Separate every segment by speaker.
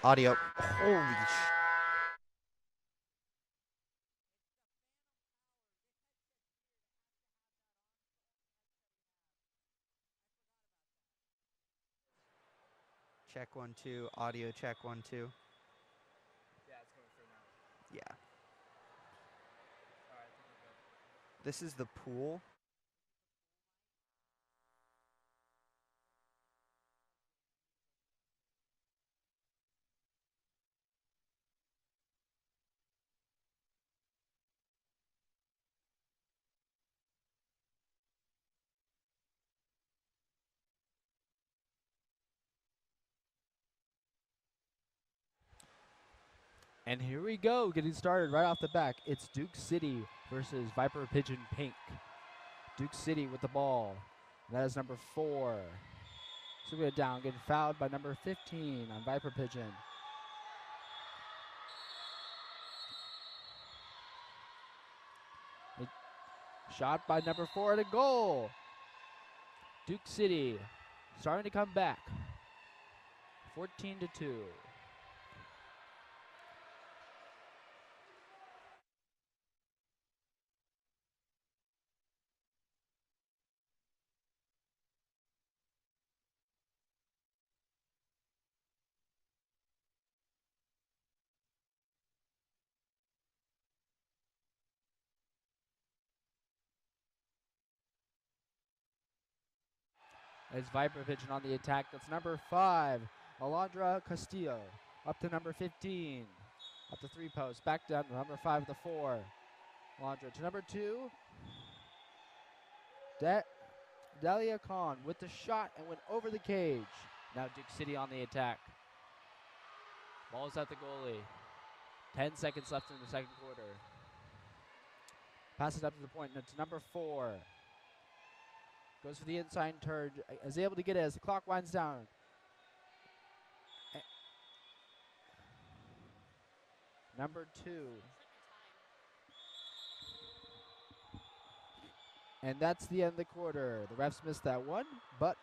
Speaker 1: Audio. Holy sh. Check 1 2. Audio check 1 2.
Speaker 2: Yeah, it's going through now.
Speaker 1: Yeah.
Speaker 2: All right, I think we're good.
Speaker 1: This is the pool.
Speaker 2: And here we go, getting started right off the back. It's Duke City versus Viper Pigeon Pink. Duke City with the ball. That is number 4. So we get down, getting fouled by number 15 on Viper Pigeon. Shot by number 4 at a goal. Duke City starting to come back. 14-2. As Viper Pigeon on the attack. That's number 5, Alondra Castillo. Up to number 15. Up to 3 posts. Back down to number 5 with the 4. Alondra to number 2. Delia Khan with the shot and went over the cage. Now Duke City on the attack. Ball's at the goalie. 10 seconds left in the second quarter. Passes up to the point. And it's number 4. Goes for the inside turn. Is able to get it as the clock winds down. Number 2. And that's the end of the quarter. The refs missed that one, but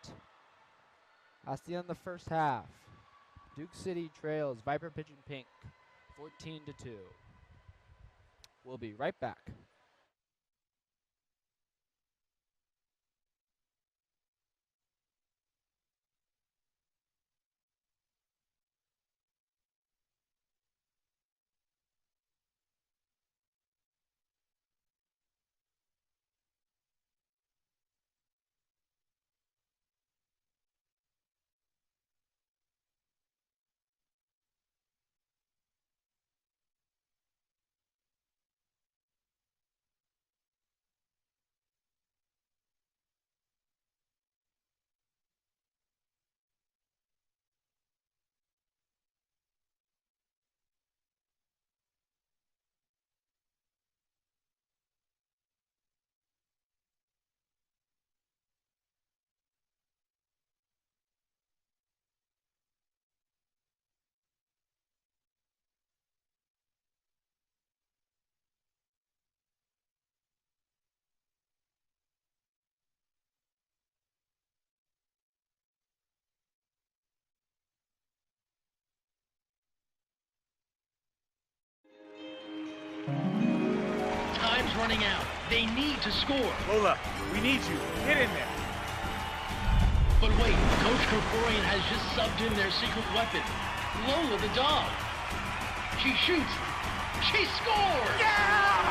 Speaker 2: that's the end of the first half. Duke City trails Viper Pigeon Pink 14-2. We'll be right back.
Speaker 3: Time's running out. They need to score.
Speaker 4: Lola, we need you. Get in there.
Speaker 3: But wait, Coach Kerkorian has just subbed in their secret weapon, Lola the dog. She shoots. She scores!
Speaker 4: Yeah!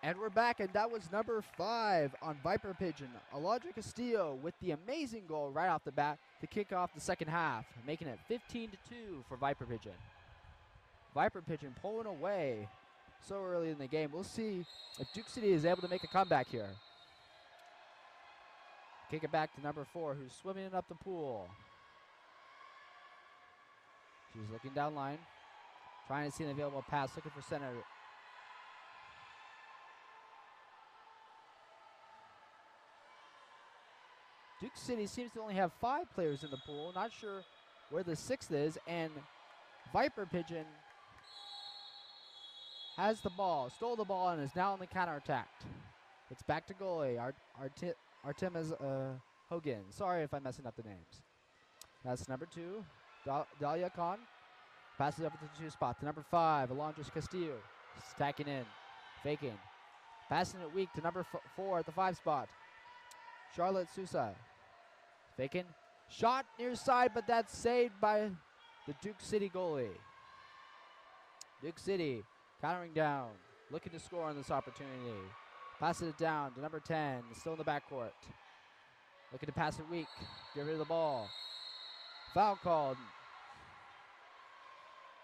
Speaker 2: And we're back, and that was number 5 on Viper Pigeon. Alondra Castillo with the amazing goal right off the bat to kick off the second half, making it 15-2 for Viper Pigeon. Viper Pigeon pulling away so early in the game. We'll see if Duke City is able to make a comeback here. Kick it back to number 4, who's swimming up the pool. She's looking down line, trying to see an available pass, looking for center. Duke City seems to only have 5 players in the pool. Not sure where the 6th is, and Viper Pigeon has the ball, stole the ball, and is now on the counterattack. It's back to goalie, Artemis Hogan. Sorry if I'm messing up the names. That's number 2, Dahlia Khan. Passes over to the 2 spot to number 5, Alondra Castillo. Stacking in, faking. Passing it weak to number 4 at the 5 spot. Charlotte Sousa. Faking. Shot near side, but that's saved by the Duke City goalie. Duke City countering down, looking to score on this opportunity. Passes it down to number 10, still in the backcourt. Looking to pass it weak, get rid of the ball. Foul called.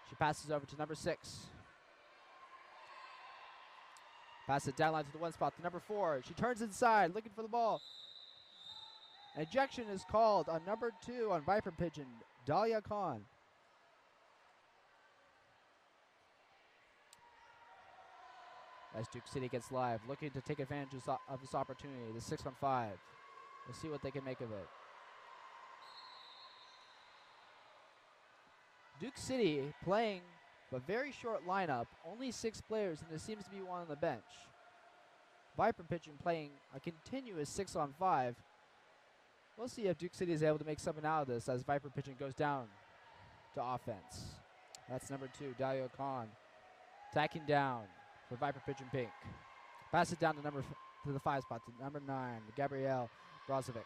Speaker 2: She passes over to number 6. Pass it down line to the 1 spot to number 4. She turns inside, looking for the ball. Ejection is called on number 2 on Viper Pigeon, Dahlia Khan. As Duke City gets live, looking to take advantage of this opportunity, the 6-on-5. We'll see what they can make of it. Duke City playing a very short lineup, only 6 players, and there seems to be one on the bench. Viper Pigeon playing a continuous 6-on-5. We'll see if Duke City is able to make something out of this as Viper Pigeon goes down to offense. That's number 2, Dahlia Khan, tacking down for Viper Pigeon Pink. Pass it down to the 5 spot to number 9, Gabrielle Brozovic.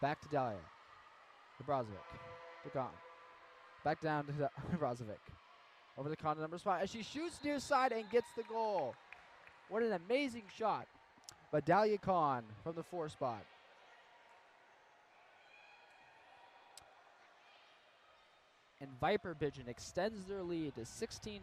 Speaker 2: Back to Dahlia. To Brozovic. To Khan. Back down to Brozovic. Over the Khan to number spot. And she shoots near side and gets the goal. What an amazing shot by Dahlia Khan from the 4 spot. And Viper Pigeon extends their lead to 16-2.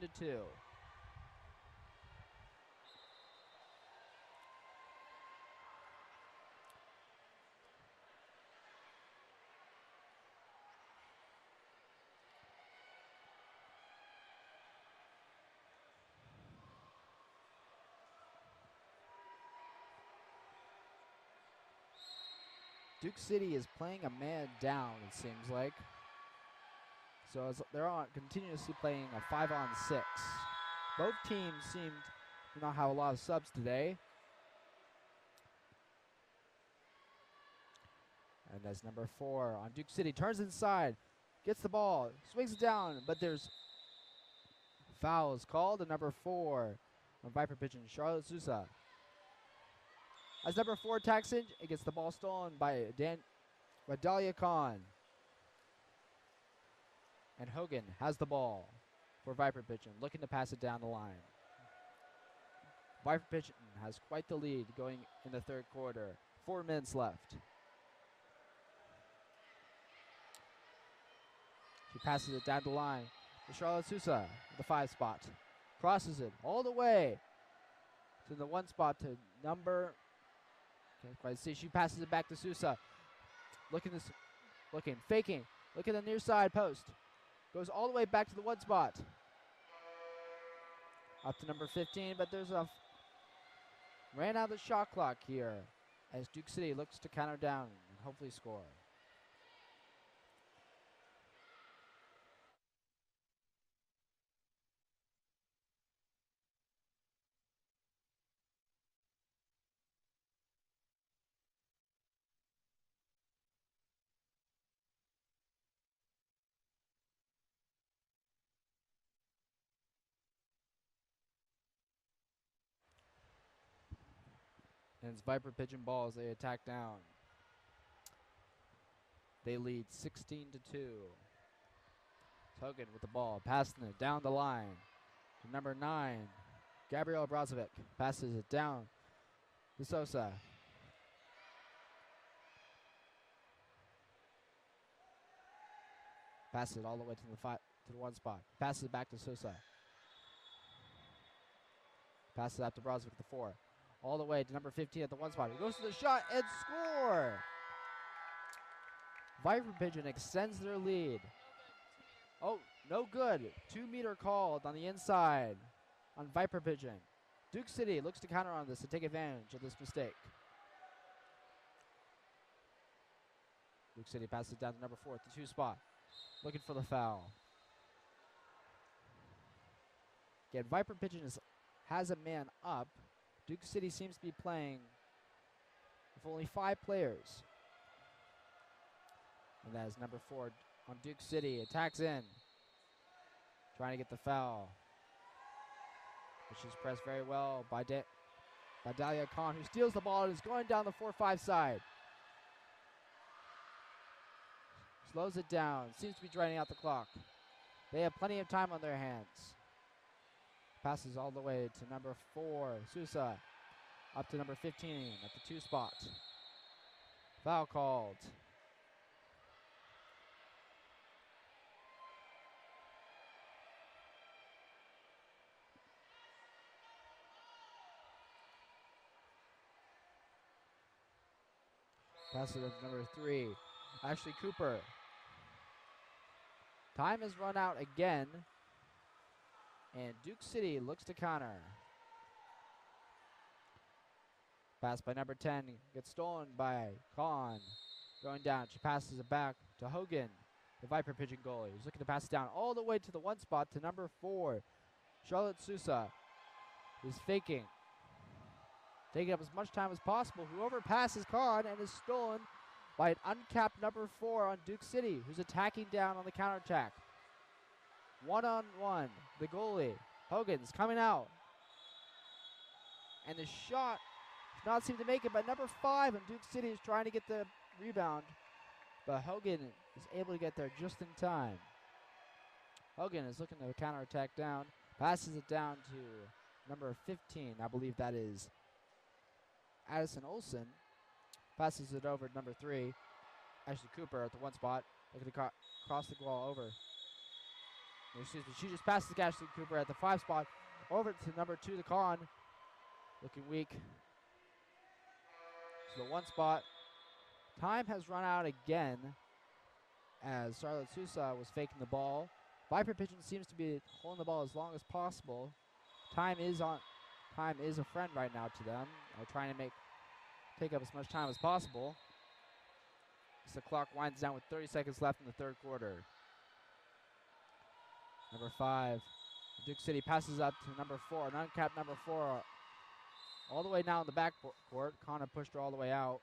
Speaker 2: Duke City is playing a man down, it seems like. So they're continuously playing a 5-on-6. Both teams seem to not have a lot of subs today. And as number 4 on Duke City turns inside, gets the ball, swings it down, but there's fouls called. And number 4 on Viper Pigeon, Charlotte Sousa. As number 4 attacks in, it gets the ball stolen by Dahlia Khan. And Hogan has the ball for Viper Pigeon, looking to pass it down the line. Viper Pigeon has quite the lead going in the 3rd quarter. 4 minutes left. She passes it down the line to Charlotte Sousa, the 5 spot. Crosses it all the way to the 1 spot to number. Can't quite see. She passes it back to Sousa. Looking, faking. Look at the near side post. Goes all the way back to the 1 spot. Up to number 15, but there's ran out of the shot clock here as Duke City looks to counter down and hopefully score. And it's Viper Pigeon ball as they attack down. They lead 16-2. Hogan with the ball, passing it down the line to number 9, Gabriel Brozovic passes it down to Sosa. Passes it all the way to the 1 spot. Passes it back to Sosa. Passes it out to Brozovic at the 4. All the way to number 15 at the 1 spot. He goes to the shot and score! Viper Pigeon extends their lead. Oh, no good. 2-meter called on the inside on Viper Pigeon. Duke City looks to counter on this to take advantage of this mistake. Duke City passes it down to number 4 at the 2 spot. Looking for the foul. Again, Viper Pigeon has a man up. Duke City seems to be playing with only 5 players. And that is number 4 on Duke City. Attacks in. Trying to get the foul. But she's pressed very well by Dahlia Khan, who steals the ball and is going down the 4-5 side. Slows it down. Seems to be draining out the clock. They have plenty of time on their hands. Passes all the way to number 4, Sousa. Up to number 15 at the 2 spot. Foul called. Passes it to number 3, Ashley Cooper. Time has run out again, and Duke City looks to counter. Pass by number 10 gets stolen by Khan. Going down, she passes it back to Hogan, the Viper Pigeon goalie. He's looking to pass it down all the way to the 1 spot to number 4, Charlotte Sousa, who's faking. Taking up as much time as possible. Whoever passes Khan and is stolen by an uncapped number 4 on Duke City, who's attacking down on the counterattack. 1-on-1, the goalie, Hogan's coming out. And the shot does not seem to make it, but number 5 on Duke City is trying to get the rebound. But Hogan is able to get there just in time. Hogan is looking to counterattack down, passes it down to number 15. I believe that is Addison Olsen. Passes it over to number 3, Ashley Cooper at the 1 spot. Looking to cross the ball over. Excuse me, she just passes to Ashley Cooper at the 5 spot. Over to number 2, the Khan. Looking weak. So the 1 spot. Time has run out again as Charlotte Sousa was faking the ball. Viper Pigeon seems to be holding the ball as long as possible. Time is a friend right now to them. They're trying to take up as much time as possible. As the clock winds down with 30 seconds left in the 3rd quarter. Number 5, Duke City passes up to number 4, an uncapped number 4, all the way now in the back court. Connor pushed her all the way out.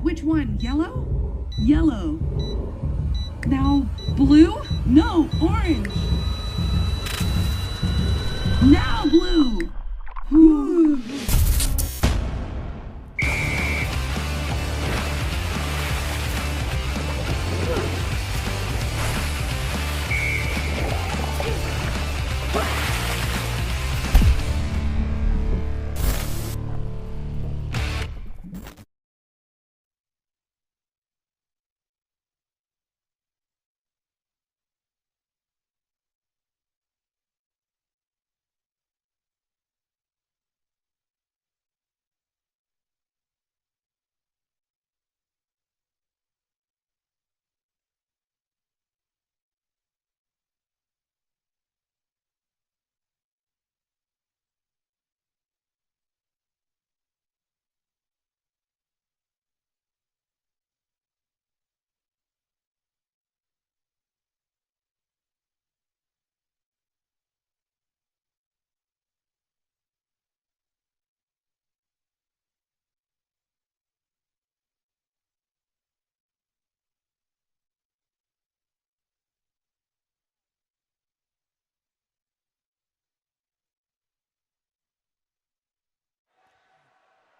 Speaker 5: Which one? Yellow? Yellow. Now blue? No, orange. Now blue. Whew.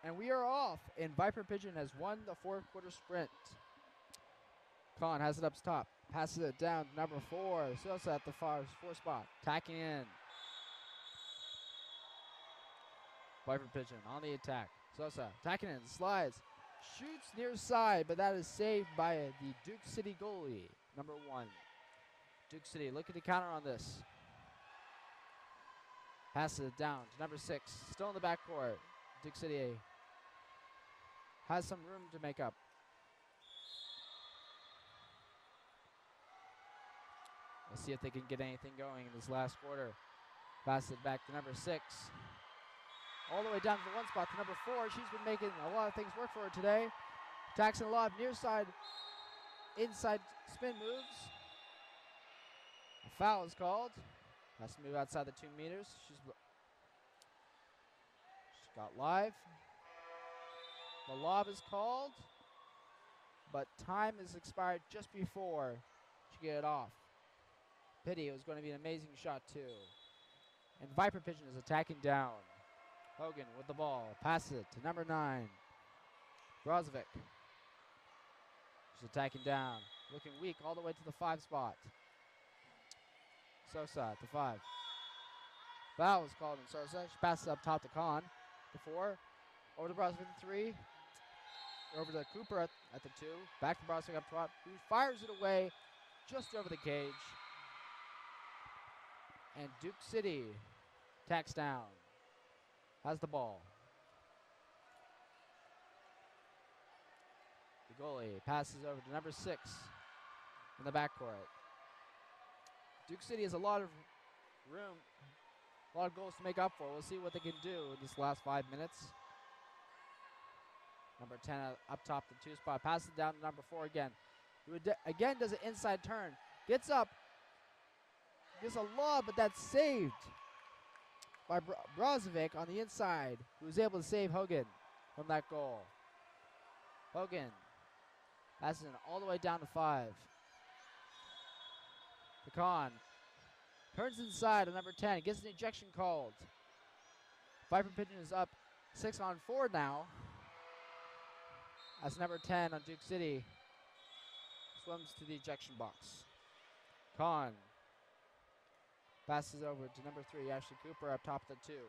Speaker 2: And we are off, and Viper Pigeon has won the fourth quarter sprint. Khan has it up top, passes it down to number 4. Sosa at the 4 spot, tacking in. Viper Pigeon on the attack. Sosa tacking in, slides, shoots near side, but that is saved by the Duke City goalie, number 1. Duke City looking to counter on this. Passes it down to number 6, still in the backcourt. Duke City has some room to make up. Let's see if they can get anything going in this last quarter. Pass it back to number 6. All the way down to the 1 spot to number 4. She's been making a lot of things work for her today. Attacks and lob, near side, inside spin moves. A foul is called. Has to move outside the 2 meters. She's got live. The lob is called, but time is expired just before she get it off. Pity, it was going to be an amazing shot too. And Viper Pigeon is attacking down. Hogan with the ball, passes it to number 9, Brozovic. She's attacking down, looking weak all the way to the 5 spot. Sosa at the 5. Foul is called on Sosa. She passes up top to Khan. The 4. Over to Brozovic at the 3. Over to Cooper at the 2. Back to Brozovic up top, who fires it away just over the cage. And Duke City tacks down. Has the ball. The goalie passes over to number 6 in the backcourt. Duke City has a lot of room, a lot of goals to make up for. We'll see what they can do in this last 5 minutes. Number 10 up top, the 2 spot. Passes it down to number 4 again. Who again does an inside turn. Gets up. Gets a lob, but that's saved by Brozovic on the inside, who was able to save Hogan from that goal. Hogan passes it all the way down to 5. Pecan turns inside to number 10, gets an ejection called. Viper Pigeon is up 6-on-4 now. As number 10 on Duke City swims to the ejection box. Khan passes over to number 3, Ashley Cooper up top of the 2.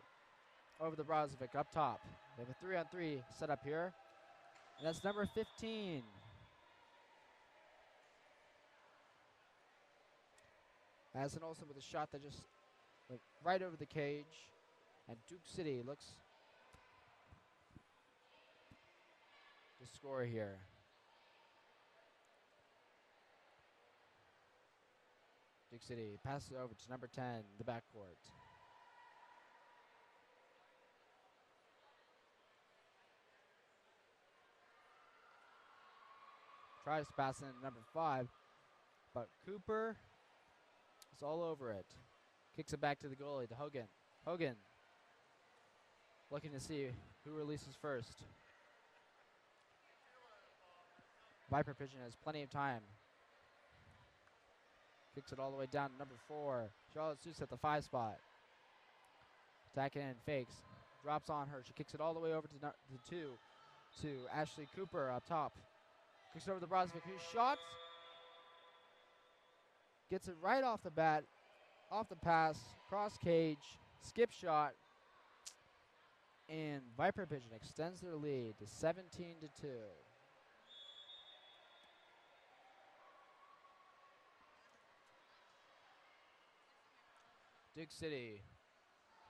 Speaker 2: Over to Brozovic up top. They have a 3-on-3 set up here. And that's number 15. Madison Olsen with a shot that just went right over the cage. And Duke City looks to score here. Duke City passes over to number 10, the backcourt. Tries to pass in number 5, but Cooper is all over it. Kicks it back to the goalie, to Hogan. Hogan looking to see who releases first. Viper Pigeon has plenty of time. Kicks it all the way down to number 4. Charlotte Seuss at the 5 spot. Attacking in, fakes. Drops on her. She kicks it all the way over to the 2. To Ashley Cooper up top. Kicks it over to Brozovic, who shots. Gets it right off the bat. Off the pass. Cross cage. Skip shot. And Viper Pigeon extends their lead to 17-2. Duke City,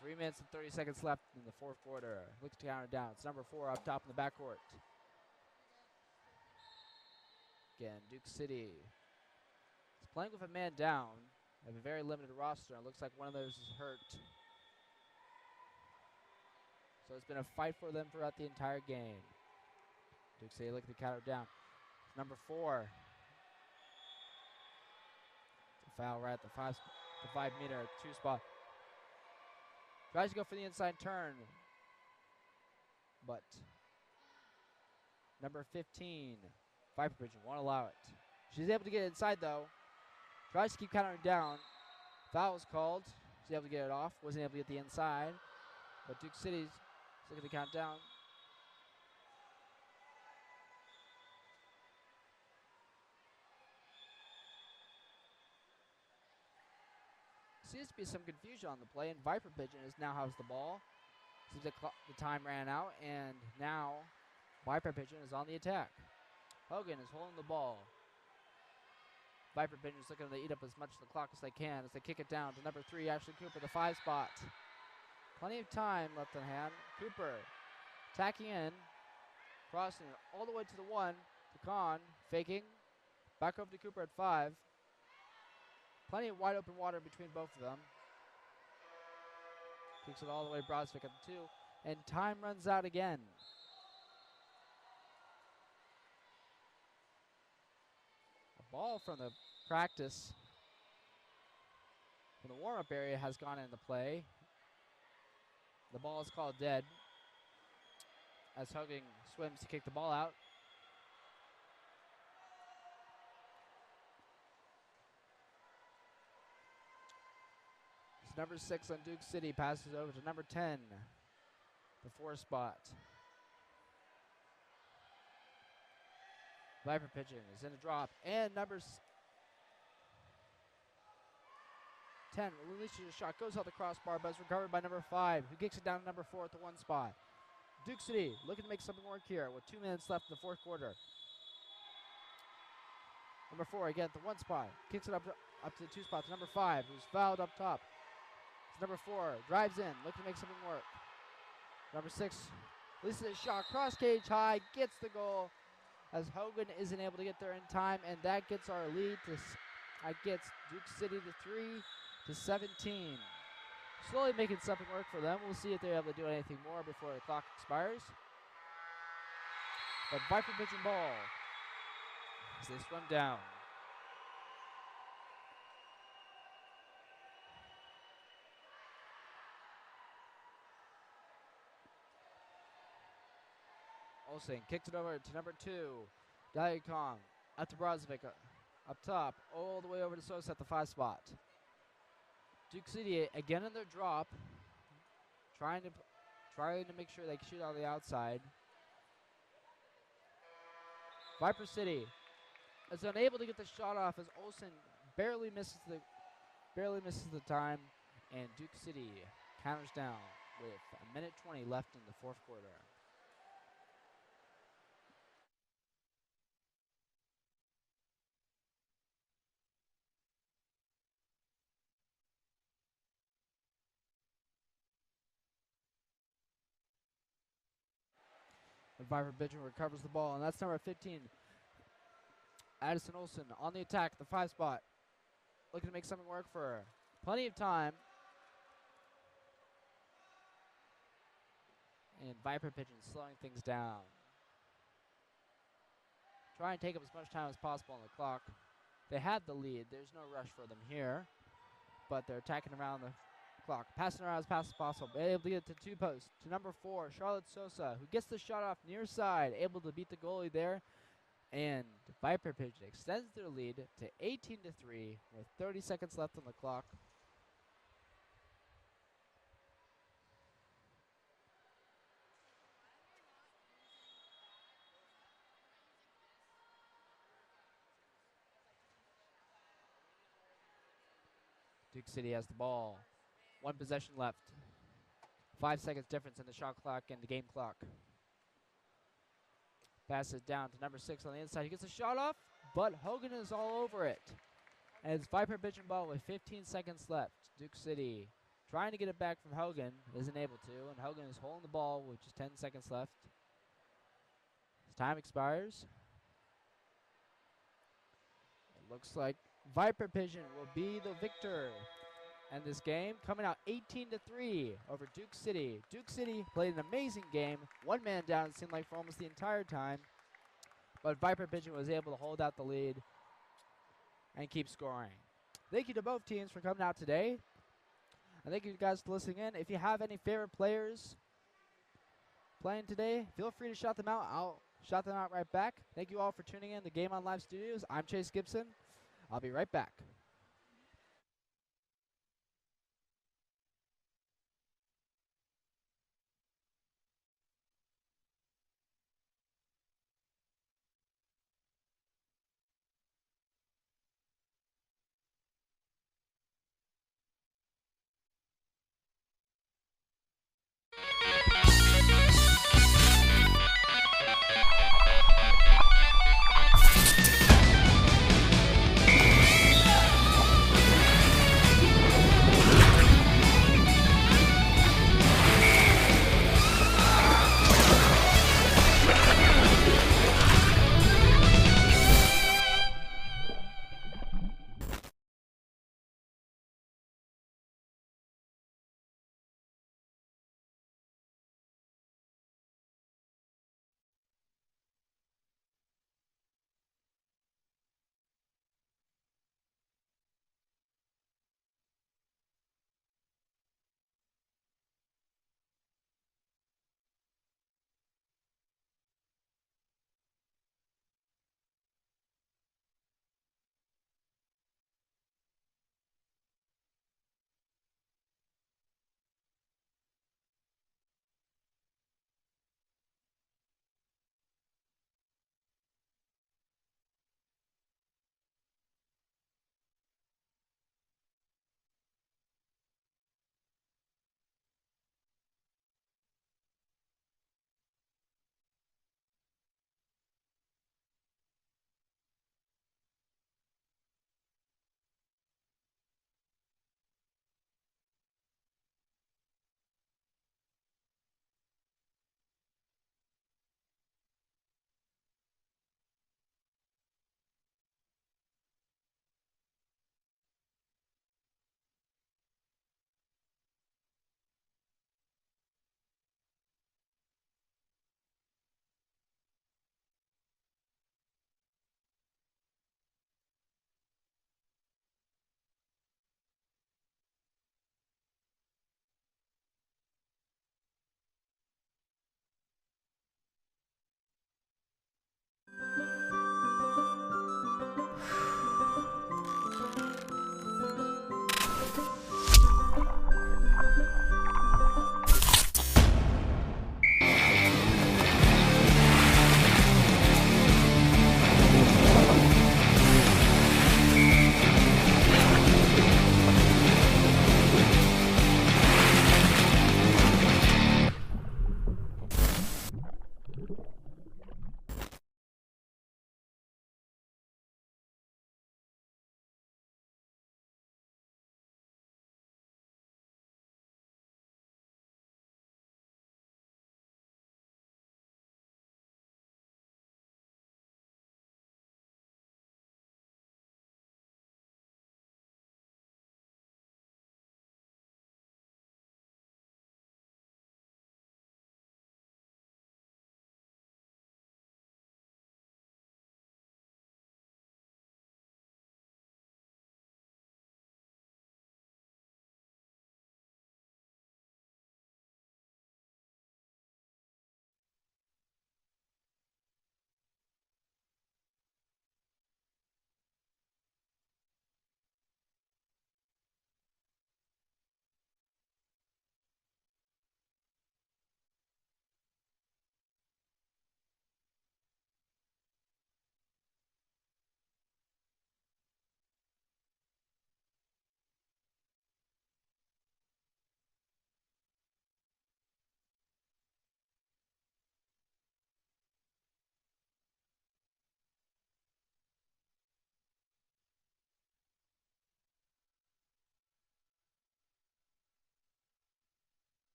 Speaker 2: 3 minutes and 30 seconds left in the fourth quarter. Looks to count it down. It's number 4 up top in the backcourt. Again, Duke City is playing with a man down. They have a very limited roster. It looks like one of those is hurt. So it's been a fight for them throughout the entire game. Duke City looking to count it down. It's number 4. It's a foul right at the 5 meter, 2 spot. Tries to go for the inside turn, but number 15, Viper Pigeon, won't allow it. She's able to get inside though. Tries to keep countering down. Foul was called. She's able to get it off. Wasn't able to get the inside, but Duke City's looking to count down. Seems to be some confusion on the play, and Viper Pigeon now has the ball. Seems like the time ran out, and now Viper Pigeon is on the attack. Hogan is holding the ball. Viper Pigeon is looking to eat up as much of the clock as they can as they kick it down to number 3, Ashley Cooper, the 5 spot. Plenty of time left on hand. Cooper attacking in, crossing it all the way to the 1, to Kahn, faking. Back over to Cooper at 5. Plenty of wide open water between both of them. Kicks it all the way to Brozovic at the 2. And time runs out again. A ball from the practice, from the warm-up area, has gone into play. The ball is called dead as Hogan swims to kick the ball out. Number 6 on Duke City passes over to number 10, the 4 spot. Viper Pigeon is in a drop, and number 10 releases a shot, goes out the crossbar, but is recovered by number 5, who kicks it down to number 4 at the 1 spot. Duke City looking to make something work here with 2 minutes left in the fourth quarter. Number 4 again at the 1 spot, kicks it up to the 2 spot to number 5, who's fouled up top. Number 4 drives in, looking to make something work. Number 6 releases a shot, cross cage high, gets the goal as Hogan isn't able to get there in time, and that gets our lead to gets Duke City to 17. Slowly making something work for them. We'll see if they're able to do anything more before the clock expires. But Viper Pigeon ball as they swim down. Olsen kicks it over to number 2, Dai Kong, up to Brozovic, up top, all the way over to Sosa at the 5 spot. Duke City again in their drop, trying to make sure they shoot on the outside. Viper City is unable to get the shot off as Olsen barely misses the time, and Duke City counters down with 1:20 left in the fourth quarter. And Viper Pigeon recovers the ball, and that's number 15, Addison Olsen on the attack, the 5 spot, looking to make something work for her. Plenty of time. And Viper Pigeon slowing things down. Try and take up as much time as possible on the clock. They had the lead. There's no rush for them here, but they're attacking around the clock, passing around as fast as possible. Able to get to 2 posts to number 4, Charlotte Sosa, who gets the shot off near side, able to beat the goalie there. And Viper Pigeon extends their lead to 18-3 with 30 seconds left on the clock. Duke City has the ball. 1 possession left. 5 seconds difference in the shot clock and the game clock. Pass it down to number 6 on the inside. He gets a shot off, but Hogan is all over it. And it's Viper Pigeon ball with 15 seconds left. Duke City trying to get it back from Hogan, isn't able to, and Hogan is holding the ball with just 10 seconds left. As time expires, it looks like Viper Pigeon will be the victor. And this game coming out 18-3 over Duke City. Duke City played an amazing game. 1 man down, it seemed like, for almost the entire time. But Viper Pigeon was able to hold out the lead and keep scoring. Thank you to both teams for coming out today. And thank you guys for listening in. If you have any favorite players playing today, feel free to shout them out. I'll shout them out right back. Thank you all for tuning in to Game On Live Studios. I'm Chase Gibson. I'll be right back.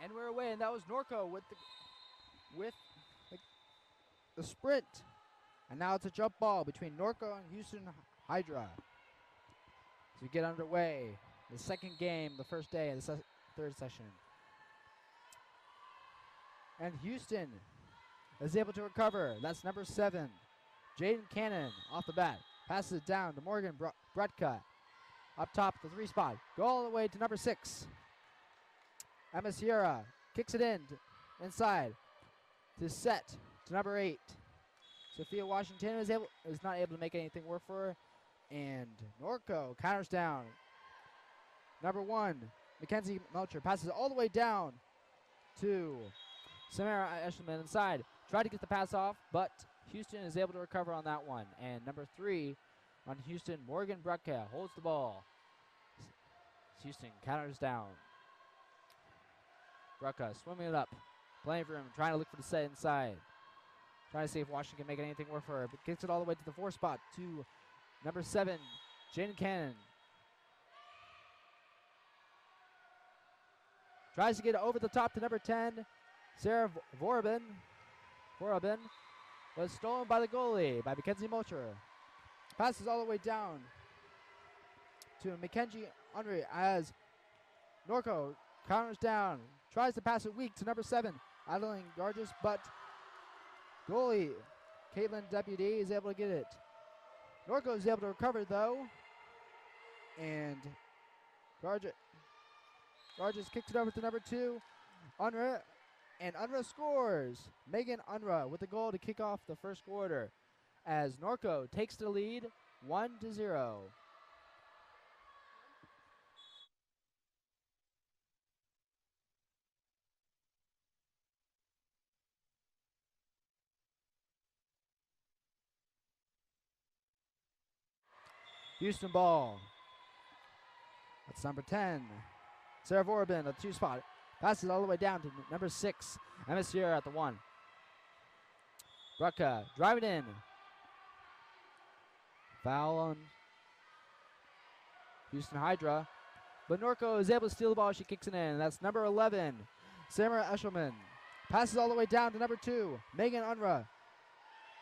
Speaker 2: And we're away, and that was Norco with the sprint. And now it's a jump ball between Norco and Houston Hydra. So we get underway. The second game, the first day of the third session. And Houston is able to recover. That's number 7. Jaden Cannon off the bat. Passes it down to Morgan Brutka. Up top, the 3 spot. Go all the way to number 6. Emma Sierra kicks it inside to set to number 8. Sophia Washington is not able to make anything work for her. And Norco counters down. Number 1, Mackenzie Melcher passes all the way down to Samara Eshelman inside. Tried to get the pass off, but Houston is able to recover on that one. And number 3 on Houston, Morgan Brutka holds the ball. Houston counters down. Brutka swimming it up. Playing for him, trying to look for the set inside. Trying to see if Washington can make anything work for her, but kicks it all the way to the 4 spot to number 7, Jaden Cannon. Tries to get over the top to number 10, Sarah Vorbin. Vorbin was stolen by the goalie, by Mackenzie Melcher. Passes all the way down to Mackenzie Unry as Norco counters down. Tries to pass it weak to number 7, Adeline Garges, but goalie Caitlin Deputy is able to get it. Norco is able to recover though, and Garges kicks it over to number 2, Unra, and Unra scores. Megan Unra with the goal to kick off the first quarter as Norco takes the lead 1-0. Houston ball. That's number 10. Sarah Vorbin at the 2 spot. Passes all the way down to number 6. Emma Sierra at the 1. Brutka driving in. Foul on Houston Hydra. But Norco is able to steal the ball. She kicks it in. That's number 11. Samara Eshelman. Passes all the way down to number 2. Megan Unra.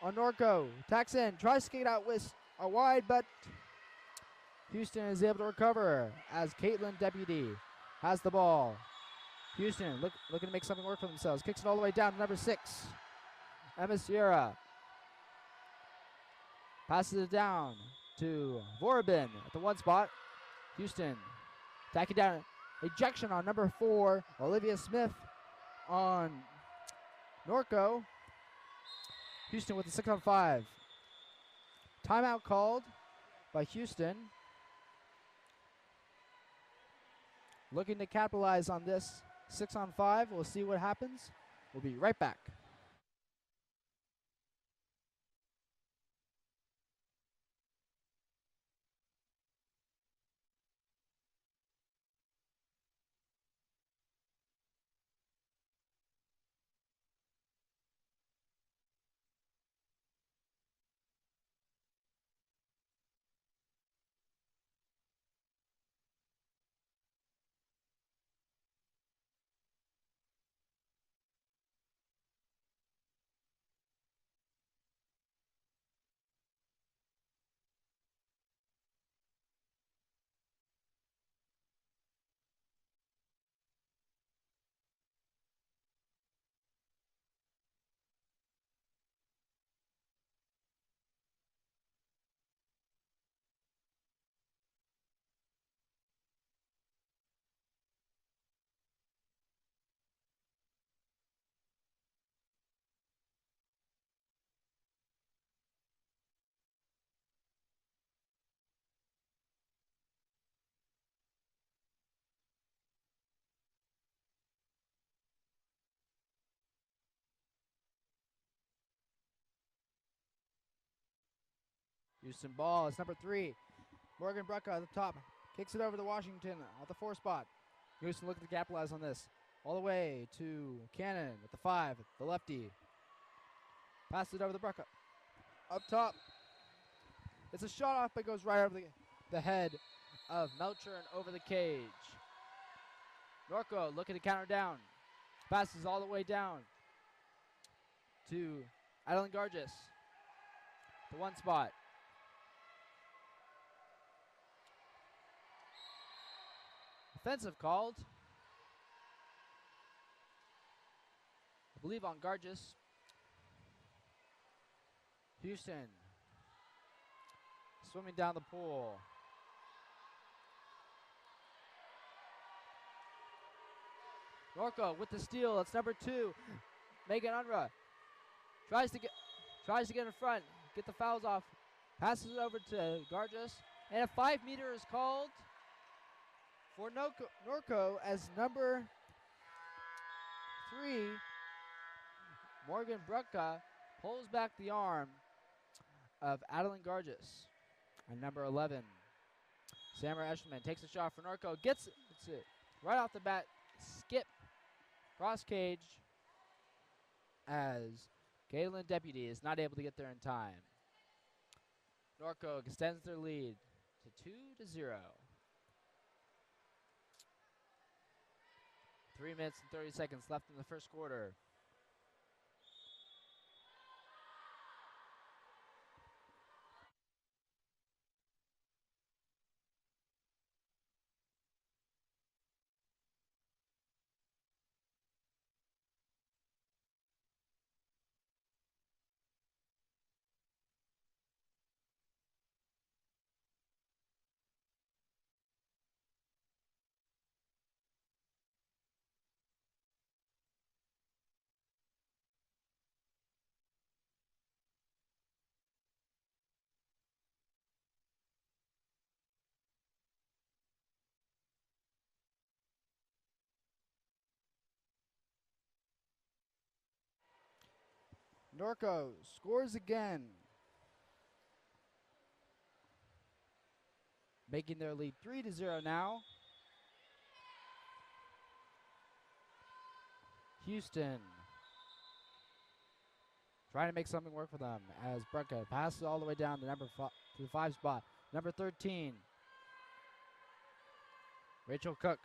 Speaker 2: On Norco. Tacks in. Tries to kick it out with a wide, but Houston is able to recover as Caitlin Deputy has the ball. Houston looking to make something work for themselves. Kicks it all the way down to number 6. Emma Sierra. Passes it down to Vorbin at the 1 spot. Houston tacking down. Ejection on number 4. Olivia Smith on Norco. Houston with the 6-on-5. Timeout called by Houston. Looking to capitalize on this 6-on-5. We'll see what happens. We'll be right back. Houston ball. It's number 3. Morgan Brutka at the top. Kicks it over to Washington at the 4 spot. Houston looking to capitalize on this. All the way to Cannon at the 5, the lefty. Passes it over to Brutka. Up top. It's a shot off, but goes right over the head of Melcher and over the cage. Norco looking to counter down. Passes all the way down to Adeline Garges. The one spot. Offensive called. I believe on Garges. Houston swimming down the pool. Norco with the steal. It's number 2. Megan Unruh tries to get in front, get the fouls off. Passes it over to Garges, and a 5-meter is called for Norco as number 3, Morgan Brucka, pulls back the arm of Adeline Garges. And number 11, Samara Eshelman takes a shot for Norco, gets it right off the bat, skip, cross cage, as Galen Deputy is not able to get there in time. Norco extends their lead to 2-0. 3 minutes and 30 seconds left in the first quarter. Norco scores again, making their lead 3-0 now. Houston trying to make something work for them as Brucka passes all the way down to to the 5 spot. Number 13, Rachel Cook.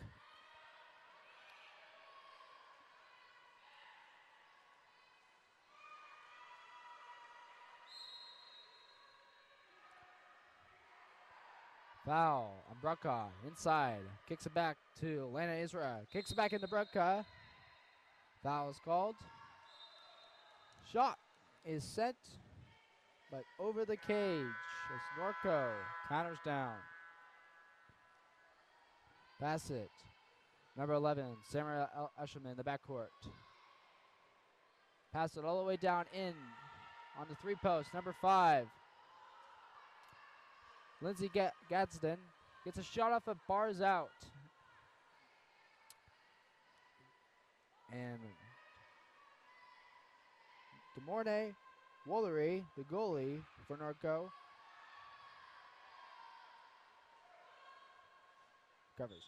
Speaker 2: Foul on Brucka, inside, kicks it back to Lana Israel, kicks it back into Brucka. Foul is called. Shot is sent, but over the cage as Norco counters down. Pass it. Number 11, Samara Eshelman in the backcourt. Pass it all the way down in on the 3 post. Number 5, Lindsay Gadsden gets a shot off of bars out. And DeMornay Woolery, the goalie for Norco, covers.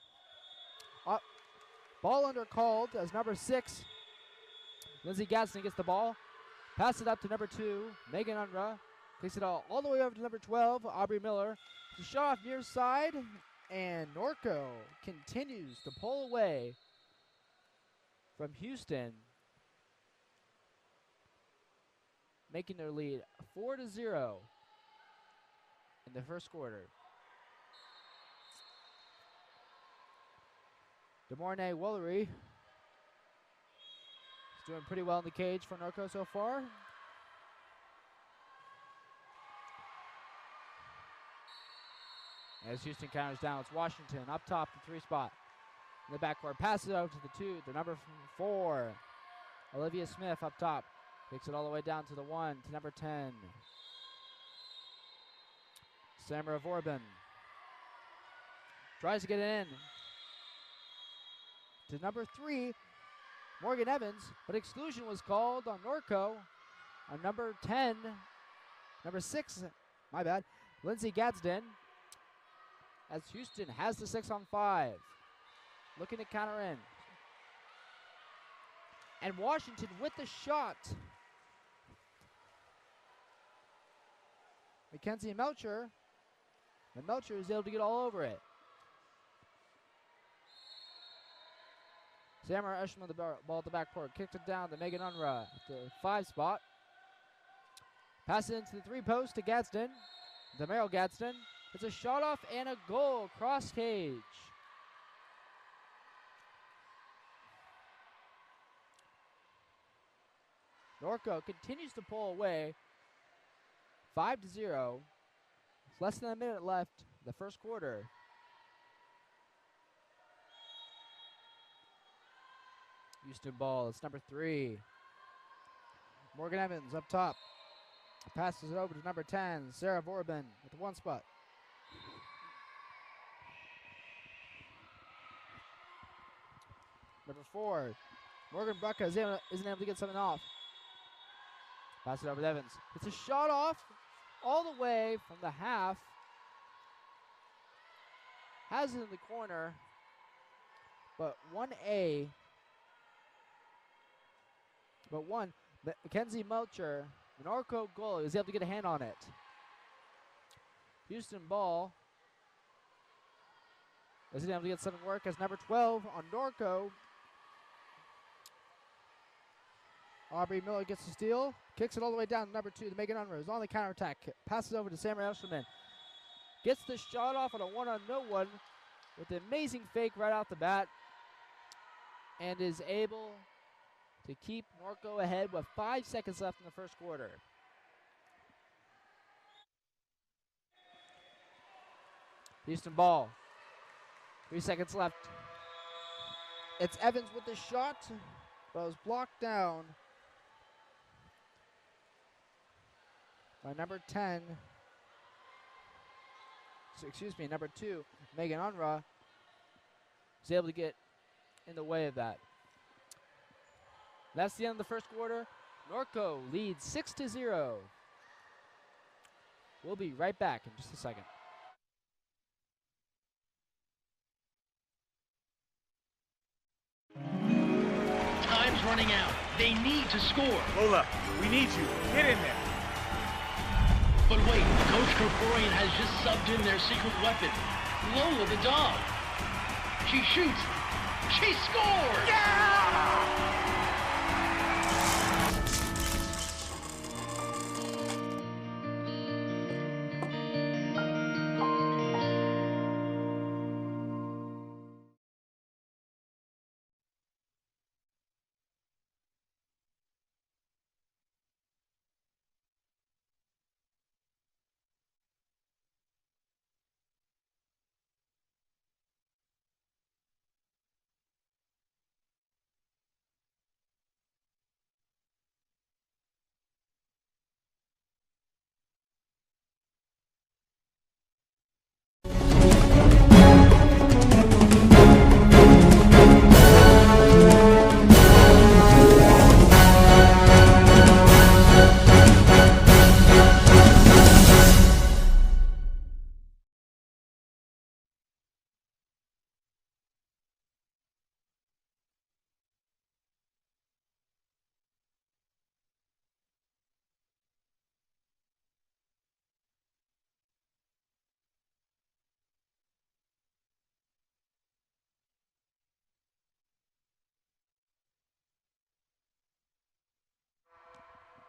Speaker 2: Ball under called as number 6, Lindsay Gadsden gets the ball. Pass it up to number 2, Megan Unruh. Takes it all the way over to number 12, Aubrey Miller. The shot off near side, and Norco continues to pull away from Houston, making their lead 4-0 in the first quarter. DeMornay Woolery is doing pretty well in the cage for Norco so far. As Houston counters down, it's Washington up top, the 3 spot. In the backcourt, passes it out to the 2, the number 4, Olivia Smith up top. Takes it all the way down to the 1, to number 10, Samara Vorbin. Tries to get it in to number 3, Morgan Evans, but exclusion was called on Norco on number 10, number 6, my bad, Lindsay Gadsden, as Houston has the 6-on-5. Looking to counter in. And Washington with the shot. Mackenzie Melcher. And Melcher is able to get all over it. Samurai Eshman the ball at the backcourt. Kicked it down to Megan Unruh at the 5 spot. Pass it into the 3 post to Gadsden. To Merrill Gadsden. It's a shot off and a goal. Cross cage. Norco continues to pull away. 5-0. It's less than a minute left in the first quarter. Houston ball. It's number 3. Morgan Evans up top. Passes it over to number 10, Sarah Vorbin with the 1 spot. Number 4, Morgan Brucka isn't able to get something off. Pass it over to Evans. It's a shot off all the way from the half. Has it in the corner. But Mackenzie Melcher, an Norco goalie, was able to get a hand on it. Houston ball. Isn't able to get something work as number 12 on Norco. Aubrey Miller gets the steal. Kicks it all the way down to number 2, the Megan Unruh is on the counterattack. Passes over to Samurai Eshelman. Gets the shot off on a one-on-no-one with an amazing fake right off the bat. And is able to keep Norco ahead with 5 seconds left in the first quarter. Houston ball. 3 seconds left. It's Evans with the shot, but it was blocked down by number 2, Megan Unruh, was able to get in the way of that. That's the end of the first quarter. Norco leads 6-0. We'll be right back in just a second.
Speaker 3: Time's running out. They need to score.
Speaker 4: Lola, we need you. Get in there.
Speaker 3: But wait, Coach Krikorian has just subbed in their secret weapon, Lola the dog. She shoots. She scores!
Speaker 4: Yeah!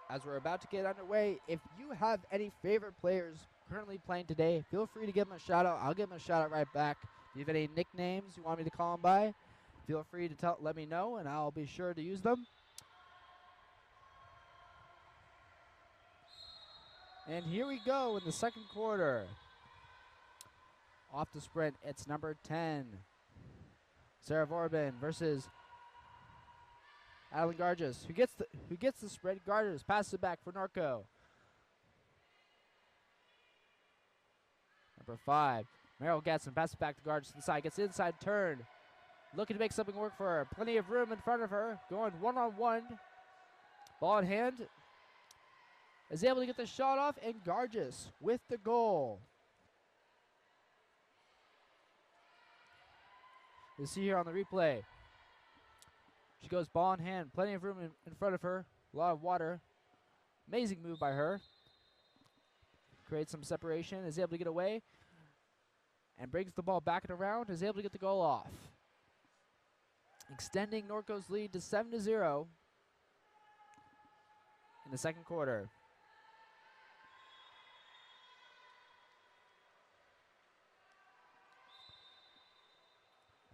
Speaker 2: As we're about to get underway, if you have any favorite players currently playing today, feel free to give them a shout out. I'll give them a shout out right back. If you have any nicknames you want me to call them by, feel free to let me know, and I'll be sure to use them. And here we go in the second quarter. Off the sprint, it's number 10, Sarah Vorbin versus Adeline Garges, who gets the sprint. Garges passes it back for Norco. Number 5, Merrill Gatson passes it back to Garges to the side. Gets the inside turn. Looking to make something work for her. Plenty of room in front of her. Going one-on-one. Ball in hand. Is able to get the shot off, and Garges with the goal. You see here on the replay. She goes ball in hand, plenty of room in front of her, a lot of water. Amazing move by her. Creates some separation, is able to get away, and brings the ball back and around, is able to get the goal off. extending Norco's lead to 7-0 in the second quarter.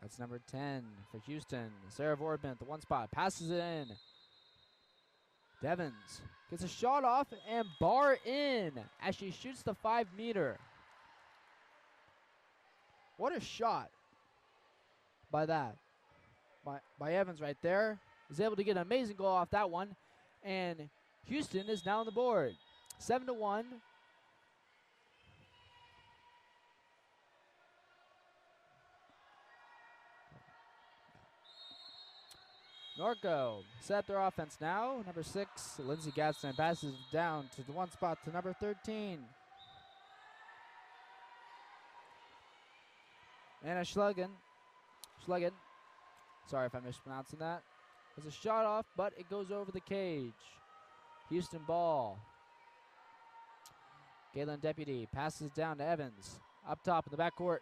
Speaker 2: That's number 10 for Houston. Sarah Vorbin at the one spot, passes it in. Devens gets a shot off and bar in as she shoots the 5-meter. What a shot by that. By Evans right there. Is able to get an amazing goal off that one. And Houston is now on the board. 7-1. Norco set up their offense now. Number 6, Lindsay Gadsden passes down to the one spot to number 13. Anna Schlugen. Sorry if I'm mispronouncing that. There's a shot off, but it goes over the cage. Houston ball. Galen Deputy passes it down to Evans. Up top in the backcourt.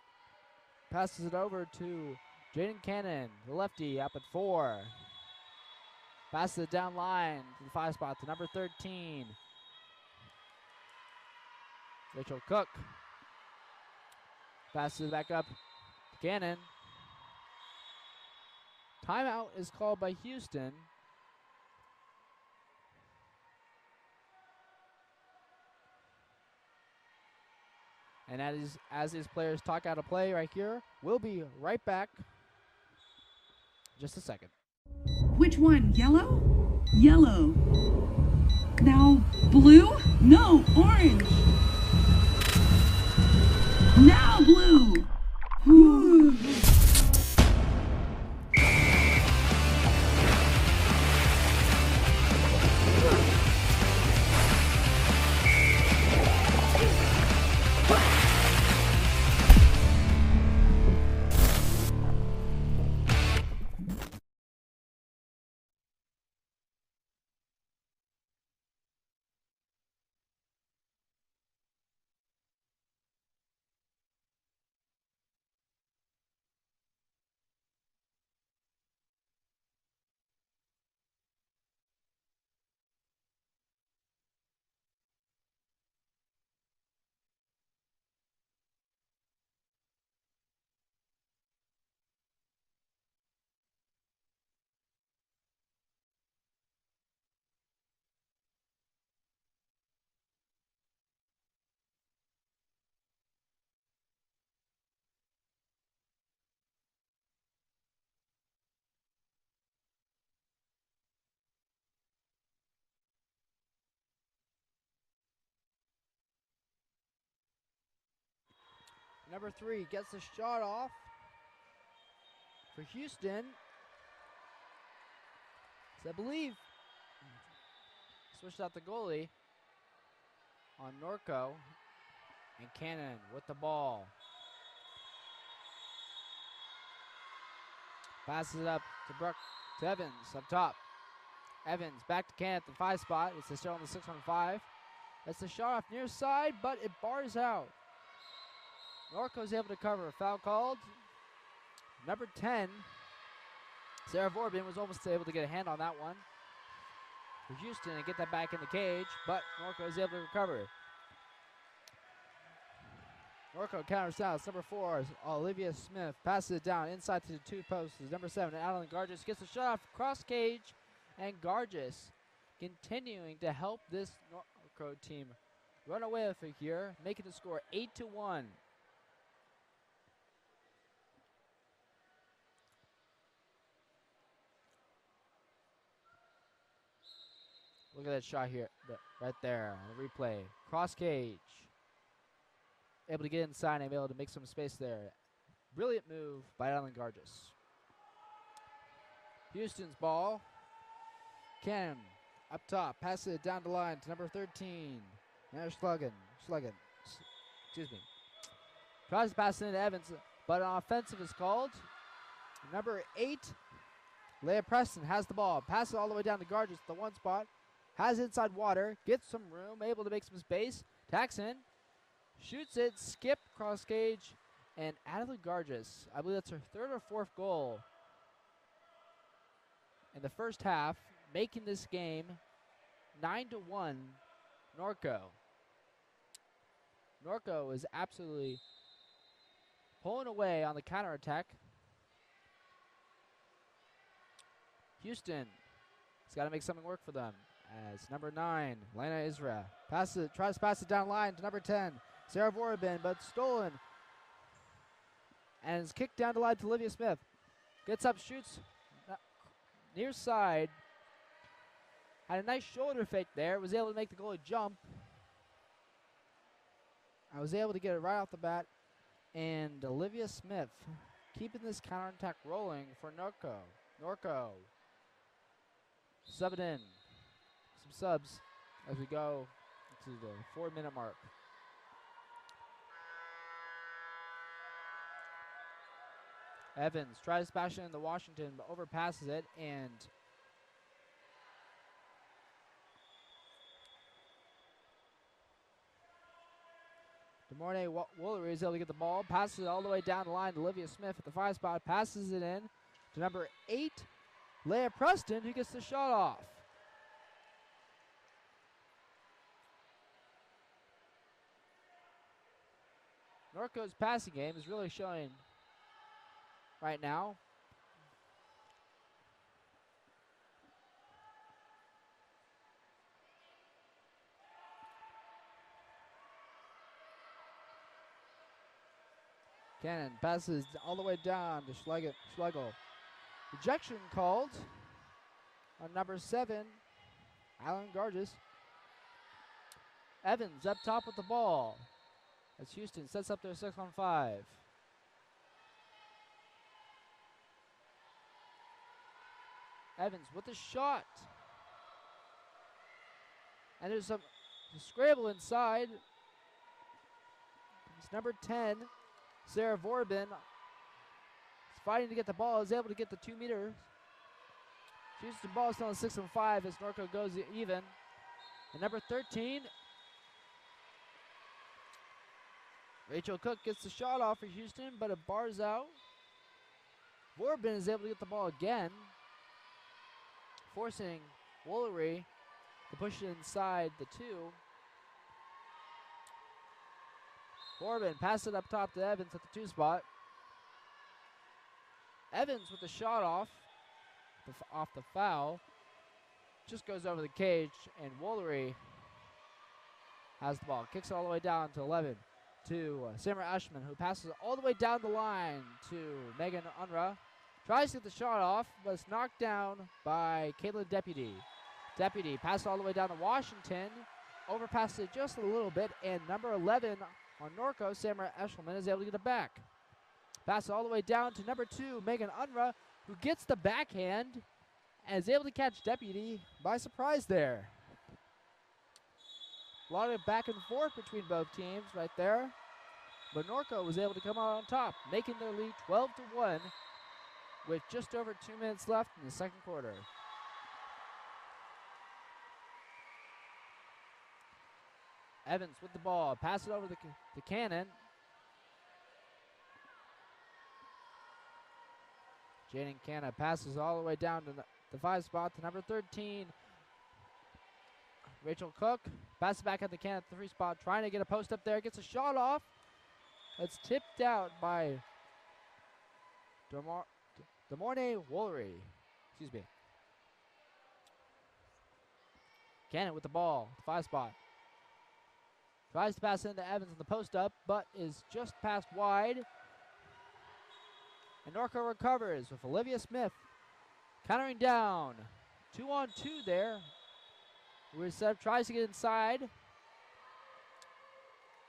Speaker 2: Passes it over to Jaden Cannon, the lefty, up at 4. Passes it down line to the 5 spot to number 13. Rachel Cook. Passes it back up to Cannon. Timeout is called by Houston. And as these players talk out of play right here, we'll be right back. Just a second.
Speaker 5: Which one? Yellow? Yellow. Now blue? No, orange. Now blue. Whew.
Speaker 2: Number 3 gets the shot off for Houston. So I believe switched out the goalie on Norco, and Cannon with the ball. Passes it up to Brooke, to Evans up top. Evans back to Cannon at the 5 spot. It's a shot on the 6-on-5. That's the shot off near side, but it bars out. Norco's able to cover. Foul called. Number 10, Sarah Vorbin, was almost able to get a hand on that one for Houston and get that back in the cage, but Norco is able to recover. Norco counters out. It's number 4, Olivia Smith, passes it down inside to the 2 posts. Number 7, Adeline Garges gets a shot off cross cage, and Garges continuing to help this Norco team run away with it here, making the score 8-1. Look at that shot here, right there on the replay. Cross cage. Able to get inside and able to make some space there. Brilliant move by Alan Garges. Houston's ball. Cannon up top. Passes it down the line to number 13. Now Schlugen. Excuse me. Tries to pass it into Evans, but an offensive is called. Number 8, Leah Preston has the ball. Passes it all the way down to Garges, the 1 spot. Has inside water, gets some room, able to make some space, tacks in, shoots it, skip, cross cage, and Natalie Garges, I believe that's her 3rd or 4th goal in the first half, making this game 9-1 Norco. Norco is absolutely pulling away on the counterattack. Houston has got to make something work for them as number 9, Lena Isra, tries to pass it down line to number 10, Sarah Vorbin, but stolen. And it's kicked down the line to Olivia Smith. Gets up, shoots near side. Had a nice shoulder fake there. Was able to make the goalie jump. I was able to get it right off the bat. And Olivia Smith keeping this counterattack rolling for Norco. Norco subbing in. Some subs as we go to the 4-minute mark. Evans tries to bash it into Washington, but overpasses it, and DeMornay Woolery is able to get the ball, passes it all the way down the line to Olivia Smith at the 5 spot, passes it in to number 8, Leah Preston, who gets the shot off. Norco's passing game is really showing right now. Cannon passes all the way down to Schlegel. Rejection called on number 7, Alan Garges. Evans up top with the ball as Houston sets up their 6-on-5. Evans with the shot. And there's some scramble inside. It's number 10, Sarah Vorbin. Is fighting to get the ball, is able to get the 2 meters. Shoots the ball still on 6-on-5 as Norco goes even. And number 13, Rachel Cook gets the shot off for Houston, but it bars out. Vorbin is able to get the ball again, forcing Woolery to push it inside the 2. Vorbin passes it up top to Evans at the 2 spot. Evans with the shot off the foul. Just goes over the cage, and Woolery has the ball. Kicks it all the way down to 11 to Samara Ashman, who passes all the way down the line to Megan Unruh. Tries to get the shot off, but it's knocked down by Caitlin Deputy. Deputy passes all the way down to Washington. Overpasses it just a little bit, and number 11 on Norco, Samara Eshelman, is able to get it back. Passes all the way down to number 2, Megan Unruh, who gets the backhand and is able to catch Deputy by surprise there. A lot of back and forth between both teams right there. But Norco was able to come out on top, making their lead 12-1 with just over 2 minutes left in the second quarter. Evans with the ball, pass it over to Cannon. Jaden Cannon passes all the way down to the 5 spot to number 13, Rachel Cook. Passes back at the Cannon at the 3 spot, trying to get a post up there. Gets a shot off. It's tipped out by DeMornay Woolery. Excuse me. Cannon with the ball, 5 spot. Tries to pass into Evans in the post up, but is just passed wide. And Norco recovers with Olivia Smith countering down. 2-on-2 there. Rusev tries to get inside.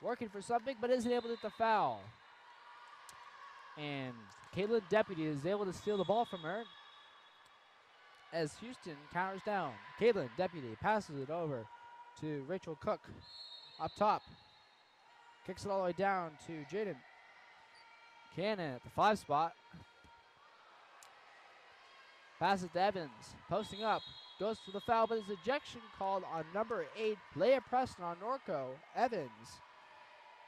Speaker 2: Working for something, but isn't able to get the foul. And Caitlin Deputy is able to steal the ball from her as Houston counters down. Caitlin Deputy passes it over to Rachel Cook up top. Kicks it all the way down to Jaden Cannon at the 5 spot. Passes to Evans, posting up, goes to the foul, but there's ejection called on number 8, Leah Preston on Norco. Evans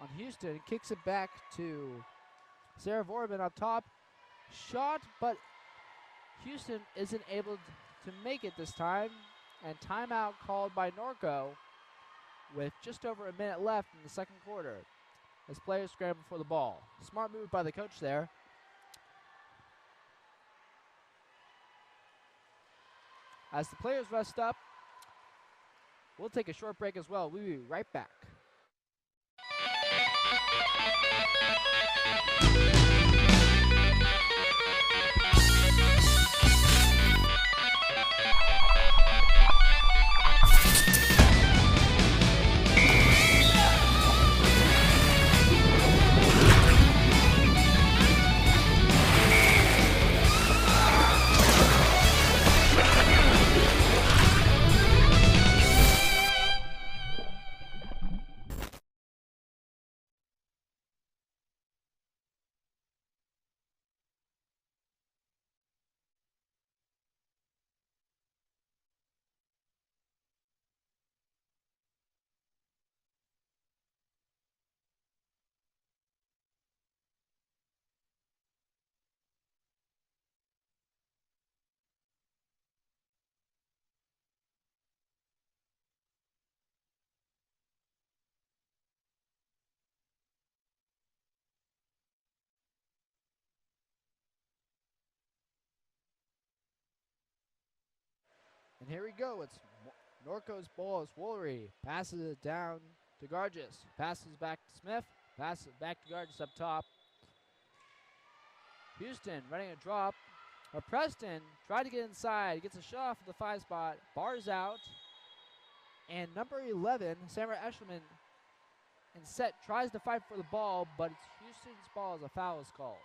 Speaker 2: on Houston kicks it back to Sarah Vorbin up top. Shot, but Houston isn't able to make it this time, and timeout called by Norco with just over a minute left in the second quarter as players scramble for the ball. Smart move by the coach there. As the players rest up, we'll take a short break as well. We'll be right back. And here we go. It's Norco's ball. It's Woolery. Passes it down to Garges. Passes back to Smith. Passes it back to Garges up top. Houston running a drop. Preston tried to get inside. Gets a shot off of the 5 spot. Bars out. And number 11, Samara Eshelman, in set, tries to fight for the ball, but it's Houston's ball as a foul is called.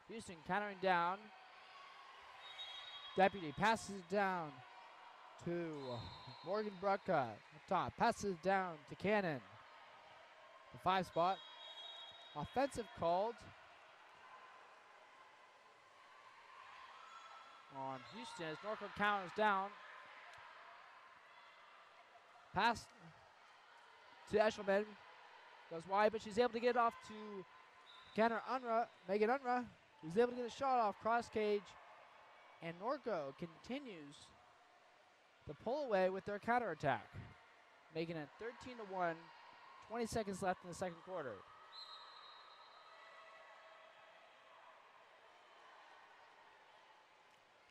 Speaker 2: Houston countering down. Deputy passes it down to Morgan Brucka up top. Passes it down to Cannon. The 5 spot. Offensive called on Houston as Norco counters down. Pass to Eshelman. Goes wide, but she's able to get it off to Canner Unruh, Megan Unruh, who's able to get a shot off cross cage. And Norco continues to pull away with their counterattack, making it 13-1, 20 seconds left in the second quarter.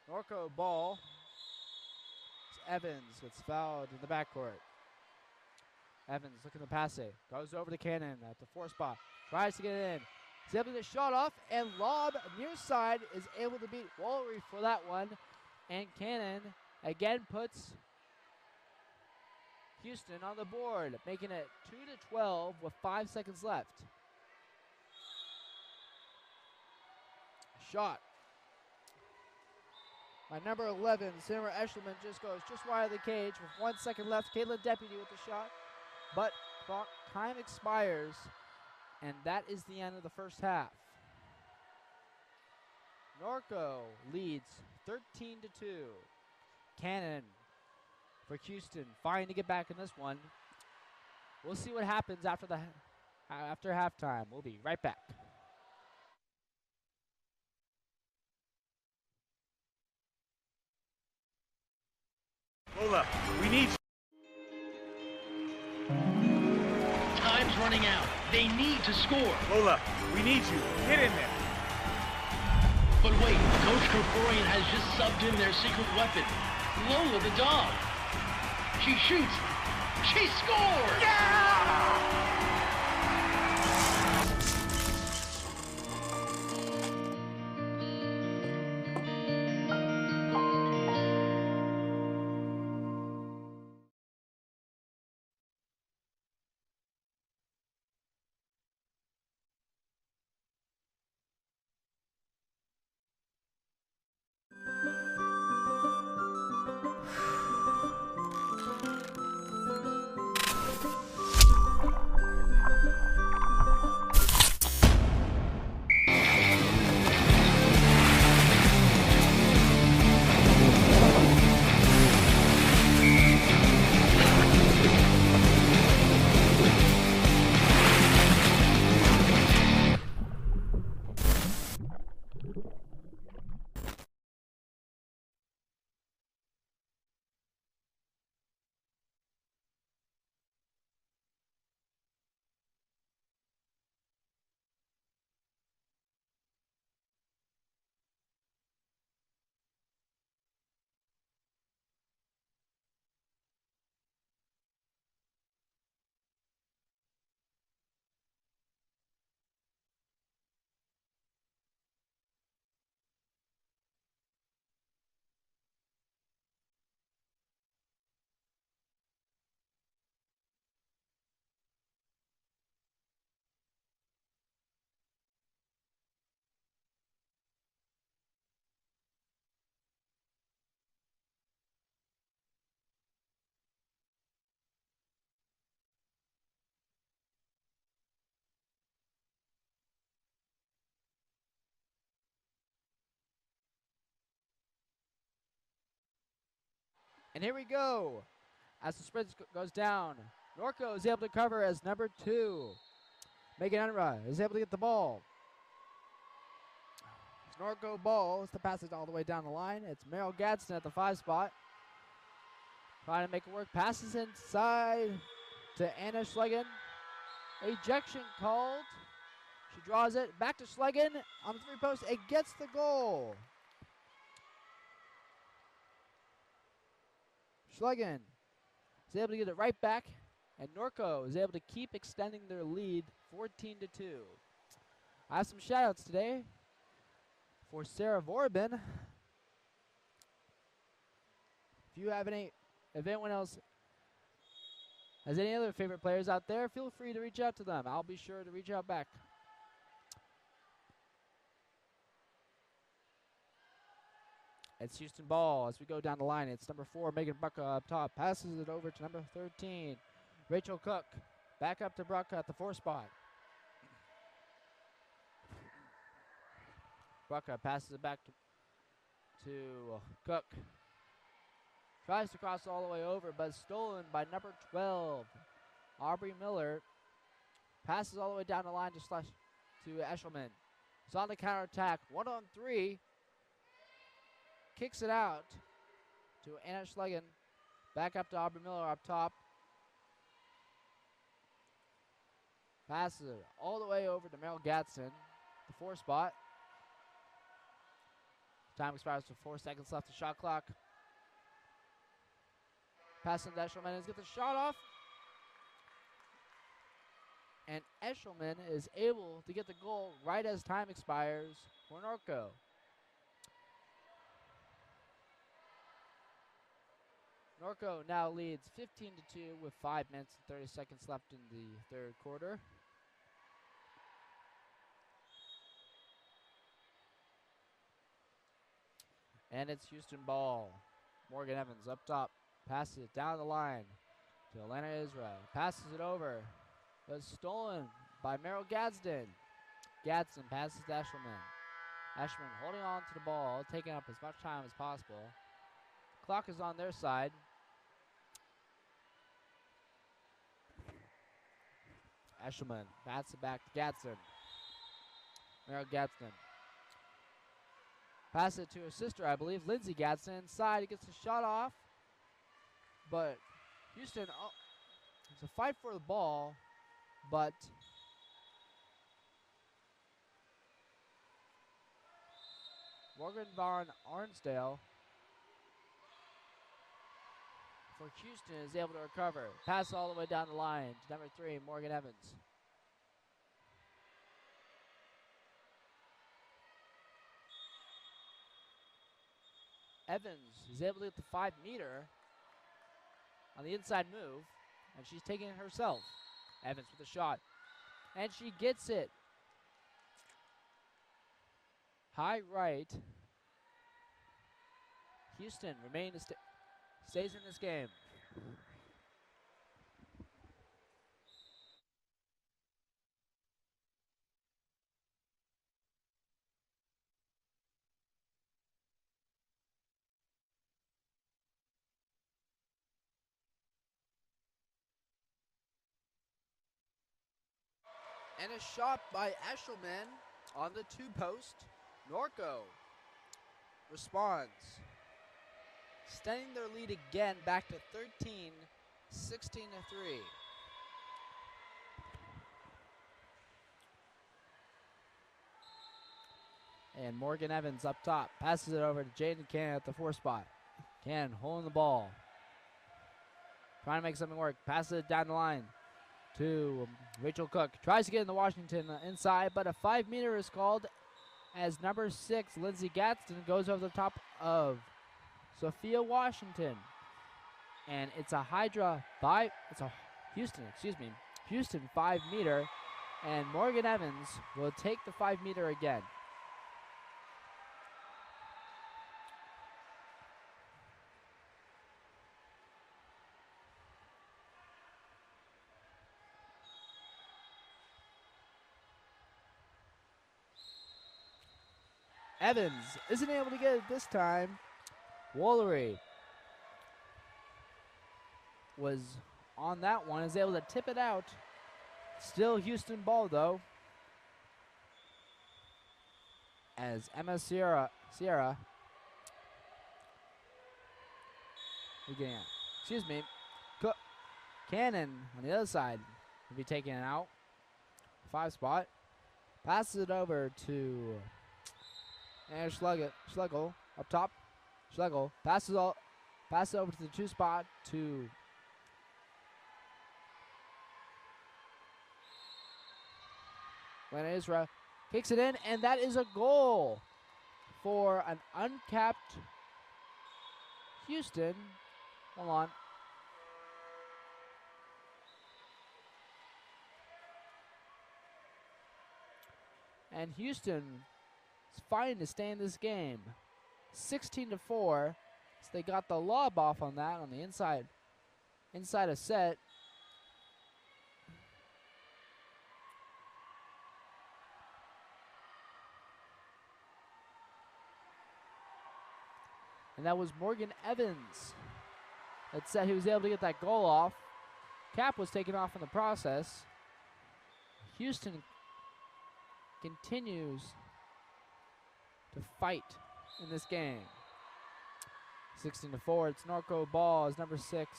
Speaker 2: Norco ball. Evans gets fouled in the backcourt. Evans looking to pass it. Goes over to Cannon at the 4 spot. Tries to get it in. He's able to get shot off, and lob near side is able to beat Woolery for that one. And Cannon again puts Houston on the board, making it 2-12 with 5 seconds left. Shot by number 11, Samara Eshelman, just goes just wide of the cage with 1 second left. Caitlin Deputy with the shot, but clock time expires, and that is the end of the first half. Norco leads 13-2. Cannon for Houston, fighting to get back in this one. We'll see what happens after halftime. We'll be right back.
Speaker 4: Lola, we need you.
Speaker 3: Time's running out. They need to score.
Speaker 4: Lola, we need you. Get in there.
Speaker 3: But wait, Coach Krikorian has just subbed in their secret weapon, Lola the dog. She shoots. She scores!
Speaker 4: Yeah!
Speaker 2: And here we go. As the sprint goes down, Norco is able to cover as number 2. Megan Unruh is able to get the ball. Norco ball is to pass it all the way down the line. It's Meryl Gadsden at the 5 spot. Trying to make it work. Passes inside to Anna Schlegel. Ejection called. She draws it back to Schlegel on the 3-post. It gets the goal. Schlegel is able to get it right back, and Norco is able to keep extending their lead 14-2. I have some shout-outs today for Sarah Vorbin. If anyone else has any other favorite players out there, feel free to reach out to them. I'll be sure to reach out back. It's Houston ball as we go down the line. It's number 4, Megan Brucka up top. Passes it over to number 13, Rachel Cook. Back up to Brucka at the 4 spot. Brucka passes it back to Cook. Tries to cross all the way over, but it's stolen by number 12, Aubrey Miller. Passes all the way down the line to Eshelman. It's on the counterattack. 1-on-3. Kicks it out to Anna Schlegel. Back up to Aubrey Miller up top. Passes it all the way over to Meryl Gadsden, the 4 spot. Time expires with 4 seconds left to shot clock. Passing to Eshelman is get the shot off. And Eshelman is able to get the goal right as time expires for Norco. Norco now leads 15-2 with 5 minutes and 30 seconds left in the 3rd quarter. And it's Houston ball. Morgan Evans up top. Passes it down the line to Atlanta Israel. Passes it over. But stolen by Meryl Gadsden. Gadsden passes to Eshelman. Eshelman holding on to the ball, taking up as much time as possible. Clock is on their side. Eshelman bats it back to Gadsden. Meryl Gadsden. Pass it to her sister, I believe, Lindsay Gadsden. Inside, he gets the shot off. But Houston, it's a fight for the ball, but Morgan Vaughn Arnsdale for Houston is able to recover. Pass all the way down the line to number 3, Morgan Evans. Evans is able to get the 5-meter on the inside move, and she's taking it herself. Evans with a shot, and she gets it. High right. Houston stays in this game. And a shot by Eshelman on the 2-post. Norco responds, extending their lead again back to 13, 16-3. And Morgan Evans up top, passes it over to Jaden Cannon at the 4 spot. Cannon holding the ball, trying to make something work, passes it down the line to Rachel Cook. Tries to get in the Washington inside, but a 5-meter is called as number 6, Lindsay Gadsden, goes over the top of Sophia Washington. And it's a Hydra Houston 5-meter, and Morgan Evans will take the 5-meter again. Evans isn't able to get it this time. Woolery was on that one, is able to tip it out. Still Houston ball though. As Emma Sierra excuse me, Cannon on the other side will be taking it out. 5 spot. Passes it over to Schlegel up top. Schlegel passes it over to the 2 spot to Lana Isra. Kicks it in, and that is a goal for an uncapped Houston. Hold on. And Houston is fighting to stay in this game. 16-4. So they got the lob off on that on the inside a set. And that was Morgan Evans that said he was able to get that goal off. Cap was taken off in the process. Houston continues to fight in this game. 16-4, it's Norco ball as number 6,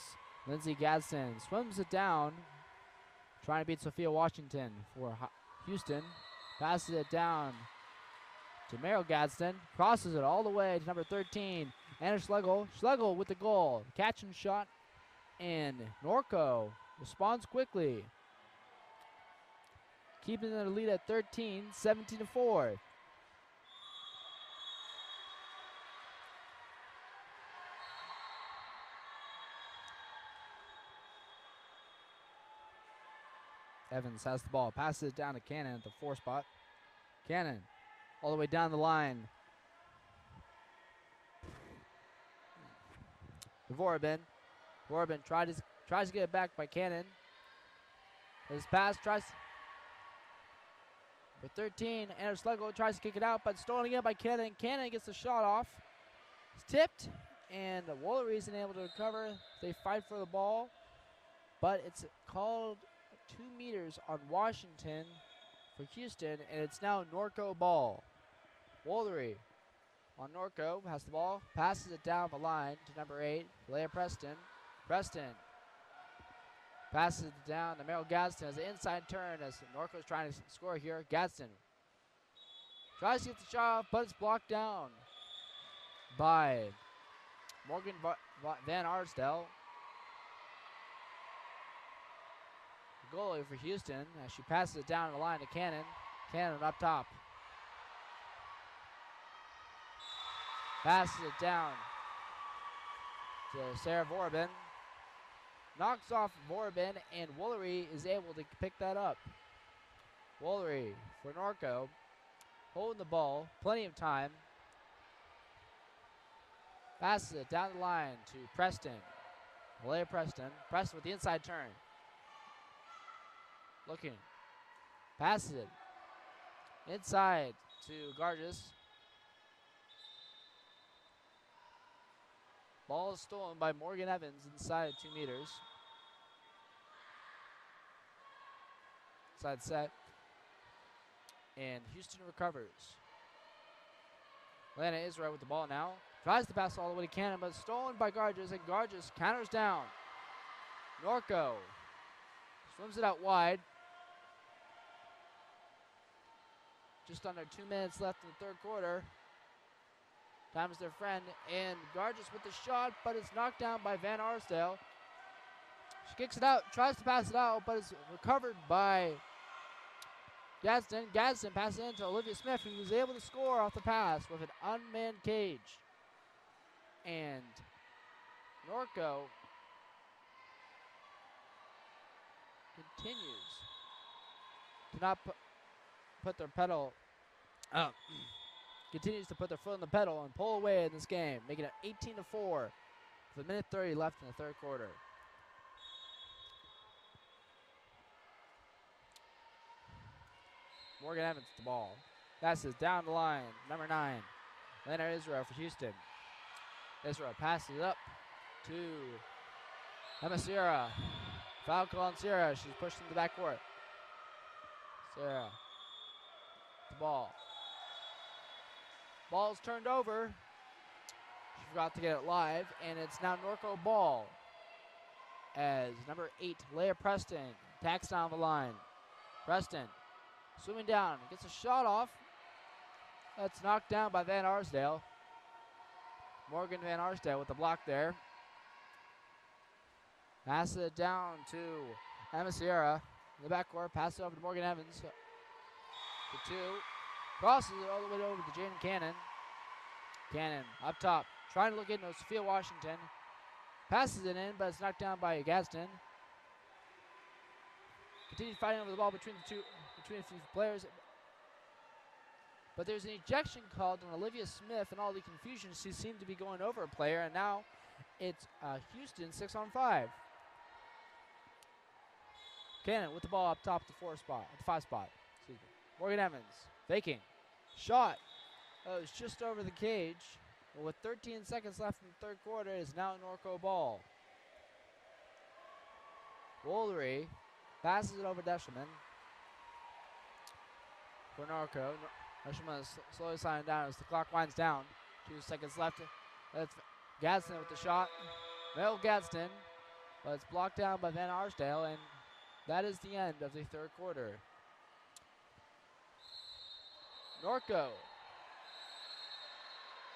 Speaker 2: Lindsey Gadsden swims it down, trying to beat Sophia Washington for Houston. Passes it down to Meryl Gadsden, crosses it all the way to number 13, Anna Schlegel. Schlegel with the goal, catch and shot, and Norco responds quickly, keeping the lead at 13, 17-4. Evans has the ball, passes it down to Cannon at the 4 spot. Cannon all the way down the line. Vorbin tries to get it back by Cannon. His pass tries for 13. Anna Schlegel tries to kick it out, but stolen again by Cannon. Cannon gets the shot off. It's tipped, and Woolery isn't able to recover. They fight for the ball, but it's called 2 meters on Washington for Houston, and it's now Norco ball. Woolery on Norco has the ball, passes it down the line to number 8, Leah Preston. Preston passes it down to Meryl Gadsden as an inside turn as Norco's trying to score here. Gadsden tries to get the shot off, but it's blocked down by Morgan Van Arsdale. Goalie for Houston as she passes it down the line to Cannon. Cannon up top. Passes it down to Sarah Vorbin. Knocks off Vorbin, and Woolery is able to pick that up. Woolery for Norco, holding the ball, plenty of time. Passes it down the line to Preston. Malaya Preston. Preston with the inside turn. Looking. Passes it inside to Garges. Ball is stolen by Morgan Evans inside 2 meters. Side set. And Houston recovers. Lana Israel with the ball now. Tries to pass all the way to Cannon, but stolen by Garges, and Garges counters down. Norco swims it out wide. Just under 2 minutes left in the 3rd quarter. Time is their friend, and Garges with the shot, but it's knocked down by Van Arsdale. She kicks it out, tries to pass it out, but it's recovered by Gadsden. Gadsden passes it into Olivia Smith, who was able to score off the pass with an unmanned cage. And Norco continues to not put their pedal continues to put their foot on the pedal and pull away in this game, making it 18-4 with 1:30 left in the 3rd quarter. Morgan Evans with the ball. Passes down the line, number 9, Lana Israel for Houston. Israel passes it up to Emma Sierra. Foul call on Sierra. She's pushed in the backcourt. Sierra. The ball. Ball's turned over. She forgot to get it live, and it's now Norco ball. As number 8, Leah Preston, tacks down the line. Preston swimming down, gets a shot off. That's knocked down by Van Arsdale. Morgan Van Arsdale with the block there. Passes it down to Emma Sierra in the backcourt. Passes it over to Morgan Evans. The 2. Crosses it all the way over to Jaden Cannon. Cannon up top, trying to look into Sophia Washington. Passes it in, but it's knocked down by Gadsden. Continues fighting over the ball between the few players. But there's an ejection called on Olivia Smith, and all the confusion. She seemed to be going over a player, and now it's Houston 6-on-5. Cannon with the ball up top at the 5 spot. Excuse me. Morgan Evans faking. Shot. Oh, it's just over the cage. Well, with 13 seconds left in the third quarter, it is now Norco ball. Woolery passes it over Deschelman. For Norco. Deschelman is slowly sliding down as the clock winds down. 2 seconds left. That's Gadsden with the shot. Mel Gadsden. But it's blocked down by Van Arsdale, and that is the end of the third quarter. Norco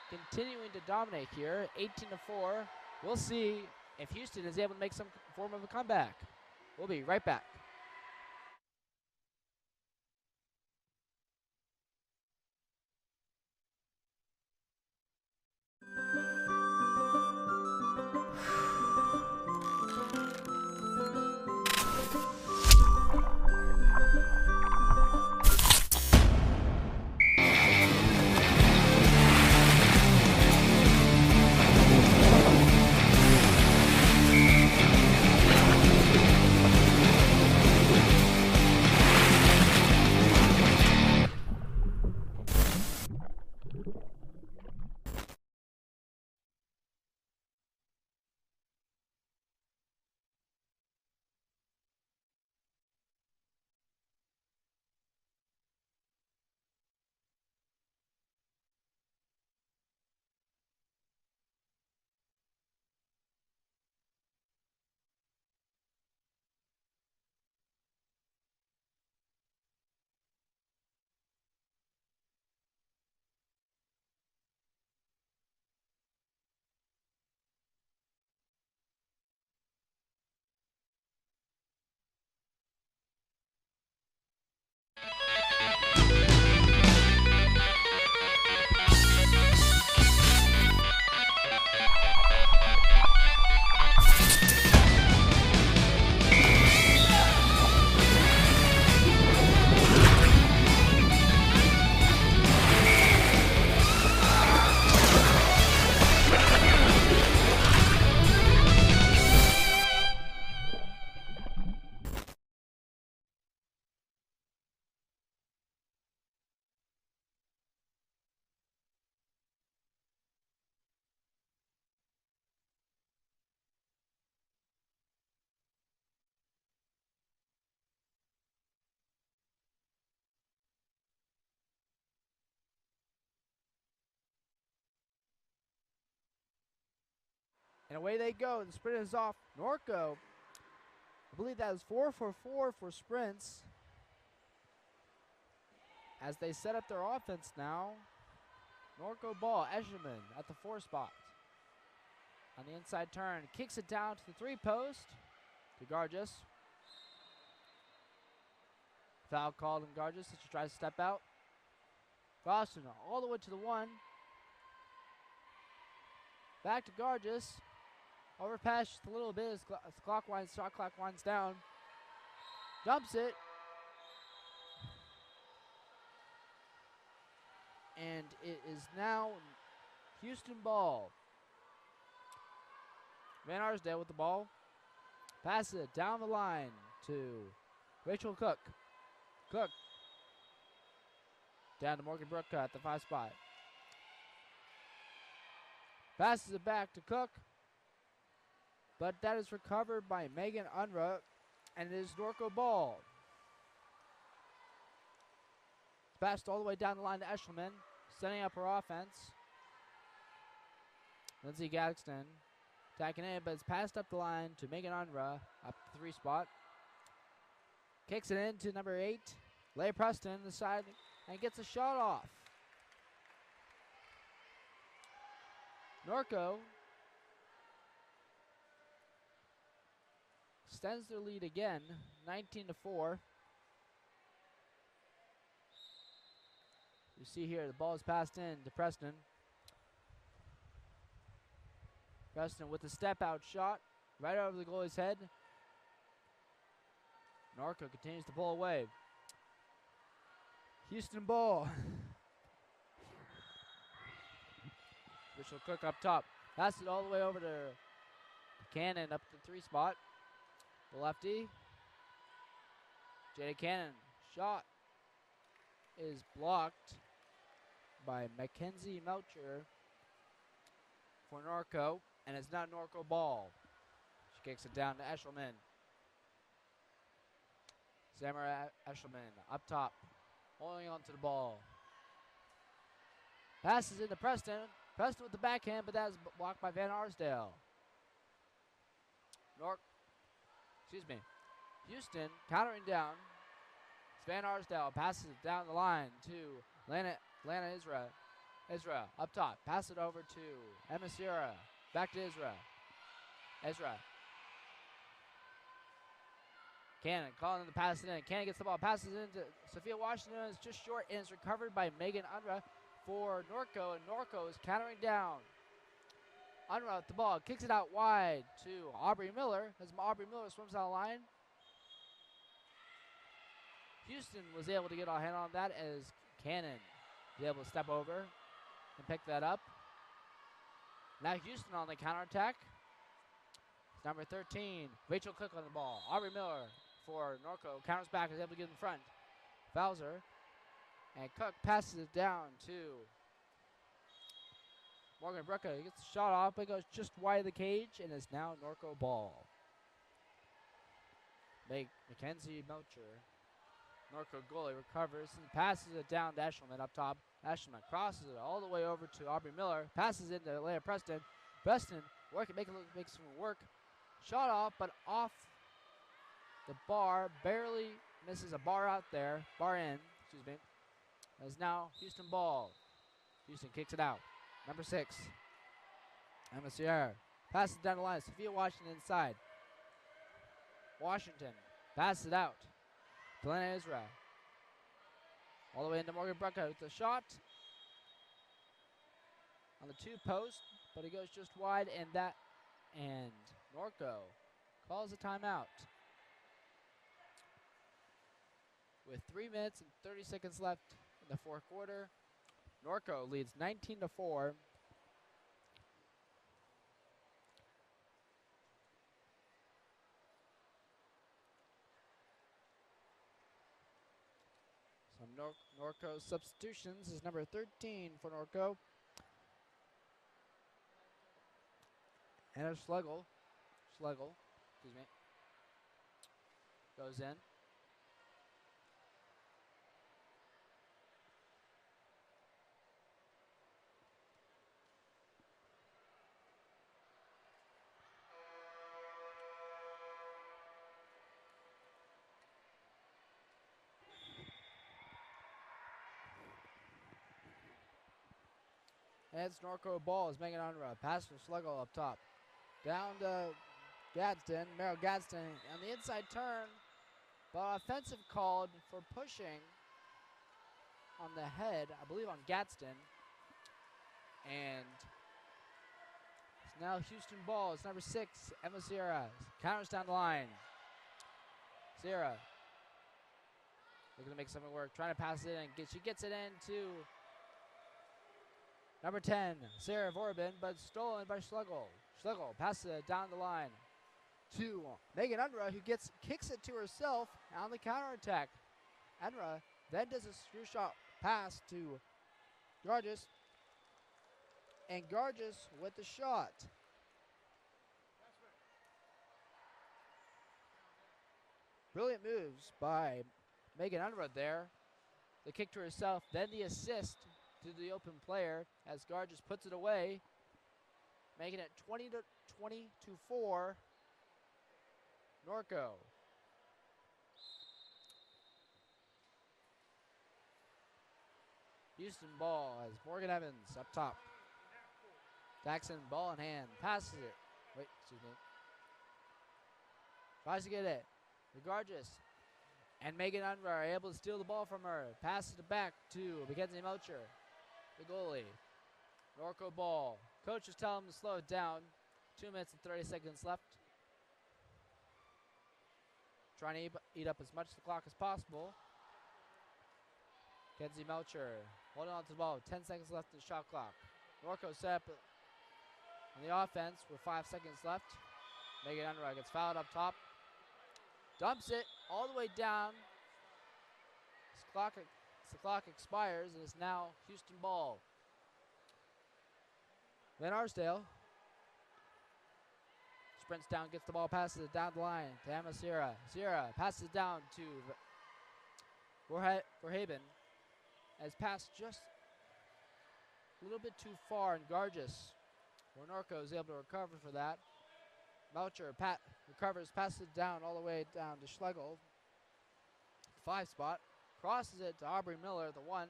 Speaker 2: continuing to dominate here, 18-4. We'll see if Houston is able to make some form of a comeback. We'll be right back. And away they go. The sprint is off. Norco, I believe that is 4 for 4 for sprints. As they set up their offense now. Norco ball, Escherman at the 4 spot. On the inside turn, kicks it down to the 3 post to Garges. Foul called on Garges as she tries to step out. Boston all the way to the 1. Back to Garges. Overpass just a little bit as shot clock winds down. Dumps it. And it is now Houston ball. Van Arsdale with the ball. Passes it down the line to Rachel Cook. Cook. Down to Morgan Brooke at the 5 spot. Passes it back to Cook. but that is recovered by Megan Unruh, and it is Norco ball. It's passed all the way down the line to Eshelman, setting up her offense. Lindsay Gadsden attacking in, but it's passed up the line to Megan Unruh, up the 3 spot. Kicks it into number 8, Leigh Preston, the side, and gets a shot off. Norco extends their lead again, 19-4. You see here, the ball is passed in to Preston. Preston with a step-out shot, right over the goalie's head. Norco continues to pull away. Houston ball. Mitchell Cook up top. Pass it all the way over to Cannon up the 3 spot. The lefty. Jada Cannon. Shot is blocked by Mackenzie Melcher for Norco. And it's not Norco ball. She kicks it down to Eshelman. Samara Eshelman up top, holding on to the ball. Passes into Preston. Preston with the backhand, but that is blocked by Van Arsdale. Houston countering down. It's Van Arsdale passes it down the line to Lana Isra. Isra up top. Pass it over to Emma Sierra. Back to Isra. Isra. Cannon calling the pass in. Cannon gets the ball. Passes into Sophia Washington. It's just short and it's recovered by Megan Unruh for Norco. And Norco is countering down. Unruh with the ball. Kicks it out wide to Aubrey Miller. As Aubrey Miller swims out of line. Houston was able to get a hand on that as Cannon was able to step over and pick that up. Now Houston on the counterattack. It's number 13, Rachel Cook on the ball. Aubrey Miller for Norco. Counters back, is able to get in front. Bowser. And Cook passes it down to Morgan Brooker. He gets the shot off, but it goes just wide of the cage, and it's now Norco ball. Mackenzie Melcher. Norco goalie recovers and passes it down to Eshelman up top. Eshelman crosses it all the way over to Aubrey Miller. Passes it to Leah Preston. Preston makes some work. Shot off, but off the bar. Barely misses a bar out there. Bar in, excuse me. As now Houston ball. Houston kicks it out. Number 6. Emma Sierra. Passes down the line. Sophia Washington inside. Washington passes it out. Delana Israel. All the way into Morgan Brucker with the shot. On the 2 post, but it goes just wide, and Norco calls a timeout. With 3 minutes and 30 seconds left in the 4th quarter, Norco leads 19-4. Some Norco substitutions is number 13 for Norco. Anna Schlegel, excuse me, goes in. And it's Norco ball is Megan Unruh. Pass for Schlegel up top. Down to Gadsden. Meryl Gadsden on the inside turn. But offensive called for pushing on the head, I believe on Gadsden. And it's now Houston ball. It's number 6, Emma Sierra. Counters down the line. Sierra looking to make something work. Trying to pass it in. She gets it into number 10, Sarah Vorbin, but stolen by Schlegel. Schlegel passes it down the line to Megan Unruh, who kicks it to herself on the counterattack. Unruh then does a screw shot pass to Garges, and Garges with the shot. Brilliant moves by Megan Unruh there. The kick to herself, then the assist to the open player as Garges puts it away, making it 20-4 Norco. Houston ball as Morgan Evans up top. Jackson ball in hand, passes it. Wait, excuse me. Tries to get it. Garges and Megan Unruh are able to steal the ball from her. Passes it back to Mackenzie Melcher, the goalie. Norco ball. Coaches tell him to slow it down. 2 minutes and 30 seconds left. Trying to eat up as much of the clock as possible. Mackenzie Melcher holding on to the ball. 10 seconds left in the shot clock. Norco set up on the offense with 5 seconds left. Megan Unruh gets fouled up top. Dumps it all the way down. The clock expires, and it's now Houston ball. Van Arsdale sprints down, gets the ball, passes it down the line to Emma Sierra. Sierra passes it down to Verhaven. Has passed just a little bit too far, and Garges, Norco is able to recover for that. Melcher recovers, passes it down all the way down to Schlegel. 5 spot. Crosses it to Aubrey Miller, the 1.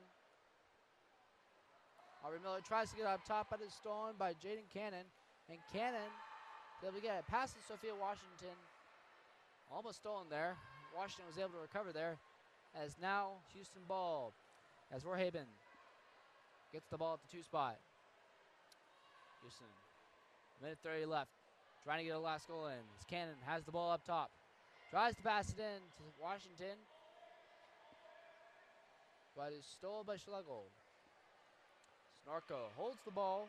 Speaker 2: Aubrey Miller tries to get up top, but is stolen by Jaden Cannon. And Cannon is able to get it. Passes Sophia Washington. Almost stolen there. Washington was able to recover there. As now Houston ball. As Verhaven gets the ball at the 2 spot. Houston. Minute 30 left. Trying to get a last goal in. As Cannon has the ball up top. Tries to pass it in to Washington. But is stolen by Schlegel. Norco holds the ball.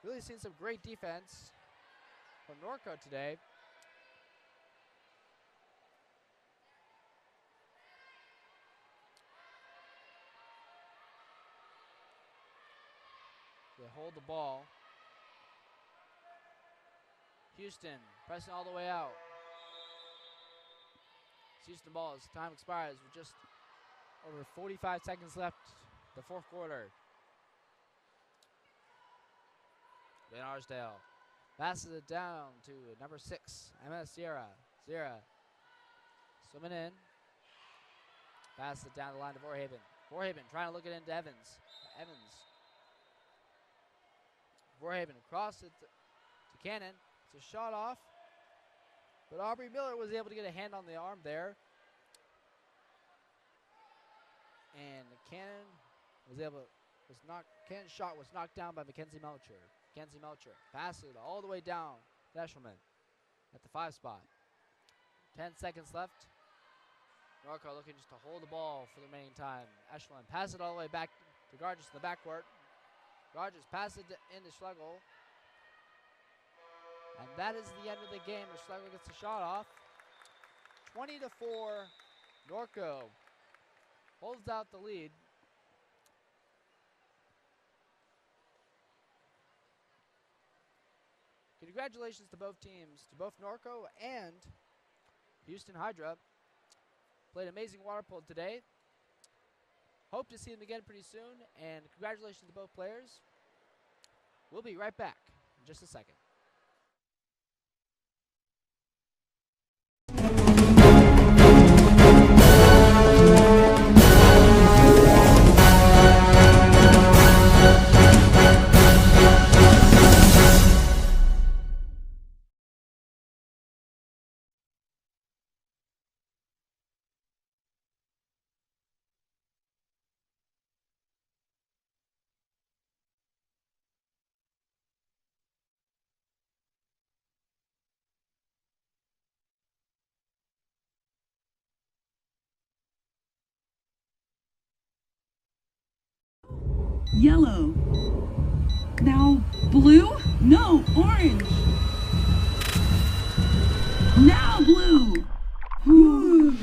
Speaker 2: Really seen some great defense from Norco today. They hold the ball. Houston pressing all the way out. Houston ball as time expires with just over 45 seconds left, the 4th quarter. Van Arsdale passes it down to number 6, Emma Sierra. Sierra swimming in. Passes it down the line to Verhaven. Verhaven trying to look it into Evans. Verhaven across it to Cannon. It's a shot off. But Aubrey Miller was able to get a hand on the arm there. And Cannon's shot was knocked down by Mackenzie Melcher. Mackenzie Melcher passes it all the way down to Eshelman at the 5 spot. 10 seconds left. Norco looking just to hold the ball for the remaining time. Eshelman passes it all the way back to Garges in the backcourt. Garges passes it into Schlegel. And that is the end of the game as Schlegel gets the shot off. 20-4, Norco holds out the lead. Congratulations to both teams, to both Norco and Houston Hydra. Played amazing water polo today. Hope to see them again pretty soon, and congratulations to both players. We'll be right back in just a second.
Speaker 5: Yellow. Now blue? No, orange. Now blue. Whew.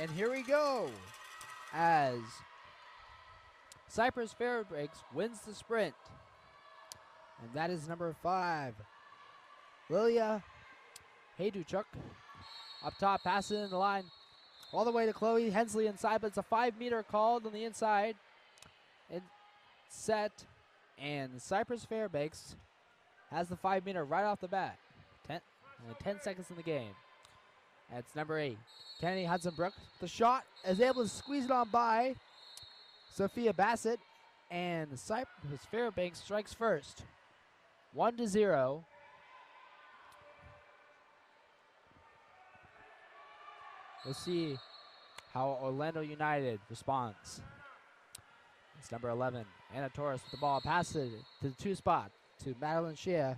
Speaker 2: And here we go as Cypress Fairbanks wins the sprint. And that is number 5, Lilia Hayduchuk. Up top, passes in the line all the way to Chloe Hensley inside, but it's a 5-meter called on the inside. And set, and Cypress Fairbanks has the 5-meter right off the bat. Only 10 seconds in the game. That's number 8, Kennedy Hudson-Brook. The shot is able to squeeze it on by Sophia Bassett, and Cypress Fairbanks strikes first. 1-0. We'll see how Orlando United responds. It's number 11, Anna Torres with the ball. Passes it to the 2 spot to Madeline Shea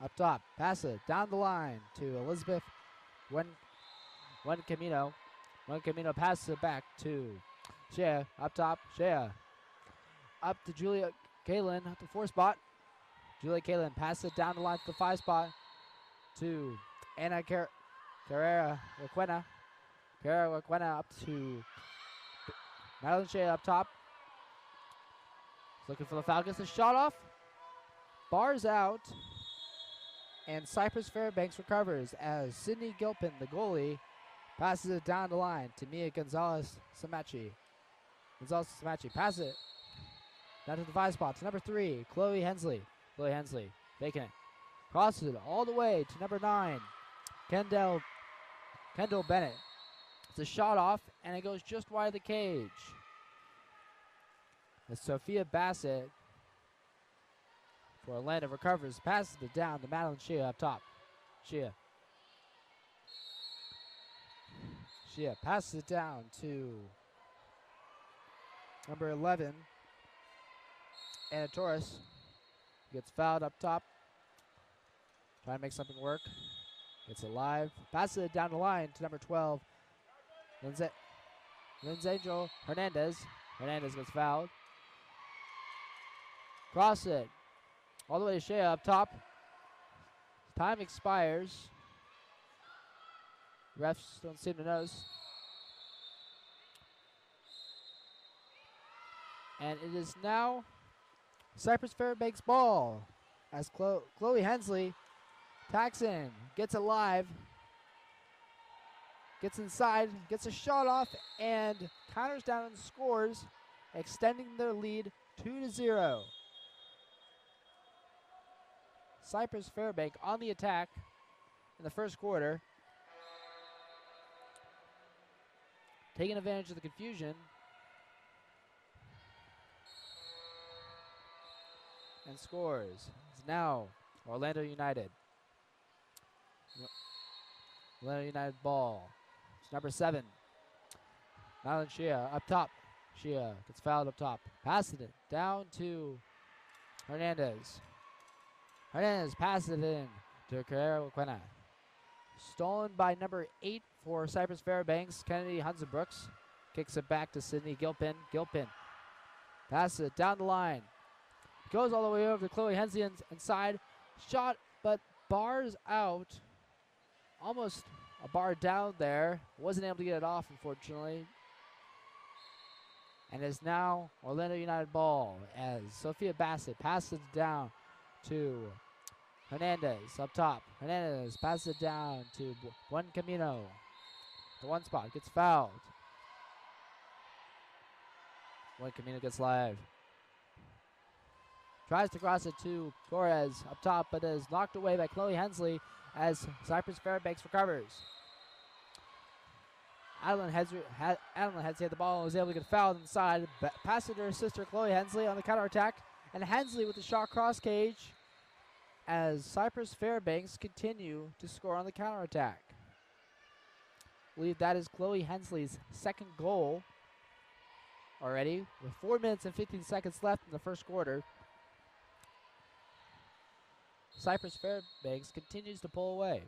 Speaker 2: up top. Pass it down the line to Elizabeth One Camino passes it back to Shea up top. Shea up to Julia Kalen at the 4 spot. Julia Kalen passes it down the line to the 5 spot to Anna Carrera Requena. Carrera Requena up to Madeline Shea up top. Looking for the foul, gets the shot off. Bars out. And Cypress Fairbanks recovers as Sydney Gilpin, the goalie, passes it down the line to Mia Gonzalez-Samachi. Passes it down to the 5 spot to number 3, Chloe Hensley. Chloe Hensley, taking it. Crosses it all the way to number 9, Kendall Bennett. It's a shot off, and it goes just wide of the cage. As Sophia Bassett for Orlando recovers, passes it down to Madeline Shea up top. Shea passes it down to number 11, Anna Torres. Gets fouled up top. Trying to make something work. Gets it live. Passes it down the line to number 12, Lindsangel Hernandez. Hernandez gets fouled. Cross it all the way to Shea up top. Time expires. Refs don't seem to notice. And it is now Cypress Fairbanks ball as Chloe Hensley tacks in, gets it live, gets inside, gets a shot off, and counters down and scores, extending their lead 2-0. Cypress Fairbanks on the attack in the first quarter, taking advantage of the confusion and scores. It's now Orlando United. Orlando United ball. It's number 7, Madeline Shea up top. Shea gets fouled up top. Passes it down to Hernandez. Hernandez passes it in to Carrera Quena. Stolen by number 8 for Cypress Fairbanks, Kennedy Hudson-Brooks. Kicks it back to Sydney Gilpin. Gilpin passes it down the line. Goes all the way over to Chloe Hensley inside. Shot, but bars out. Almost a bar down there. Wasn't able to get it off, unfortunately. And is now Orlando United ball as Sophia Bassett passes it down to Hernandez up top. Hernandez passes it down to Juan Camino. The 1 spot gets fouled. Juan Camino gets live. Tries to cross it to Torres up top, but is knocked away by Chloe Hensley as Cypress Fairbanks recovers. Adeline Hensley had the ball and was able to get fouled inside. Pass it to her sister Chloe Hensley on the counterattack. And Hensley with the shot cross cage as Cypress Fairbanks continue to score on the counterattack. I believe that is Chloe Hensley's 2nd goal already, with 4 minutes and 15 seconds left in the first quarter. Cypress Fairbanks continues to pull away.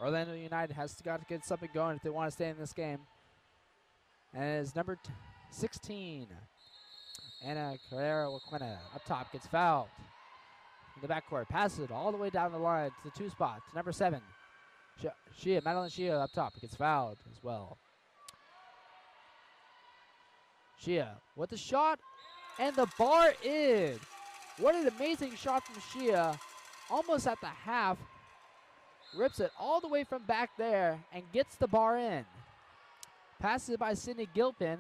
Speaker 2: Orlando United has got to get something going if they want to stay in this game. And it is number 16, Anna Carrera Waquena up top, gets fouled. In the backcourt, passes it all the way down the line to the 2 spot to number 7, Madeline Shia up top gets fouled as well. Shia with the shot, and the bar in. What an amazing shot from Shia, almost at the half. Rips it all the way from back there and gets the bar in. Passes it by Sydney Gilpin.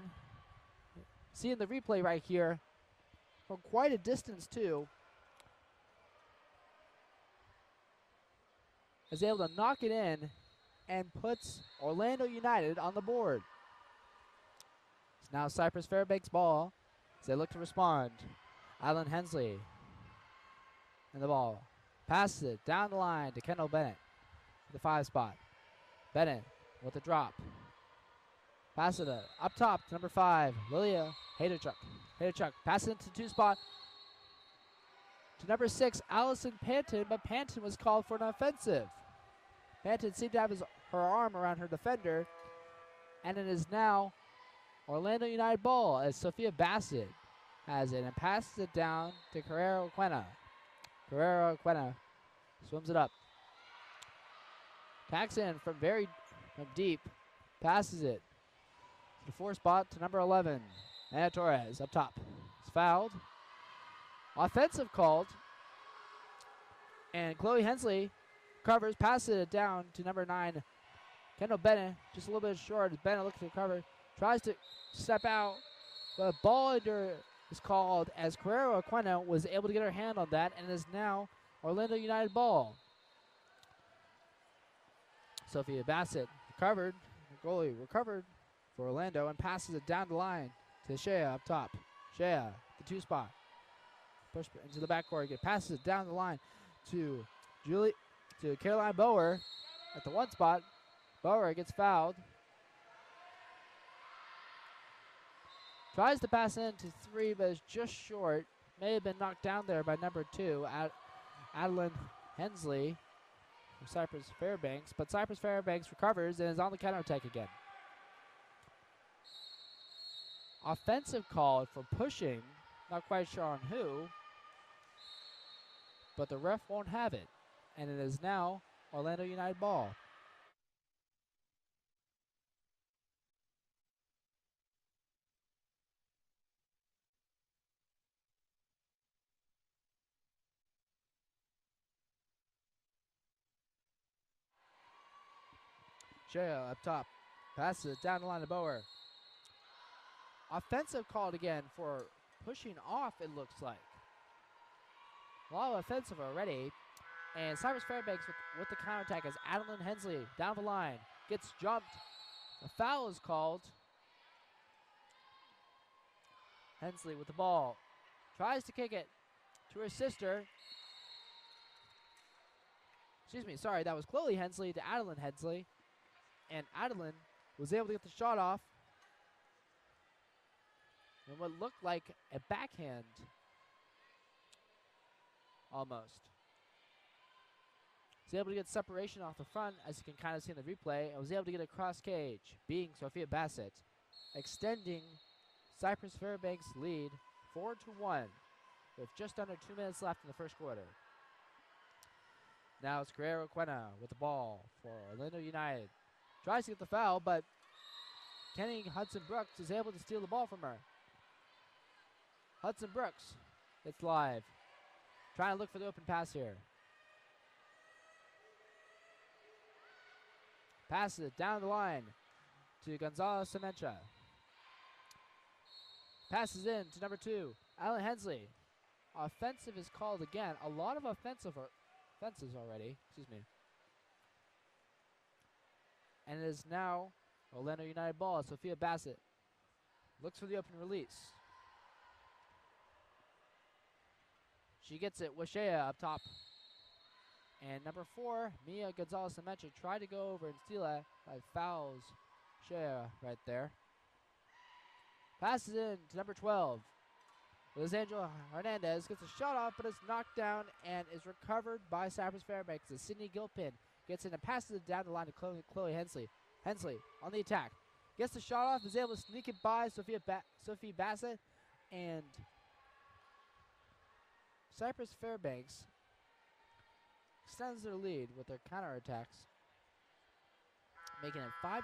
Speaker 2: Seeing the replay right here from quite a distance too. Is able to knock it in and puts Orlando United on the board. It's now Cypress Fairbanks ball as they look to respond. Alan Hensley and the ball. Passes it down the line to Kendall Bennett. The 5 spot. Bennett with the drop. Passes it up top to number 5, Lilia Hayterchuk. Hayterchuk passes it to 2 spot to number 6, Allison Panton, but Panton was called for an offensive. Panton seemed to have her arm around her defender, and it is now Orlando United ball as Sophia Bassett has it and passes it down to Carrero Quena. Carrero Quena swims it up. Tacks in from deep, passes it to the 4 spot to number 11, Anna Torres up top. It's fouled. Offensive called, and Chloe Hensley covers, passes it down to number 9, Kendall Bennett, just a little bit short as Bennett looks to cover, tries to step out, but ball under is called as Carrero Aquino was able to get her hand on that, and it is now Orlando United ball. Sophia Bassett recovered, the goalie recovered for Orlando and passes it down the line to Shea up top. Shea, the 2 spot. Push into the backcourt, passes it down the line to Caroline Bower at the 1 spot. Bower gets fouled. Tries to pass into 3, but is just short. May have been knocked down there by number 2, Adeline Hensley from Cypress Fairbanks. But Cypress Fairbanks recovers and is on the counterattack again. Offensive call for pushing, not quite sure on who, but the ref won't have it. And it is now Orlando United ball. Shea up top, passes it down the line to Bower. Offensive called again for pushing off, it looks like. A lot of offensive already. And Cyrus Fairbanks with the counterattack as Adeline Hensley down the line. Gets jumped. A foul is called. Hensley with the ball. Tries to kick it to her sister. Excuse me, sorry, that was Chloe Hensley to Adeline Hensley. And Adeline was able to get the shot off. And what looked like a backhand. Almost. Was able to get separation off the front, as you can kind of see in the replay, and was able to get a cross cage, being Sophia Bassett, extending Cypress Fairbanks' lead 4-1, with just under 2 minutes left in the first quarter. Now it's Guerrero Quena with the ball for Orlando United. Tries to get the foul, but Kenny Hudson Brooks is able to steal the ball from her. Hudson Brooks, it's live. Trying to look for the open pass here. Passes it down the line to Gonzalez Semencha. Passes in to number 2, Alan Hensley. Offensive is called again. A lot of offenses already. Excuse me. And it is now Orlando United ball. Sophia Bassett looks for the open release. She gets it with Shea up top. And number 4, Mia Gonzalez-Semencha tried to go over and steal it, but fouls Shea right there. Passes in to number 12. Lisandro Hernandez gets a shot off, but it's knocked down and is recovered by Cypress Fairbanks. As Sydney Gilpin gets in and passes it down the line to Chloe Hensley. Hensley on the attack. Gets the shot off, is able to sneak it by Sophie Bassett, and Cypress Fairbanks extends their lead with their counterattacks. making it 5-1.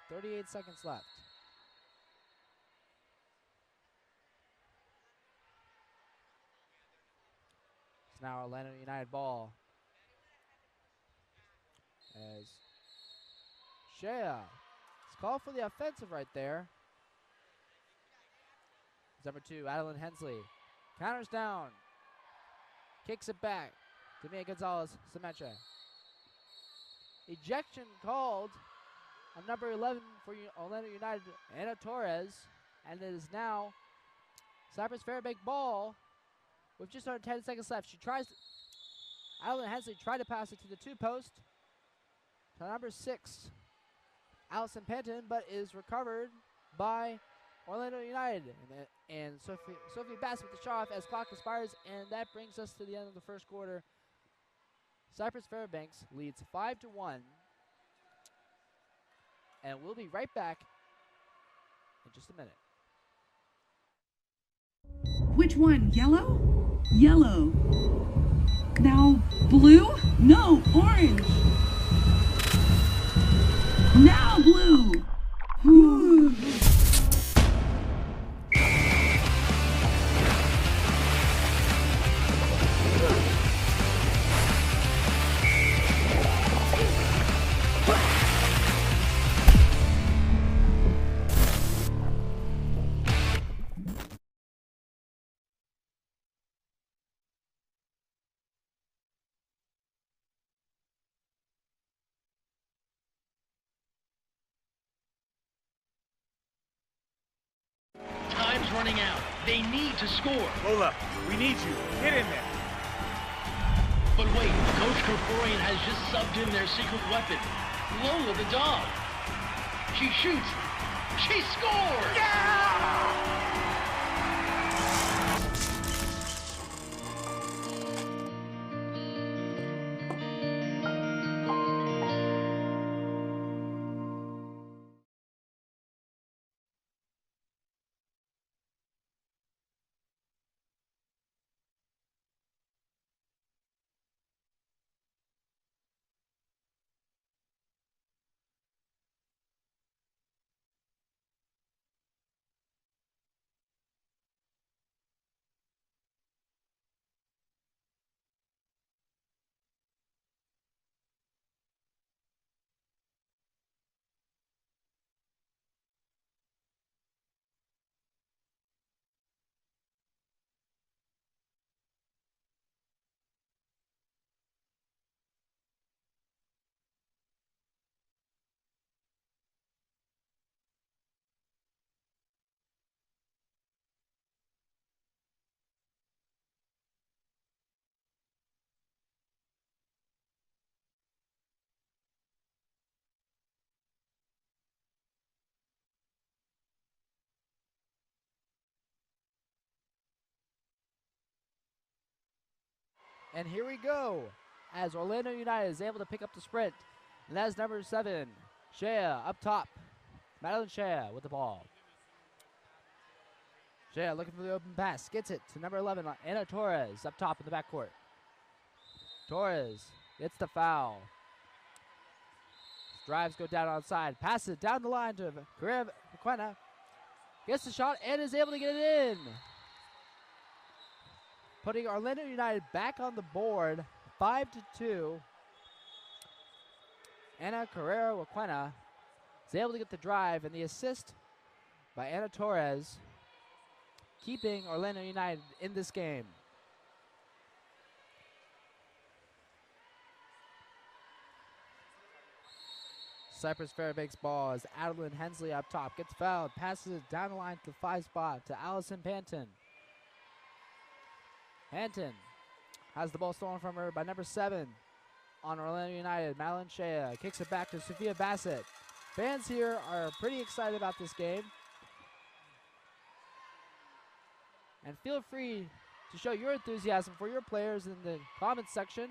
Speaker 2: 38 seconds left. It's now Orlando United ball. As Shea is called for the offensive right there. It's number 2, Adeline Hensley. Counters down. Kicks it back to Mia Gonzalez Symmetra. Ejection called on number 11 for Orlando United, Anna Torres. And it is now Cypress Fairbank ball with just under 10 seconds left. Adeline Hensley tried to pass it to the 2-post to number 6, Allison Penton, but is recovered by Orlando United. And Sophie Bassett with the shot off as clock expires, and that brings us to the end of the first quarter. Cypress Fairbanks leads 5-1. And we'll be right back in just a minute.
Speaker 5: Which one? Yellow? Yellow. Now blue? No, orange. Now blue. Whew.
Speaker 3: Time's running out. They need to score.
Speaker 4: Lola, we need you. Get in there.
Speaker 3: But wait, Coach Krikorian has just subbed in their secret weapon, Lola the dog. She shoots. She scores!
Speaker 4: Yeah!
Speaker 2: And here we go, as Orlando United is able to pick up the sprint. And that is number 7, Shea up top. Madeline Shea with the ball. Shea looking for the open pass. Gets it to number 11, Anna Torres up top in the backcourt. Torres gets the foul. Drives go down outside. Passes it down the line to Quena. Gets the shot and is able to get it in. Putting Orlando United back on the board, 5-2. Anna Carrera-Waquena is able to get the drive and the assist by Anna Torres, keeping Orlando United in this game. Cypress Fairbanks ball as Adeline Hensley up top gets fouled, passes it down the line to the 5 spot to Allison Panton. Panton has the ball stolen from her by number 7 on Orlando United, Madeline Shea. Kicks it back to Sophia Bassett. Fans here are pretty excited about this game. And feel free to show your enthusiasm for your players in the comments section.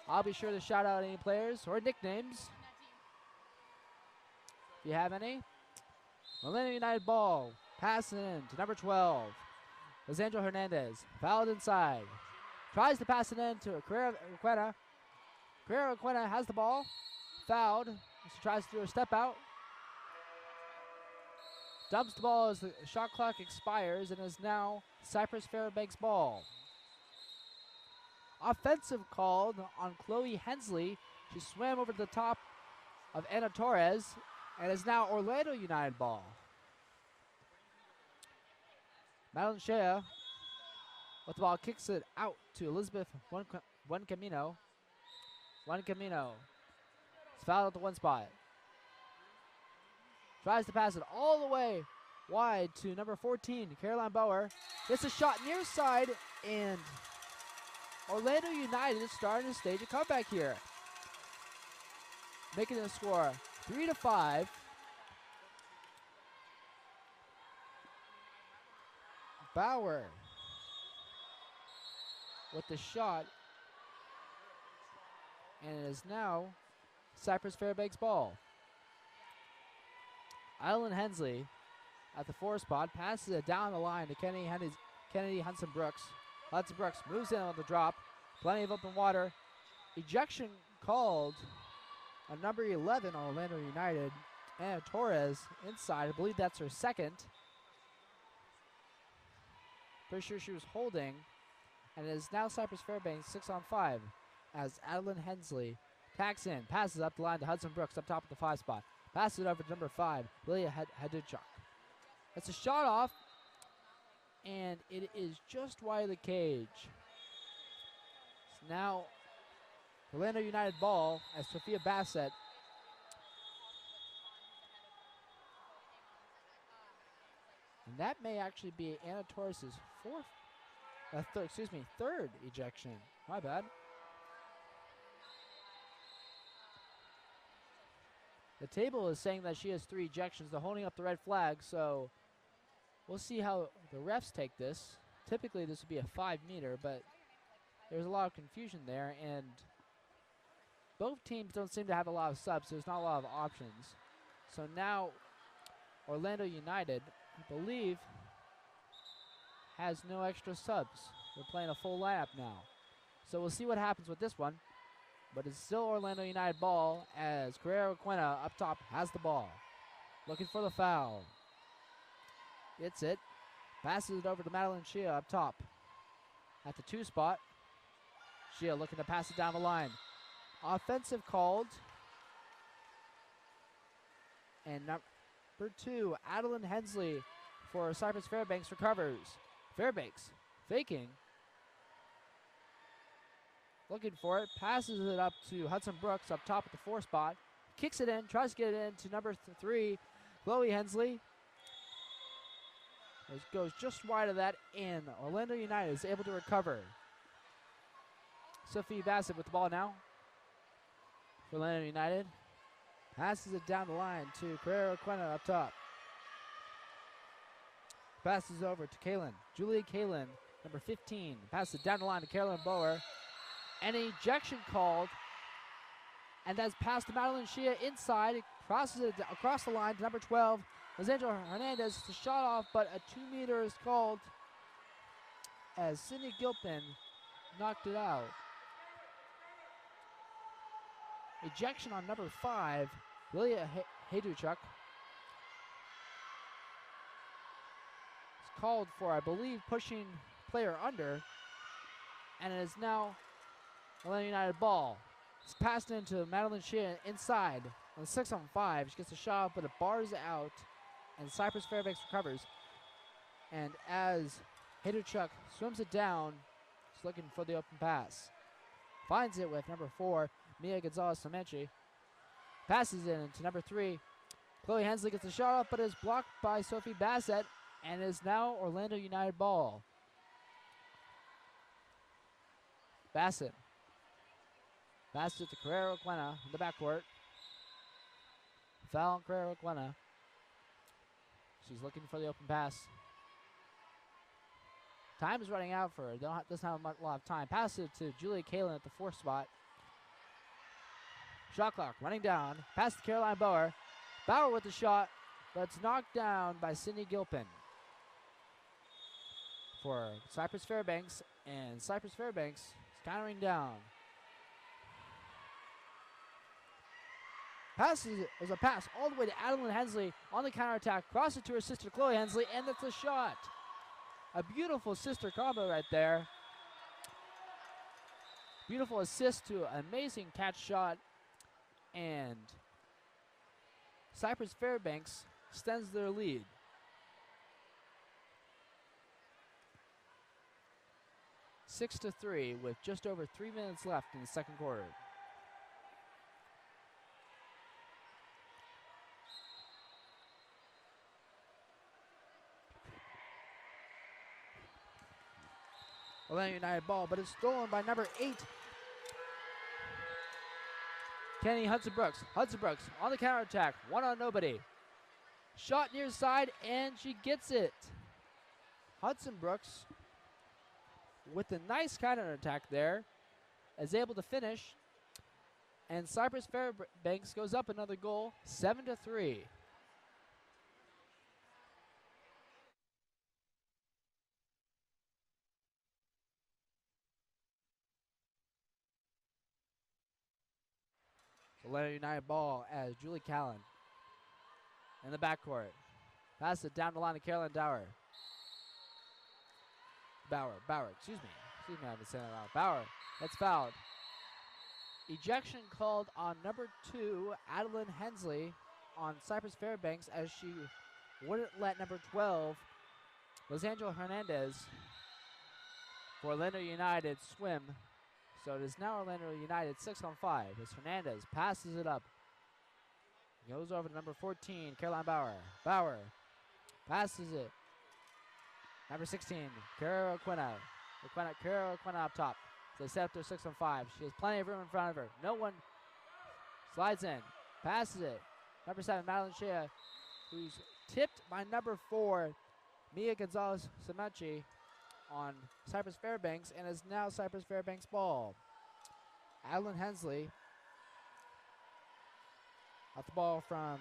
Speaker 2: I'll be sure to shout out any players or nicknames if you have any. Orlando United ball. Passing in to number 12. Lisandro Hernandez, fouled inside. Tries to pass it in to Quena. Carrera-Quina has the ball. Fouled. She tries to do a step out. Dumps the ball as the shot clock expires and is now Cypress Fairbanks ball. Offensive called on Chloe Hensley. She swam over the top of Anna Torres and is now Orlando United ball. Madeline Shea with the ball kicks it out to Elizabeth Buencamino. Buencamino is fouled at the one spot. Tries to pass it all the way wide to number 14, Caroline Bauer. Gets a shot near side, and Orlando United is starting to stage a comeback here. Making the score 3-5. Bauer with the shot, and it is now Cypress Fairbanks ball. Island Hensley at the 4 spot passes it down the line to Kennedy Hudson-Brooks. Hudson-Brooks moves in on the drop. Plenty of open water. Ejection called on number 11, Orlando United. Anna Torres inside. I believe that's her second. Pretty sure she was holding. And it is now Cypress Fairbanks 6-on-5 as Adeline Hensley tacks in. Passes up the line to Hudson-Brooks up top of the 5 spot. Passes it over to number 5, Lilia Haduchuk. That's a shot off, and it is just wide of the cage. So now, Orlando United ball as Sophia Bassett and that may actually be Anna Torres' third ejection. My bad. The table is saying that she has 3 ejections. They're holding up the red flag, so we'll see how the refs take this. Typically, this would be a 5-meter, but there's a lot of confusion there, and both teams don't seem to have a lot of subs. There's not a lot of options. So now, Orlando United, I believe, has no extra subs. They're playing a full lineup now. So we'll see what happens with this one. But it's still Orlando United ball as Carrera-Quina up top has the ball. Looking for the foul. Gets it. Passes it over to Madeline Shea up top. At the 2 spot. Shea looking to pass it down the line. Offensive called. And number 2, Adeline Hensley for Cypress Fairbanks recovers. Fairbanks faking. Looking for it, passes it up to Hudson-Brooks up top at the 4 spot. Kicks it in, tries to get it in to number 3, Chloe Hensley. It goes just wide of that, and Orlando United is able to recover. Sophie Bassett with the ball now for Orlando United. Passes it down the line to Carrera-Quina up top. Passes over to Kaylin. Julia Kaylin, number 15. Passes it down the line to Carolyn Bower. An ejection called, and that's passed to Madeline Shea inside. It crosses it across the line to number 12, Lizandra Hernandez. It's a shot off, but a 2-meter is called as Cindy Gilpin knocked it out. Ejection on number 5, Lilia Haduchuk. It's called for, I believe, pushing player under, and it is now Orlando United ball. It's passed into Madeline Shea inside on the 6-on-5. She gets a shot, but it bars out, and Cypress Fairbanks recovers. And as Haduchuk swims it down, she's looking for the open pass. Finds it with number 4, Mia Gonzalez-Samenchi. Passes it into number 3. Chloe Hensley gets a shot off, but is blocked by Sophie Bassett, and is now Orlando United ball. Bassett. Passes it to Carrera-Quina in the backcourt. Foul on Carrera-Quina. She's looking for the open pass. Time is running out for her. Doesn't have a lot of time. Passes it to Julia Kaylin at the 4th spot. Shot clock running down. Pass to Caroline Bauer. Bauer with the shot, but it's knocked down by Cindy Gilpin for Cypress Fairbanks, and Cypress Fairbanks is countering down. Passes it. There's a pass all the way to Adeline Hensley on the counterattack. Crosses it to her sister Chloe Hensley, and that's a shot. A beautiful sister combo right there. Beautiful assist to an amazing catch shot. And Cypress Fairbanks extends their lead. Six to 3 with just over 3 minutes left in the second quarter. Atlanta United ball, but it's stolen by number 8. Kenny Hudson Brooks. Hudson Brooks on the counterattack. One on nobody. Shot near side, and she gets it. Hudson Brooks with a nice counterattack there is able to finish. And Cypress Fairbanks goes up another goal, 7 to 3. Atlanta United ball as Julie Callan in the backcourt. Pass it down the line to Caroline Bauer. Excuse me, I haven't said that out. Bauer, that's fouled. Ejection called on number 2, Adeline Hensley, on Cypress Fairbanks, as she wouldn't let number 12, Lizangela Hernandez, for Orlando United swim. So it is now Orlando United 6 on 5 as Hernandez passes it up. Goes over to number 14, Caroline Bauer. Bauer passes it. Number 16, Kara Aquina. Kara Aquina up top. So they set up their 6 on 5. She has plenty of room in front of her. No one slides in. Passes it. Number 7, Madeline Shea, who's tipped by number 4, Mia Gonzalez-Samachi, on Cypress Fairbanks, and is now Cypress Fairbanks ball. Adeline Hensley off the ball from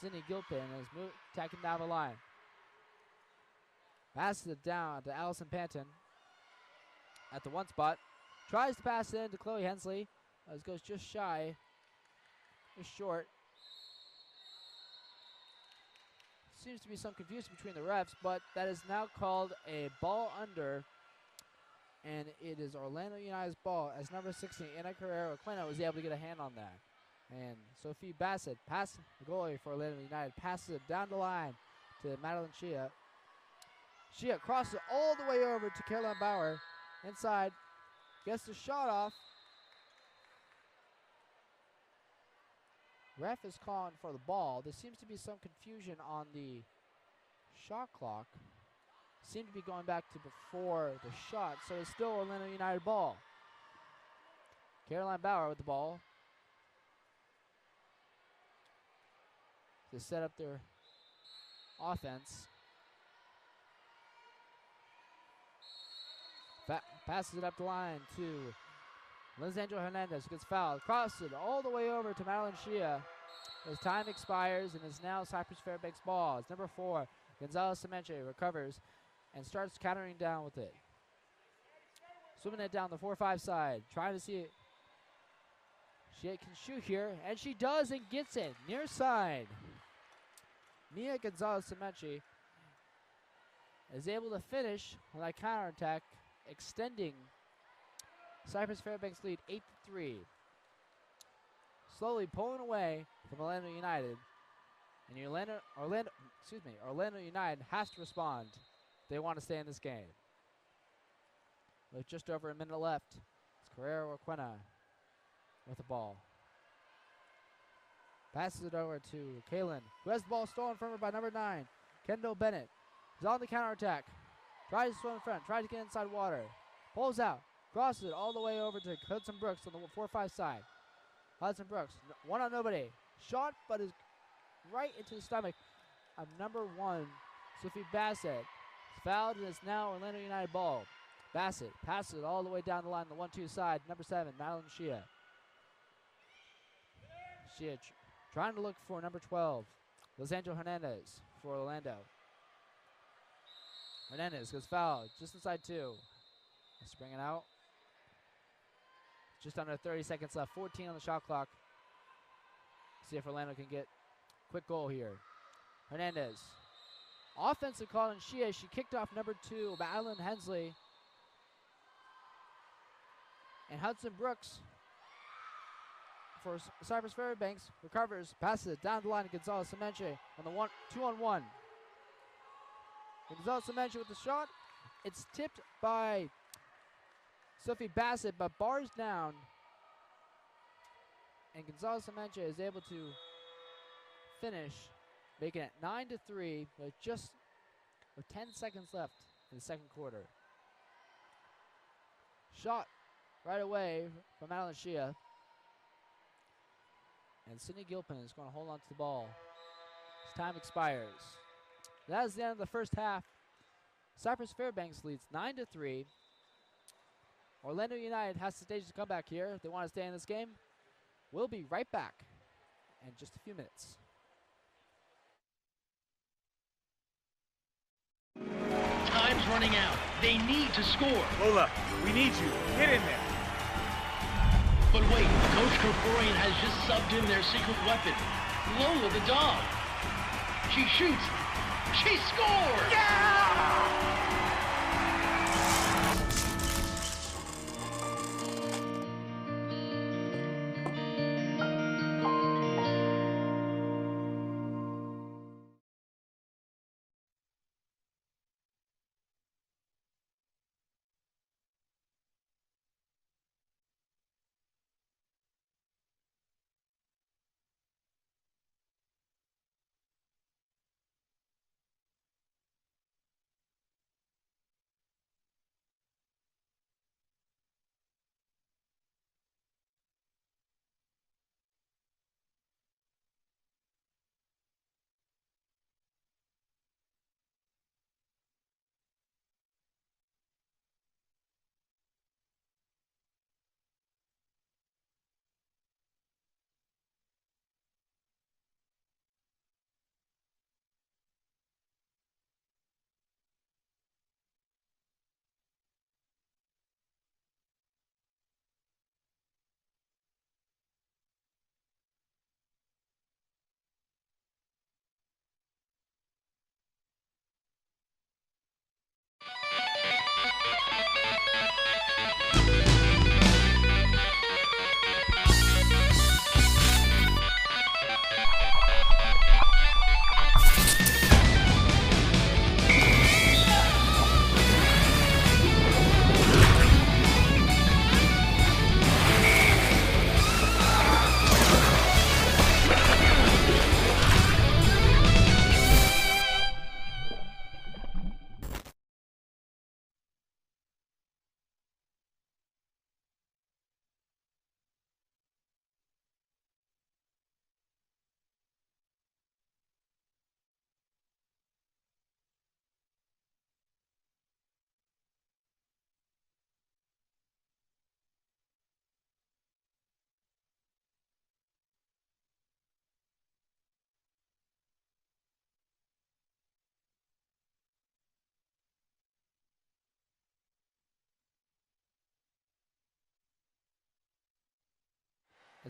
Speaker 2: Sydney Gilpin and is attacking down the line. Passes it down to Allison Panton at the 1 spot. Tries to pass it in to Chloe Hensley. As goes just shy, just short. Seems to be some confusion between the refs, but that is now called a ball under, and it is Orlando United's ball as number 16, Anna Carrero-Aquino, was able to get a hand on that. And Sophie Bassett, the goalie for Orlando United, passes it down the line to Madeline Shea. Shea crosses it all the way over to Caroline Bauer. Inside, gets the shot off. Ref is calling for the ball. There seems to be some confusion on the shot clock. Seemed to be going back to before the shot, so it's still Orlando United ball. Caroline Bauer with the ball to set up their offense. Passes it up the line to Lizangela Hernandez, gets fouled. Crosses it all the way over to Madeline Shea as time expires, and is now Cypress Fairbanks ball. It's number 4, Gonzalez Semenche, recovers and starts countering down with it. Swimming it down the 4-5 side, trying to see it. She can shoot here, and she does and gets it near side. Mia Gonzalez Semenche is able to finish on that counterattack, extending Cypress Fairbanks lead 8-3. Slowly pulling away from Orlando United. And Orlando United has to respond if they want to stay in this game. With just over a minute left, it's Carrero-Aquina with the ball. Passes it over to Kaylin, who has the ball stolen from her by number 9, Kendall Bennett. He's on the counterattack. Tries to swim in front, tries to get inside water. Pulls out, crosses it all the way over to Hudson Brooks on the 4-5 side. Hudson Brooks, one on nobody. Shot, but is right into the stomach of number 1, Sophie Bassett. It's fouled, and it's now Orlando United ball. Bassett passes it all the way down the line, the 1-2 side. Number 7, Madeline Shea. Shea trying to look for number 12, Lizangela Hernandez for Orlando. Hernandez goes fouled just inside 2. Let's bring it out. Just under 30 seconds left. 14 on the shot clock. See if Orlando can get quick goal here. Hernandez. Offensive call on Shia. She kicked off number 2, Madeline Hensley. And Hudson Brooks for Cypress Fairbanks recovers, passes it down the line to Gonzalez Semenche on the 2-on-1. Gonzalez Semenche with the shot. It's tipped by Sophie Bassett, but bars down. And Gonzalez Semenche is able to finish, making it 9-3 with just 10 seconds left in the second quarter. Shot right away from Madeline Shia. And Sydney Gilpin is going to hold on to the ball as time expires. That is the end of the first half. Cypress Fairbanks leads 9-3. Orlando United has to stage the comeback here if they want to stay in this game. We'll be right back in just a few minutes.
Speaker 3: Time's running out. They need to score.
Speaker 4: Lola, we need you. Get in there.
Speaker 3: But wait, Coach Krikorian has just subbed in their secret weapon, Lola the dog. She shoots. She scores!
Speaker 4: Yeah!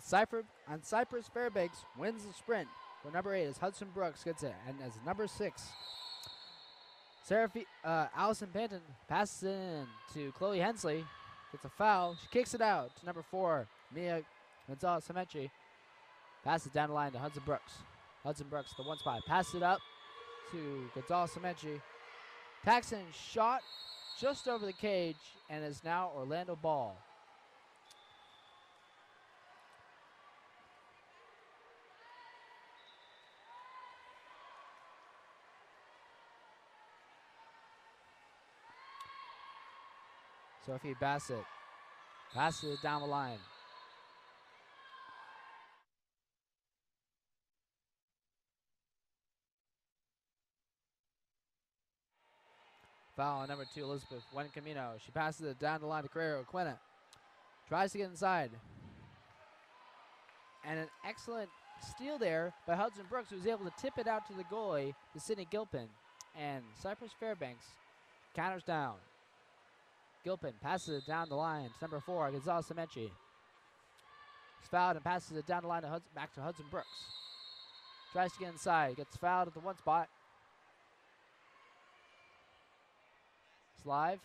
Speaker 2: Cypress Fairbanks wins the sprint. For number 8 as Hudson Brooks gets it. And as number 6, Allison Panton passes it in to Chloe Hensley. Gets a foul. She kicks it out to number 4, Mia Gonzalez Semenche. Passes down the line to Hudson Brooks. Hudson Brooks, the 1 spot. Passes it up to Gonzalez Semenche. Paxton shot just over the cage and is now Orlando ball. Sophie Bassett passes it down the line. Foul on number 2, Elizabeth Buencamino. She passes it down the line to Carrero. Quina tries to get inside. And an excellent steal there by Hudson Brooks, who was able to tip it out to the goalie, to Sydney Gilpin. And Cypress Fairbanks counters down. Gilpin passes it down the line to number 4, Gonzalez Semenche. He's fouled and passes it down the line to back to Hudson Brooks. Tries to get inside. Gets fouled at the one spot. It's live.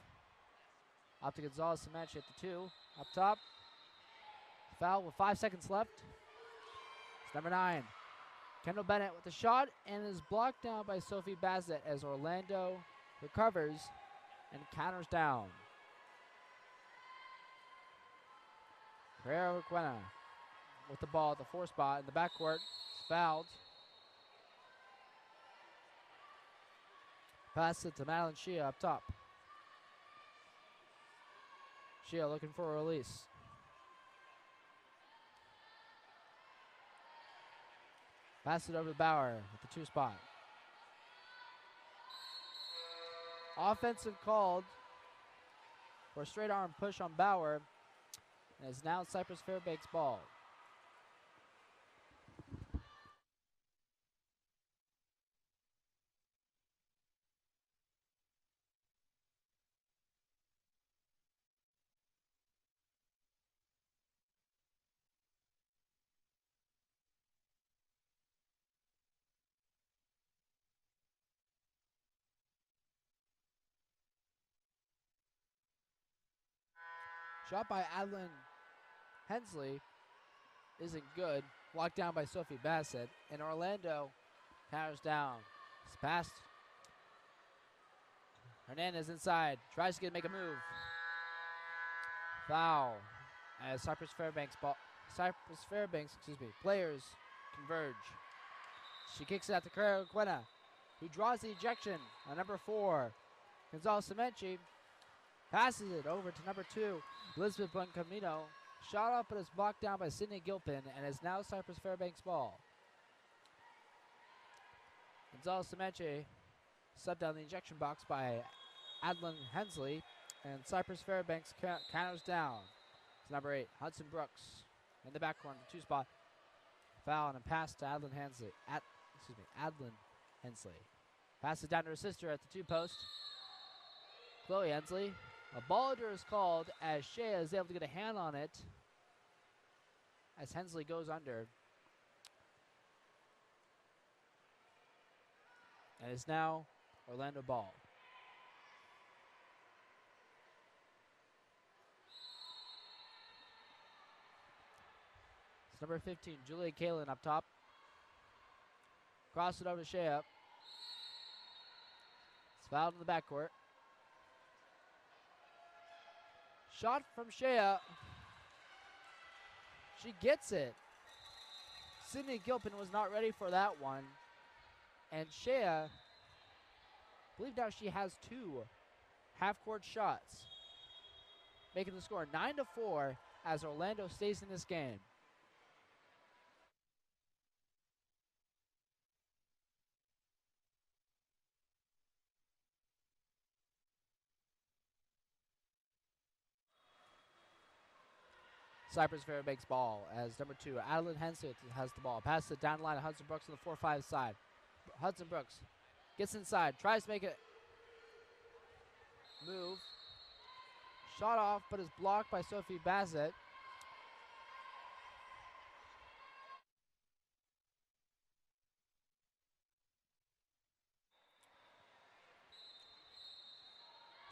Speaker 2: Up to Gonzalez Samanchi at the 2. Up top. Foul with 5 seconds left. It's number 9. Kendall Bennett with the shot and is blocked down by Sophie Bassett as Orlando recovers and counters down. Carrera Requena with the ball at the 4 spot in the backcourt. It's fouled. Pass it to Madeline Shea up top. Shea looking for a release. Pass it over to Bauer at the 2 spot. Offensive called for a straight arm push on Bauer. And it's now Cypress Fairbanks ball. Shot by Adeline Hensley isn't good. Blocked down by Sophie Bassett. And Orlando counters down. It's passed. Hernandez inside. Tries to make a move. Foul. As Cypress Fairbanks players converge. She kicks it out to Carrera Requena, who draws the ejection on number 4. Gonzalez Samanchi passes it over to number 2. Elizabeth Buencamino. Shot up, but is blocked down by Sydney Gilpin, and is now Cypress Fairbanks ball. Gonzalez Samanchi subbed down the ejection box by Adeline Hensley, and Cypress Fairbanks counters down. It's number 8, Hudson Brooks, in the back corner, 2 spot. Foul and a pass to Adeline Hensley. Adeline Hensley. Passes down to her sister at the 2 post. Chloe Hensley. A ball under is called as Shea is able to get a hand on it as Hensley goes under. And it's now Orlando ball. It's number 15, Julia Kalin up top. Cross it over to Shea. It's fouled in the backcourt. Shot from Shea. She gets it. Sydney Gilpin was not ready for that one. And Shea, I believe now she has 2 half-court shots, making the score 9-4 as Orlando stays in this game. Cypress Fairbanks ball as number 2, Adeline Hensley has the ball. Passes it down the line to Hudson Brooks on the 4-5 side. Hudson Brooks gets inside, tries to make it move. Shot off, but is blocked by Sophie Bassett.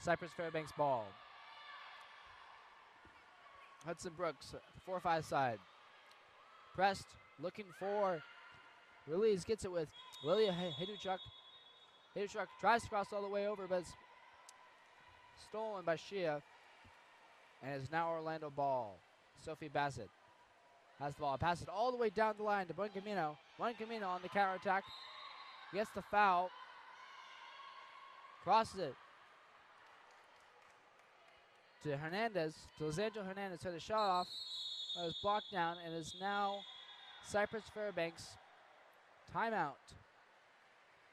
Speaker 2: Cypress Fairbanks ball. Hudson Brooks, 4-5 side. Pressed, looking for release, gets it with Lilia Hiduchuk. Hiduchuk tries to cross all the way over, but it's stolen by Shea. And it's now Orlando ball. Sophie Bassett has the ball. Passes it all the way down the line to Buencamino. Buencamino on the counterattack. Gets the foul. Crosses it to Hernandez, to Lizangelo Hernandez, so the shot off. It was blocked down, and is now Cypress Fairbanks timeout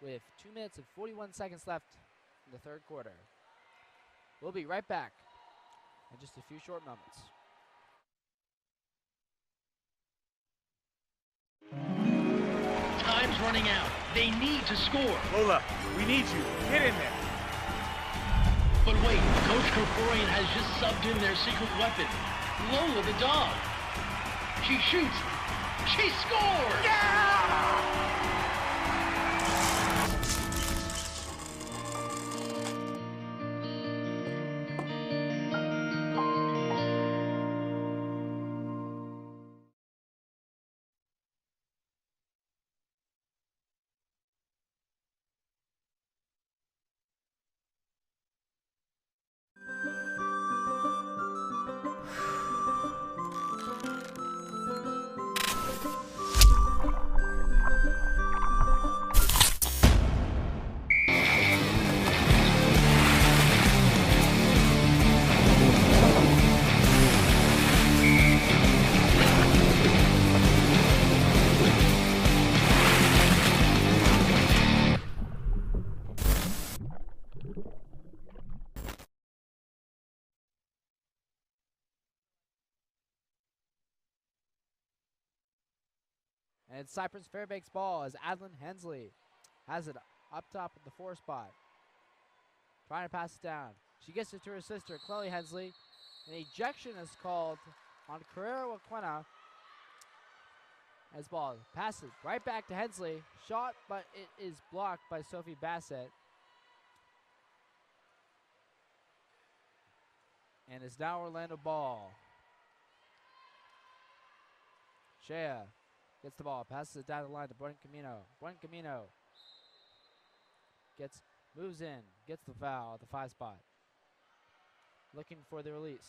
Speaker 2: with 2 minutes and 41 seconds left in the 3rd quarter. We'll be right back in just a few short moments.
Speaker 3: Time's running out. They need to score.
Speaker 4: Lola, we need you. Get in there.
Speaker 3: But wait, Coach Krikorian has just subbed in their secret weapon, Lola the dog. She shoots. She scores!
Speaker 2: And it's Cypress Fairbanks' ball as Adlin Hensley has it up top at the 4 spot. Trying to pass it down. She gets it to her sister, Chloe Hensley. An ejection is called on Carrera Waquena. As ball passes right back to Hensley. Shot, but it is blocked by Sophie Bassett. And it's now Orlando ball. Shea gets the ball, passes it down the line to Buen Camino. Buen Camino moves in, gets the foul at the 5 spot. Looking for the release.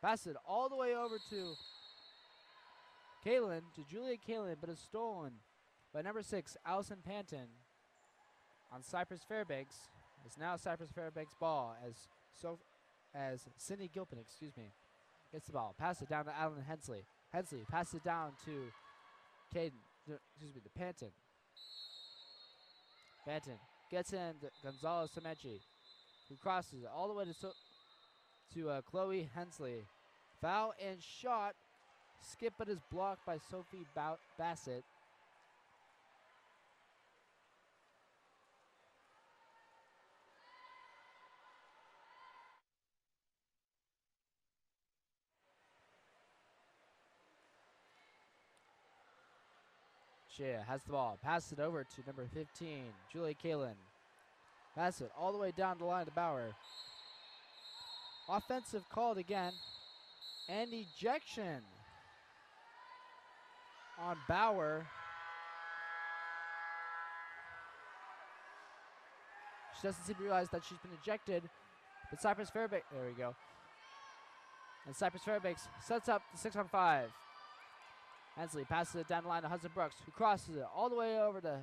Speaker 2: Pass it all the way over to Julia Kalin, but is stolen by number 6, Allison Panton on Cypress Fairbanks. It's now Cypress Fairbanks' ball as Cindy Gilpin, gets the ball. Pass it down to Alan Hensley. Hensley passes it down to Panton. Panton gets in to Gonzalo Semechi, who crosses it all the way to Chloe Hensley. Foul and shot. Skip, but is blocked by Sophie Bassett. Shea has the ball. Passes it over to number 15, Julia Kalin. Pass it all the way down the line to Bauer. Offensive called again. And ejection on Bauer. She doesn't seem to realize that she's been ejected. But Cypress Fairbanks, there we go. And Cypress Fairbanks sets up the 6-on-5. Hensley passes it down the line to Hudson Brooks, who crosses it all the way over to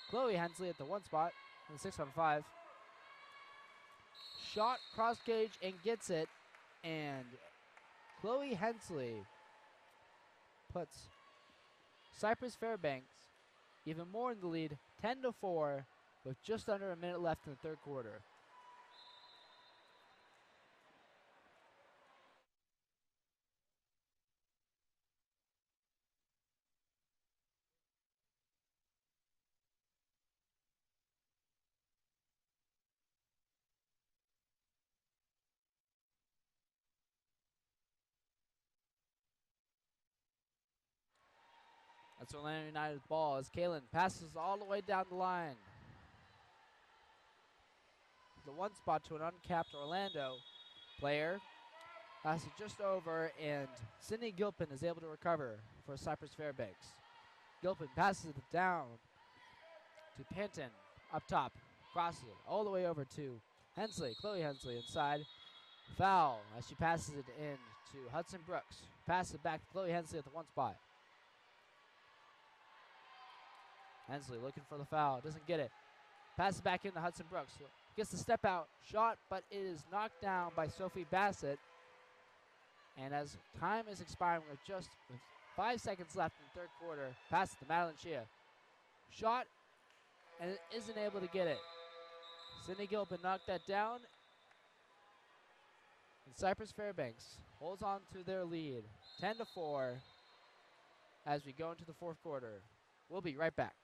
Speaker 2: Chloe Hensley at the 1 spot in the 6-on-5. Shot cross cage and gets it, and Chloe Hensley puts Cypress Fairbanks even more in the lead, 10-4, with just under a minute left in the 3rd quarter. That's Orlando United's ball as Kalin passes all the way down the line. The 1 spot to an uncapped Orlando player. Passes it just over, and Sydney Gilpin is able to recover for Cypress Fairbanks. Gilpin passes it down to Panton up top. Crosses it all the way over to Hensley, Chloe Hensley inside. Foul as she passes it in to Hudson Brooks. Passes it back to Chloe Hensley at the 1 spot. Hensley looking for the foul, doesn't get it. Passes back into Hudson Brooks. Gets the step out shot, but it is knocked down by Sophie Bassett. And as time is expiring with just 5 seconds left in the 3rd quarter, passes to Madeline Shea. Shot, and it isn't able to get it. Sydney Gilpin knocked that down. And Cypress Fairbanks holds on to their lead, 10-4, as we go into the 4th quarter. We'll be right back.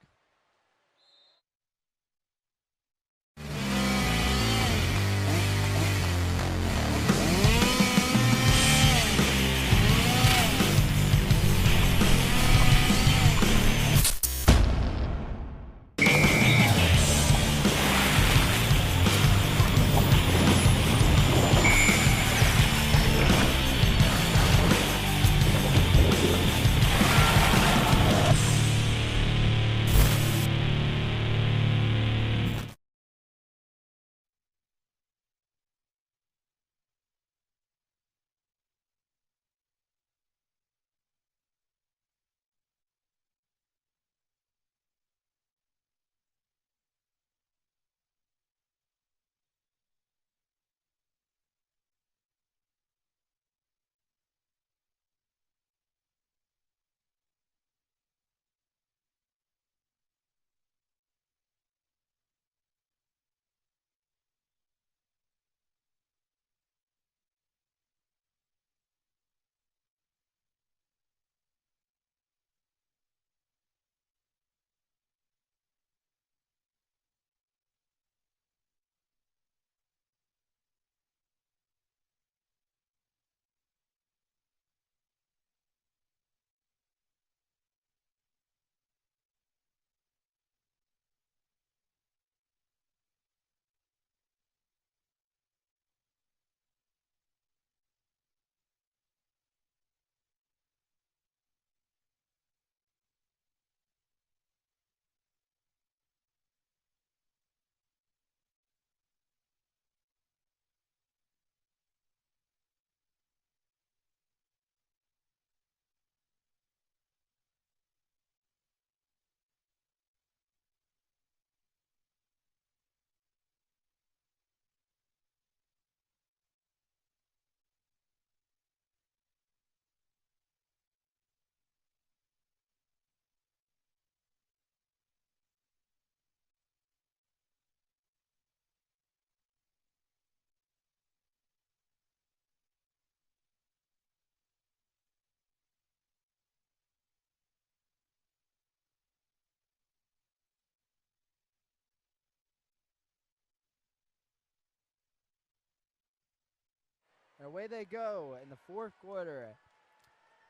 Speaker 2: away they go in the fourth quarter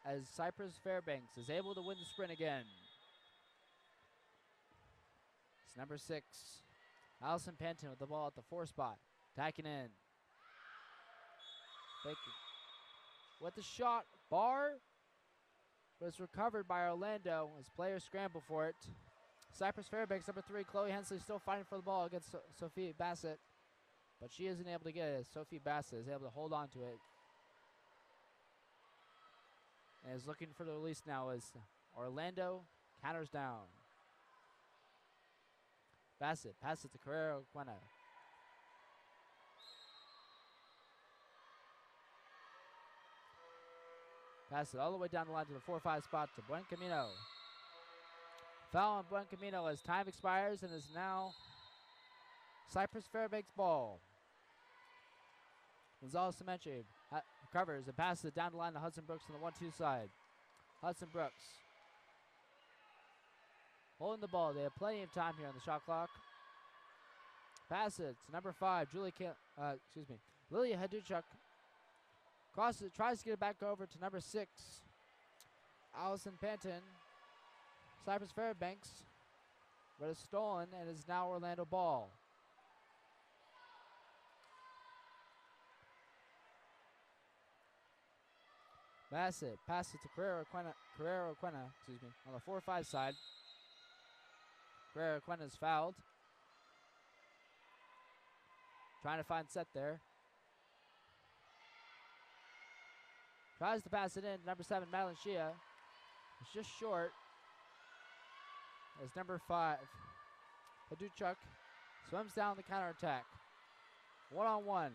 Speaker 2: as Cypress Fairbanks is able to win the sprint again. It's number 6, Allison Panton with the ball at the 4 spot, tacking in. Baker with the shot, bar, but it's recovered by Orlando as players scramble for it. Cypress Fairbanks, number 3, Chloe Hensley still fighting for the ball against Sophie Bassett, but she isn't able to get it. Sophie Bassett is able to hold on to it and is looking for the release now as Orlando counters down. Bassett passes to Carrero Quena. Pass it all the way down the line to the 4-5 spot to Buen Camino. Foul on Buen Camino as time expires and is now Cypress Fairbanks ball. Gonzalez Cementre recovers and passes it down the line to Hudson Brooks on the 1-2 side. Hudson Brooks holding the ball. They have plenty of time here on the shot clock. Pass it to number 5, Lilia Haduchuk. Crosses it, tries to get it back over to number 6, Allison Panton. Cypress Fairbanks, but it's stolen and is now Orlando ball. Bassett passes to Carrero Quena, on the 4-5 side. Carrero Quena is fouled. Trying to find set there. Tries to pass it in. Number 7, Madeline Shea. It's just short. As number 5, Haduchuk swims down the counterattack. 1-on-1.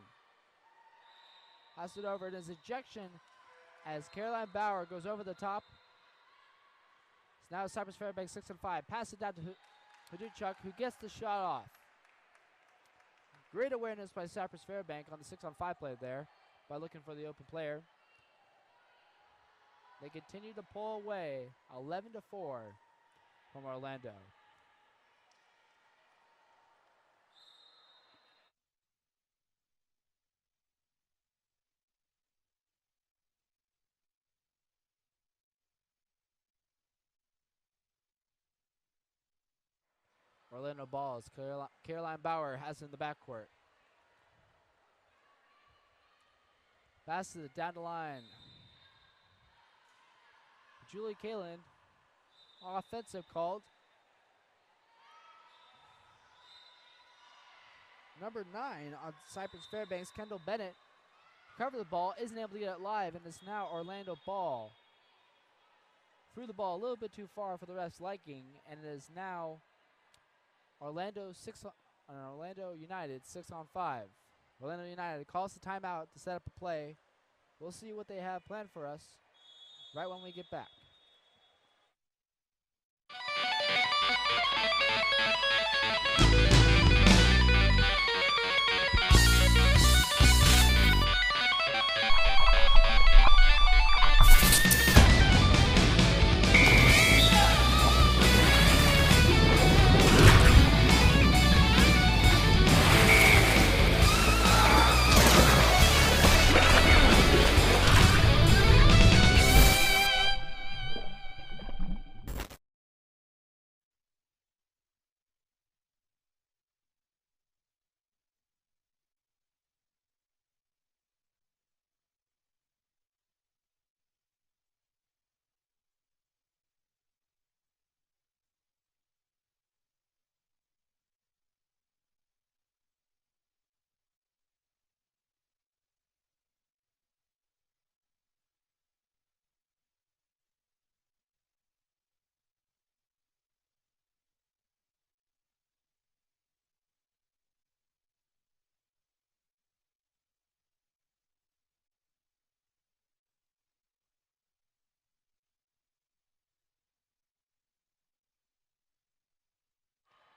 Speaker 2: Pass it over. It is ejection as Caroline Bauer goes over the top. It's now Cypress Fairbanks 6-5. Pass it down to Haduchuk, who gets the shot off. Great awareness by Cypress Fairbank on the 6-on-5 play there by looking for the open player. They continue to pull away 11-4 from Orlando. Orlando balls. Caroline Bauer has it in the backcourt. Passes it down the line. Julie Kalin, offensive called. Number 9 on Cypress Fairbanks, Kendall Bennett, covered the ball, isn't able to get it live, and it's now Orlando ball. Threw the ball a little bit too far for the ref's liking, and it is now Orlando United 6-on-5. Orlando United calls the timeout to set up a play. We'll see what they have planned for us right when we get back.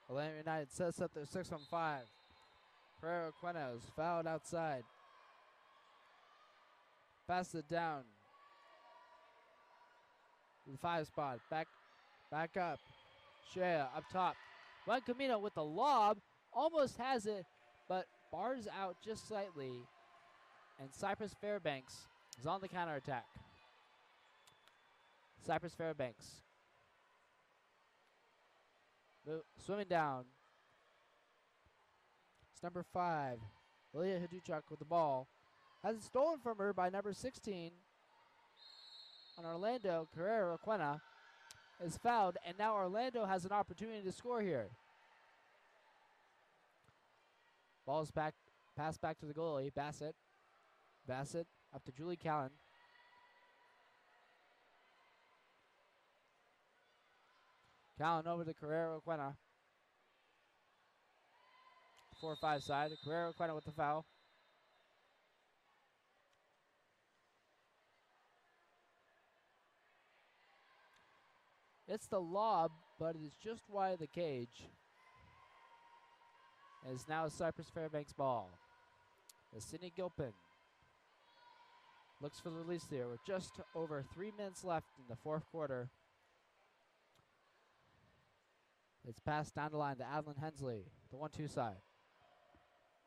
Speaker 2: Orlando United sets up their 6-on-5. Carrero Quena is fouled outside. Passes it down to the 5 spot. Back up. Shea up top. Juan Camino with the lob. Almost has it, but bars out just slightly. And Cypress Fairbanks is on the counterattack. Cypress Fairbanks. Swimming down. It's number 5. Lilia Haduchuk with the ball. Has it stolen from her by number 16. On Orlando, Carrera Quena is fouled, and now Orlando has an opportunity to score here. Ball's back, pass back to the goalie, Bassett. Bassett up to Julie Callan. Callan over to Carrera Quena. 4-5 side. Carrera Quena with the foul. It's the lob, but it is just wide of the cage. It's now Cypress Fairbanks ball. As Sydney Gilpin looks for the release there with just over 3 minutes left in the fourth quarter. It's passed down the line to Adeline Hensley, the 1-2 side.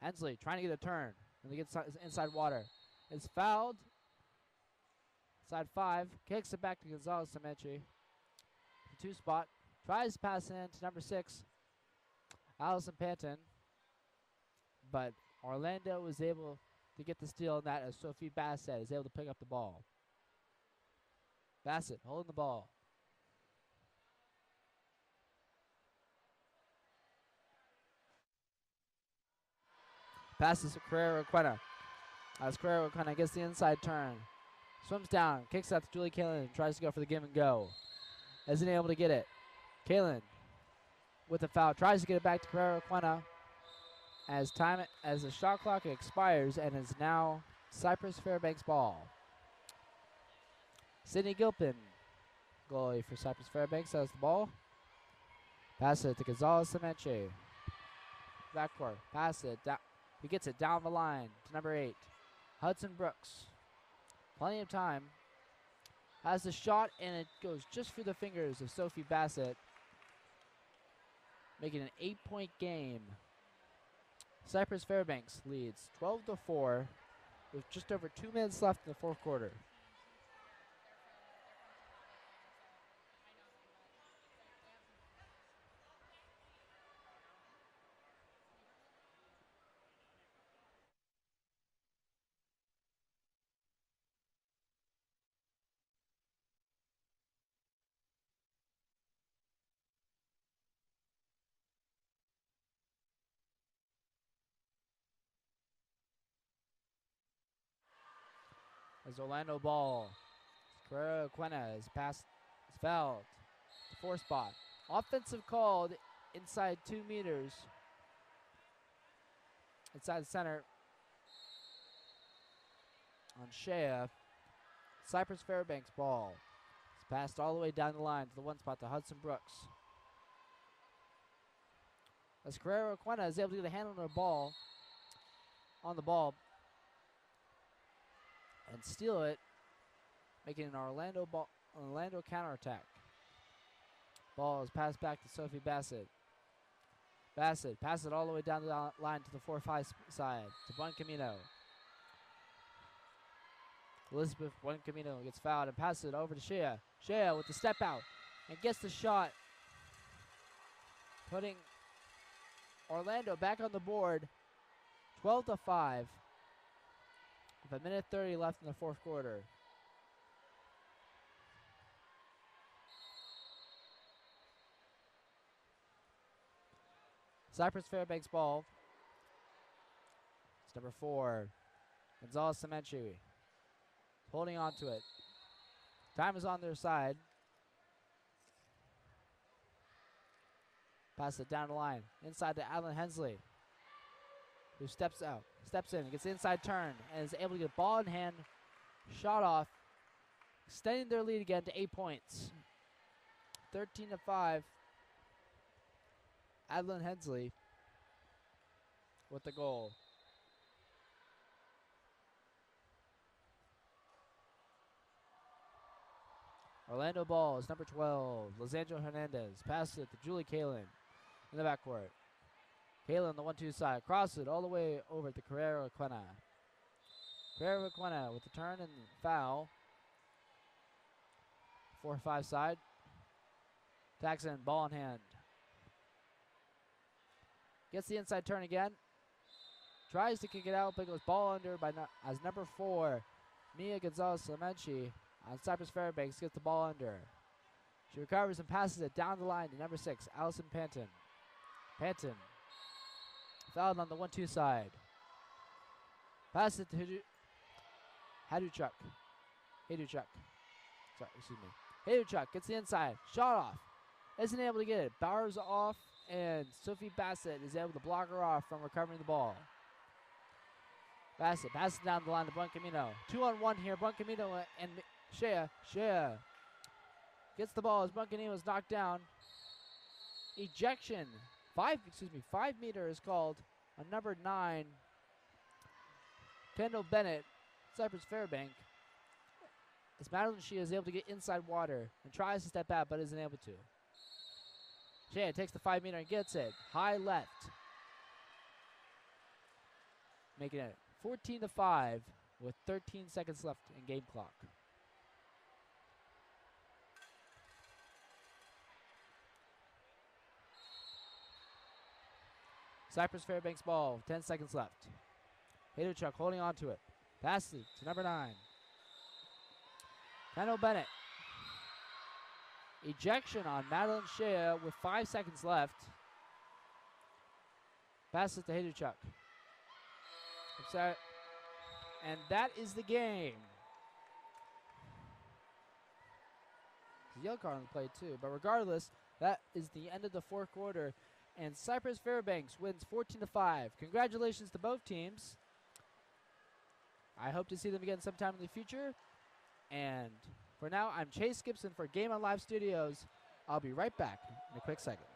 Speaker 2: Hensley trying to get a turn, and they get inside water. It's fouled. Side 5, kicks it back to Gonzalez Semechi. The 2 spot, tries to pass in to number 6, Allison Panton. But Orlando was able to get the steal on that as Sophie Bassett is able to pick up the ball. Bassett holding the ball. Passes to Carrera Quena. As Carrera Quena gets the inside turn. Swims down, kicks out to Julie Kalin, and tries to go for the give and go. Isn't able to get it. Kalin with the foul, tries to get it back to Carrera Quena. As the shot clock expires, and is now Cypress Fairbanks ball. Sydney Gilpin, goalie for Cypress Fairbanks, has the ball. Pass it to Gonzalez Semeche. Backcourt, pass it down. He gets it down the line to number 8, Hudson Brooks. Plenty of time. Has the shot, and it goes just through the fingers of Sophie Bassett, making an 8-point game. Cypress Fairbanks leads 12-4 with just over 2 minutes left in the fourth quarter. As Orlando ball, Carrera Quena is fouled. The 4 spot. Offensive called inside 2 meters. Inside the center on Shea. Cypress Fairbanks ball. It's passed all the way down the line to the 1 spot to Hudson Brooks. As Carrera Quena is able to get a hand on the ball, and steal it, making an Orlando counterattack. Ball is passed back to Sophie Bassett. Bassett passes it all the way down the line to the 4-5 side to Buencamino. Elizabeth Buencamino gets fouled and passes it over to Shea. Shea with the step out and gets the shot, putting Orlando back on the board, 12-5. With 1:30 left in the fourth quarter. Cypress Fairbanks ball. It's number 4, Gonzalez Semechi, holding on to it. Time is on their side. Pass it down the line. Inside to Adeline Hensley, who steps in, gets the inside turn, and is able to get ball in hand, shot off, extending their lead again to 8 points. 13-5. Adeline Hensley with the goal. Orlando ball is number 12, Lizandro Hernandez. Passes it to Julie Kalin in the backcourt. Kalin, the 1-2 side, crosses it all the way over to Carrera Quena. Fairweather with the turn and foul. 4-5 side. Taxon, ball in hand. Gets the inside turn again. Tries to kick it out, but goes ball under by as number 4, Mia Gonzalez-Lamenchi on Cypress Fairbanks gets the ball under. She recovers and passes it down the line to number 6, Allison Panton. Panton fouled on the 1-2 side. Passes it to Haduchuk. Sorry, excuse me. Haduchuk gets the inside. Shot off. Isn't able to get it. Bowers off, and Sophie Bassett is able to block her off from recovering the ball. Bassett passes down the line to Buncamino. 2-on-1 here. Buncamino and Shea. Shea gets the ball as Buncamino is knocked down. Ejection. 5 meter is called on number 9, Kendall Bennett, Cypress Fairbank. As Madeline Shea is able to get inside water and tries to step out but isn't able to. Shea takes the 5 meter and gets it. High left. Making it 14-5 with 13 seconds left in game clock. Cypress Fairbanks ball, 10 seconds left. Haduchuk holding on to it. Passes it to number 9. Kendall Bennett. Ejection on Madeline Shea with 5 seconds left. Passes to Haduchuk. And that is the game. The yellow card on the play too, but regardless, that is the end of the fourth quarter, and Cypress Fairbanks wins 14-5. Congratulations to both teams. I hope to see them again sometime in the future. And for now, I'm Chase Gibson for Game On Live Studios. I'll be right back in a quick second.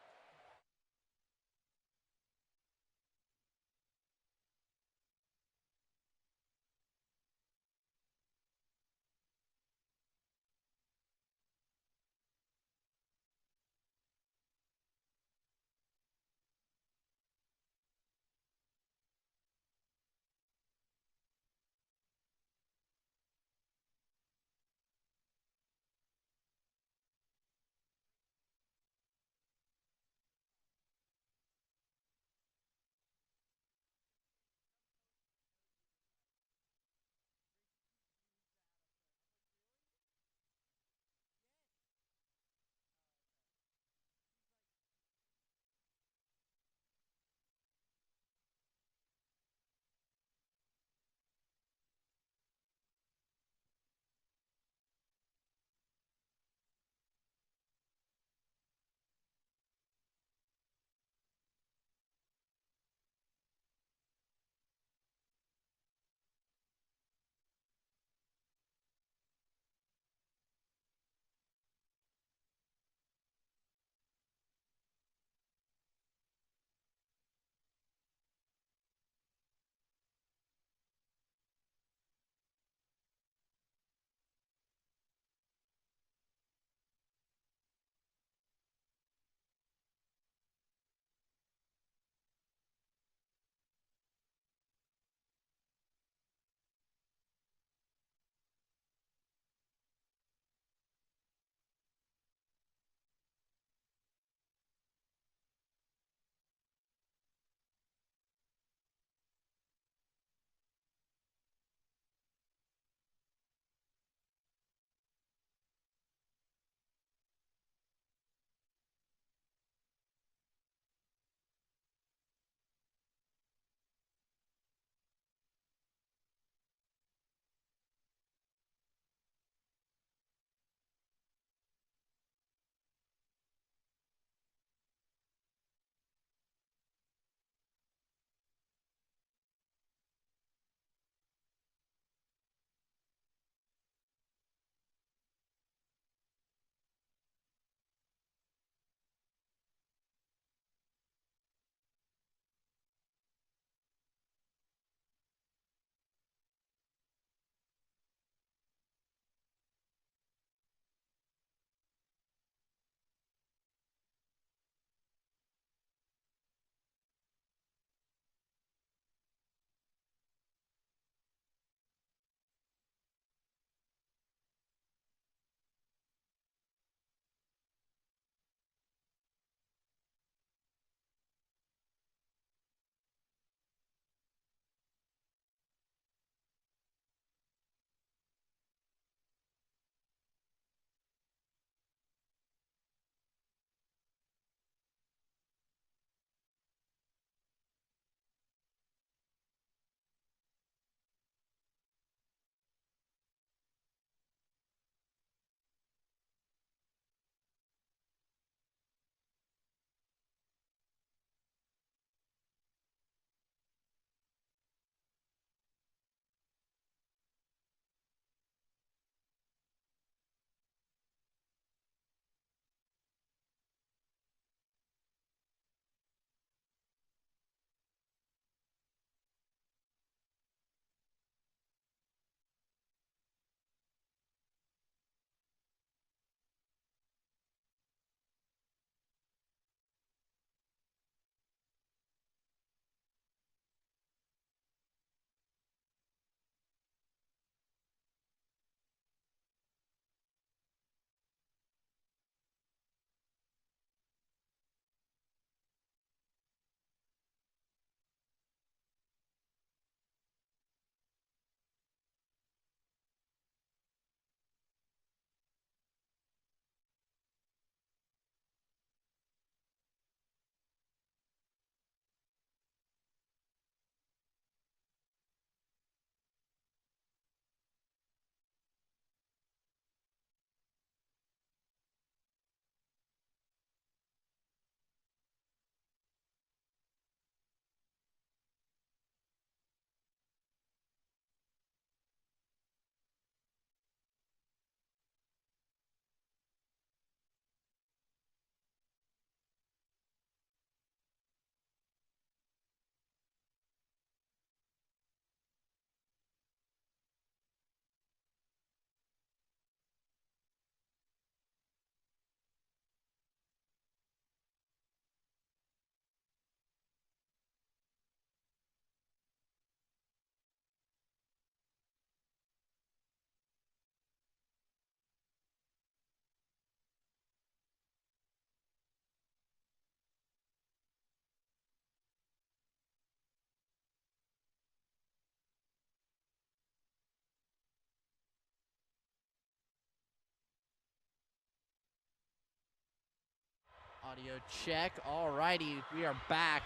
Speaker 6: Audio check. Alrighty, we are back.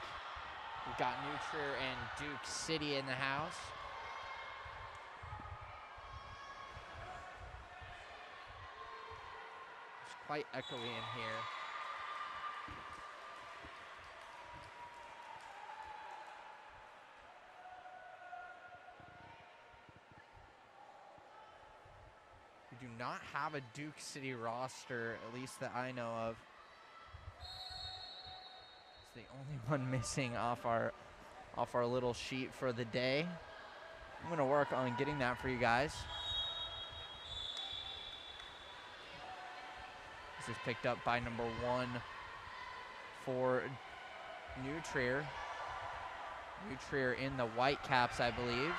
Speaker 6: We've got New Trier and Duke City in the house. It's quite echoey in here. We do not have a Duke City roster, at least that I know of. It's the only one missing off our little sheet for the day. I'm gonna work on getting that for you guys. This is picked up by number 1 for New Trier. New Trier in the white caps, I believe.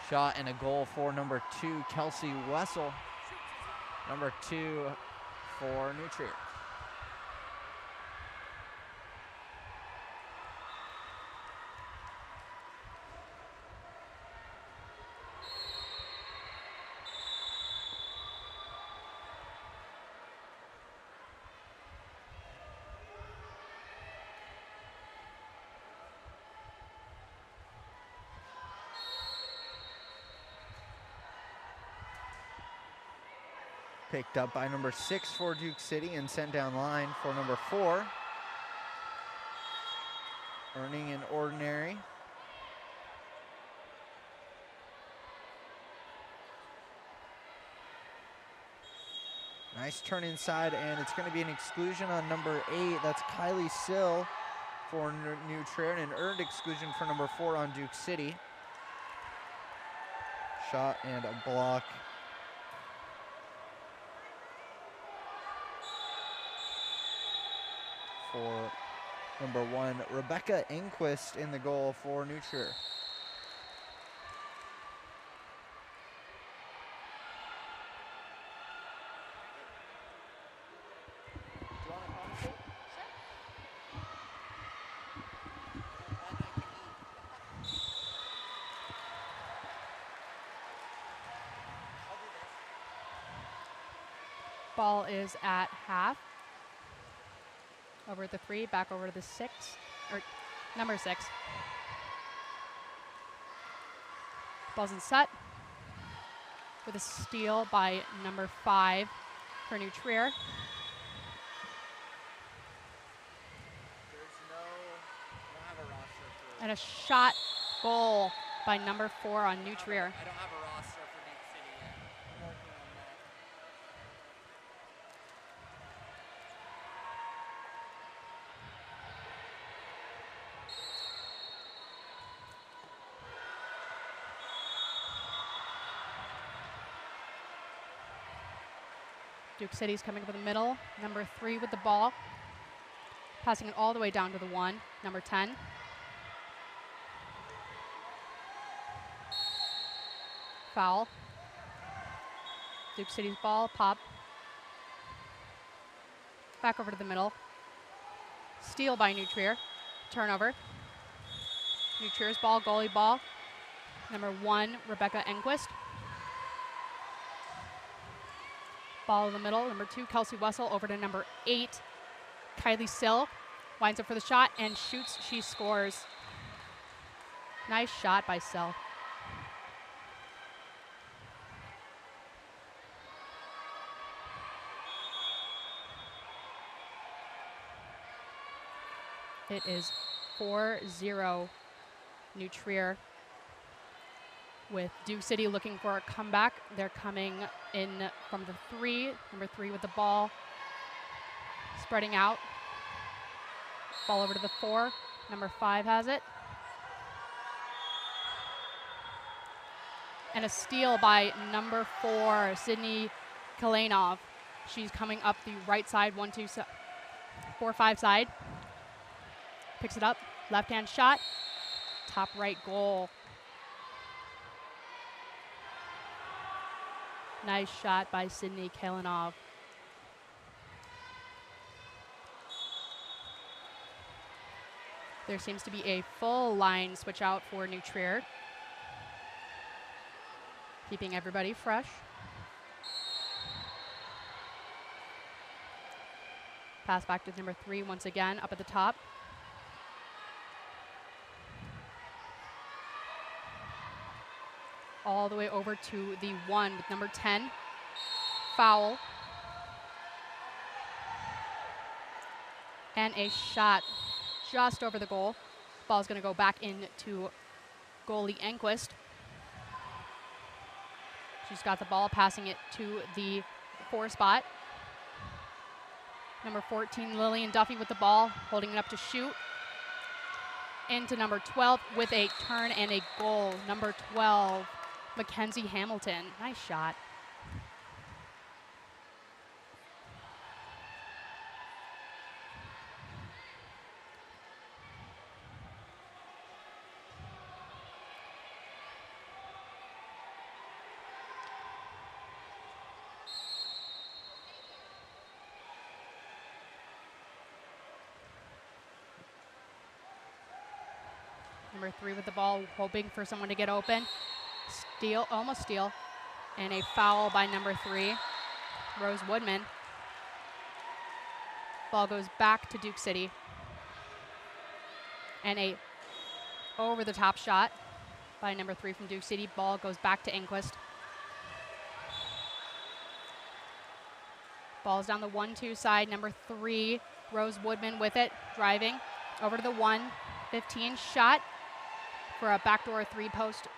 Speaker 6: Shot and a goal for number 2, Kelsey Wessel. Number 2 for New Trier. Picked up by number 6 for Duke City and sent down line for number 4. Earning an ordinary. Nice turn inside, and it's going to be an exclusion on number 8. That's Kylie Sill for New Trier, and an earned exclusion for number 4 on Duke City. Shot and a block. For number 1, Rebecca Enquist in the goal for New Trier.
Speaker 7: Ball is at half. Over the 3, back over to the 6, or number 6. Ball's in set with a steal by number 5 for New Trier. And a shot goal by number 4 on New Trier.
Speaker 6: I don't have a roster for Duke City yet. I'm working on that.
Speaker 7: Duke City's coming up in the middle. Number 3 with the ball. Passing it all the way down to the 1, number 10. Foul. Duke City's ball, pop. Back over to the middle. Steal by New Trier. Turnover. New Trier's ball, goalie ball. Number 1, Rebecca Enquist. Ball in the middle, number 2, Kelsey Wessel, over to number 8, Kylie Sill. Winds up for the shot and shoots, she scores. Nice shot by Sill. It is 4-0 New Trier, with Duke City looking for a comeback. They're coming in from the 3, number 3 with the ball. Spreading out. Ball over to the 4, number 5 has it. And a steal by number 4, Sydney Kalanov. She's coming up the right side, 4-5 side. Picks it up, left-hand shot, top right goal. Nice shot by Sydney Kalanov. There seems to be a full line switch out for New Trier, keeping everybody fresh. Pass back to number 3 once again, up at the top. All the way over to the 1 with number 10. Foul. And a shot just over the goal. Ball's going to go back into goalie Enquist. She's got the ball, passing it to the 4 spot. Number 14, Lillian Duffy with the ball, holding it up to shoot. Into number 12 with a turn and a goal. Number 12, Mackenzie Hamilton. Nice shot. Number 3 with the ball, hoping for someone to get open. Steal, almost steal. And a foul by number 3, Rose Woodman. Ball goes back to Duke City. And a over-the-top shot by number 3 from Duke City. Ball goes back to Enquist. Ball's down the 1-2 side. Number 3, Rose Woodman with it, driving over to the 1-15 shot for a backdoor 3-post.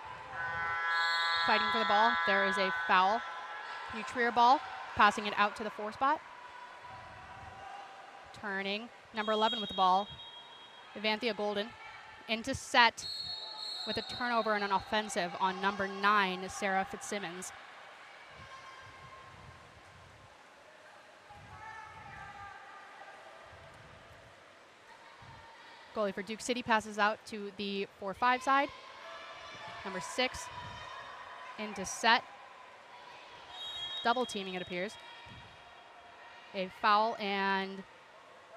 Speaker 7: Fighting for the ball. There is a foul. New Trier ball, passing it out to the 4 spot. Turning, number 11 with the ball, Evanthea Golden. Into set with a turnover and an offensive on number 9, Sarah Fitzsimmons. Goalie for Duke City passes out to the 4-5 side. Number 6 into set. Double teaming, it appears. A foul, and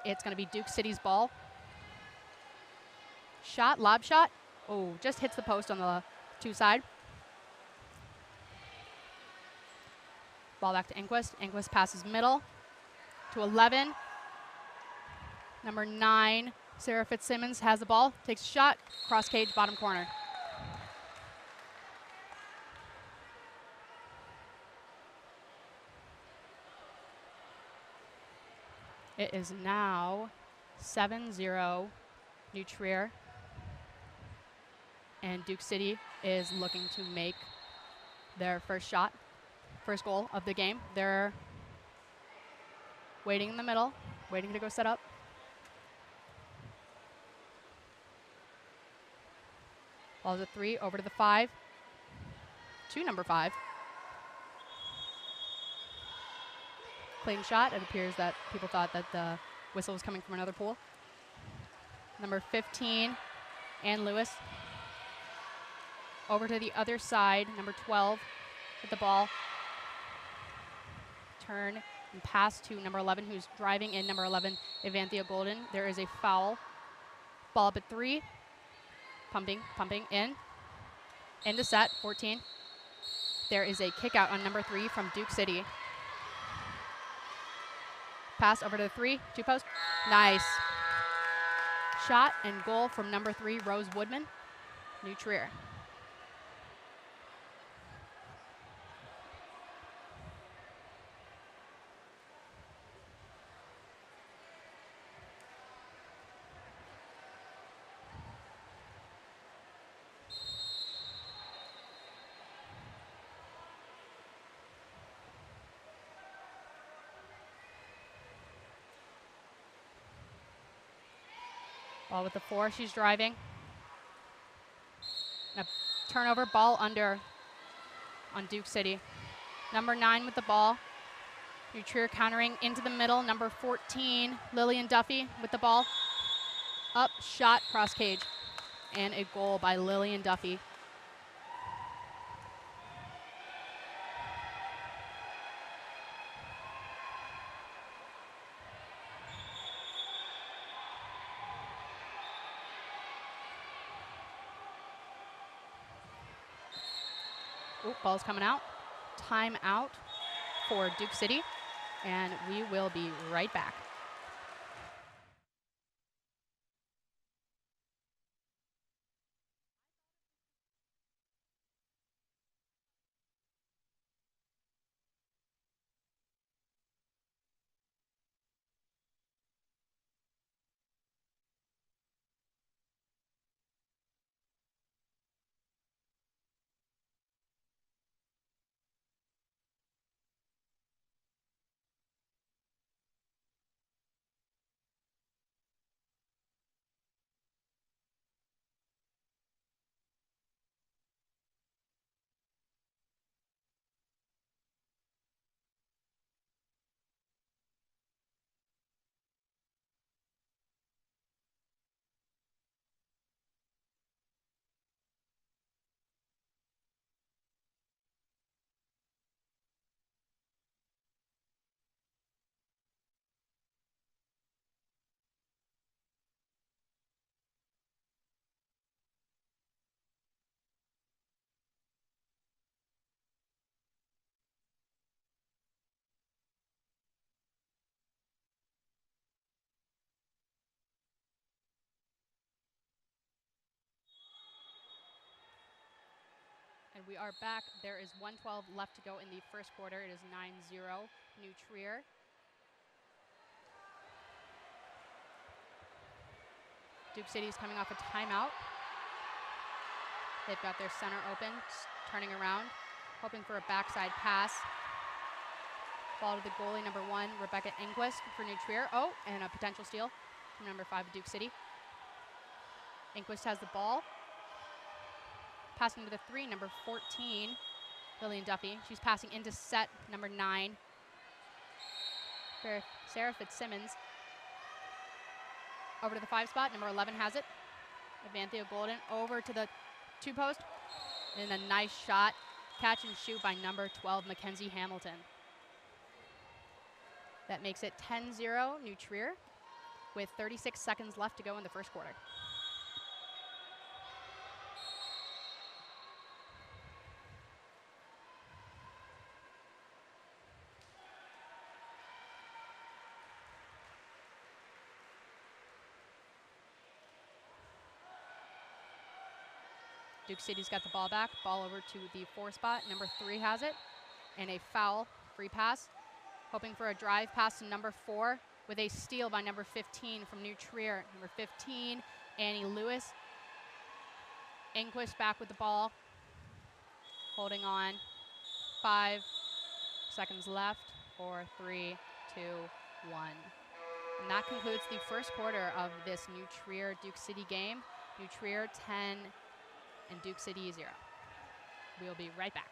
Speaker 7: it's going to be Duke City's ball. Shot, lob shot. Oh, just hits the post on the 2 side. Ball back to Enquist. Enquist passes middle to 11. Number 9, Sarah Fitzsimmons has the ball, takes a shot, cross cage, bottom corner. It is now 7-0 New Trier. And Duke City is looking to make their first shot, first goal of the game. They're waiting in the middle, waiting to go set up. Ball's at 3, over to the 5, to number 5. Clean shot. It appears that people thought that the whistle was coming from another pool. Number 15, Ann Lewis. Over to the other side, number 12 with the ball. Turn and pass to number 11, who's driving in, number 11, Evanthea Golden. There is a foul. Ball up at 3. Pumping in. Into set, 14. There is a kick out on number 3 from Duke City. Pass over to the 3, 2-post. Nice. Shot and goal from number 3, Rose Woodman, New Trier. Ball with the 4, she's driving. A turnover, ball under on Duke City. Number 9 with the ball. New Trier countering into the middle. Number 14, Lillian Duffy with the ball. Up, shot, cross cage. And a goal by Lillian Duffy. Ball's coming out. Time out for Duke City, and we will be right back. And we are back. There is 1:12 left to go in the first quarter. It is 9-0 New Trier. Duke City is coming off a timeout. They've got their center open, turning around, hoping for a backside pass. Ball to the goalie, number 1, Rebecca Enquist for New Trier. Oh, and a potential steal from number 5, Duke City. Enquist has the ball. Passing to the 3, number 14, Lillian Duffy. She's passing into set, number 9, for Sarah Fitzsimmons. Over to the 5 spot, number 11 has it. Avanthea Golden over to the 2 post. And a nice shot, catch and shoot by number 12, Mackenzie Hamilton. That makes it 10-0 New Trier with 36 seconds left to go in the first quarter. Duke City's got the ball back. Ball over to the 4 spot. Number 3 has it. And a foul, free pass. Hoping for a drive pass to number 4 with a steal by number 15 from New Trier. Number 15, Annie Lewis. Enquist back with the ball. Holding on. 5 seconds left. 4, 3, 2, 1. And that concludes the first quarter of this New Trier Duke City game. New Trier 10 and Duke City 0. We'll be right back.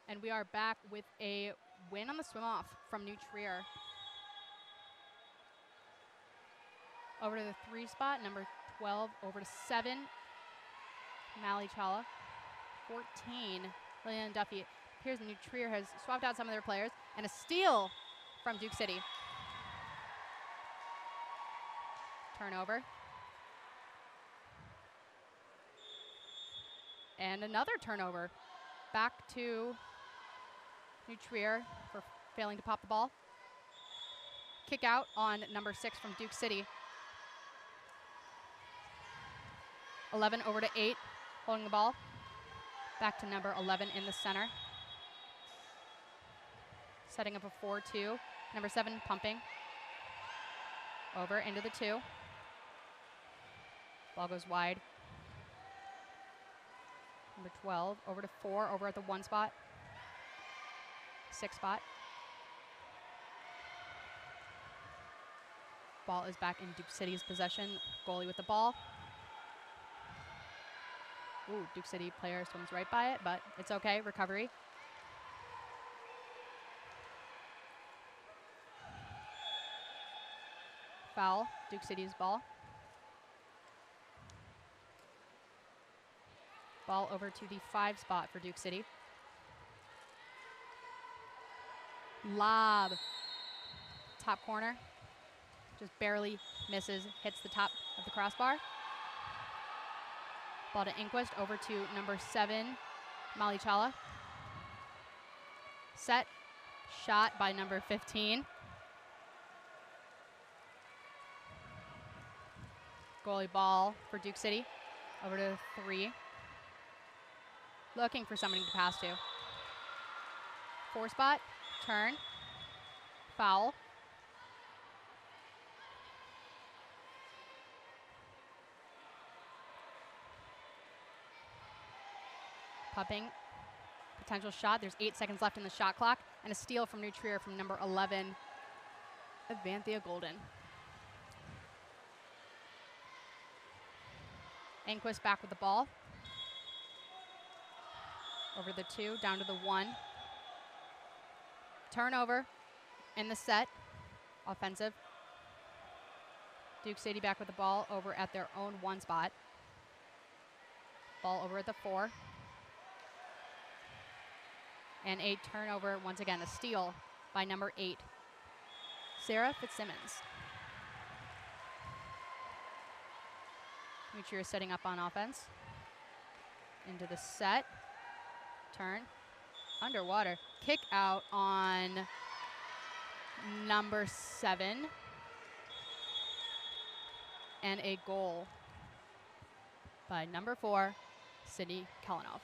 Speaker 7: And we are back with a win on the swim-off from New Trier. Over to the 3 spot, number 12, over to 7, Mally Chawla. 14, Lillian Duffy. It appears New Trier has swapped out some of their players. And a steal from Duke City. Turnover. And another turnover. Back to New Trier for failing to pop the ball. kick out on number 6 from Duke City. 11 over to 8, holding the ball. Back to number 11 in the center. Setting up a 4-2. Number 7 pumping. Over into the 2. Ball goes wide. Number 12 over to 4, over at the 1 spot. 6 spot. Ball is back in Duke City's possession. Goalie with the ball. Ooh, Duke City player swims right by it, but it's okay. Recovery. Foul. Duke City's ball. Ball over to the 5 spot for Duke City. Lob. Top corner. Just barely misses, hits the top of the crossbar. Ball to Inquist, over to number 7, Malichala. Set, shot by number 15. Goalie ball for Duke City, over to 3. Looking for somebody to pass to. 4 spot, turn, foul. Pumping, potential shot. There's 8 seconds left in the shot clock, and a steal from New Trier from number 11, Avanthia Golden. Enquist back with the ball. Over the 2, down to the 1. Turnover in the set, offensive. Duke City back with the ball over at their own 1 spot. Ball over at the 4. And a turnover, once again, a steal by number 8, Sarah Fitzsimmons. New Trier setting up on offense. Into the set. Turn. Underwater. Kick out on number 7. And a goal by number 4, Sydney Kalinov.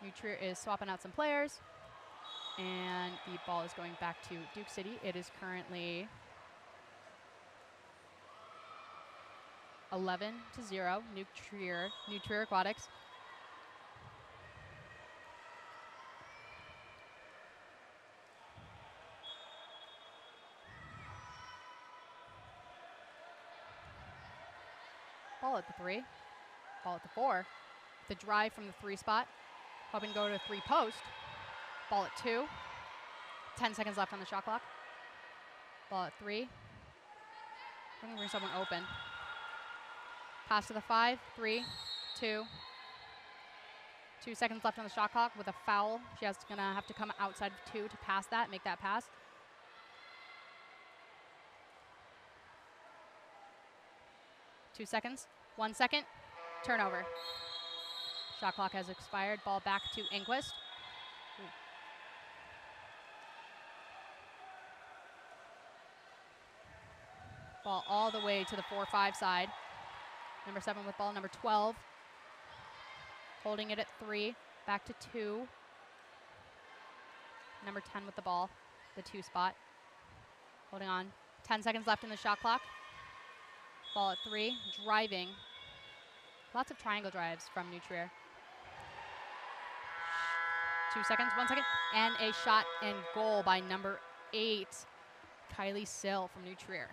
Speaker 7: New Trier is swapping out some players, and the ball is going back to Duke City. It is currently 11-0, New Trier Aquatics. Ball at the 3, ball at the 4. The drive from the 3 spot. Hoping to go to 3 post. Ball at 2. 10 seconds left on the shot clock. Ball at 3. Looking for someone open. Pass to the 5. 3, 2. 2 seconds left on the shot clock with a foul. She has gonna have to come outside of 2 to pass that, make that pass. Two seconds. 1 second. Turnover. Shot clock has expired. Ball back to Inquist. Ball all the way to the 4-5 side. Number 7 with ball. Number 12. Holding it at 3. Back to 2. Number 10 with the ball. The 2 spot. Holding on. 10 seconds left in the shot clock. Ball at 3. Driving. Lots of triangle drives from New Trier. 2 seconds, 1 second, and a shot and goal by number 8, Kylie Sill from New Trier.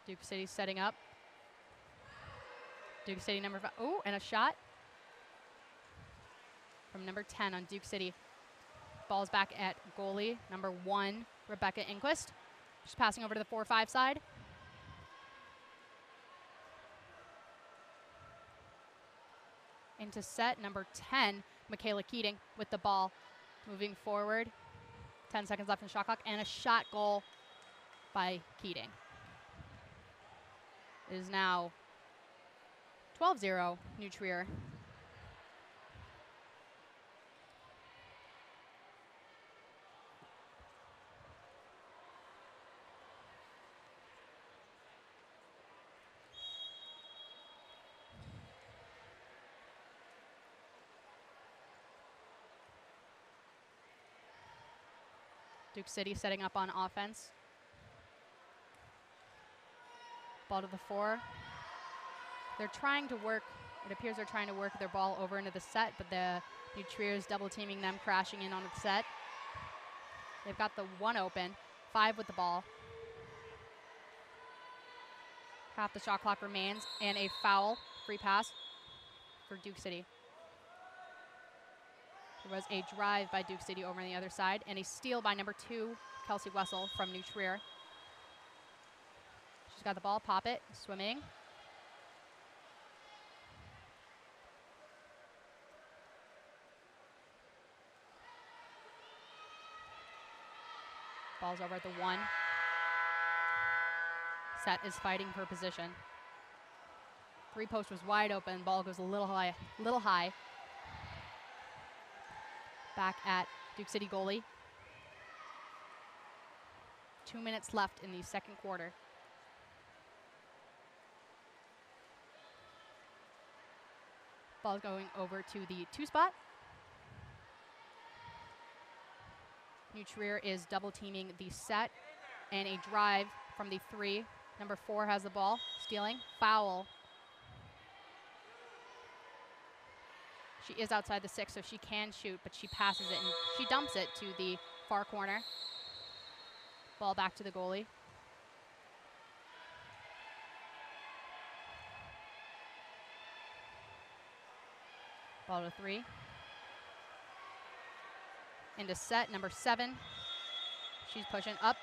Speaker 7: Duke City setting up. Duke City number 5. Oh, and a shot from number 10 on Duke City. Ball's back at goalie, number 1, Rebecca Inquist. She's passing over to the 4-5 side. Into set, number 10, Michaela Keating with the ball. Moving forward, 10 seconds left in the shot clock, and a shot goal by Keating. It is now 12-0, New Trier. Duke City setting up on offense. Ball to the 4. They're trying to work, it appears they're trying to work their ball over into the set, but the New Trier's double teaming them, crashing in on the set. They've got the 1 open, 5 with the ball. Half the shot clock remains, and a foul, free pass for Duke City. There was a drive by Duke City over on the other side, and a steal by number 2, Kelsey Wessel from New Trier. She's got the ball, pop it, swimming. Ball's over at the 1. Set is fighting for position. 3-post was wide open, ball goes a little high. Back at Duke City goalie. 2 minutes left in the second quarter. Ball going over to the 2 spot. New Trier is double teaming the set, and a drive from the 3. Number 4 has the ball, stealing, foul. She is outside the 6, so she can shoot, but she passes it and she dumps it to the far corner. Ball back to the goalie. Ball to 3. Into set, number 7. She's pushing up,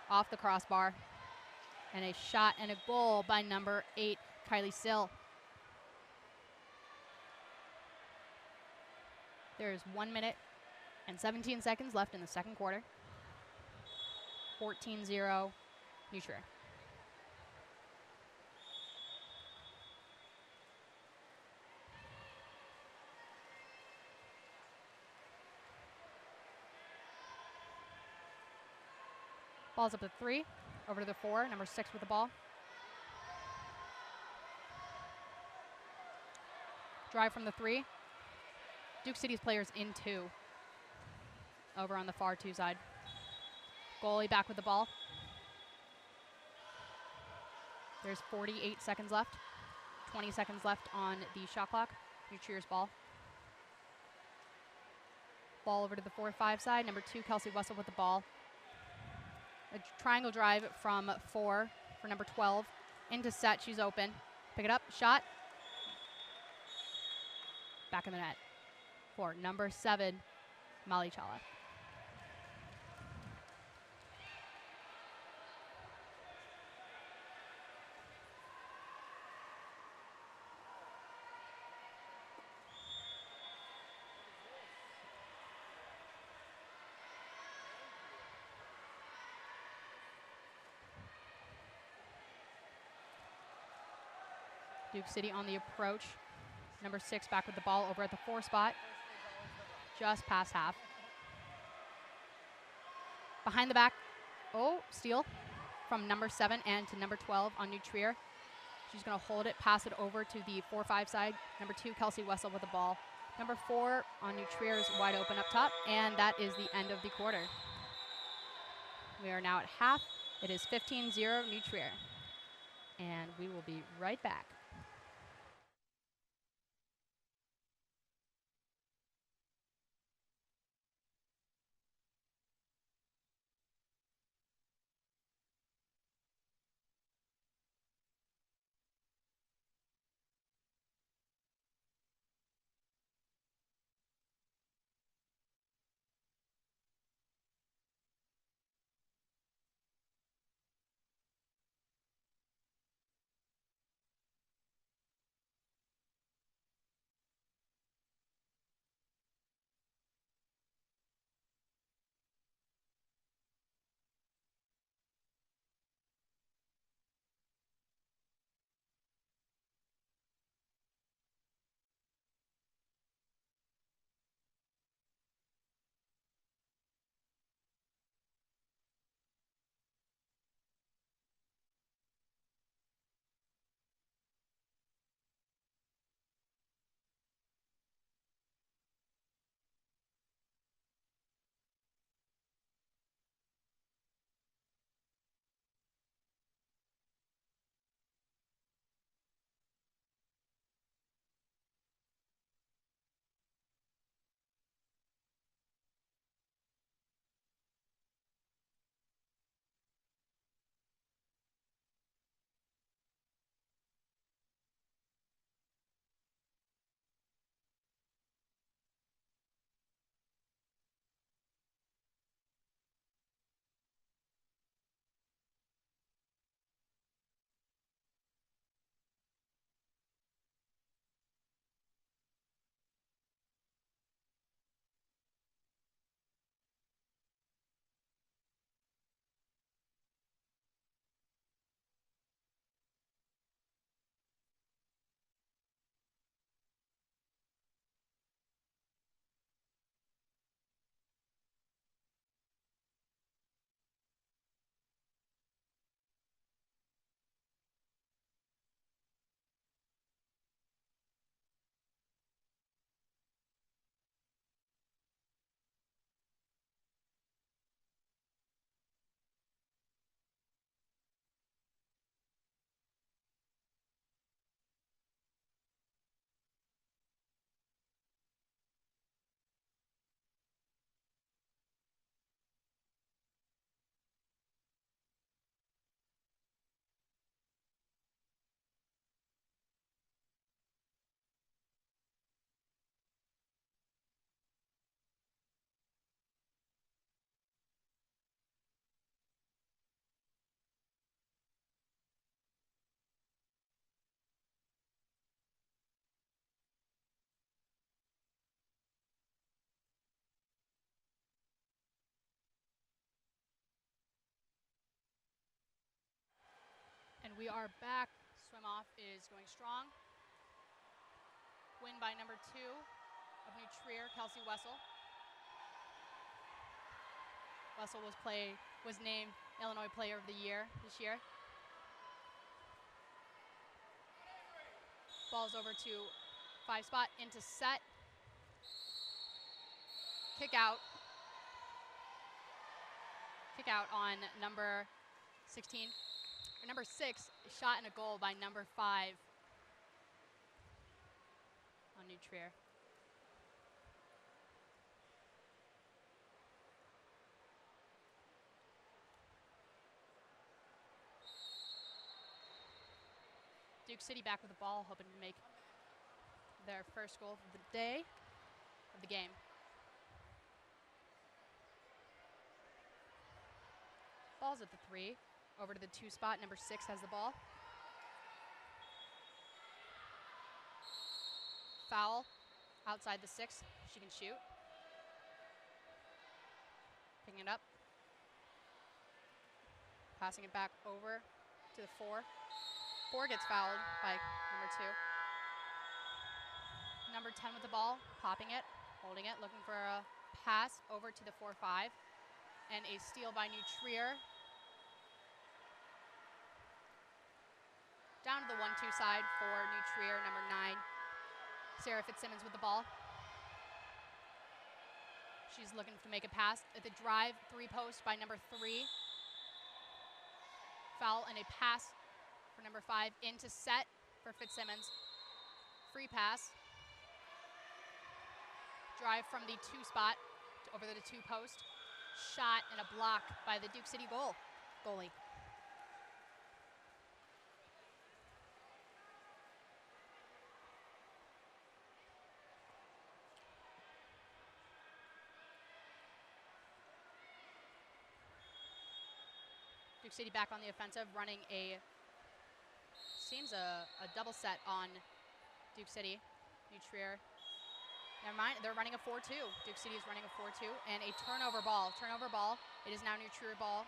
Speaker 7: off the crossbar. And a shot and a goal by number 8, Kylie Sill. There's 1 minute and 17 seconds left in the second quarter. 14-0, New Trier. Ball's up to 3, over to the 4, number 6 with the ball. Drive from the 3. Duke City's players in 2. Over on the far 2 side. Goalie back with the ball. There's 48 seconds left. 20 seconds left on the shot clock. New Trier's ball. Ball over to the 4-5 side. Number 2, Kelsey Wessel with the ball. A triangle drive from 4 for number 12. Into set, she's open. Pick it up, shot. Back in the net for number 7, Molly Challa. Duke City on the approach. Number 6 back with the ball over at the 4 spot. Just past half. Behind the back. Oh, steal from number 7 and to number 12 on New Trier. She's going to hold it, pass it over to the 4-5 side. Number 2, Kelsey Wessel with the ball. Number 4 on New Trier is wide open up top, and that is the end of the quarter. We are now at half. It is 15-0 New Trier. And we will be right back. we are back. Swim off is going strong. Win by number 2 of New Trier, Kelsey Wessel. Wessel was named Illinois Player of the Year this year. Ball's over to 5 spot into set. Kick out. Kick out on number 16. Or number 6, shot and a goal by number 5 on New Trier. Duke City back with the ball, hoping to make their first goal of the day, of the game. Ball's at the 3, over to the 2 spot. Number 6 has the ball. Foul, outside the 6, she can shoot. Picking it up. Passing it back over to the 4. 4 gets fouled by number 2. Number 10 with the ball, popping it, holding it, looking for a pass over to the 4-5. And a steal by New Trier. Down to the 1-2 side for New Trier, number 9. Sarah Fitzsimmons with the ball. She's looking to make a pass at the drive, 3-post by number 3. Foul and a pass for number 5 into set for Fitzsimmons. Free pass. Drive from the 2 spot to over the 2-post. Shot and a block by the Duke City goalie. Duke City back on the offensive, running a double set on Duke City. New Trier. Never mind, they're running a 4-2. Duke City is running a 4-2 and a turnover ball. It is now New Trier's ball.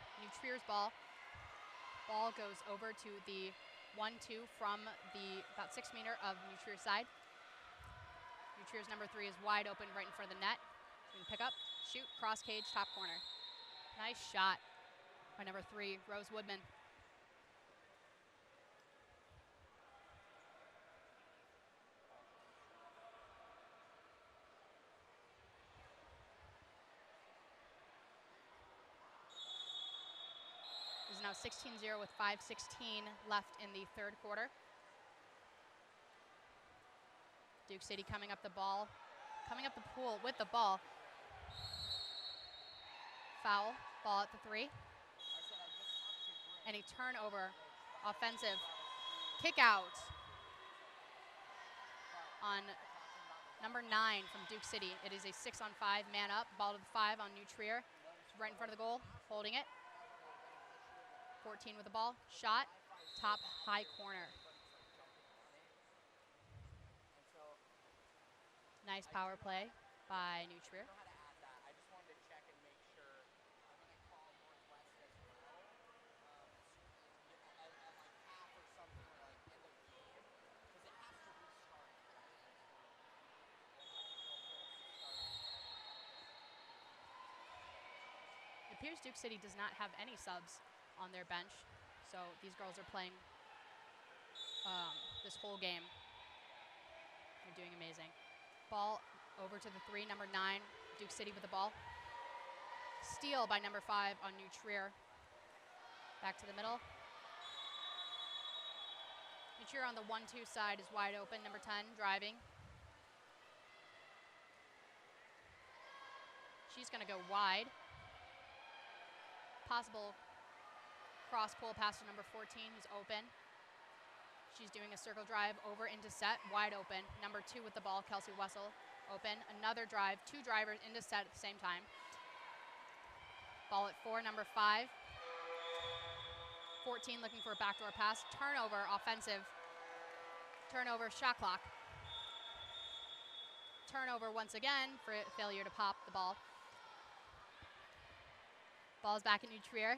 Speaker 7: Ball goes over to the 1-2 from the about 6 meter of New Trier's side. New Trier's number 3 is wide open right in front of the net. She can pick up, shoot, cross cage, top corner. Nice shot by number 3, Rose Woodman. It is now 16-0 with 5:16 left in the 3rd quarter. Duke City coming up the pool with the ball. Foul, ball at the 3. And a turnover, offensive kick out on number 9 from Duke City. It is a 6-on-5 man up, ball to the 5 on New Trier. It's right in front of the goal, holding it. 14 with the ball, shot, top high corner. Nice power play by New Trier. It appears Duke City does not have any subs on their bench, so these girls are playing this whole game. They're doing amazing. Ball over to the 3, number 9, Duke City with the ball. Steal by number 5 on New Trier. Back to the middle. New Trier on the 1-2 side is wide open, number 10 driving. She's gonna go wide. Possible cross pull pass to number 14, who's open. She's doing a circle drive over into set, wide open. Number 2 with the ball, Kelsey Wessel, open. Another drive, 2 drivers into set at the same time. Ball at 4, number 5. 14 looking for a backdoor pass. Turnover, offensive. Turnover, shot clock. Turnover once again for failure to pop the ball. Ball's back at New Trier.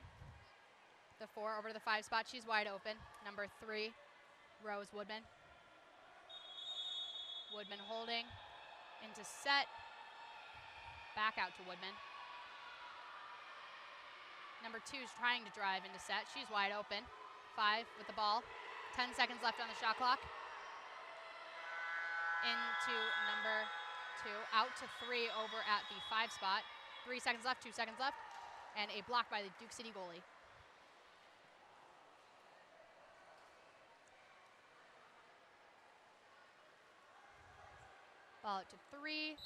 Speaker 7: The 4 over to the 5 spot. She's wide open. Number 3, Rose Woodman. Woodman holding into set. Back out to Woodman. Number 2 is trying to drive into set. She's wide open. 5 with the ball. 10 seconds left on the shot clock. Into number 2. Out to 3 over at the 5 spot. 3 seconds left, 2 seconds left. And a block by the Duke City goalie. Ball out to 3.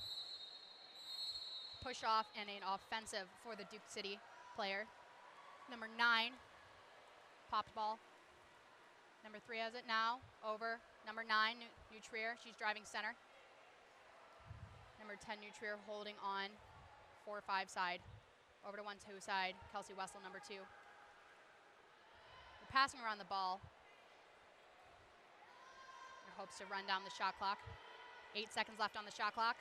Speaker 7: Push off and an offensive for the Duke City player. Number 9, popped ball. Number 3 has it now, over. Number 9, New Trier, she's driving center. Number 10, New Trier holding on 4-5 side. Over to 1-2 side, Kelsey Wessel, number 2. They're passing around the ball. In hopes to run down the shot clock. 8 seconds left on the shot clock.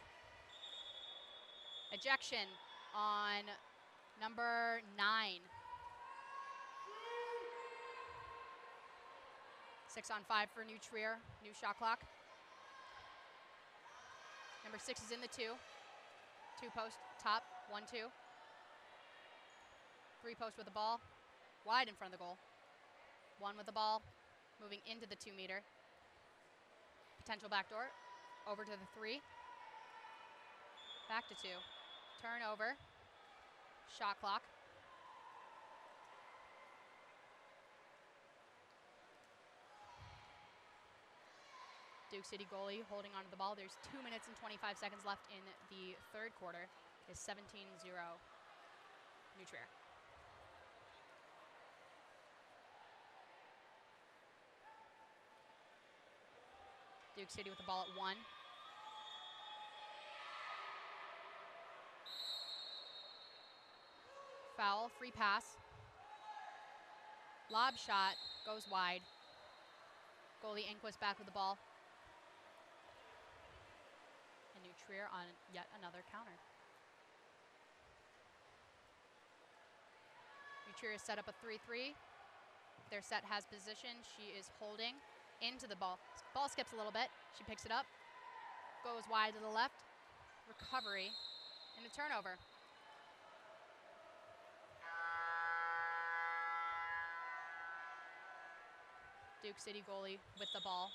Speaker 7: Ejection on number 9. 6 on 5 for New Trier, new shot clock. Number 6 is in the 2. 2 post, top, 1-2. 3 post with the ball, wide in front of the goal. 1 with the ball, moving into the 2 meter. Potential backdoor, over to the 3. Back to 2. Turnover, shot clock. Duke City goalie holding onto the ball. There's 2 minutes and 25 seconds left in the third quarter. It's 17-0 New Trier. Duke City with the ball at 1. Foul, free pass. Lob shot, goes wide. Goalie Enquist back with the ball. And New Trier on yet another counter. New Trier has set up a 3-3. Their set has position. She is holding into the ball. Ball skips a little bit. She picks it up. Goes wide to the left. Recovery and a turnover. Duke City goalie with the ball.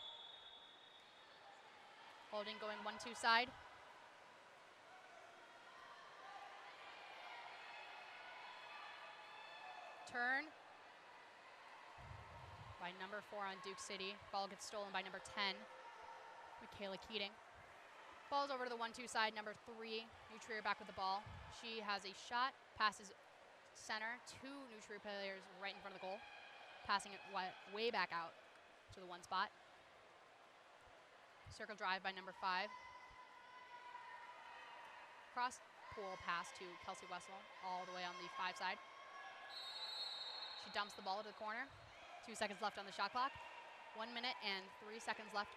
Speaker 7: Holding going 1-2 side. Turn by number 4 on Duke City. Ball gets stolen by number 10, Michaela Keating. Ball's over to the 1-2 side, number 3, New Trier back with the ball. She has a shot, passes center, 2 New Trier players right in front of the goal. Passing it way back out to the 1 spot. Circle drive by number 5. Cross pool pass to Kelsey Wessel all the way on the 5 side. She dumps the ball to the corner. 2 seconds left on the shot clock. 1 minute and 3 seconds left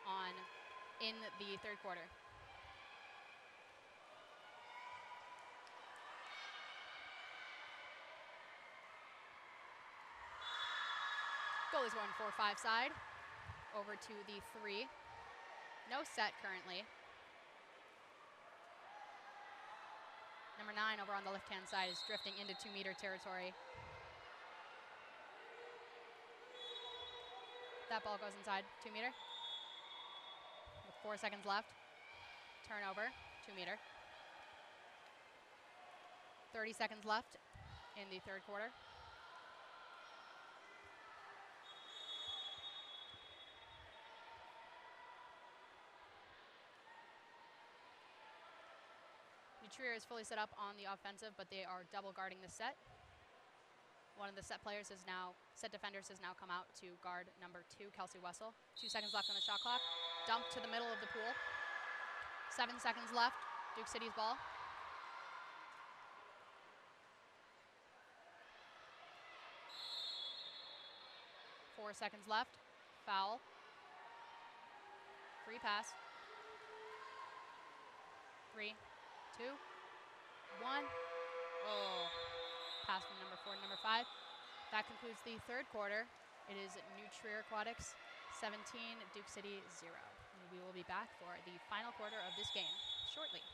Speaker 7: in the third quarter. Goalie's going 4-5 side. Over to the 3. No set currently. Number 9 over on the left-hand side is drifting into 2-meter territory. That ball goes inside 2-meter. With 4 seconds left. Turnover, 2-meter. 30 seconds left in the third quarter. New Trier is fully set up on the offensive, but they are double guarding the set. One of the set defenders has now come out to guard number 2, Kelsey Wessel. 2 seconds left on the shot clock. Dump to the middle of the pool. 7 seconds left, Duke City's ball. Four seconds left, foul. Free pass. 3, 2, 1. Oh, pass from number 4 to number 5. That concludes the third quarter. It is New Trier Aquatics 17, Duke City 0. And we will be back for the final quarter of this game shortly.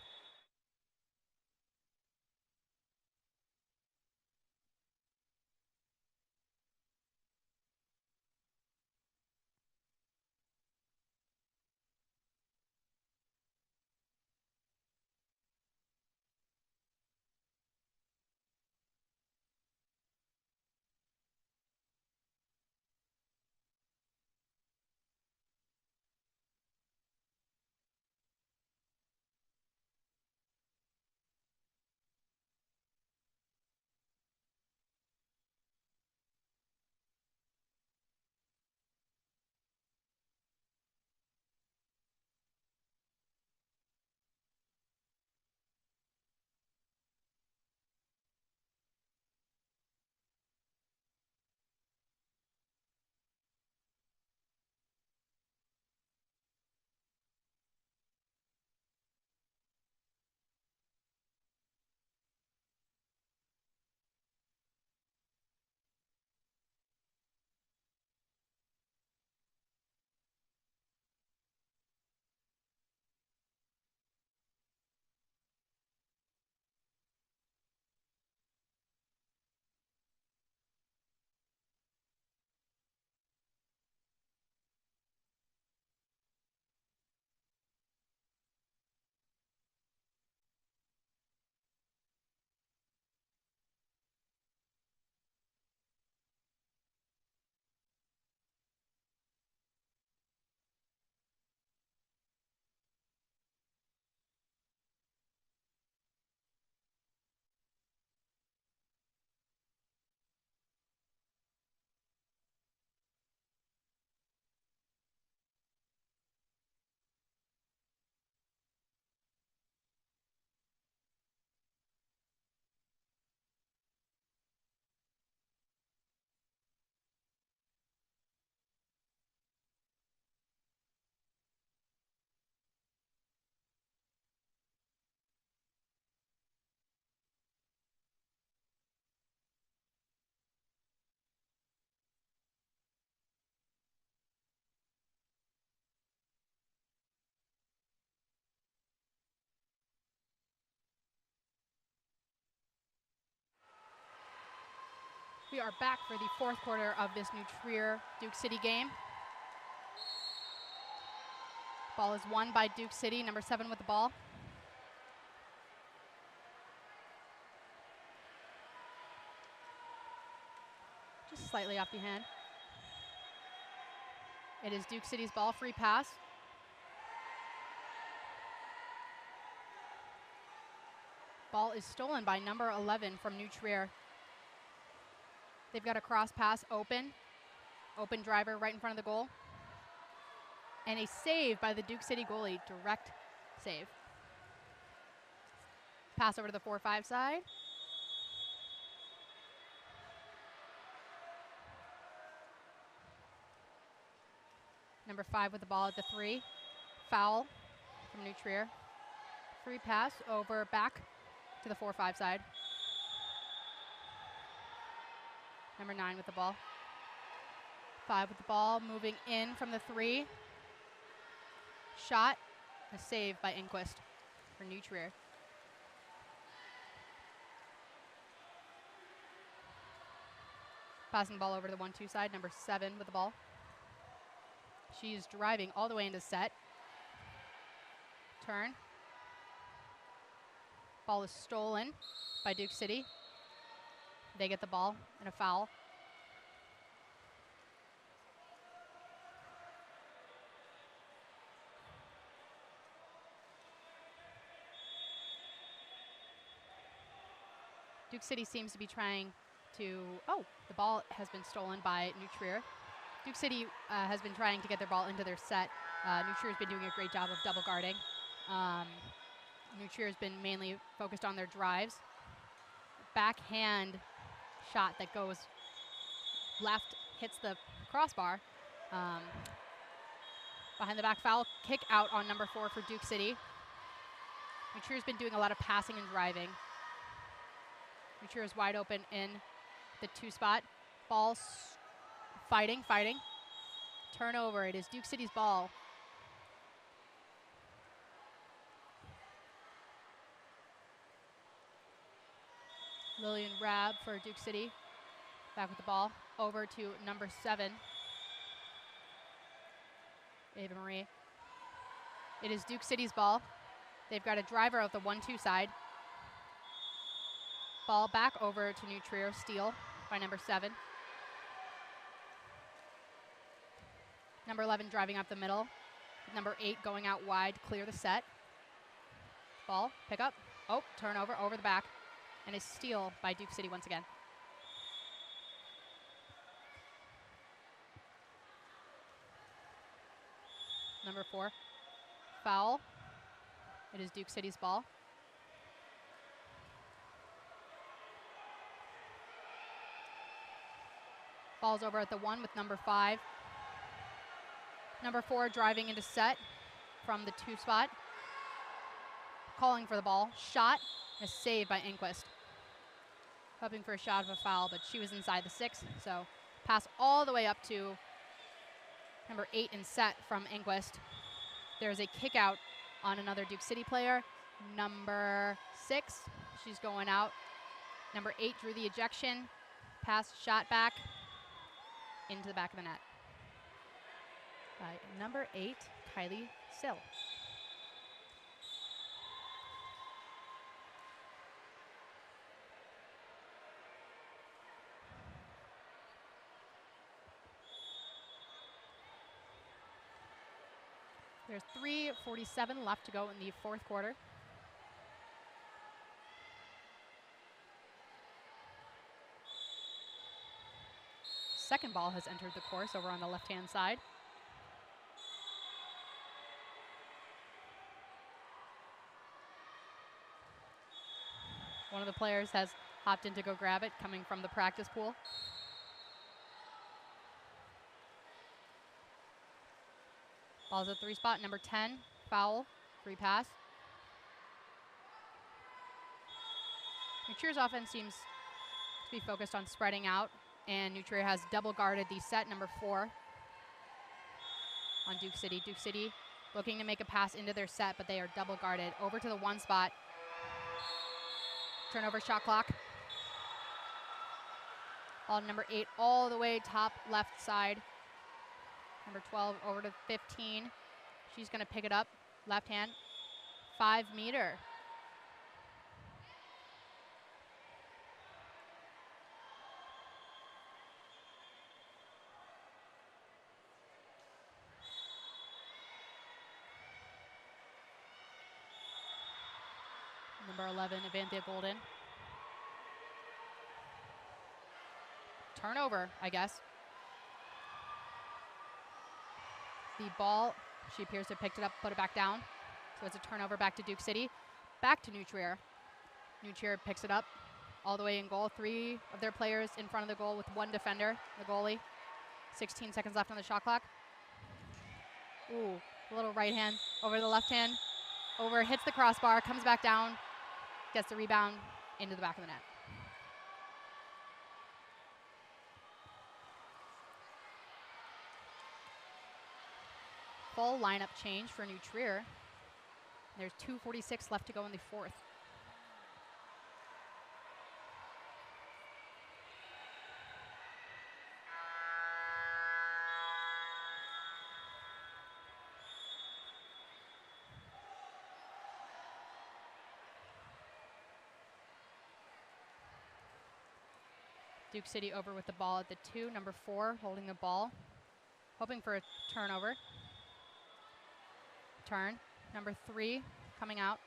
Speaker 7: We are back for the fourth quarter of this New Trier Duke City game. Ball is won by Duke City, number 7 with the ball. Just slightly off the hand. It is Duke City's ball, free pass. Ball is stolen by number 11 from New Trier. They've got a cross pass open driver right in front of the goal. And a save by the Duke City goalie, direct save. Pass over to the 4-5 side. Number 5 with the ball at the 3. Foul from New Trier. Free pass over back to the 4-5 side. Number 9 with the ball. 5 with the ball, moving in from the 3. Shot, a save by Inquist for New Trier. Passing the ball over to the 1-2 side, number 7 with the ball. She's driving all the way into set. Turn. Ball is stolen by Duke City. They get the ball and a foul. Duke City seems to be trying to, the ball has been stolen by New Trier. Duke City has been trying to get their ball into their set. New Trier has been doing a great job of double guarding. New Trier has been mainly focused on their drives. Backhand shot that goes left, hits the crossbar. Behind the back foul, kick out on number 4 for Duke City. New Trier's been doing a lot of passing and driving. New Trier is wide open in the 2 spot. Ball fighting. Turnover. It is Duke City's ball. Lillian Rabb for Duke City. Back with the ball. Over to number 7. Ava Marie. It is Duke City's ball. They've got a driver of the 1-2 side. Ball back over to New Trier. Steal by number 7. Number 11 driving up the middle. Number 8 going out wide, clear the set. Ball, pick up. Oh, turnover over the back. And a steal by Duke City once again. Number 4, foul. It is Duke City's ball. Ball's over at the 1 with number 5. Number 4 driving into set from the 2 spot. Calling for the ball. Shot. A save by Enquist. Hoping for a shot of a foul, but she was inside the 6. So pass all the way up to number 8 in set from Enquist. There's a kick out on another Duke City player. Number 6. She's going out. Number 8 drew the ejection. Pass, shot back into the back of the net by number 8, Kylie Sill. There's 3:47 left to go in the 4th quarter. Second ball has entered the course over on the left-hand side. One of the players has hopped in to go grab it, coming from the practice pool. Ball's at 3 spot, number 10, foul, free pass. New Trier's offense seems to be focused on spreading out, and New Trier has double guarded the set, number 4, on Duke City. Duke City looking to make a pass into their set, but they are double guarded. Over to the 1 spot. Turnover shot clock. Ball number 8 all the way top left side. Number 12 over to 15. She's going to pick it up. Left hand. 5-meter. Number 11, Avanthia Golden. Turnover, I guess. The ball, she appears to have picked it up, put it back down. So it's a turnover back to Duke City. Back to New Trier. New Trier picks it up all the way in goal. 3 of their players in front of the goal with 1 defender, the goalie. 16 seconds left on the shot clock. Ooh, a little right hand over the left hand. Over, hits the crossbar, comes back down, gets the rebound into the back of the net. Full lineup change for New Trier. There's 2:46 left to go in the 4th. Duke City over with the ball at the 2. Number 4 holding the ball, hoping for a turnover. Turn. Number 3 coming out.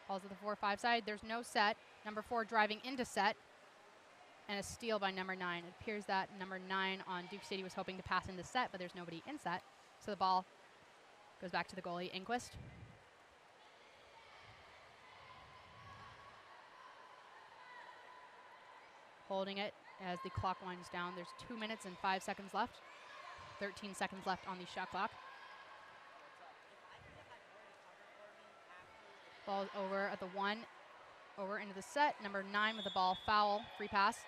Speaker 7: Ball's at the 4-5 side. There's no set. Number 4 driving into set. And a steal by number 9. It appears that number 9 on Duke City was hoping to pass into set, but there's nobody in set. So the ball goes back to the goalie, Enquist. Holding it as the clock winds down. There's 2 minutes and 5 seconds left. 13 seconds left on the shot clock. Ball over at the 1, over into the set. Number 9 with the ball, foul, free pass.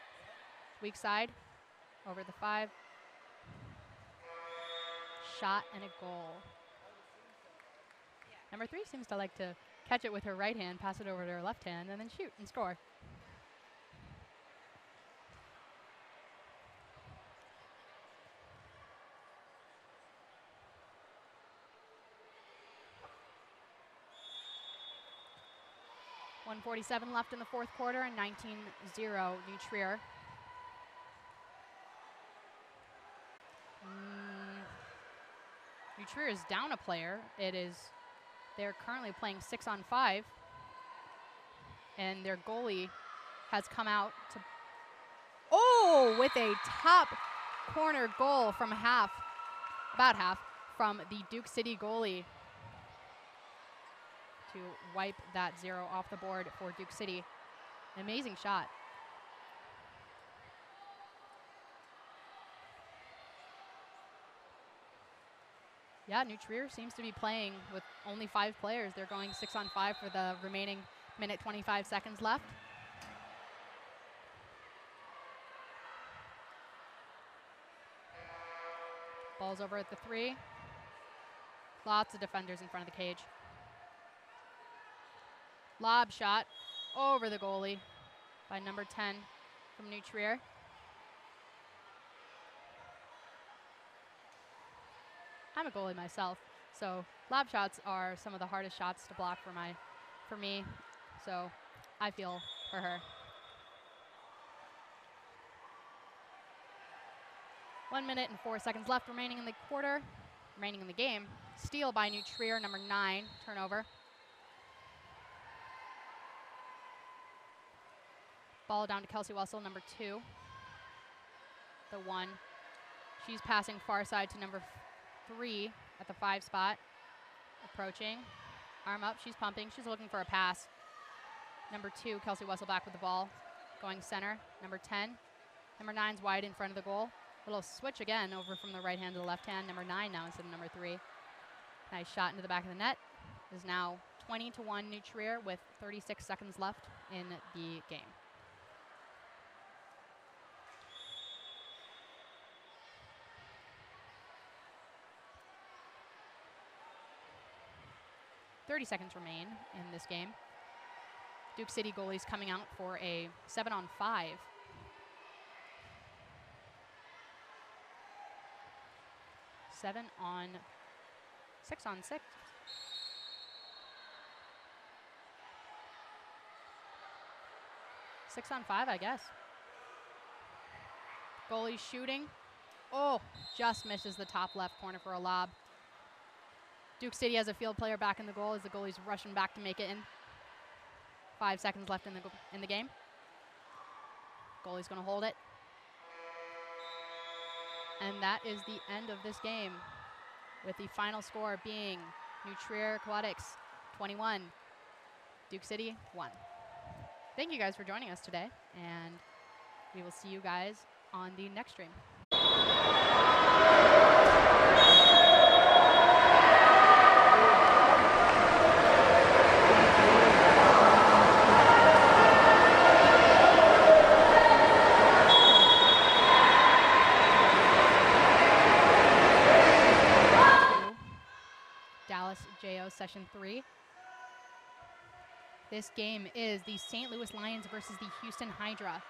Speaker 7: Weak side, over the 5. Shot and a goal. Number 3 seems to like to catch it with her right hand, pass it over to her left hand, and then shoot and score. .147 left in the 4th quarter and 19-0 New Trier. New Trier is down a player. They're currently playing 6-on-5, and their goalie has come out to, with a top corner goal from about half, from the Duke City goalie to wipe that 0 off the board for Duke City. An amazing shot. Yeah, New Trier seems to be playing with only 5 players. They're going 6-on-5 for the remaining minute 25 seconds left. Ball's over at the 3. Lots of defenders in front of the cage. Lob shot over the goalie by number 10 from New Trier. I'm a goalie myself, so lob shots are some of the hardest shots to block for me, so I feel for her. 1 minute and 4 seconds left remaining in the game. Steal by New Trier, number 9, turnover. Ball down to Kelsey Wessel, number 2, the 1. She's passing far side to number 3 at the 5 spot. Approaching, arm up, she's pumping, she's looking for a pass. Number 2, Kelsey Wessel back with the ball, going center. Number 10, number 9's wide in front of the goal. Little switch again over from the right hand to the left hand. Number 9 now instead of number 3. Nice shot into the back of the net. It is now 20-1 New Trier with 36 seconds left in the game. .30 remain in this game. Duke City goalies coming out for a 7-on-5. 6-on-6. Six-on-5, I guess. Goalie shooting. Just misses the top left corner for a lob. Duke City has a field player back in the goal as the goalie's rushing back to make it in. 5 seconds left in the game. Goalie's going to hold it. And that is the end of this game, with the final score being New Trier Aquatics 21, Duke City 1. Thank you guys for joining us today, and we will see you guys on the next stream. JO Session 3. This game is the St. Louis Lions versus the Houston Hydra.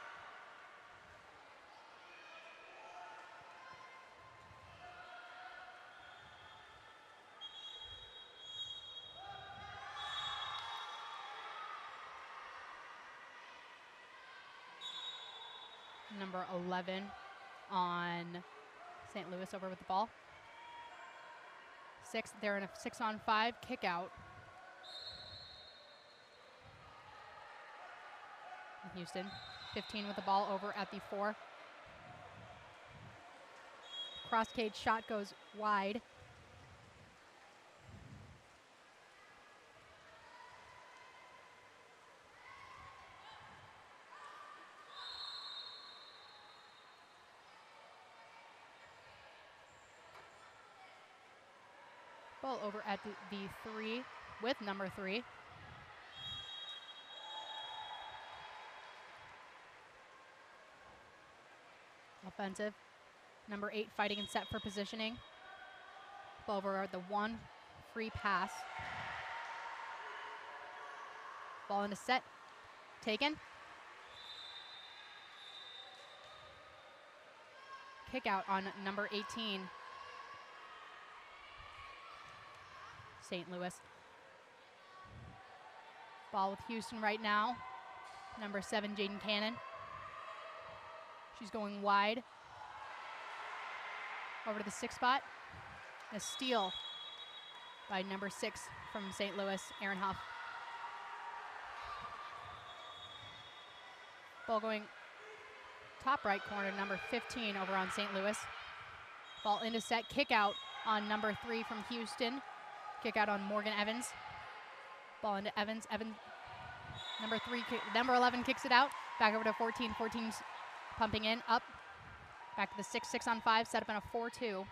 Speaker 7: Number 11 on St. Louis over with the ball. They're in a 6-on-5 kick out. Houston, 15 with the ball over at the 4. Cross cage shot goes wide. Ball over at the 3 with number 3. offensive. Number 8 fighting and set for positioning. Ball over at the 1, free pass. Ball into set, taken. Kick out on number 18. St. Louis. Ball with Houston right now. Number 7, Jaden Cannon. She's going wide. Over to the 6 spot. A steal by number 6 from St. Louis, Aaron Huff. Ball going top right corner, number 15 over on St. Louis. Ball into set, kick out on number 3 from Houston. Kick out on Morgan Evans. Ball into Evans. Evans, number 11 kicks it out. Back over to 14. 14's pumping in, up. Back to the 6, 6 on 5, set up in a 4-2.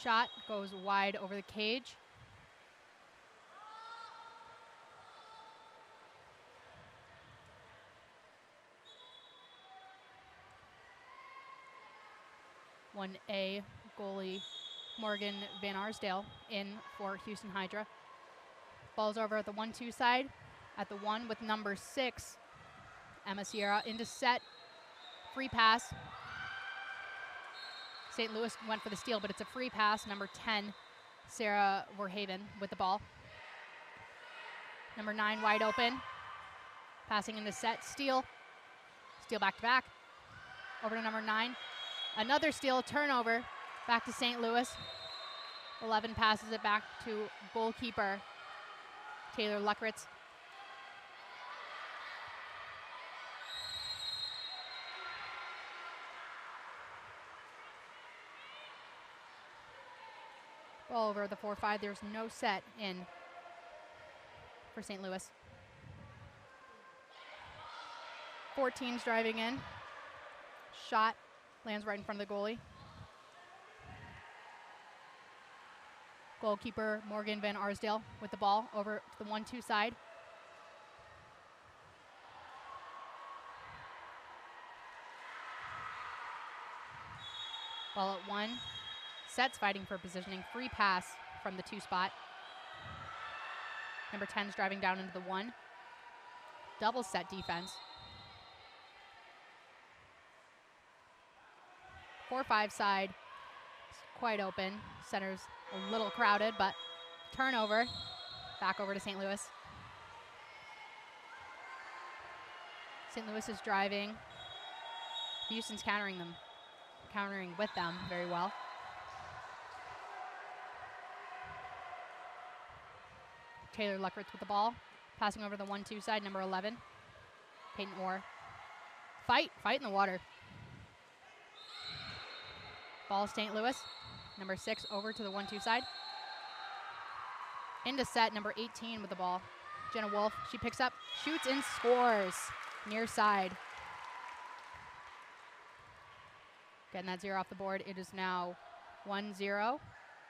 Speaker 7: Shot goes wide over the cage. One A goalie Morgan Van Arsdale in for Houston Hydra. Ball's over at the 1-2 side. At the 1 with number 6, Emma Sierra into set. Free pass. St. Louis went for the steal, but it's a free pass. Number 10, Sarah Verhaven with the ball. Number 9 wide open. Passing into set, steal. Steal back to back. Over to number 9. Another steal, turnover. Back to St. Louis. 11 passes it back to goalkeeper Taylor Luckritz. Ball over the 4-5. There's no set in for St. Louis. 14's driving in. Shot lands right in front of the goalie. Goalkeeper Morgan Van Arsdale with the ball over to the 1-2 side. Ball at 1. Sets fighting for positioning. Free pass from the 2 spot. Number 10's driving down into the 1. Double set defense. 4-5 side. It's quite open. Center's a little crowded, but turnover. Back over to St. Louis. St. Louis is driving. Houston's countering with them very well. Taylor Luckritz with the ball. Passing over the 1-2 side, number 11. Peyton Orr. Fight in the water. Ball St. Louis. Number 6 over to the 1-2 side. Into set, number 18 with the ball. Jenna Wolf, she picks up, shoots and scores. Near side. Getting that 0 off the board. It is now 1-0.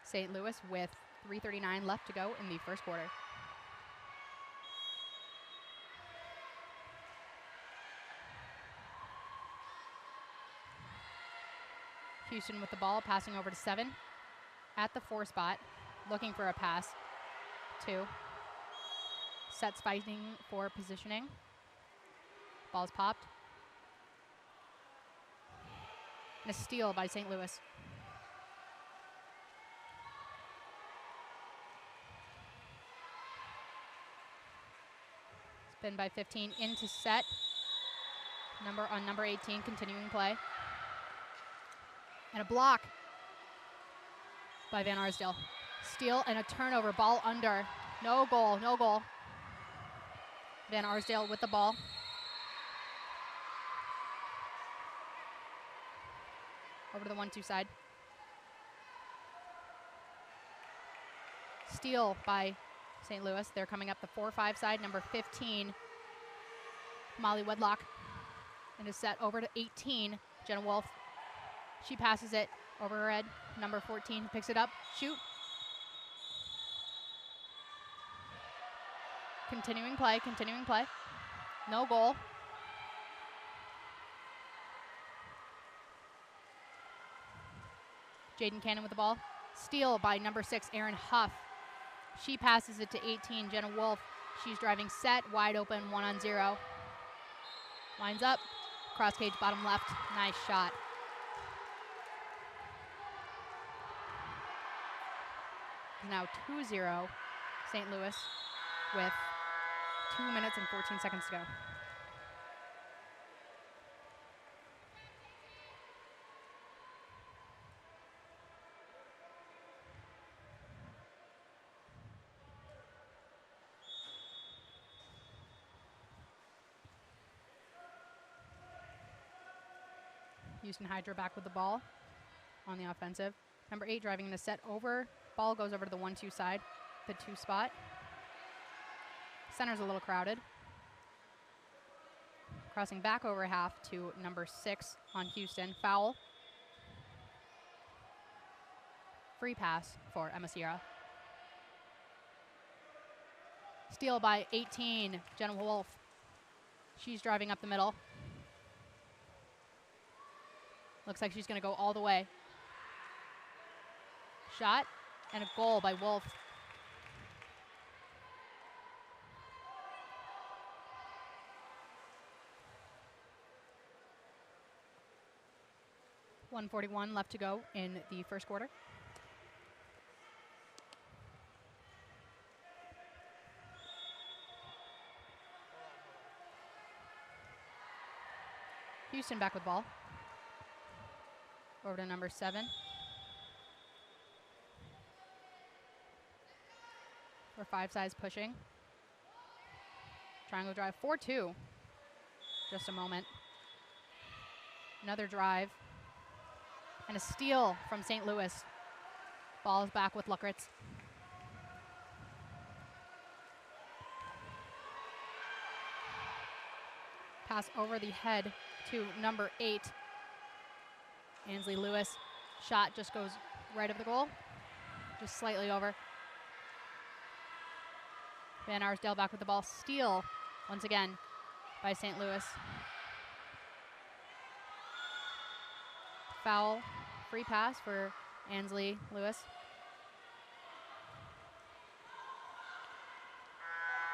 Speaker 7: St. Louis with 3:39 left to go in the first quarter. Houston with the ball, passing over to 7 at the 4 spot, looking for a pass. 2. Sets fighting for positioning. Ball's popped. And a steal by St. Louis. Spin by 15 into set. Number 18, continuing play. And a block by Van Arsdale. Steal and a turnover, ball under. No goal. Van Arsdale with the ball. Over to the 1-2 side. Steal by St. Louis. They're coming up the 4-5 side. Number 15, Molly Wedlock. And is set over to 18, Jenna Wolf. She passes it over her head. Number 14 picks it up. Shoot. Continuing play. No goal. Jaden Cannon with the ball. Steal by number 6, Erin Huff. She passes it to 18, Jenna Wolf. She's driving set, wide open, 1-on-0. Lines up, cross cage, bottom left. Nice shot. Now 2-0, St. Louis with 2 minutes and 14 seconds to go. Houston Hydra back with the ball on the offensive. Number 8 driving in a set over. Ball goes over to the 1-2 side, the 2 spot. Center's a little crowded. Crossing back over half to number 6 on Houston. Foul. Free pass for Emma Sierra. Steal by 18, Jenna Wolf. She's driving up the middle. Looks like she's going to go all the way. Shot and a goal by Wolf. .141 left to go in the first quarter. Houston back with ball. Over to number 7. For 5 sides pushing. Triangle drive, 4-2. Just a moment. Another drive. And a steal from St. Louis. Ball is back with Luckritz. Pass over the head to number 8. Ansley Lewis. Shot just goes right of the goal. Just slightly over. Van Arsdale back with the ball. Steal once again by St. Louis. Foul. Free pass for Ansley Lewis.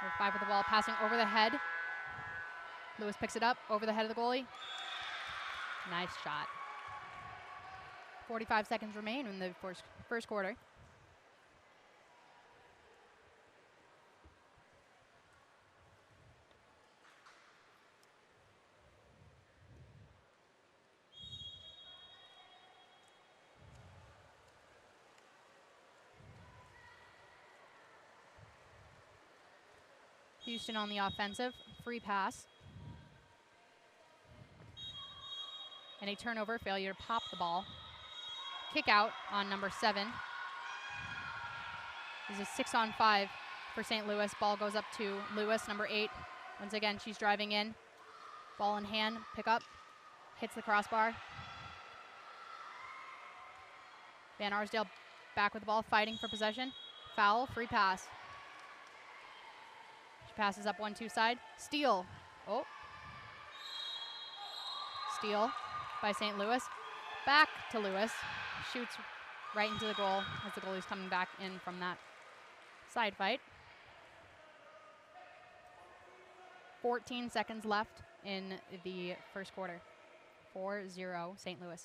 Speaker 7: Number 5 with the ball, passing over the head. Lewis picks it up over the head of the goalie. Nice shot. 45 seconds remain in the first quarter. Houston on the offensive, free pass. And a turnover, failure to pop the ball. Kick out on number 7. This is a 6-on-5 for St. Louis. Ball goes up to Lewis, number 8. Once again, she's driving in. Ball in hand, pick up, hits the crossbar. Van Arsdale back with the ball, fighting for possession. Foul, free pass. Passes up 1-2 side. Steal. Oh. Steal by St. Louis. Back to Lewis. Shoots right into the goal as the goalie's coming back in from that side fight. 14 seconds left in the first quarter. 4-0 St. Louis.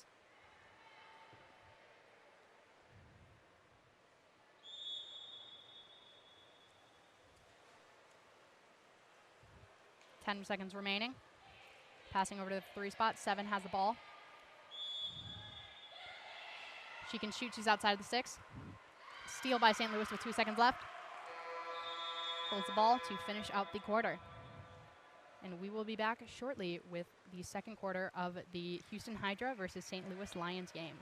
Speaker 7: Ten seconds remaining. Passing over to the 3 spot. 7 has the ball. She can shoot. She's outside of the 6. Steal by St. Louis with 2 seconds left. Holds the ball to finish out the quarter. And we will be back shortly with the second quarter of the Houston Hydra versus St. Louis Lions game.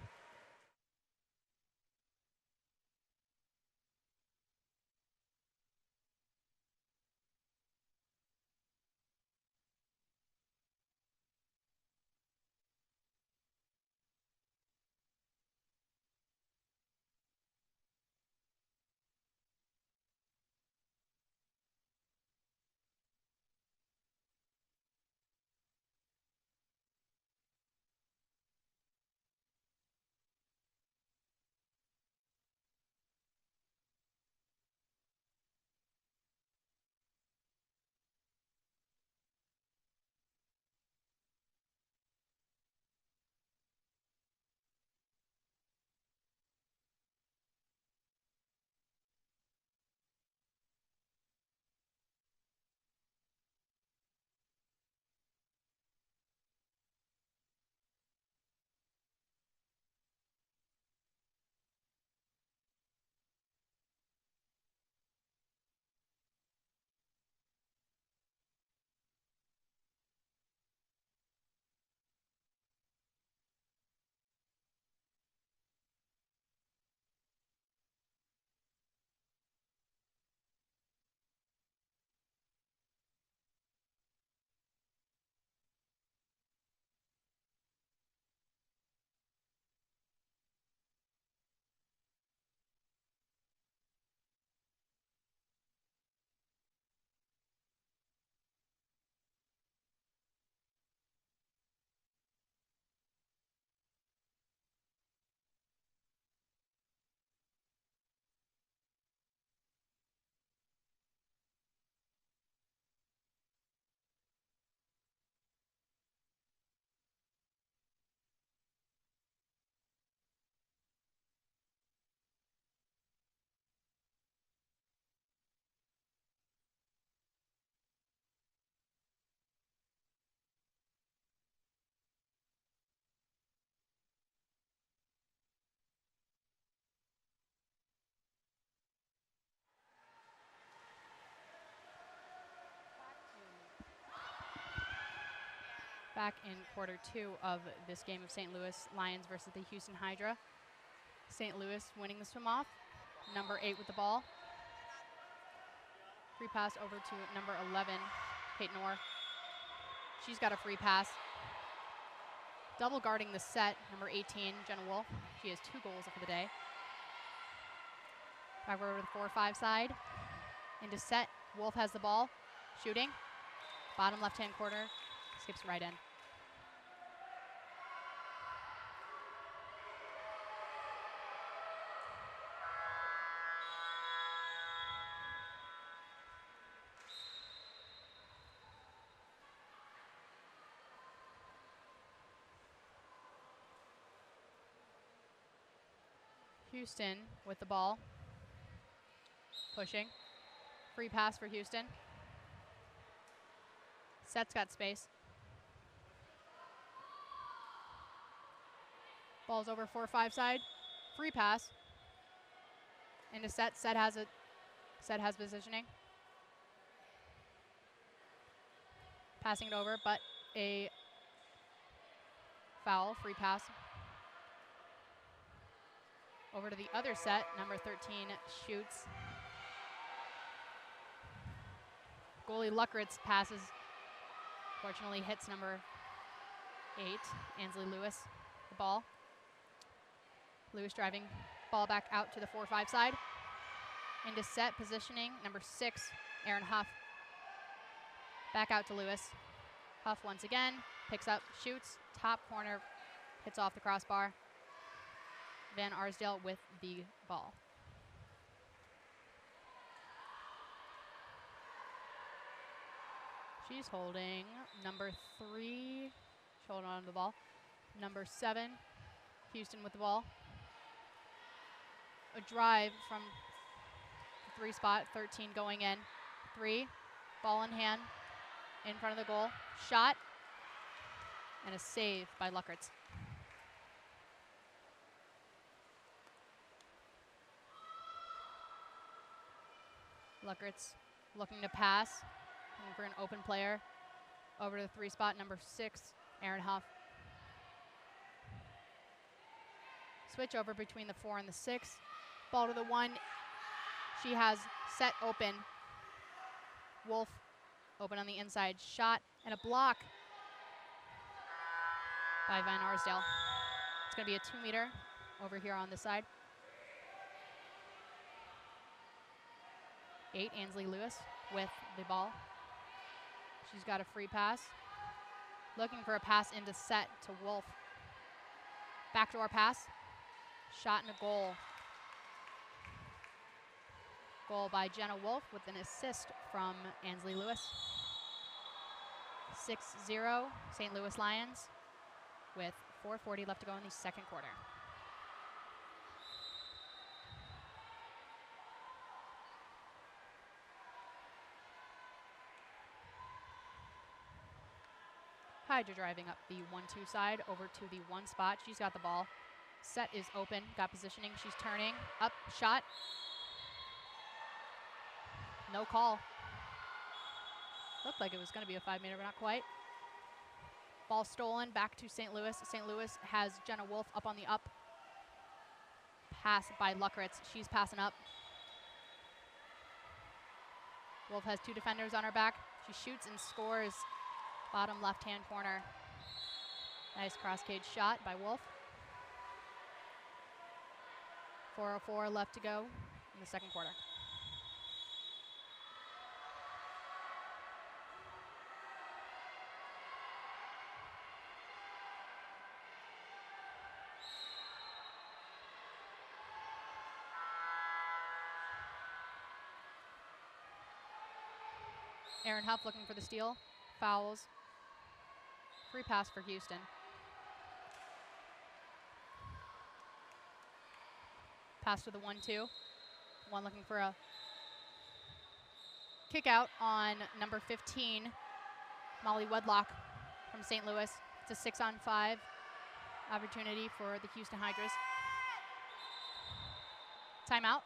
Speaker 7: Back in quarter 2 of this game of St. Louis Lions versus the Houston Hydra. St. Louis winning the swim off. Number 8 with the ball. Free pass over to number 11, Peyton Orr. She's got a free pass. Double guarding the set, number 18, Jenna Wolf. She has 2 goals for the day. Back over to the 4-5 side. Into set, Wolf has the ball. Shooting. Bottom left-hand corner, skips right in. Houston with the ball. Pushing. Free pass for Houston. Set's got space. Ball's over 4-5 side. Free pass. Into set. Set has positioning. Passing it over, but a foul. Free pass. Over to the other set, number 13 shoots. Goalie Luckritz passes, fortunately hits number 8, Ansley Lewis, the ball. Lewis driving, ball back out to the 4-5 side. Into set, positioning, number 6, Aaron Huff. Back out to Lewis. Huff once again, picks up, shoots, top corner, hits off the crossbar. Van Arsdale with the ball. She's holding number 3. She's holding on to the ball. Number 7, Houston with the ball. A drive from the 3 spot, 13 going in. 3, ball in hand, in front of the goal. Shot, and a save by Luckritz. Luckritz looking to pass, looking for an open player. Over to the 3 spot, number 6, Aaron Huff. Switch over between the 4 and the 6. Ball to the 1. She has set open. Wolf open on the inside. Shot and a block by Van Arsdale. It's going to be a 2-meter over here on this side. 8, Ansley Lewis with the ball. She's got a free pass. Looking for a pass into set to Wolf. Backdoor pass. Shot and a goal. Goal by Jenna Wolf with an assist from Ansley Lewis. 6-0 St. Louis Lions with 4:40 left to go in the second quarter. Hydra driving up the 1-2 side over to the 1 spot. She's got the ball. Set is open, got positioning. She's turning, up, shot. No call. Looked like it was going to be a 5-meter, but not quite. Ball stolen, back to St. Louis. St. Louis has Jenna Wolf up on the up. Pass by Luckritz. She's passing up. Wolf has 2 defenders on her back. She shoots and scores. Bottom left-hand corner. Nice cross-cage shot by Wolf. 4:04 left to go in the second quarter. Aaron Huff looking for the steal. Fouls. Free pass for Houston. Pass to the 1-2. One looking for a kick out on number 15, Molly Wedlock from St. Louis. It's a 6-on-5 opportunity for the Houston Hydras. Timeout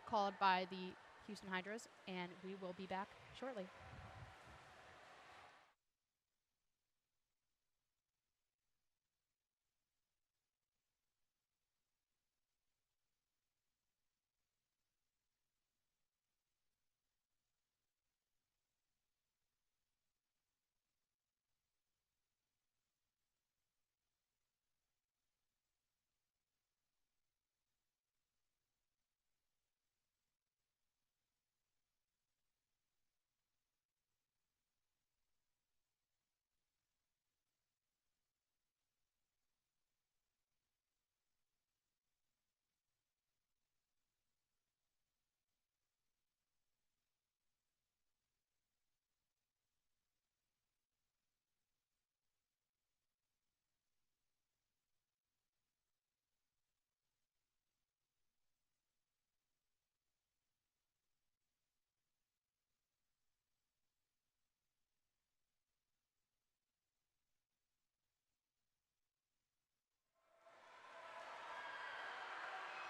Speaker 7: called by the Houston Hydras, and we will be back shortly.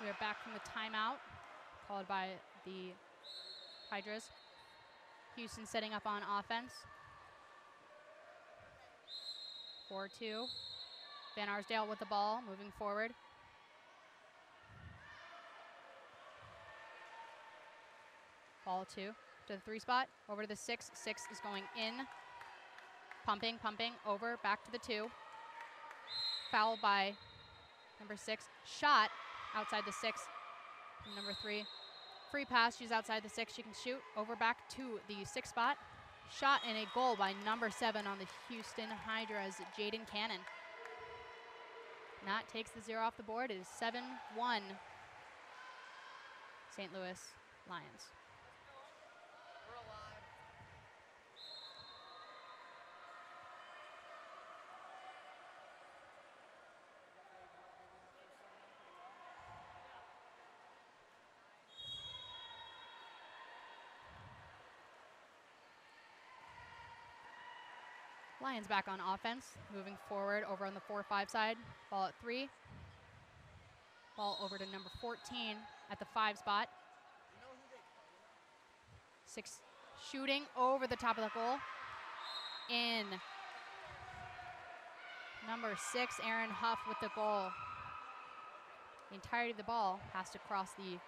Speaker 7: We are back from the timeout called by the Hydras. Houston setting up on offense. 4-2. Van Arsdale with the ball, moving forward. Ball 2 to the 3 spot, over to the 6. 6 is going in. Pumping, over, back to the 2. Foul by number 6. Shot outside the 6 from number 3. Free pass, she's outside the 6, she can shoot. Over back to the 6 spot. Shot and a goal by number 7 on the Houston Hydras, Jaden Cannon. That takes the 0 off the board. It is 7-1 St. Louis Lions. Lions back on offense, moving forward over on the 4-5 side. Ball at 3. Ball over to number 14 at the 5 spot. 6 shooting over the top of the goal. In. Number 6, Aaron Huff with the goal. The entirety of the ball has to cross the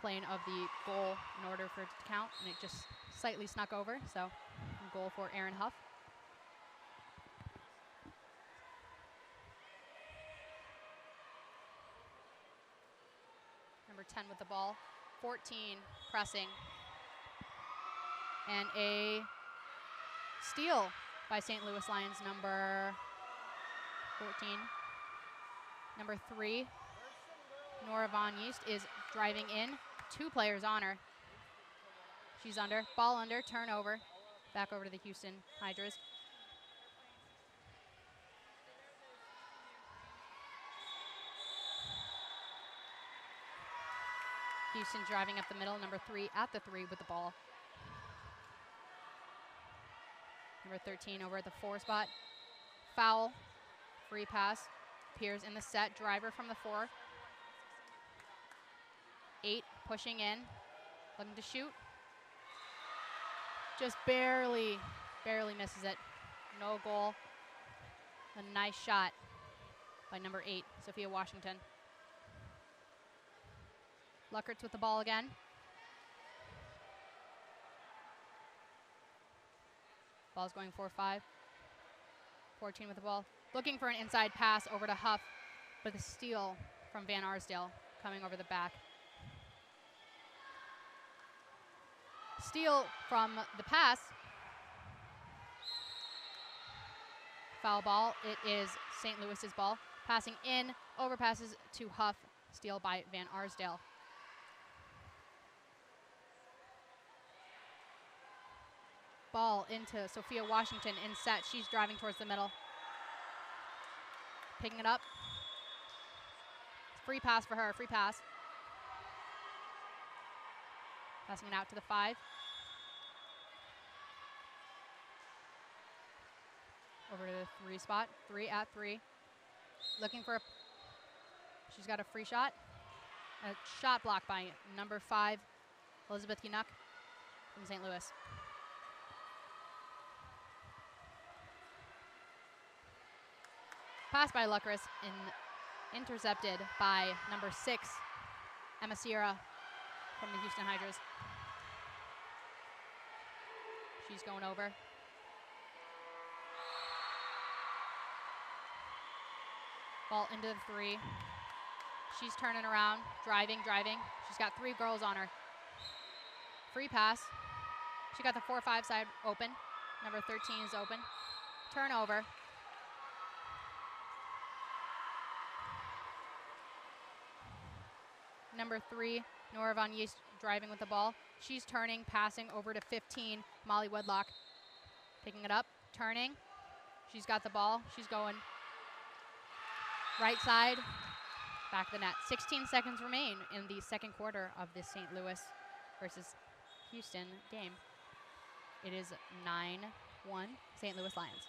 Speaker 7: plane of the goal in order for it to count, and it just slightly snuck over, so goal for Aaron Huff. Number 10 with the ball. 14 pressing. And a steal by St. Louis Lions, number 14. Number 3, Nora Von Yeast is driving in. 2 players on her. She's under. Ball under. Turnover. Back over to the Houston Hydras. Houston driving up the middle. Number 3 at the 3 with the ball. Number 13 over at the 4 spot. Foul. Free pass. Appears in the set. Driver from the 4. 8 pushing in. Looking to shoot. Just barely misses it. No goal. A nice shot by number 8, Sophia Washington. Luckerts with the ball again. Ball's going 4-5. 14 with the ball. Looking for an inside pass over to Huff, but the steal from Van Arsdale coming over the back. Steal from the pass. Foul ball. It is St. Louis's ball. Passing in, overpasses to Huff. Steal by Van Arsdale. Ball into Sophia Washington in set. She's driving towards the middle. Picking it up. Free pass for her. Free pass. Passing it out to the 5. Over to the 3 spot. 3 at 3. Looking for a... She's got a free shot. A shot blocked by number 5, Elizabeth Yanuk from St. Louis. Pass by Luckerus and intercepted by number 6, Emma Sierra from the Houston Hydras. She's going over. Ball into the 3. She's turning around, driving. She's got 3 girls on her. Free pass. She got the 4-5 side open. Number 13 is open. Turnover. Number 3, Nora Von Yeast driving with the ball. She's turning, passing over to 15, Molly Wedlock. Picking it up, turning. She's got the ball. She's going right side, back of the net. 16 seconds remain in the second quarter of this St. Louis versus Houston game. It is 9-1 St. Louis Lions.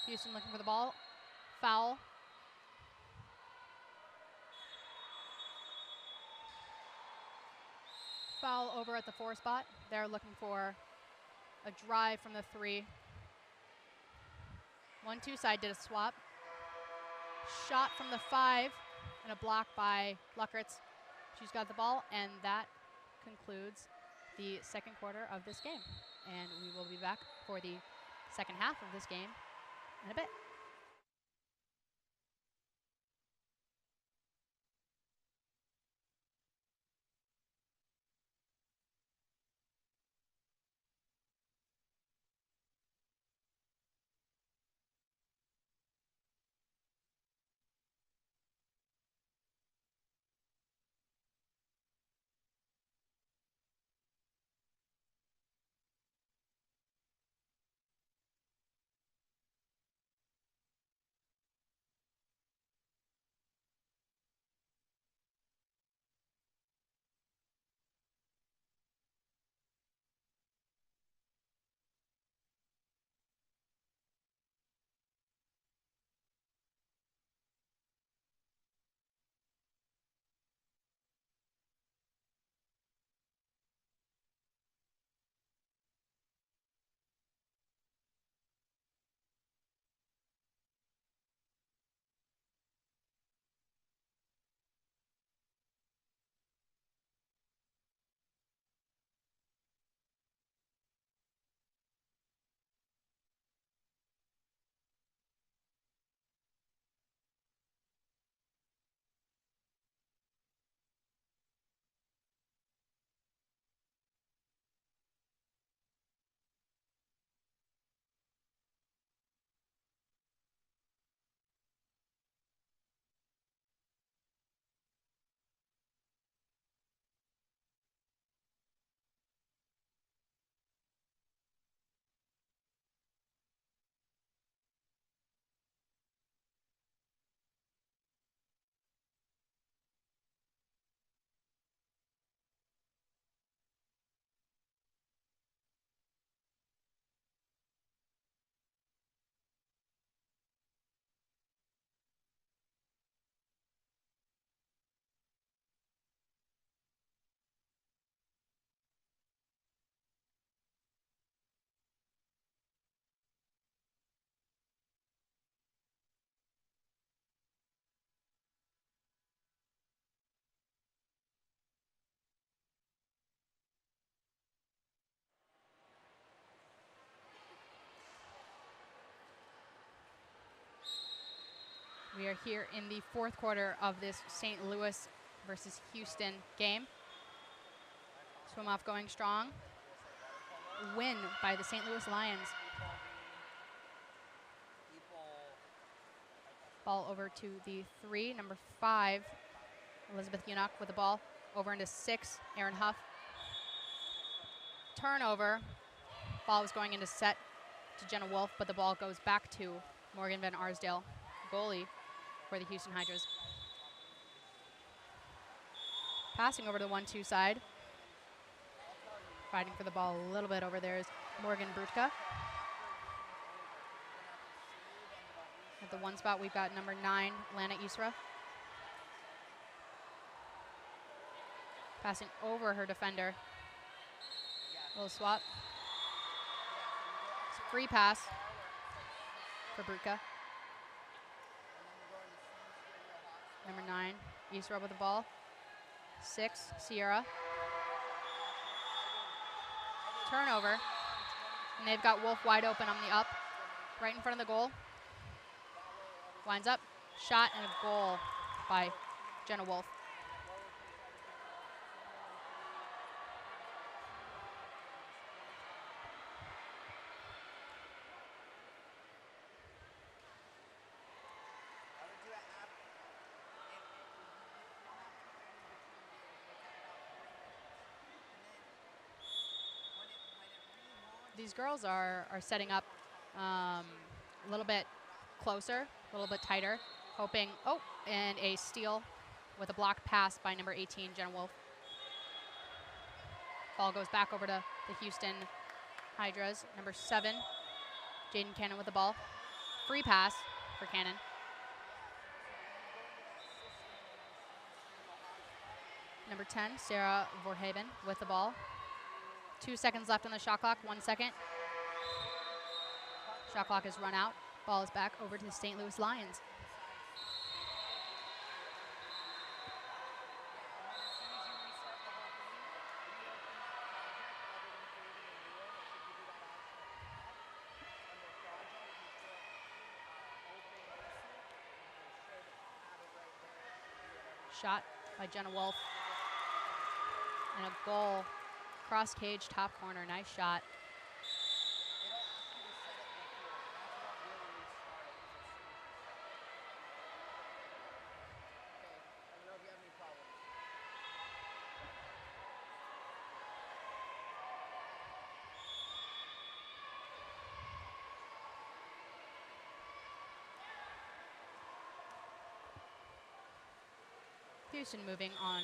Speaker 7: Houston looking for the ball. Foul. Foul over at the 4 spot. They're looking for a drive from the 3. 1-2 side did a swap. Shot from the 5 and a block by Luckertz. She's got the ball, and that concludes the second quarter of this game. And we will be back for the second half of this game in a bit. We are here in the fourth quarter of this St. Louis versus Houston game. Swim off going strong. Win by the St. Louis Lions. Ball over to the 3, number 5, Elizabeth Yunuck with the ball. Over into 6, Erin Huff. Turnover. Ball was going into set to Jenna Wolf, but the ball goes back to Morgan Van Arsdale, goalie for the Houston Hydras. Passing over to the 1-2 side. Fighting for the ball a little bit over there is Morgan Brutka. At the 1 spot, we've got number 9, Lana Isra. Passing over her defender. Little swap. Free pass for Brutka. Number 9, Isra with the ball. 6, Sierra. Turnover. And they've got Wolf wide open on the up. Right in front of the goal. Winds up. Shot and a goal by Jenna Wolf. These girls are setting up a little bit closer, a little bit tighter, hoping, and a steal with a blocked pass by number 18, Jenna Wolf. Ball goes back over to the Houston Hydras. Number 7, Jaden Cannon with the ball. Free pass for Cannon. Number 10, Sarah Vorbin with the ball. 2 seconds left on the shot clock, 1 second. Shot clock has run out. Ball is back over to the St. Louis Lions. Shot by Jenna Wolf. And a goal. Cross cage, top corner. Nice shot. Houston moving on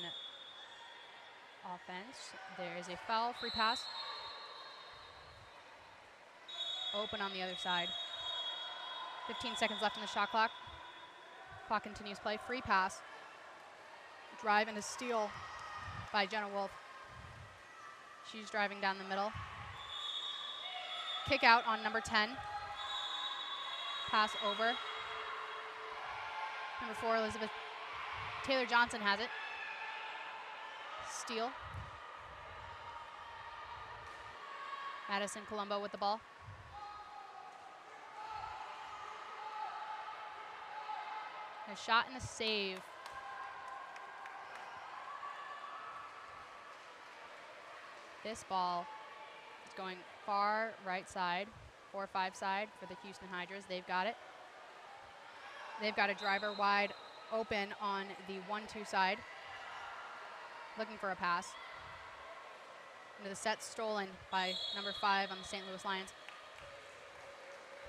Speaker 7: offense. There is a foul, free pass. Open on the other side. 15 seconds left in the shot clock. Clock continues play, free pass. Drive and a steal by Jenna Wolf. She's driving down the middle. Kick out on number 10. Pass over. Number 4, Elizabeth Taylor Johnson has it. Steal. Madison Colombo with the ball. A shot and a save. This ball is going far right side, 4-5 side for the Houston Hydras. They've got it. They've got a driver wide open on the 1-2 side. Looking for a pass. Into the set, stolen by number 5 on the St. Louis Lions.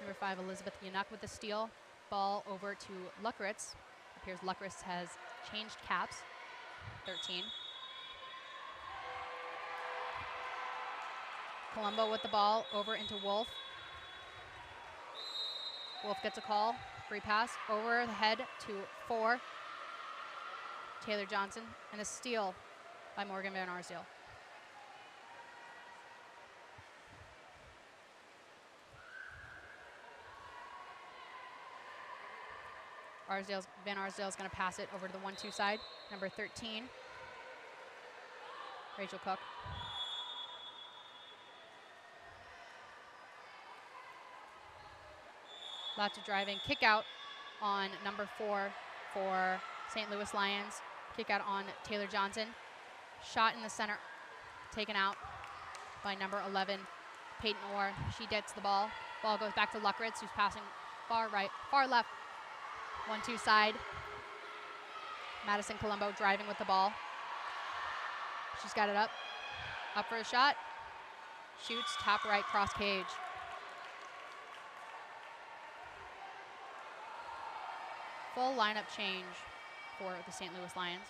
Speaker 7: Number 5, Elizabeth Yanuk with the steal. Ball over to Luckritz. Appears Luckritz has changed caps. 13. Colombo with the ball over into Wolf. Wolf gets a call. Free pass over the head to 4. Taylor Johnson, and a steal by Morgan Van Arsdale. Van Arsdale's going to pass it over to the 1-2 side. Number 13, Rachel Cook. Lots of driving. Kick out on number 4 for St. Louis Lions. Kick out on Taylor Johnson. Shot in the center, taken out by number 11, Peyton Orr. She gets the ball. Ball goes back to Luckritz, who's passing far right, far left. 1-2 side. Madison Colombo driving with the ball. She's got it up. Up for a shot. Shoots, top right, cross cage. Full lineup change for the St. Louis Lions.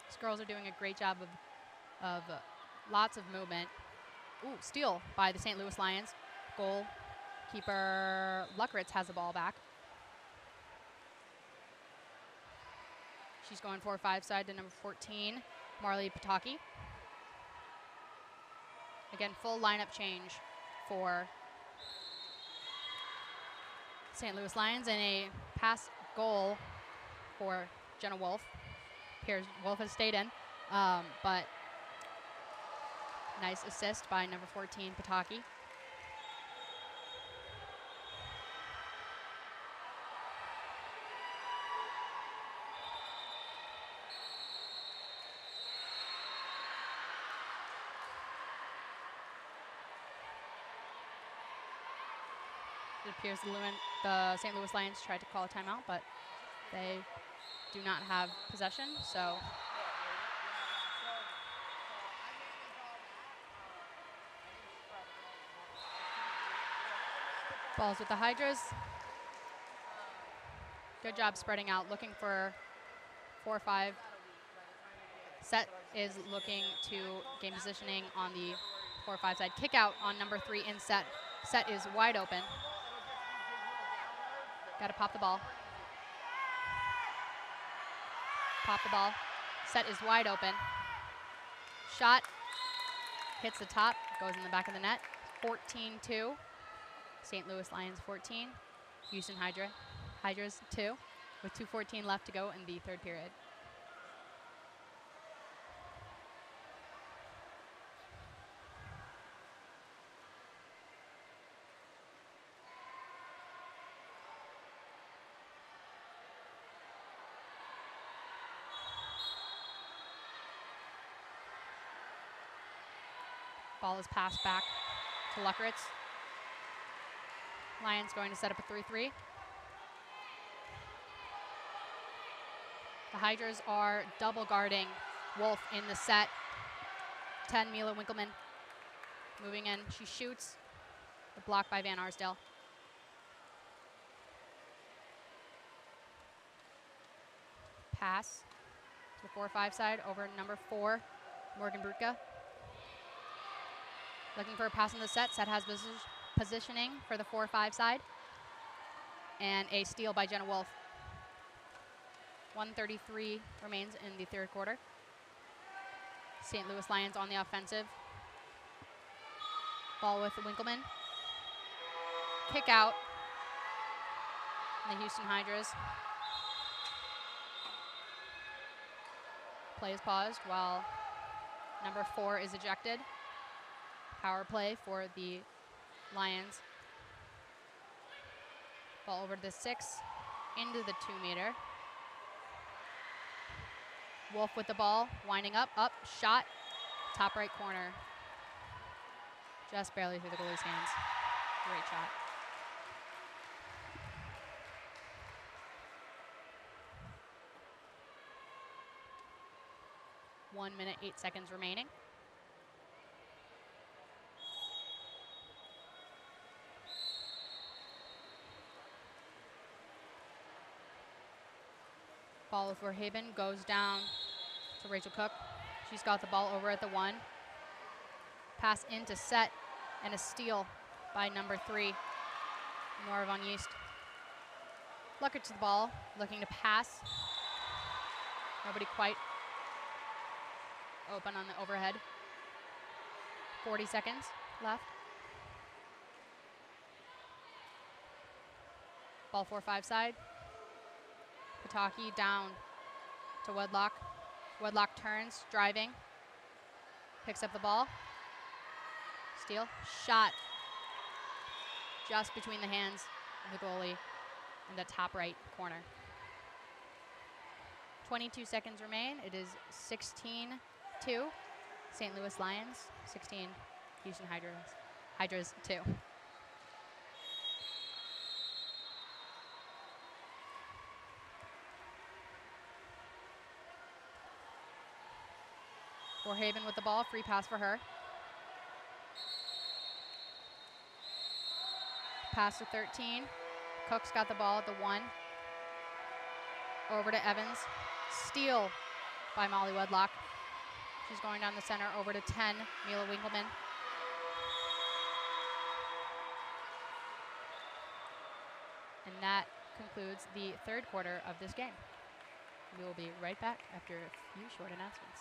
Speaker 7: These girls are doing a great job of lots of movement. Ooh, steal by the St. Louis Lions. Goalkeeper Luckritz has the ball back. She's going 4-5 side to number 14, Marley Pataki. Again, full lineup change for St. Louis Lions, and a pass goal for Jenna Wolf. Appears Wolf has stayed in, but nice assist by number 14, Pataki. It appears the St. Louis Lions tried to call a timeout, but they do not have possession, so Balls with the Hydras. Good job spreading out, looking for 4-5. Set is looking to gain positioning on the 4-5 side. Kick out on number 3 in set. Set is wide open. Got to pop the ball. Pop the ball. Set is wide open. Shot. Hits the top. Goes in the back of the net. 14-2. St. Louis Lions 14. Houston Hydras 2. With 2:14 left to go in the third period. Ball is passed back to Luckritz. Lions going to set up a 3-3. The Hydras are double guarding Wolf in the set. 10, Mila Winkleman moving in. She shoots. The block by Van Arsdale. Pass to the 4-5 side over number 4, Morgan Brutka. Looking for a pass in the set. Set has positioning for the 4-5 side. And a steal by Jenna Wolf. 1:33 remains in the third quarter. St. Louis Lions on the offensive. Ball with Winkleman. Kick out. And the Houston Hydras. Play is paused while number 4 is ejected. Power play for the Lions. Ball over to the 6, into the 2-meter. Wolf with the ball, winding up, shot, top right corner. Just barely through the goalie's hands. Great shot. One minute, 8 seconds remaining. Ball with Verhaven goes down to Rachel Cook. She's got the ball over at the 1. Pass into set and a steal by number 3, Nora von Yeast. Luckert to the ball, looking to pass. Nobody quite open on the overhead. 40 seconds left. Ball 4-5 side. Pataki down to Wedlock. Wedlock turns, driving. Picks up the ball. Steal. Shot. Just between the hands of the goalie in the top right corner. 22 seconds remain. It is 16-2. St. Louis Lions, 16. Houston Hydras 2. Warhaven with the ball, free pass for her. Pass to 13. Cook's got the ball at the 1. Over to Evans. Steal by Molly Wedlock. She's going down the center over to 10, Mila Winkleman. And that concludes the third quarter of this game. We will be right back after a few short announcements.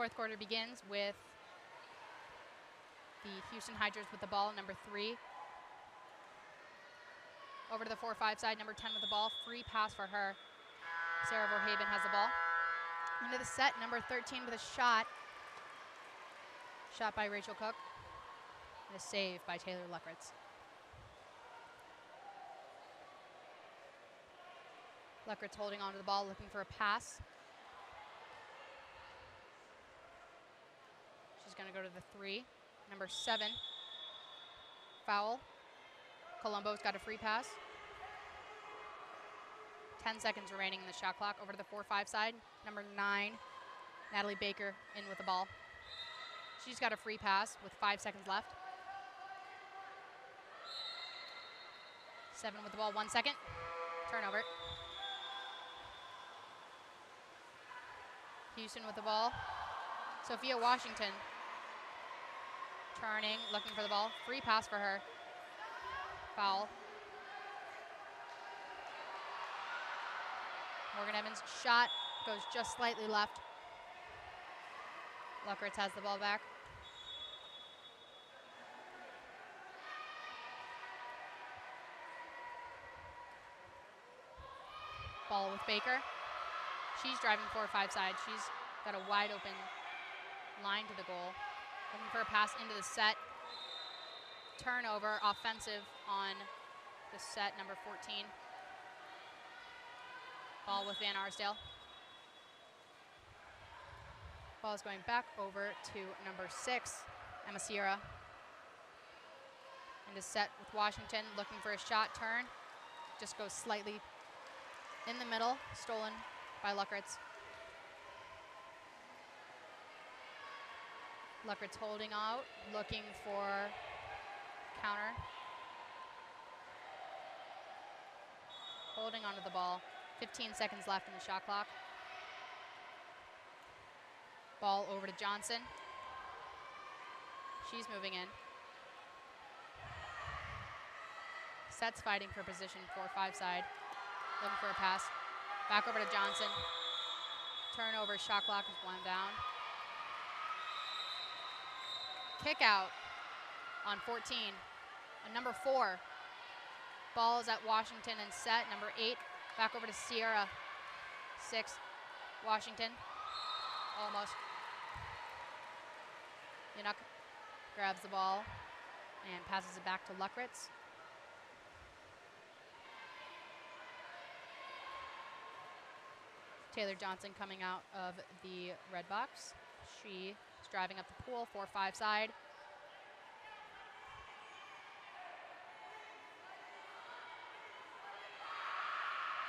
Speaker 7: Fourth quarter begins with the Houston Hydras with the ball, number 3. Over to the 4-5 side, number 10 with the ball. Free pass for her. Sarah Verhaven has the ball. Into the set, number 13 with a shot. Shot by Rachel Cook. And a save by Taylor Luckritz. Luckritz holding onto the ball, looking for a pass. She's going to go to the 3. Number 7. Foul. Colombo's got a free pass. 10 seconds remaining in the shot clock. Over to the 4-5 side. Number 9, Natalie Baker in with the ball. She's got a free pass with 5 seconds left. 7 with the ball, 1 second. Turnover. Houston with the ball. Sophia Washington turning, looking for the ball. Free pass for her. Foul. Morgan Evans' shot goes just slightly left. Luckritz has the ball back. Ball with Baker. She's driving 4-5 side. She's got a wide open line to the goal. Looking for a pass into the set. Turnover, offensive on the set, number 14. Ball with Van Arsdale. Ball is going back over to number 6, Emma Sierra. Into set with Washington, looking for a shot turn. Just goes slightly in the middle, stolen by Luckritz. Luckritz holding out, looking for counter. Holding onto the ball. 15 seconds left in the shot clock. Ball over to Johnson. She's moving in. Set's fighting for position, 4-5 side. Looking for a pass. Back over to Johnson. Turnover, shot clock is 1 down. Kick out on 14. On number 4. Ball is at Washington and set. Number 8. Back over to Sierra. 6. Washington. Almost. Yanuk grabs the ball and passes it back to Luckritz. Taylor Johnson coming out of the red box. She is driving up the pool, 4-5 side.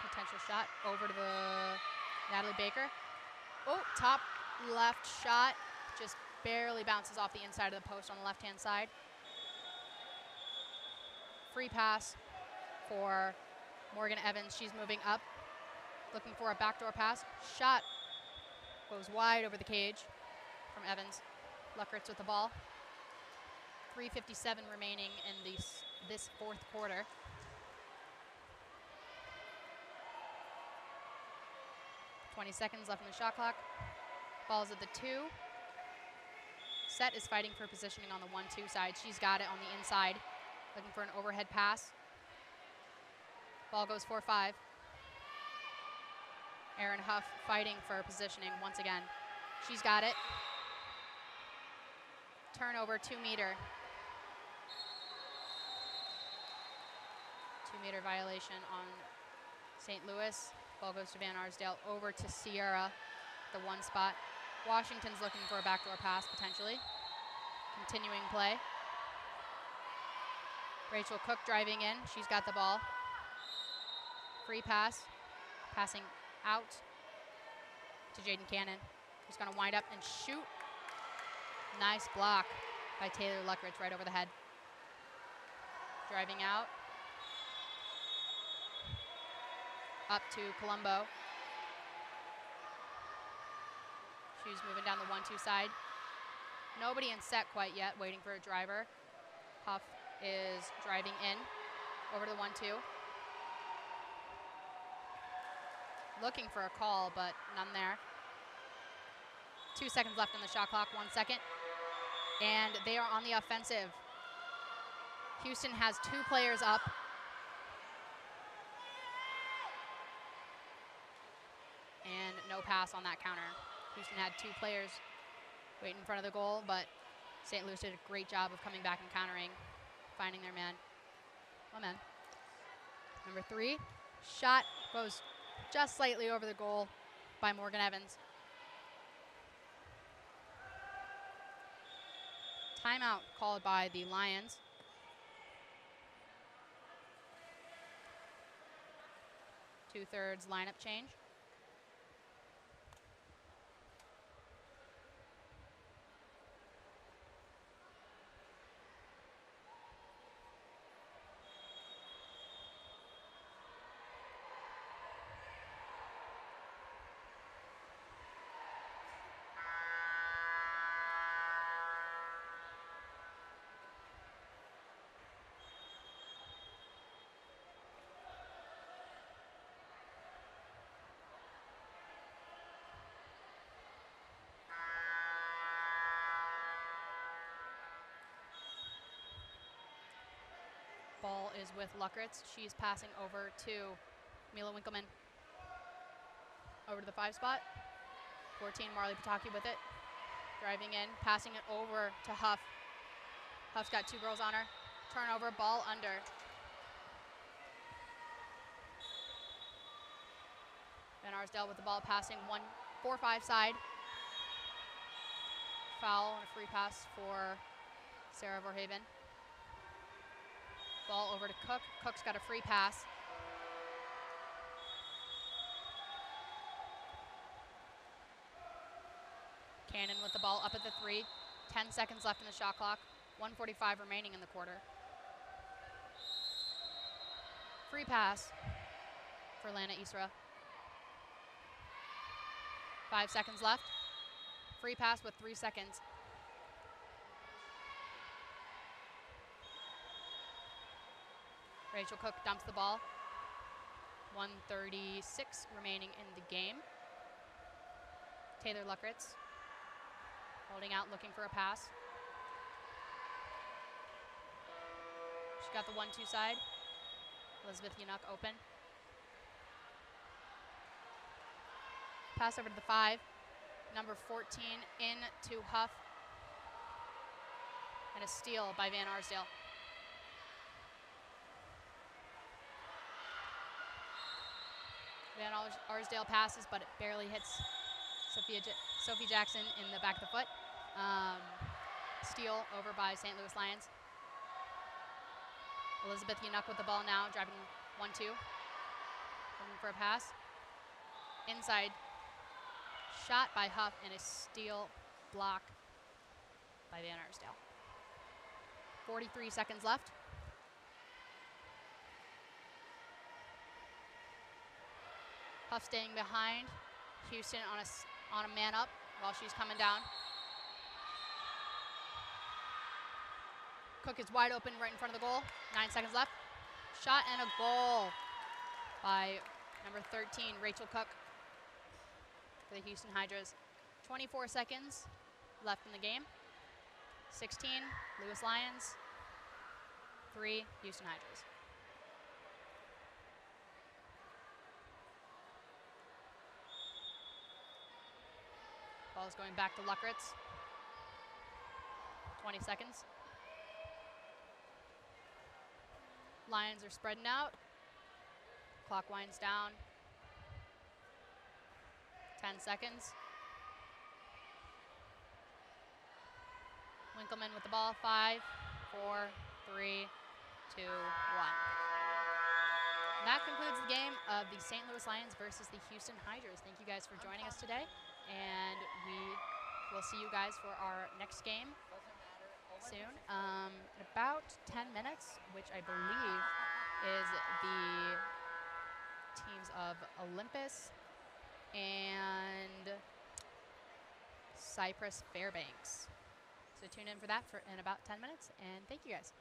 Speaker 7: Potential shot over to the Natalie Baker. Oh, top left shot. Just barely bounces off the inside of the post on the left-hand side. Free pass for Morgan Evans. She's moving up, looking for a backdoor pass. Shot goes wide over the cage from Evans. Luckritz with the ball. 3:57 remaining in this fourth quarter. .20 seconds left in the shot clock. Ball's at the 2. Set is fighting for positioning on the 1-2 side. She's got it on the inside, looking for an overhead pass. Ball goes 4-5. Erin Huff fighting for positioning once again. She's got it. Turnover, 2-meter. 2-meter violation on St. Louis. Ball goes to Van Arsdale, over to Sierra, the 1 spot. Washington's looking for a backdoor pass, potentially. Continuing play. Rachel Cook driving in. She's got the ball. Free pass. Passing out to Jaden Cannon, who's going to wind up and shoot. Nice block by Taylor Luckritz right over the head. Driving out. Up to Colombo. She's moving down the 1-2 side. Nobody in set quite yet, waiting for a driver. Huff is driving in, over to the 1-2. Looking for a call, but none there. 2 seconds left on the shot clock, 1 second. And they are on the offensive. Houston has 2 players up. And no pass on that counter. Houston had 2 players waiting in front of the goal, but St. Louis did a great job of coming back and countering, finding their man. One man. Number 3, shot goes just slightly over the goal by Morgan Evans. Timeout called by the Lions. Two-thirds lineup change. Ball is with Luckritz. She's passing over to Mila Winkleman. Over to the 5 spot. 14, Marley Pataki with it. Driving in, passing it over to Huff. Huff's got 2 girls on her. Turnover, ball under. Van Arsdale with the ball, passing 4-5 side. Foul and a free pass for Sarah Verhaven. Ball over to Cook. Cook's got a free pass. Cannon with the ball up at the 3. 10 seconds left in the shot clock. 1:45 remaining in the quarter. Free pass for Lana Isra. 5 seconds left. Free pass with 3 seconds. Rachel Cook dumps the ball. 1:36 remaining in the game. Taylor Luckritz holding out, looking for a pass. She got the 1-2 side. Elizabeth Yanuk open. Pass over to the 5. Number 14 in to Huff. And a steal by Van Arsdale. Van Arsdale passes, but it barely hits Sophie Jackson in the back of the foot. Steal over by St. Louis Lions. Elizabeth Yanuk with the ball now, driving 1-2. Looking for a pass. Inside. Shot by Huff and a steal block by Van Arsdale. 43 seconds left. Huff staying behind. Houston on a man up while she's coming down. Cook is wide open right in front of the goal. 9 seconds left. Shot and a goal by number 13, Rachel Cook, for the Houston Hydras. 24 seconds left in the game. 16, Lewis Lions. 3, Houston Hydras. Ball is going back to Luckritz. 20 seconds. Lions are spreading out. Clock winds down. 10 seconds. Winkleman with the ball. 5, 4, 3, 2, 1. And that concludes the game of the St. Louis Lions versus the Houston Hydras. Thank you guys for joining us today. And we will see you guys for our next game soon. In about 10 minutes, which I believe is the teams of Olympus and Cypress Fairbanks. So tune in for that in about 10 minutes, and thank you guys.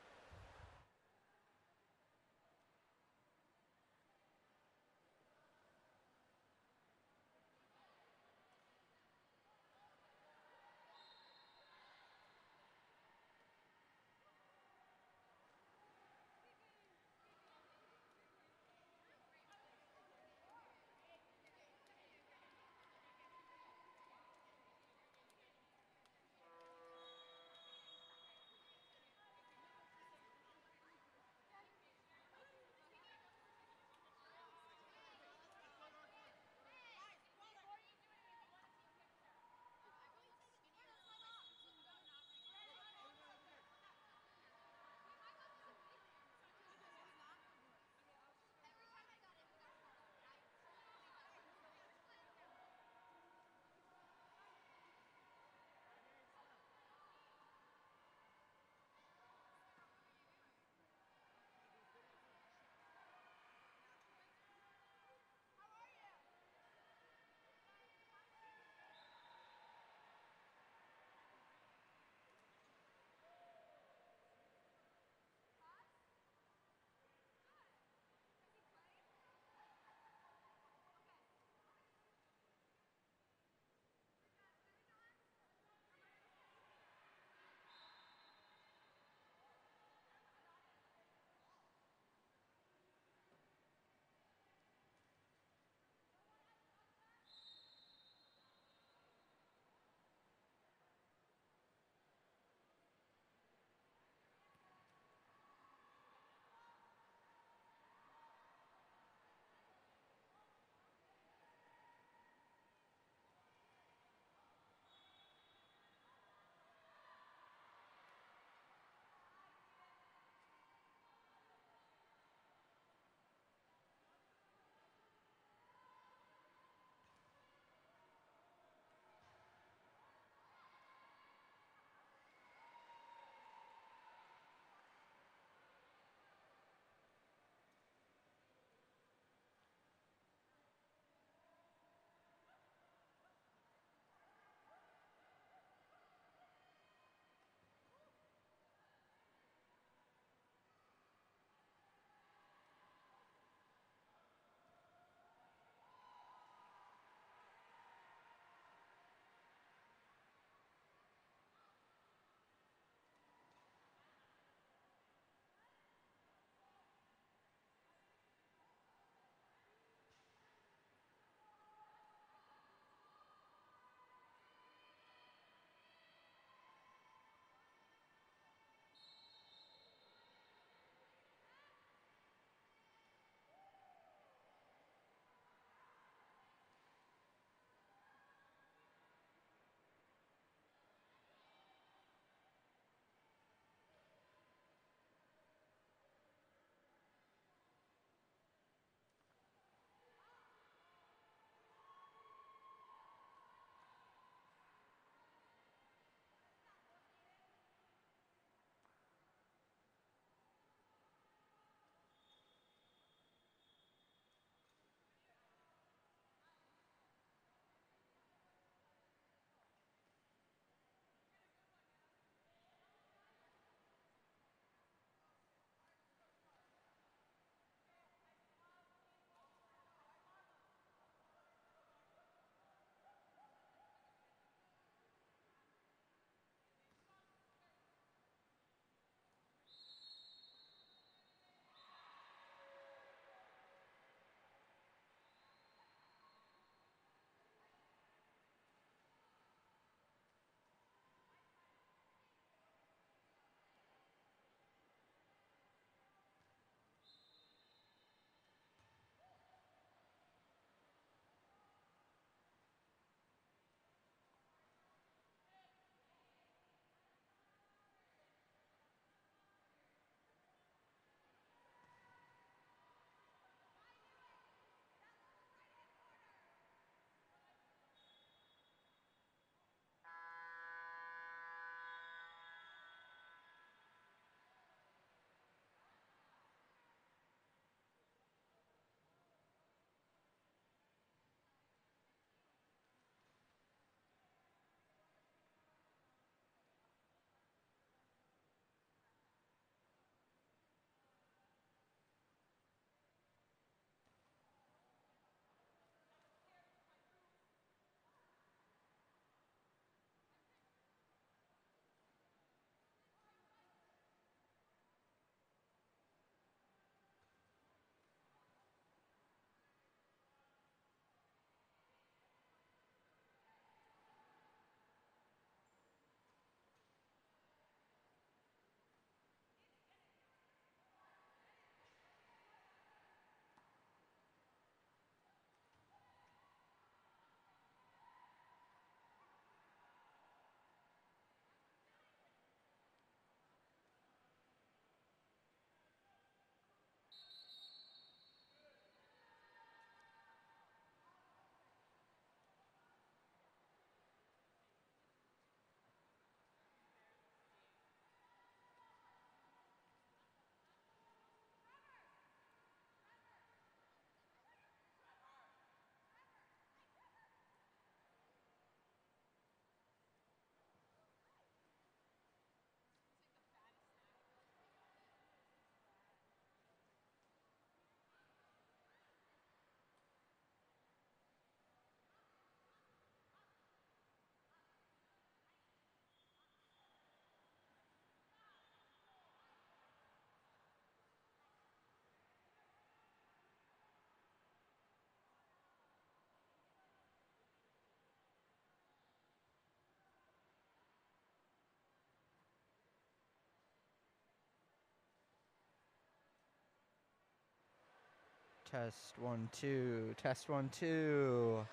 Speaker 1: Test 1, 2. Test 1, 2.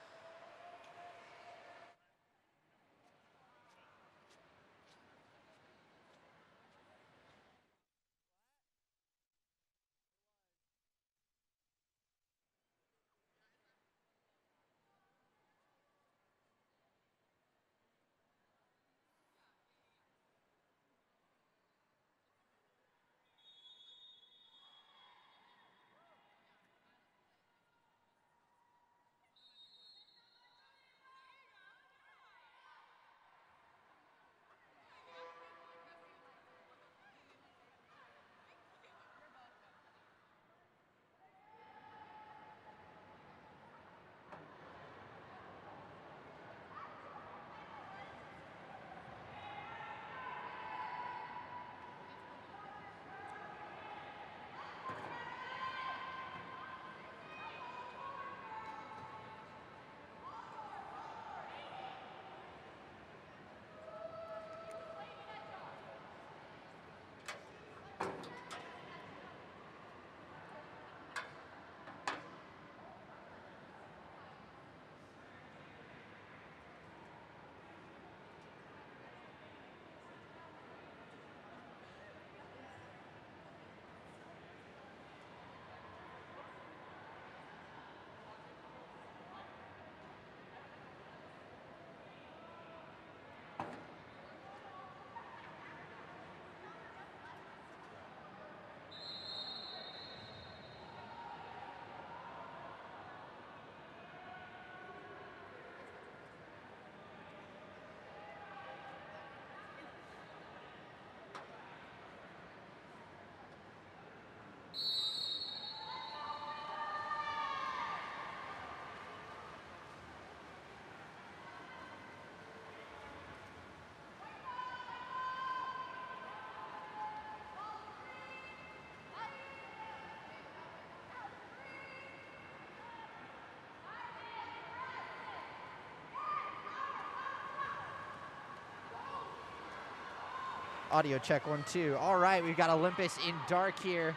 Speaker 1: Audio check 1, 2. All right, we've got Olympus in dark here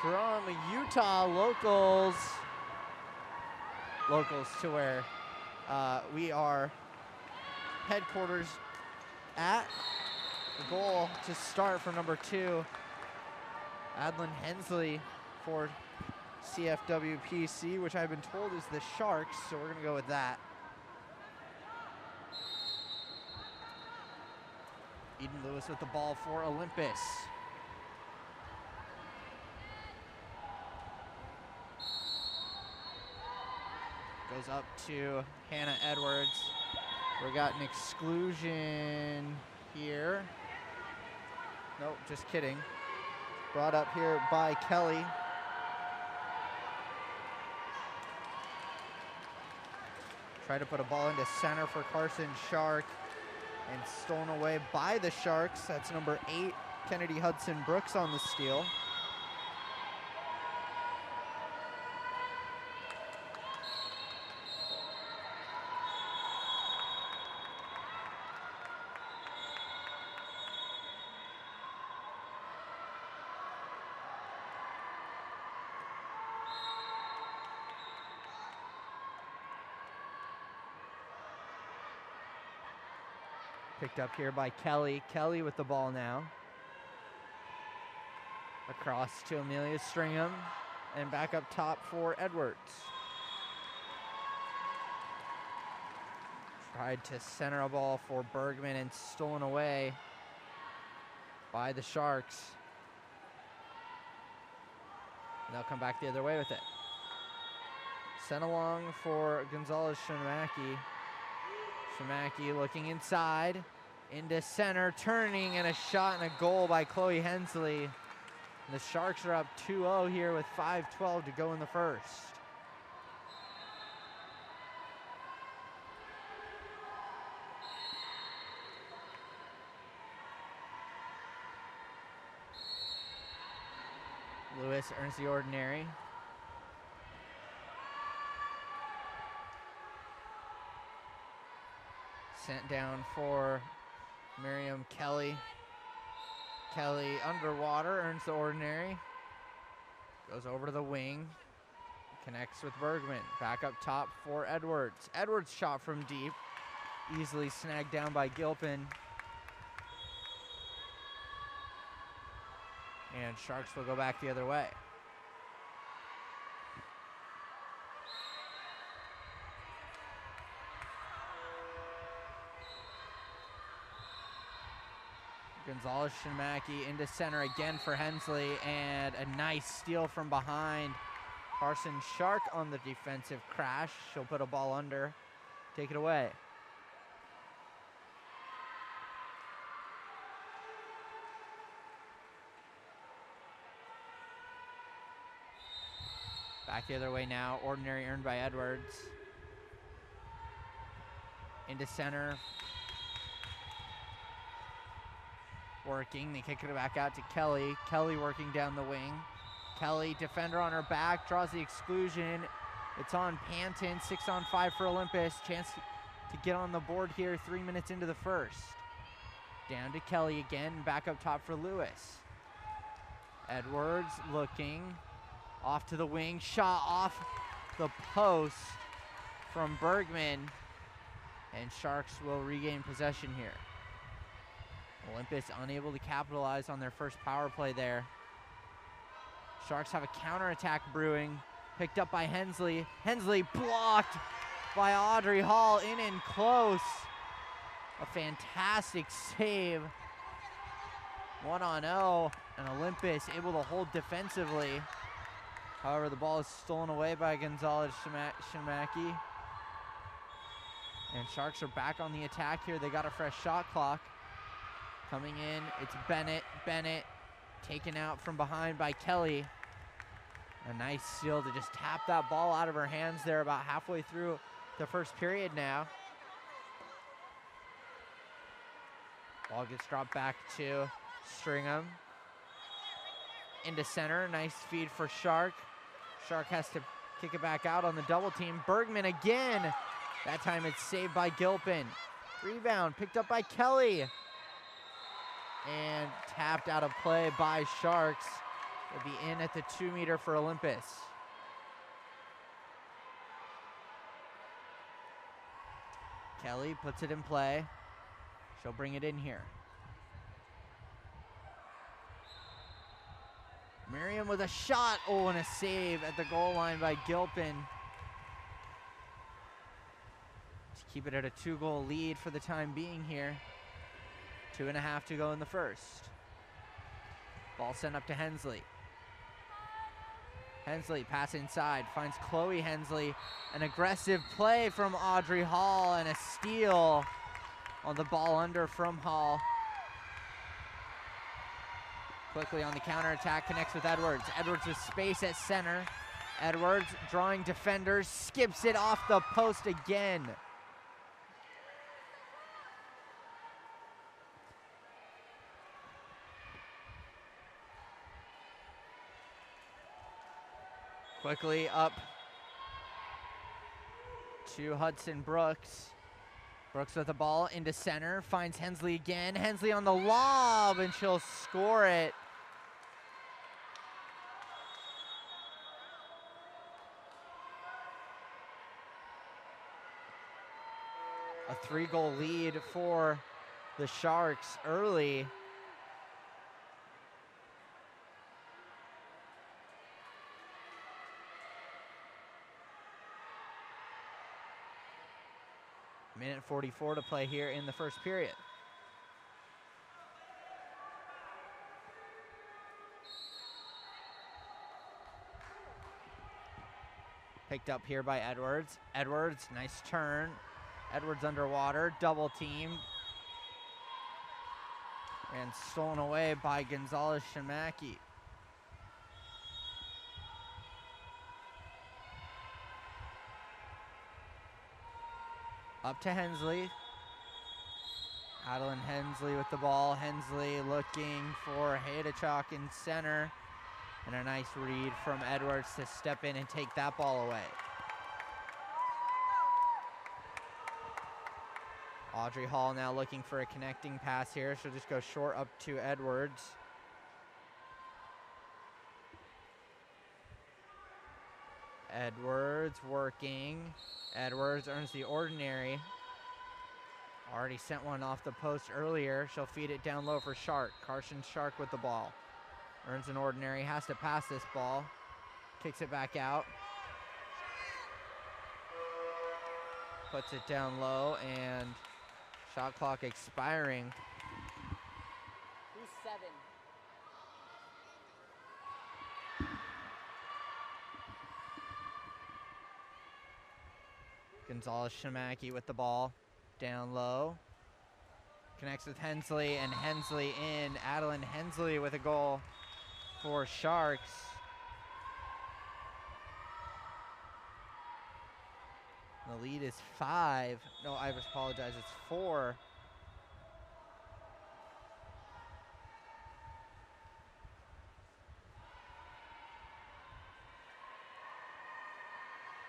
Speaker 1: from Utah locals. Locals to where we are headquarters at. The goal to start for number 2, Adlin Hensley for CFWPC, which I've been told is the Sharks, so we're going to go with that. Eden Lewis with the ball for Olympus. Goes up to Hannah Edwards. We got an exclusion here. Nope, just kidding. Brought up here by Kelly. Try to put a ball into center for Carson Shark. And stolen away by the Sharks. That's number 8, Kennedy Hudson Brooks on the steal. Picked up here by Kelly. Kelly with the ball now. Across to Amelia Stringham. And back up top for Edwards. Tried to center a ball for Bergman and stolen away by the Sharks. And they'll come back the other way with it. Sent along for Gonzalez-Shamaki. Shamaki looking inside, into center, turning, and a shot and a goal by Chloe Hensley. And the Sharks are up 2-0 here with 5:12 to go in the first. Lewis earns the ordinary. Sent down for Miriam Kelly. Kelly underwater earns the ordinary. Goes over to the wing. Connects with Bergman. Back up top for Edwards. Edwards shot from deep. Easily snagged down by Gilpin. And Sharks will go back the other way. Gonzalez Shinmaki into center again for Hensley, and a nice steal from behind. Carson Shark on the defensive crash. She'll put a ball under. Take it away. Back the other way now. Ordinary earned by Edwards. Into center. Working. They kick it back out to Kelly. Kelly working down the wing. Kelly, defender on her back, draws the exclusion. It's on Panton. 6-on-5 for Olympus. Chance to get on the board here 3 minutes into the first. Down to Kelly again. Back up top for Lewis. Edwards looking. Off to the wing. Shot off the post from Bergman. And Sharks will regain possession here. Olympus unable to capitalize on their first power play there. Sharks have a counterattack brewing. Picked up by Hensley. Hensley blocked by Audrey Hall, in and close. A fantastic save. 1-0, and Olympus able to hold defensively. However, the ball is stolen away by Gonzalez Shinmaki. And Sharks are back on the attack here. They got a fresh shot clock. Coming in, it's Bennett. Bennett taken out from behind by Kelly. A nice steal to just tap that ball out of her hands there about halfway through the first period now. Ball gets dropped back to Stringham. Into center, nice feed for Shark. Shark has to kick it back out on the double team. Bergman again. That time it's saved by Gilpin. Rebound picked up by Kelly. And tapped out of play by Sharks. Will be in at the 2-meter for Olympus. Kelly puts it in play. She'll bring it in here. Miriam with a shot. Oh, and a save at the goal line by Gilpin. To keep it at a 2-goal lead for the time being here. 2.5 to go in the first. Ball sent up to Hensley. Hensley pass inside, finds Chloe Hensley. An aggressive play from Audrey Hall and a steal on the ball under from Hall. Quickly on the counterattack, connects with Edwards. Edwards with space at center. Edwards drawing defenders, skips it off the post again. Quickly up to Hudson Brooks. Brooks with the ball into center, finds Hensley again. Hensley on the lob, and she'll score it. A 3-goal lead for the Sharks early. Minute 44 to play here in the first period. Picked up here by Edwards. Edwards, nice turn. Edwards underwater, double team. And stolen away by Gonzalez Shinmaki. Up to Hensley. Adeline Hensley with the ball. Hensley looking for Haydachok in center. And a nice read from Edwards to step in and take that ball away. Audrey Hall now looking for a connecting pass here. She'll just go short up to Edwards. Edwards working. Edwards earns the ordinary. Already sent one off the post earlier. She'll feed it down low for Shark. Carson Shark with the ball. Earns an ordinary, has to pass this ball. Kicks it back out. Puts it down low, and shot clock expiring.
Speaker 8: Who's 7?
Speaker 1: Gonzalez Shamaki with the ball. Down low. Connects with Hensley, and Hensley in. Adeline Hensley with a goal for Sharks. The lead is 5. No, I apologize, it's 4.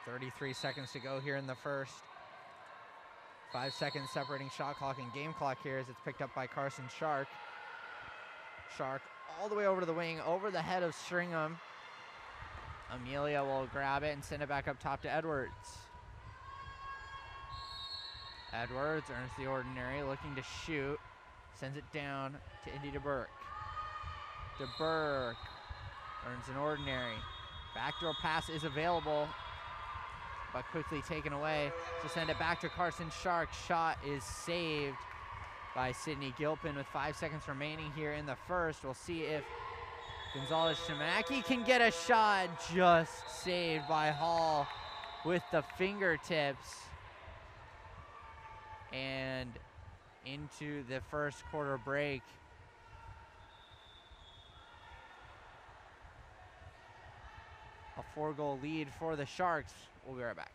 Speaker 1: .33 seconds to go here in the first. 5 seconds separating shot clock and game clock here as it's picked up by Carson Shark. Shark all the way over to the wing, over the head of Stringham. Amelia will grab it and send it back up top to Edwards. Edwards earns the ordinary, looking to shoot. Sends it down to Indy DeBurke. DeBurke earns an ordinary. Backdoor pass is available, but quickly taken away. To send it back to Carson Shark. Shot is saved by Sydney Gilpin with 5 seconds remaining here in the first. We'll see if Gonzalez Shamaki can get a shot. Just saved by Hall with the fingertips. And into the first quarter break. A 4-goal lead for the Sharks. We'll be right back.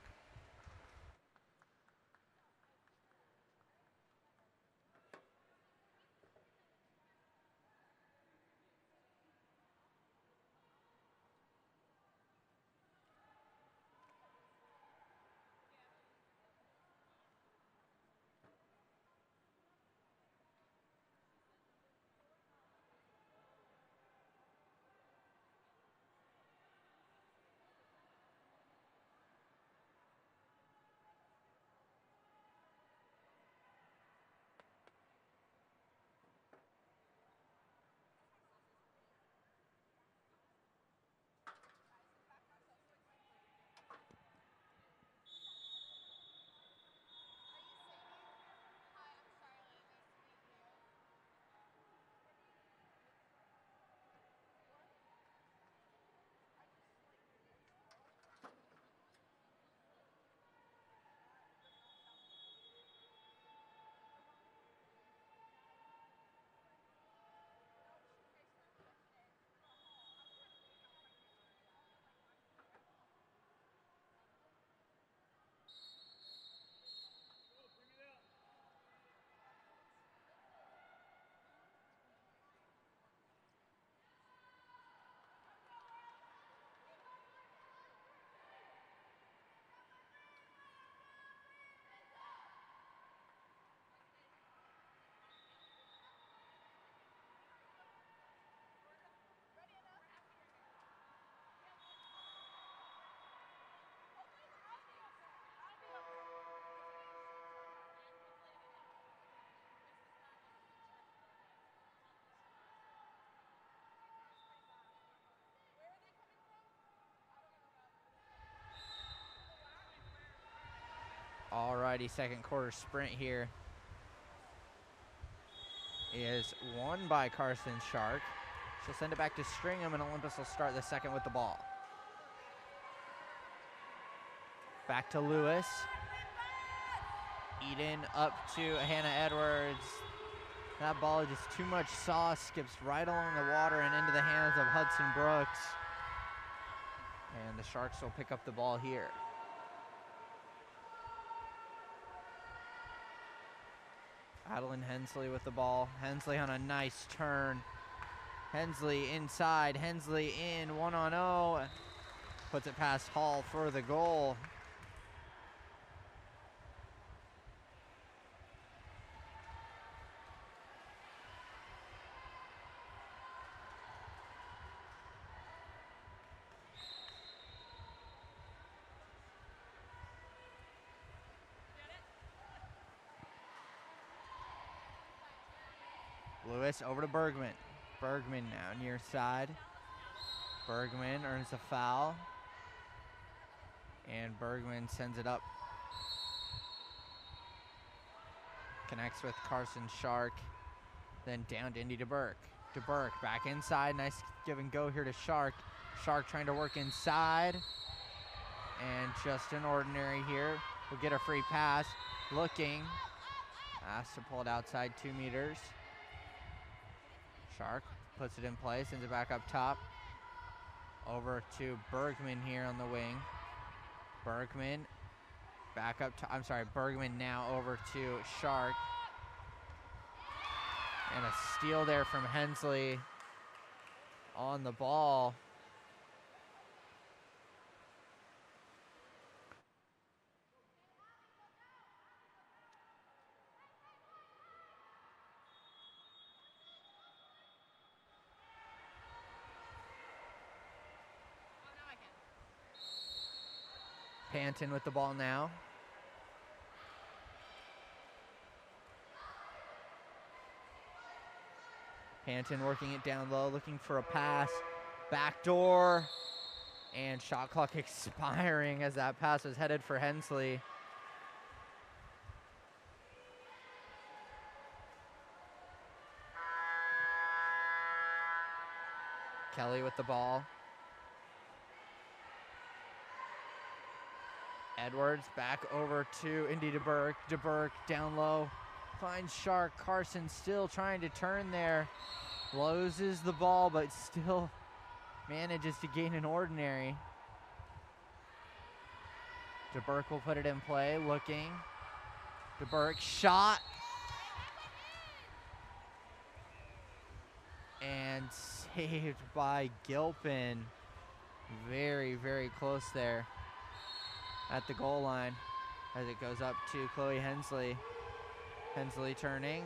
Speaker 1: Alrighty, second quarter sprint here is won by Carson Shark. She'll send it back to Stringham, and Olympus will start the second with the ball. Back to Lewis. Eden up to Hannah Edwards. That ball is just too much sauce, skips right along the water and into the hands of Hudson Brooks. And the Sharks will pick up the ball here. Adeline Hensley with the ball. Hensley on a nice turn. Hensley inside. Hensley in 1-on-0. Puts it past Hall for the goal. Lewis over to Bergman. Bergman now near side. Bergman earns a foul. And Bergman sends it up. Connects with Carson Shark. Then down to Indy DeBurke. DeBurke back inside. Nice give and go here to Shark. Shark trying to work inside. And Justin Ordinary here will get a free pass. Looking. Asked to pull it outside 2 meters. Shark puts it in place, sends it back up top. Over to Bergman here on the wing. Bergman back up to, Bergman now over to Shark. And a steal there from Hensley on the ball. Panton with the ball now. Panton working it down low, looking for a pass. Backdoor. And shot clock expiring as that pass was headed for Hensley. Kelly with the ball. Edwards back over to Indy DeBurke. DeBurke down low. Finds Shark. Carson still trying to turn there. Loses the ball, but still manages to gain an ordinary. DeBurke will put it in play. Looking. DeBurke shot. And saved by Gilpin. Very, very close there at the goal line as it goes up to Chloe Hensley. Hensley turning.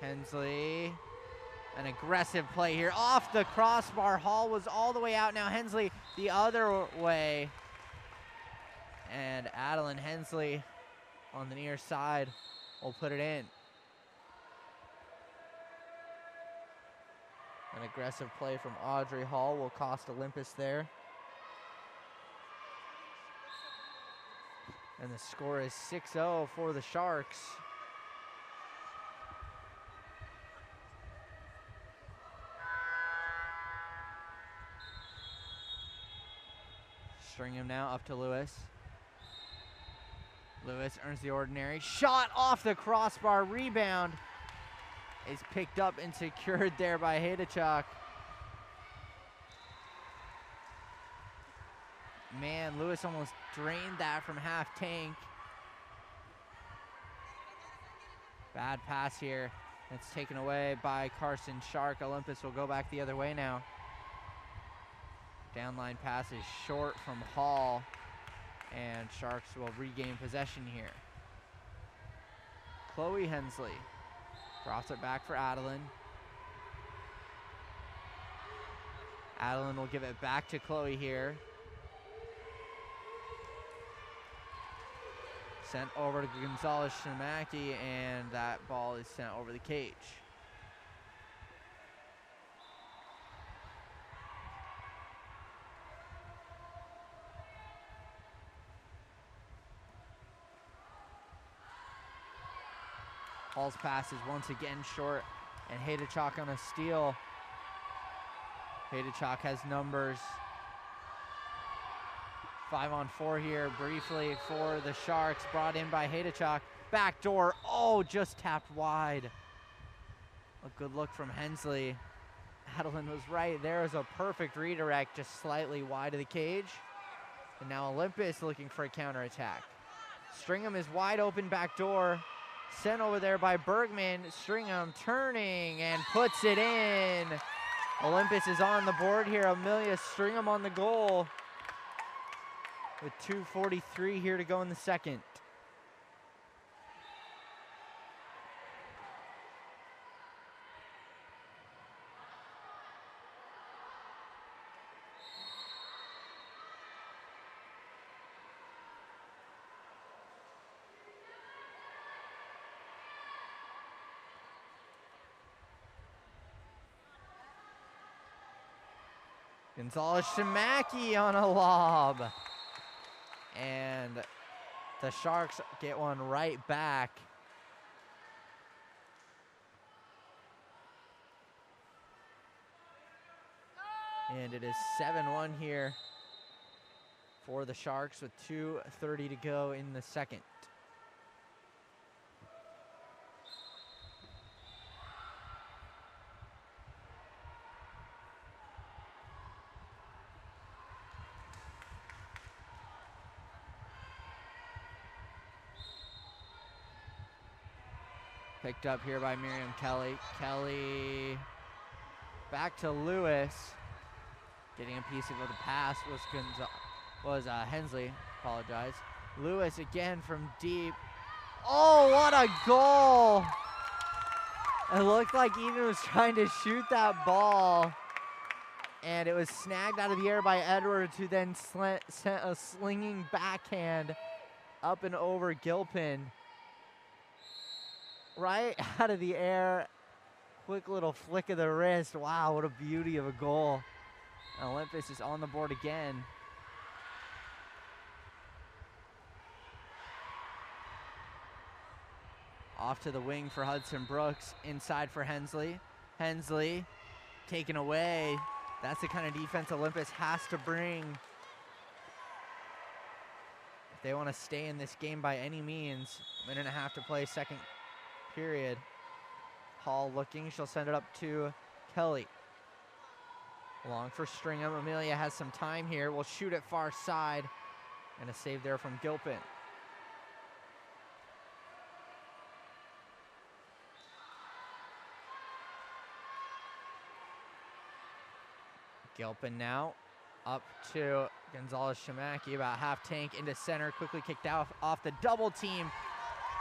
Speaker 1: Hensley, an aggressive play here off the crossbar. Hall was all the way out. Now Hensley the other way. And Adeline Hensley on the near side will put it in. An aggressive play from Audrey Hall will cost Olympus there. And the score is 6-0 for the Sharks. Stringham now up to Lewis. Lewis earns the ordinary. Shot off the crossbar. Rebound is picked up and secured there by Haydachuk. Man, Lewis almost drained that from half tank. Bad pass here. It's taken away by Carson Shark. Olympus will go back the other way now. Downline pass is short from Hall, and Sharks will regain possession here. Chloe Hensley drops it back for Adeline. Adeline will give it back to Chloe here. Sent over to Gonzalez-Shamaki, and that ball is sent over the cage. Hall's pass is once again short, and Haydachuk on a steal. Haydachuk has numbers. 5-on-4 here briefly for the Sharks, brought in by Haydachuk. Backdoor, oh, just tapped wide. A good look from Hensley. Adeline was right. There is a perfect redirect, just slightly wide of the cage. And now Olympus looking for a counterattack. Stringham is wide open backdoor. Sent over there by Bergman. Stringham turning and puts it in. Olympus is on the board here. Amelia Stringham on the goal with 2:43 here to go in the second. Gonzalez Shimaki on a lob. And the Sharks get one right back. And it is 7-1 here for the Sharks with 2:30 to go in the second. Picked up here by Miriam Kelly. Kelly back to Lewis. Getting a piece of the pass was Hensley. Apologize. Lewis again from deep. Oh, what a goal! It looked like Eden was trying to shoot that ball, and it was snagged out of the air by Edwards, who then sent a slinging backhand up and over Gilpin. Right out of the air. Quick little flick of the wrist. Wow, what a beauty of a goal. And Olympus is on the board again. Off to the wing for Hudson Brooks. Inside for Hensley. Hensley taken away. That's the kind of defense Olympus has to bring if they want to stay in this game by any means. Minute and a half to play, second period. Hall looking, she'll send it up to Kelly. Long for Stringham. Amelia has some time here. Will shoot it far side. And a save there from Gilpin. Gilpin now up to Gonzalez Shimaki, about half tank into center, quickly kicked out off the double team.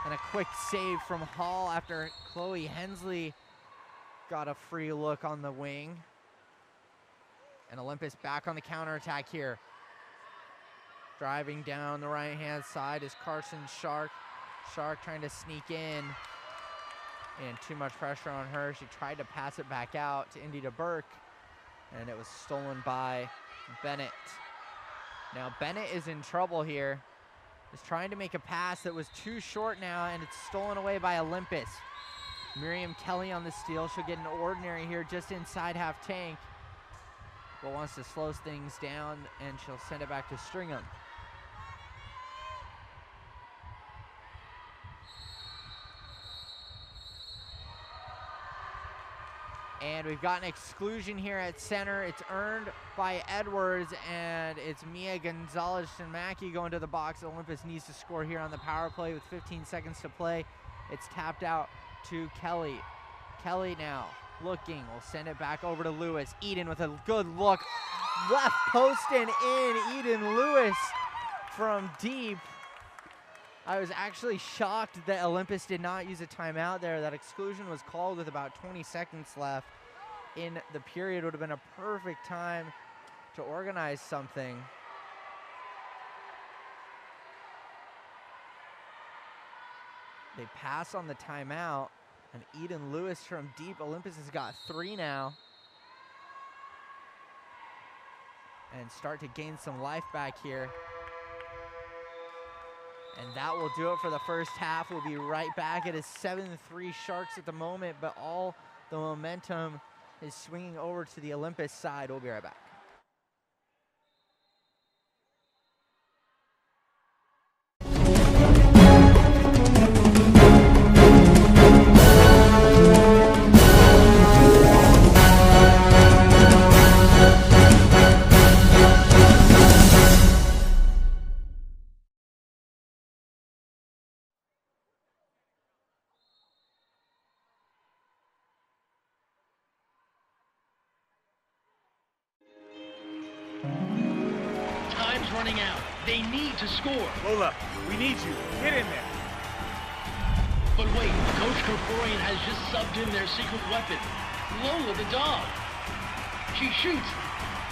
Speaker 1: And a quick save from Hall after Chloe Hensley got a free look on the wing. And Olympus back on the counterattack here. Driving down the right-hand side is Carson Shark. Shark trying to sneak in. And too much pressure on her. She tried to pass it back out to Indy Burke. And it was stolen by Bennett. Now Bennett is in trouble here. Is trying to make a pass that was too short now, and it's stolen away by Olympus. Miriam Kelly on the steal. She'll get an ordinary here just inside half tank, but wants to slow things down, and she'll send it back to Stringham. And we've got an exclusion here at center. It's earned by Edwards, and it's Mia Gonzalez-Shimaki going to the box. Olympus needs to score here on the power play with 15 seconds to play. It's tapped out to Kelly. Kelly now looking. We'll send it back over to Lewis. Eden with a good look. Left post and in. Eden Lewis from deep. I was actually shocked that Olympus did not use a timeout there. That exclusion was called with about 20 seconds left in the period. Would have been a perfect time to organize something. They pass on the timeout, and Eden Lewis from deep. Olympus has got 3 now. And start to gain some life back here. And that will do it for the first half. We'll be right back. It is 7-3 Sharks at the moment, but all the momentum is swinging over to the Olympus side. We'll be right back.
Speaker 3: Time's running out. They need to score.
Speaker 4: Lola, we need you. Get in there.
Speaker 3: But wait, Coach Kerkorian has just subbed in their secret weapon, Lola the dog. She shoots.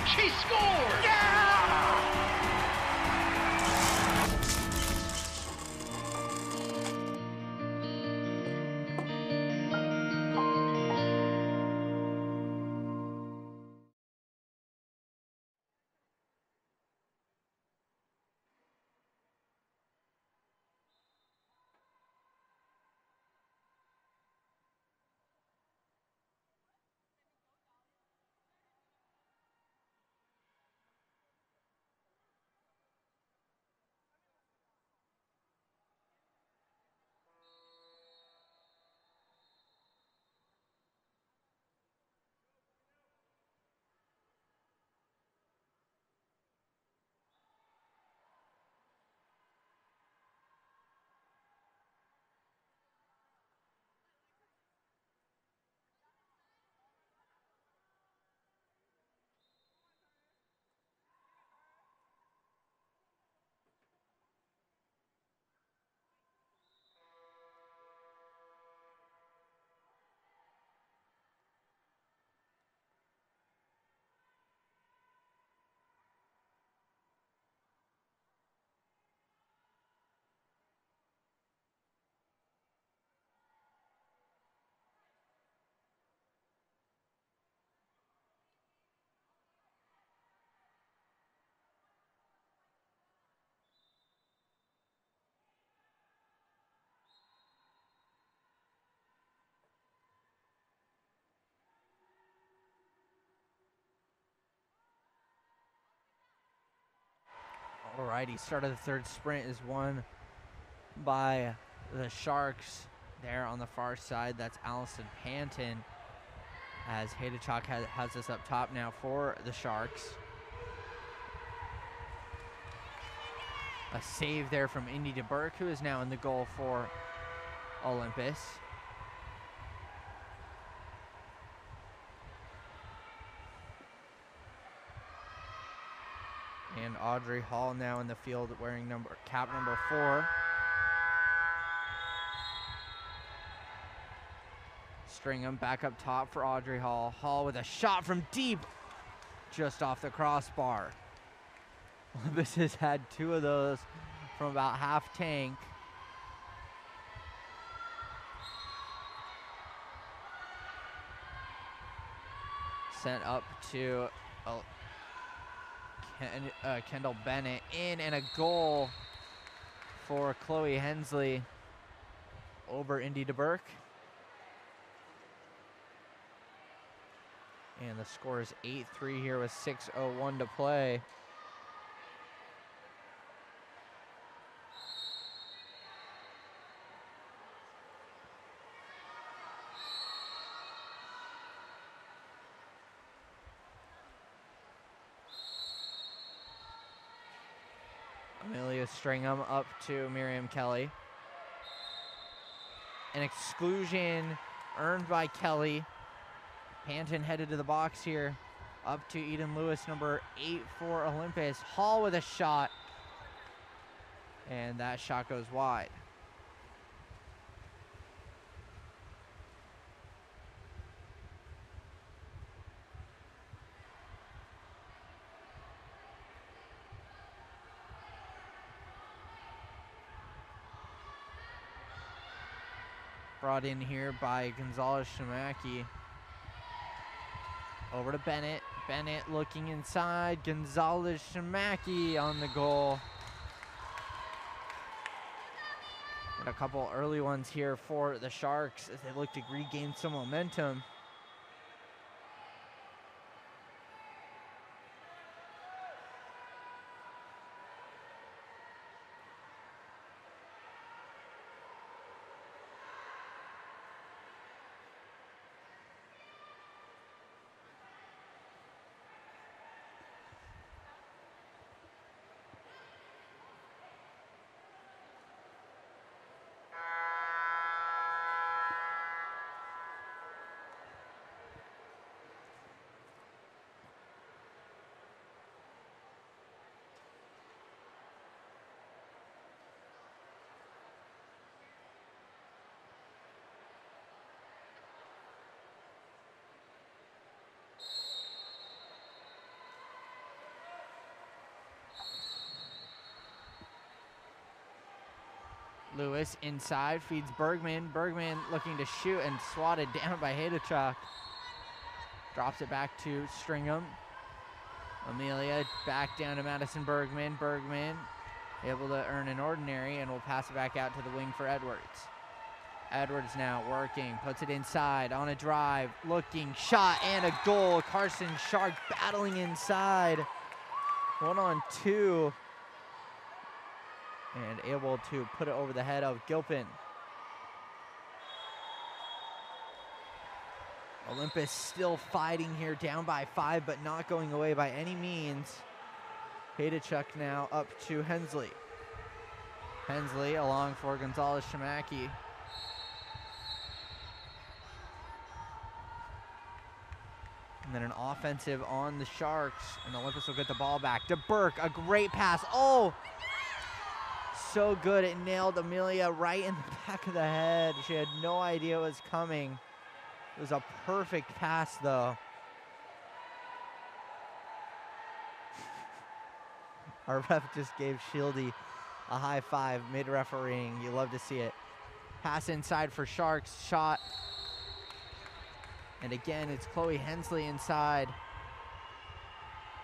Speaker 3: She scores!
Speaker 4: Yeah!
Speaker 1: Alrighty, start of the third sprint is won by the Sharks there on the far side. That's Allison Panton, as Hydra has this up top now for the Sharks. A save there from Indy DeBurke, who is now in the goal for Olympus. And Audrey Hall now in the field wearing cap number 4. Stringham back up top for Audrey Hall. Hall with a shot from deep, just off the crossbar. Olympus has had 2 of those from about half tank. Sent up to Kendall Bennett in, and a goal for Chloe Hensley over Indy DeBurke. And the score is 8-3 here with 6:01 to play. Amelia Stringham up to Miriam Kelly. An exclusion earned by Kelly. Panton headed to the box here. Up to Eden Lewis, number 8 for Olympus. Hall with a shot. And that shot goes wide. Brought in here by Gonzalez Shamaki. Over to Bennett. Bennett looking inside. Gonzalez Shamaki on the goal. And a couple early ones here for the Sharks as they look to regain some momentum. Lewis inside, feeds Bergman. Bergman looking to shoot and swatted down by Hayduchuk. Drops it back to Stringham. Amelia back down to Madison Bergman. Bergman able to earn an ordinary and will pass it back out to the wing for Edwards. Edwards now working, puts it inside on a drive, looking, shot, and a goal. Carson Shark battling inside. 1-on-2. And able to put it over the head of Gilpin. Olympus still fighting here, down by 5, but not going away by any means. Hayduchuk now up to Hensley. Hensley along for Gonzalez Shamaki. And then an offensive on the Sharks, and Olympus will get the ball back. DeBurke, a great pass. Oh! So good, it nailed Amelia right in the back of the head. She had no idea it was coming. It was a perfect pass, though. Our ref just gave Shieldy a high five mid-refereeing. You love to see it. Pass inside for Sharks, shot. And again, it's Chloe Hensley inside.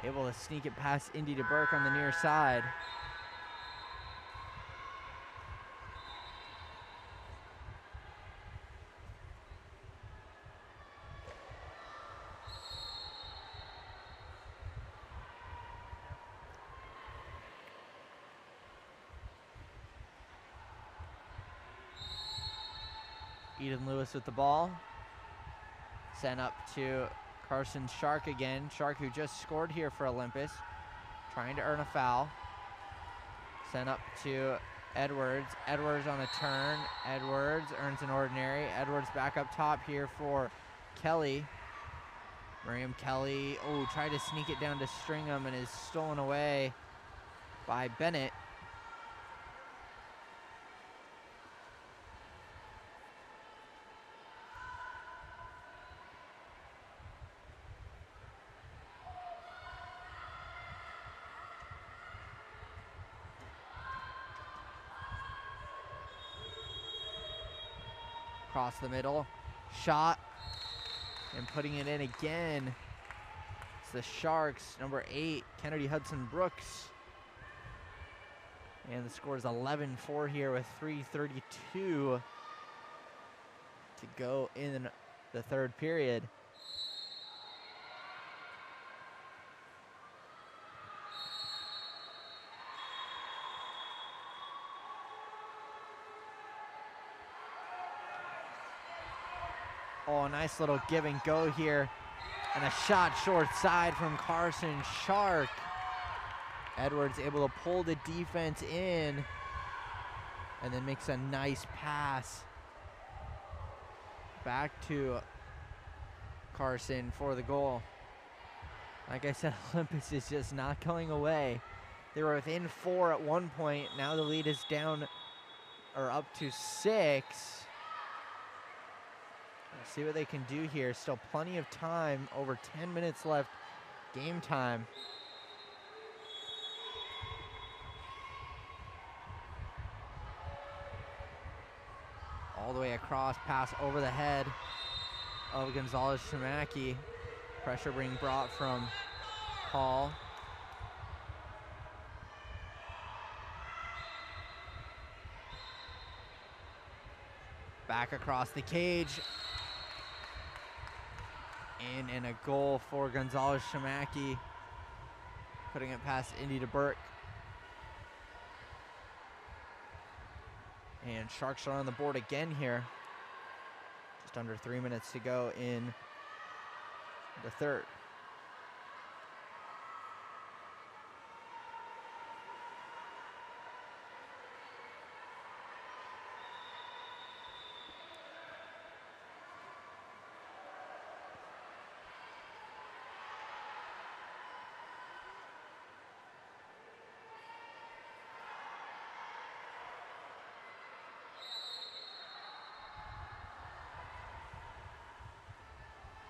Speaker 1: Able to sneak it past Indy DeBurke on the near side. Eden Lewis with the ball. Sent up to Carson Shark again. Shark, who just scored here for Olympus, trying to earn a foul. Sent up to Edwards. Edwards on a turn. Edwards earns an ordinary. Edwards back up top here for Kelly. Miriam Kelly, tried to sneak it down to Stringham and is stolen away by Bennett. Across the middle, shot, and putting it in again. It's the Sharks, number 8, Kennedy Hudson Brooks. And the score is 11-4 here with 3:32 to go in the third period. Oh, a nice little give and go here. And a shot short side from Carson Shark. Edwards able to pull the defense in and then makes a nice pass back to Carson for the goal. Like I said, Olympus is just not going away. They were within 4 at one point. Now the lead is down or up to 6. Let's see what they can do here. Still plenty of time, over 10 minutes left, game time. All the way across, pass over the head of Gonzalez Shamaki. Pressure being brought from Hall. Back across the cage. And a goal for Gonzalez Shamaki. Putting it past Indy DeBurke. And Sharks are on the board again here. Just under 3 minutes to go in the third.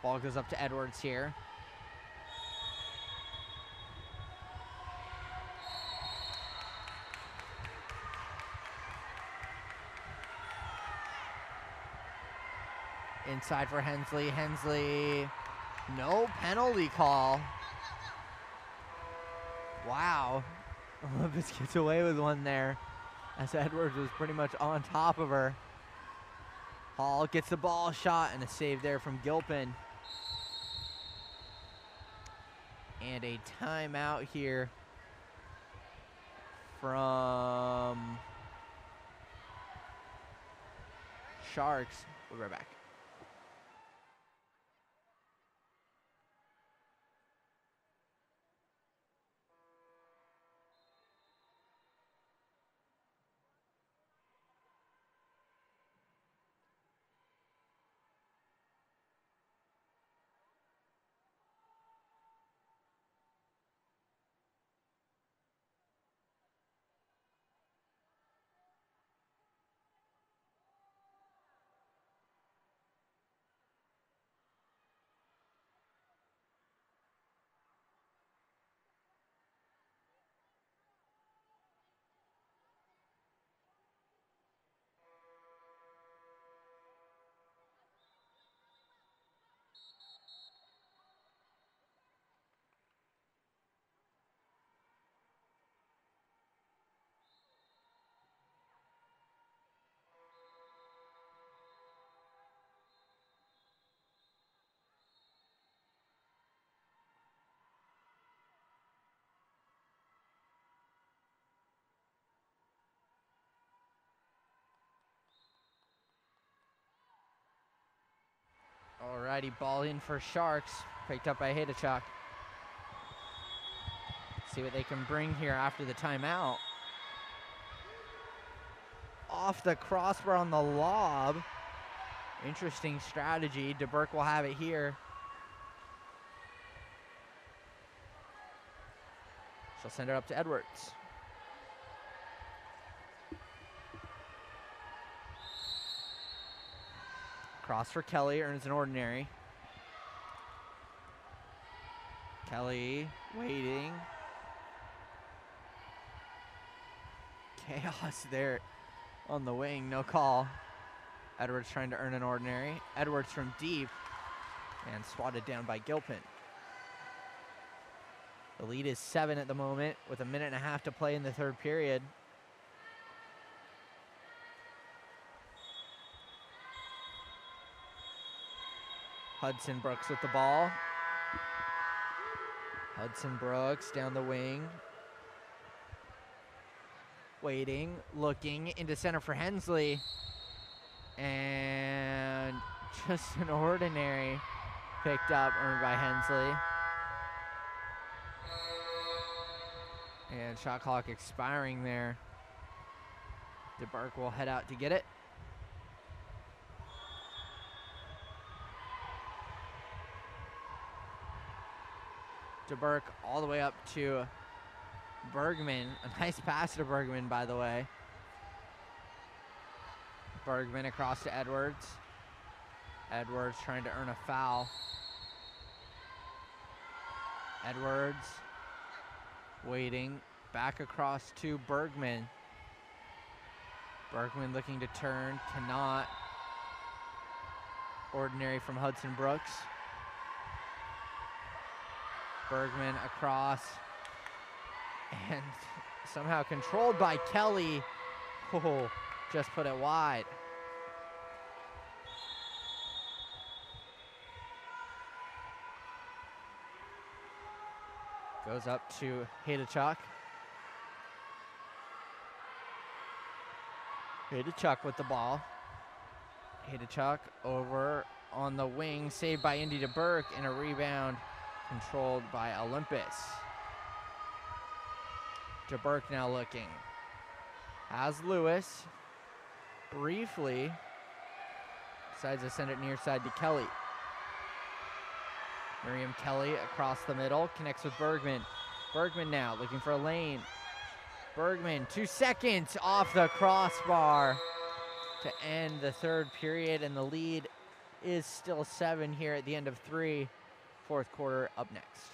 Speaker 1: Ball goes up to Edwards here. Inside for Hensley. Hensley, no penalty call. Wow. Olympus gets away with one there as Edwards was pretty much on top of her. Hall gets the ball, shot, and a save there from Gilpin. And a timeout here from Sharks. We'll be right back. righty ball in for Sharks, picked up by Hydra. See what they can bring here after the timeout. Off the crossbar on the lob. Interesting strategy. DeBurke will have it here. She'll send it up to Edwards. Cross for Kelly, earns an ordinary. Kelly waiting. Chaos there on the wing, no call. Edwards trying to earn an ordinary. Edwards from deep and swatted down by Gilpin. The lead is 7 at the moment with 1.5 minutes to play in the third period. Hudson Brooks with the ball. Hudson Brooks down the wing. Waiting, looking into center for Hensley. And just an ordinary picked up, earned by Hensley. And shot clock expiring there. DeBurke will head out to get it. DeBurke all the way up to Bergman. A nice pass to Bergman, by the way. Bergman across to Edwards. Edwards trying to earn a foul. Edwards waiting. Back across to Bergman. Bergman looking to turn. Cannot. Ordinary from Hudson Brooks. Bergman across. And somehow controlled by Kelly. Oh, just put it wide. Goes up to Hydra. Hydra with the ball. Hydra over on the wing, saved by Indy DeBurke, and a rebound controlled by Olympus. DeBurke now looking. Has Lewis. Briefly. Decides to send it near side to Kelly. Miriam Kelly across the middle. Connects with Bergman. Bergman now looking for a lane. Bergman, 2 seconds off the crossbar to end the third period. And the lead is still 7 here at the end of 3. Fourth quarter up next.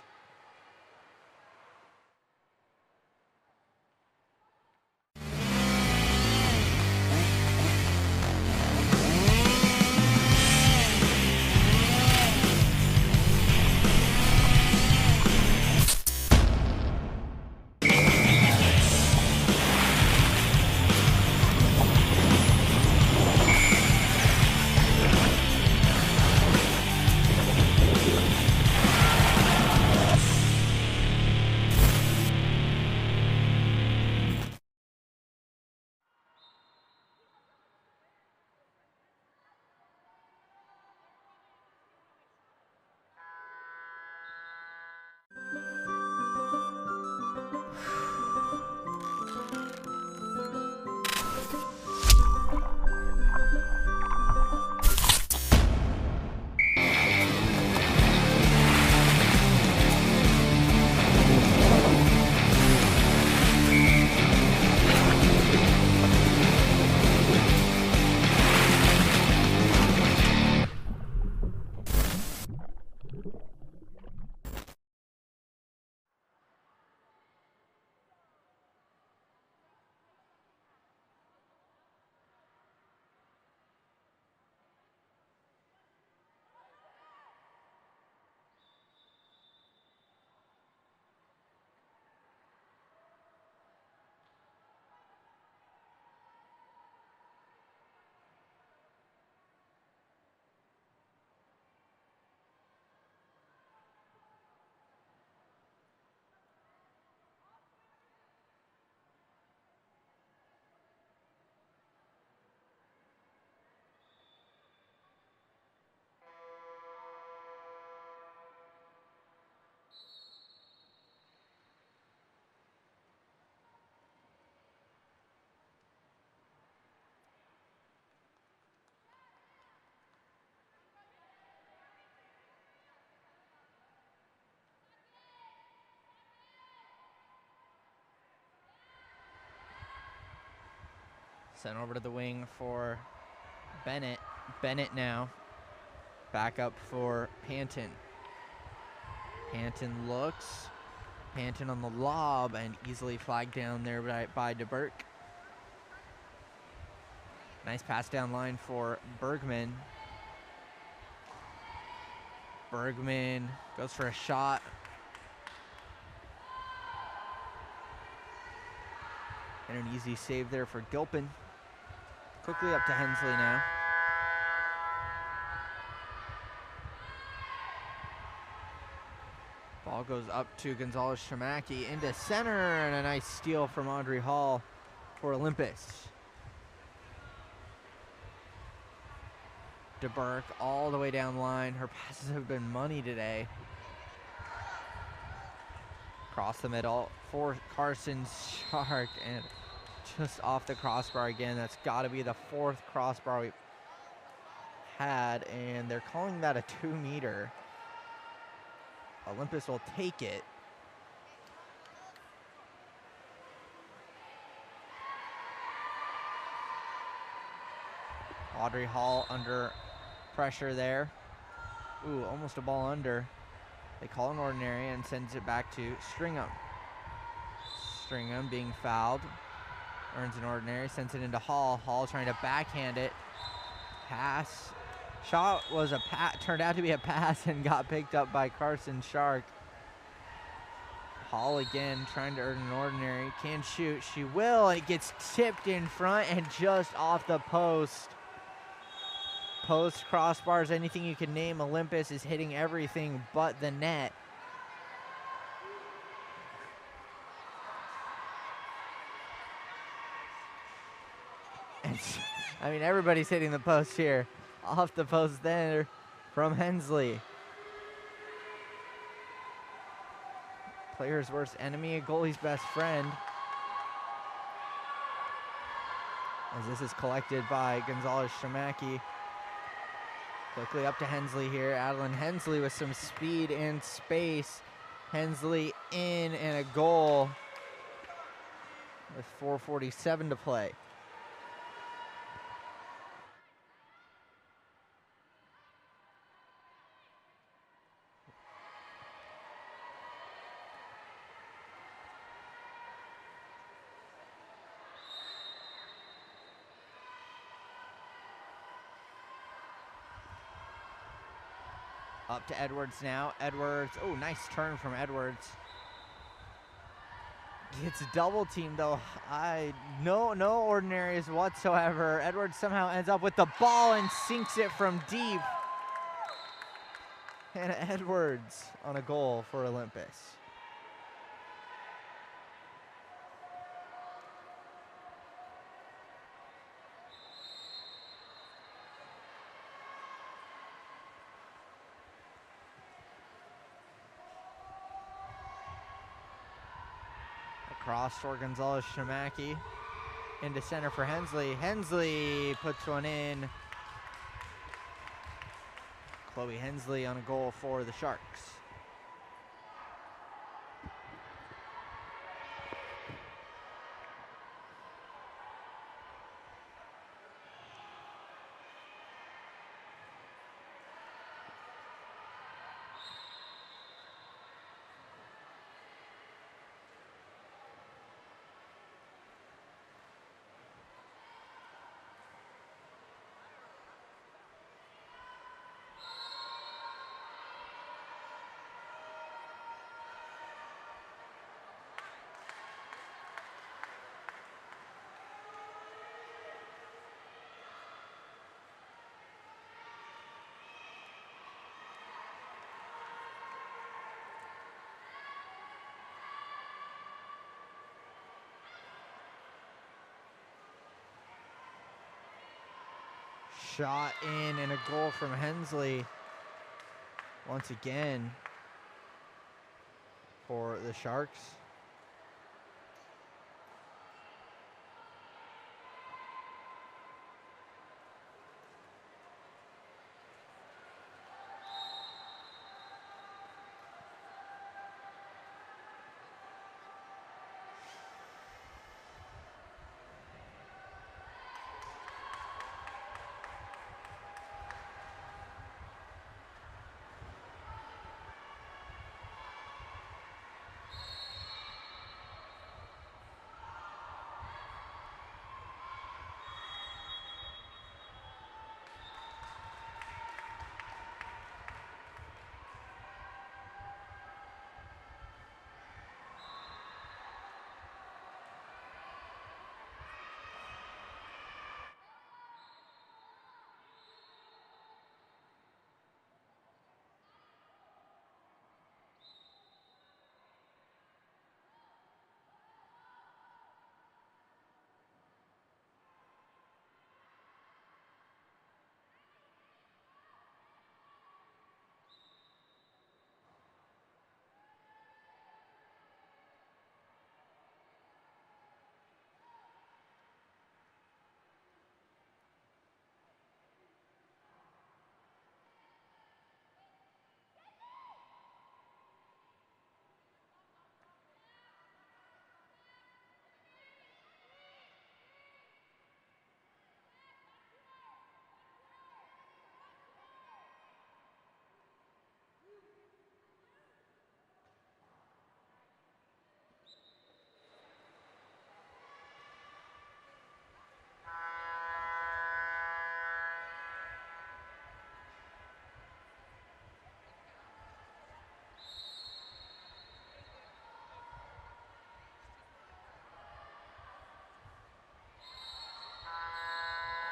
Speaker 1: Sent over to the wing for Bennett. Bennett now. Back up for Panton. Panton looks. Panton on the lob and easily flagged down there by DeBerk. Nice pass down line for Bergman. Bergman goes for a shot. And an easy save there for Gilpin. Quickly up to Hensley now. Ball goes up to Gonzalez-Shamaki into center, and a nice steal from Audrey Hall for Olympus. DeBerk all the way down line. Her passes have been money today. Across the middle for Carson Shark, and just off the crossbar again. That's got to be the 4th crossbar we've had, and they're calling that a 2-meter. Olympus will take it. Audrey Hall under pressure there. Ooh, almost a ball under. They call an ordinary and sends it back to Stringham. Stringham being fouled. Earns an ordinary, sends it into Hall. Hall trying to backhand it. Pass. Shot was a turned out to be a pass and got picked up by Carson Shark. Hall again trying to earn an ordinary. Can shoot. She will. It gets tipped in front and just off the post. Post, crossbars, anything you can name. Olympus is hitting everything but the net. And I mean, everybody's hitting the post here. Off the post there from Hensley. Player's worst enemy, a goalie's best friend. As this is collected by Gonzalez-Shamaki. Quickly up to Hensley here. Adeline Hensley with some speed and space. Hensley in and a goal with 4:47 to play. Up to Edwards now. Edwards, oh, nice turn from Edwards. Gets double teamed though. No ordinaries whatsoever. Edwards somehow ends up with the ball and sinks it from deep. Hannah Edwards on a goal for Olympus. Cross for Gonzalez-Shamaki. Into center for Hensley. Hensley puts one in. Chloe Hensley on a goal for the Sharks. Shot in and a goal from Hensley once again for the Sharks.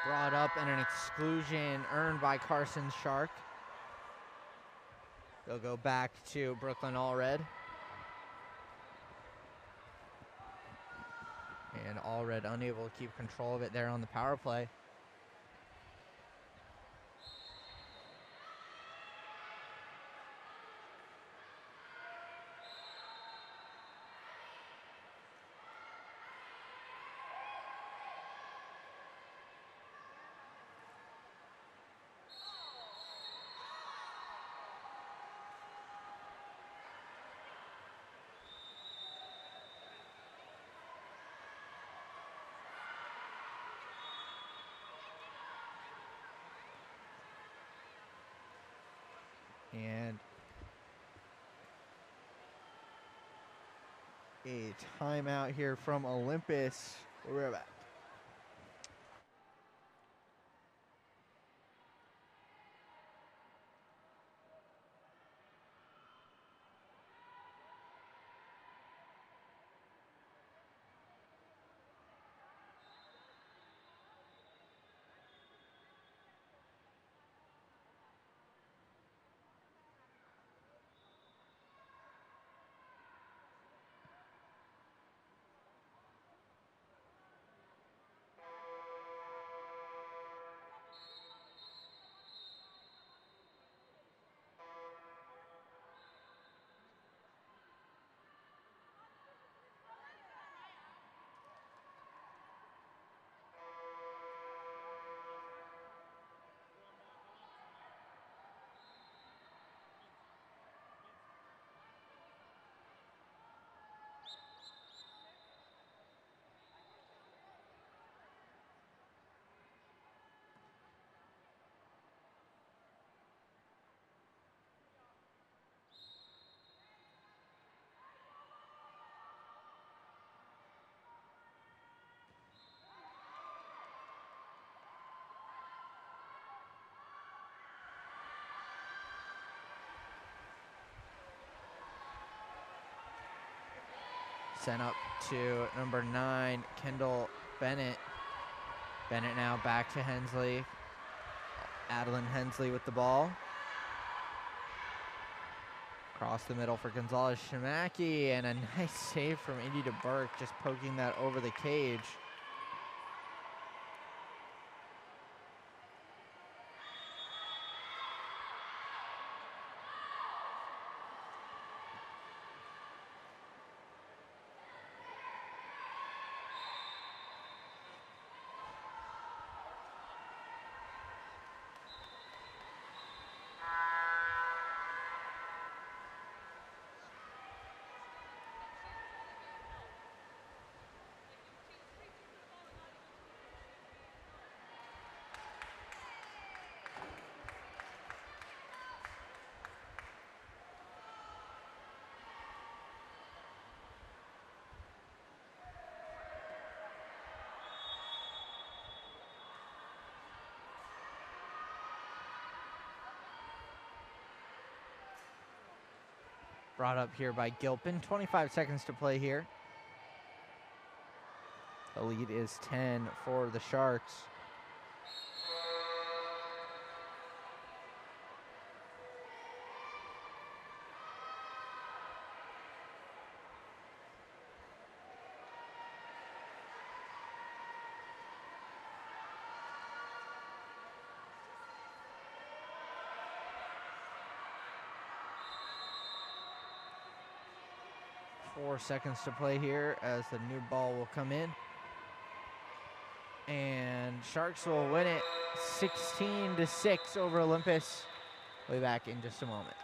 Speaker 1: Brought up and an exclusion earned by Carson Shark. They'll go back to Brooklyn Allred. And Allred unable to keep control of it there on the power play. And a timeout here from Olympus. We'll be right back. Sent up to number 9, Kendall Bennett. Bennett now back to Hensley. Adeline Hensley with the ball. Across the middle for Gonzalez Shimaki, and a nice save from Indy DeBurke, just poking that over the cage. Brought up here by Gilpin. 25 seconds to play here. The lead is 10 for the Sharks. Four seconds to play here as the new ball will come in. And Sharks will win it 16-6 over Olympus. We'll be back in just a moment.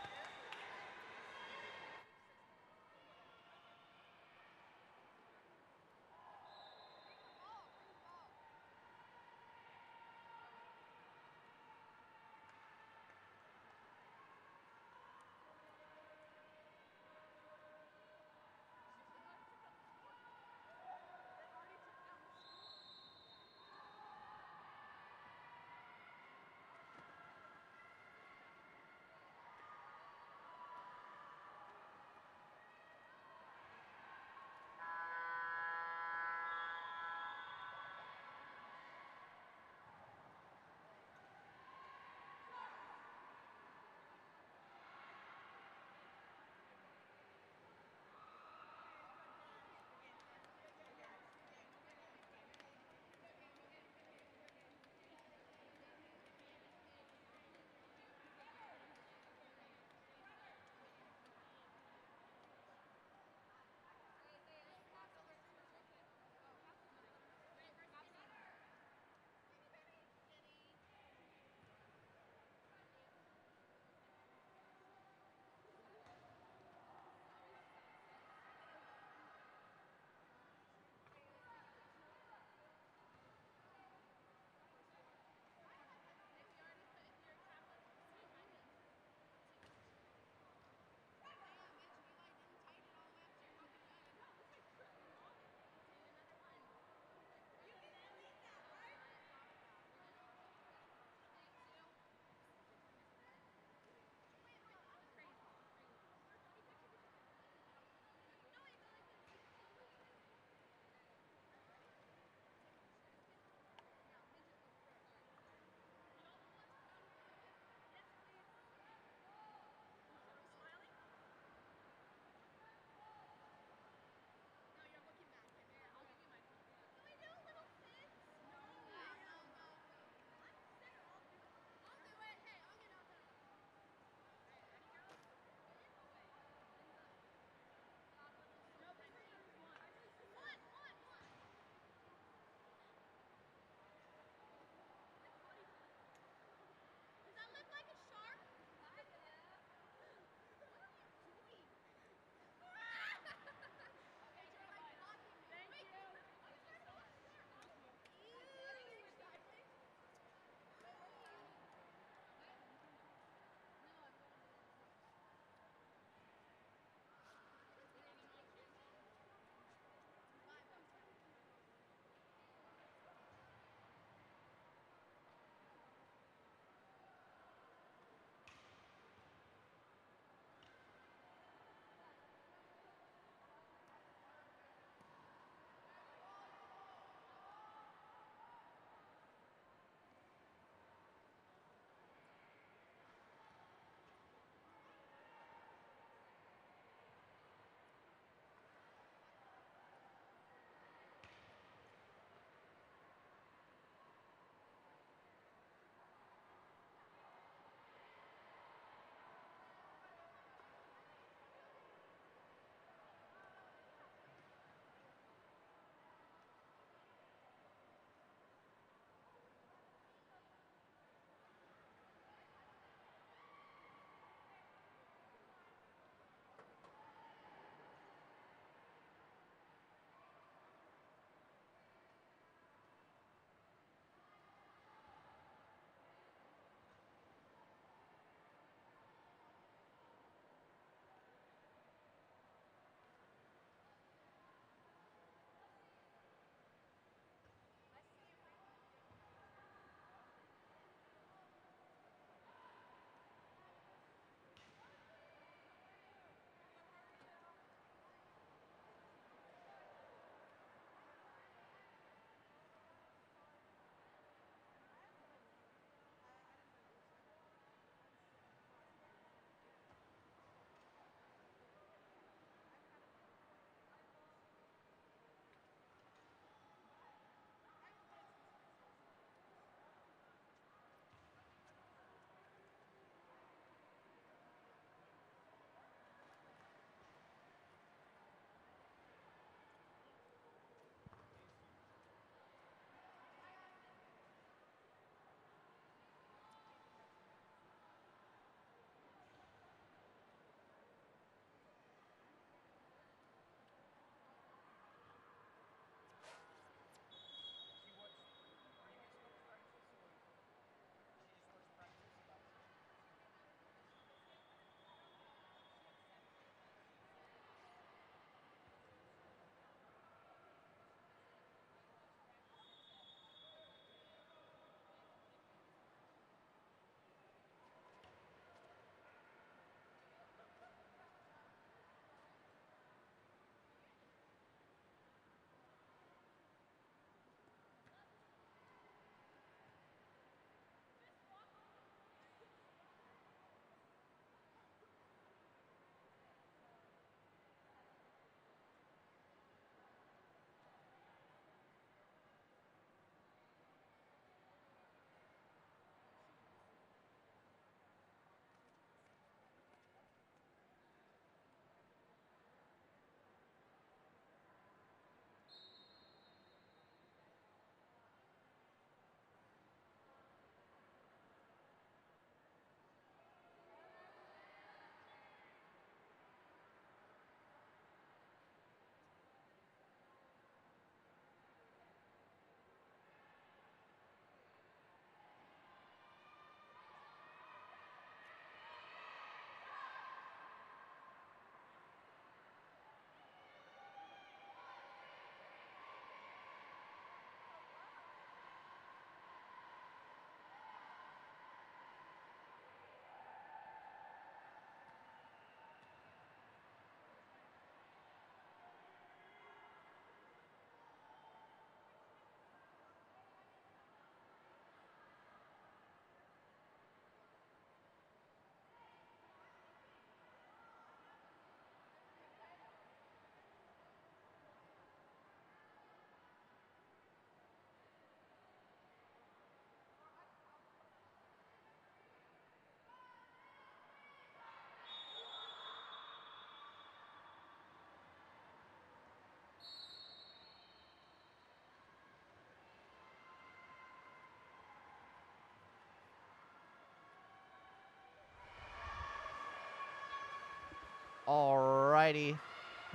Speaker 1: Alrighty.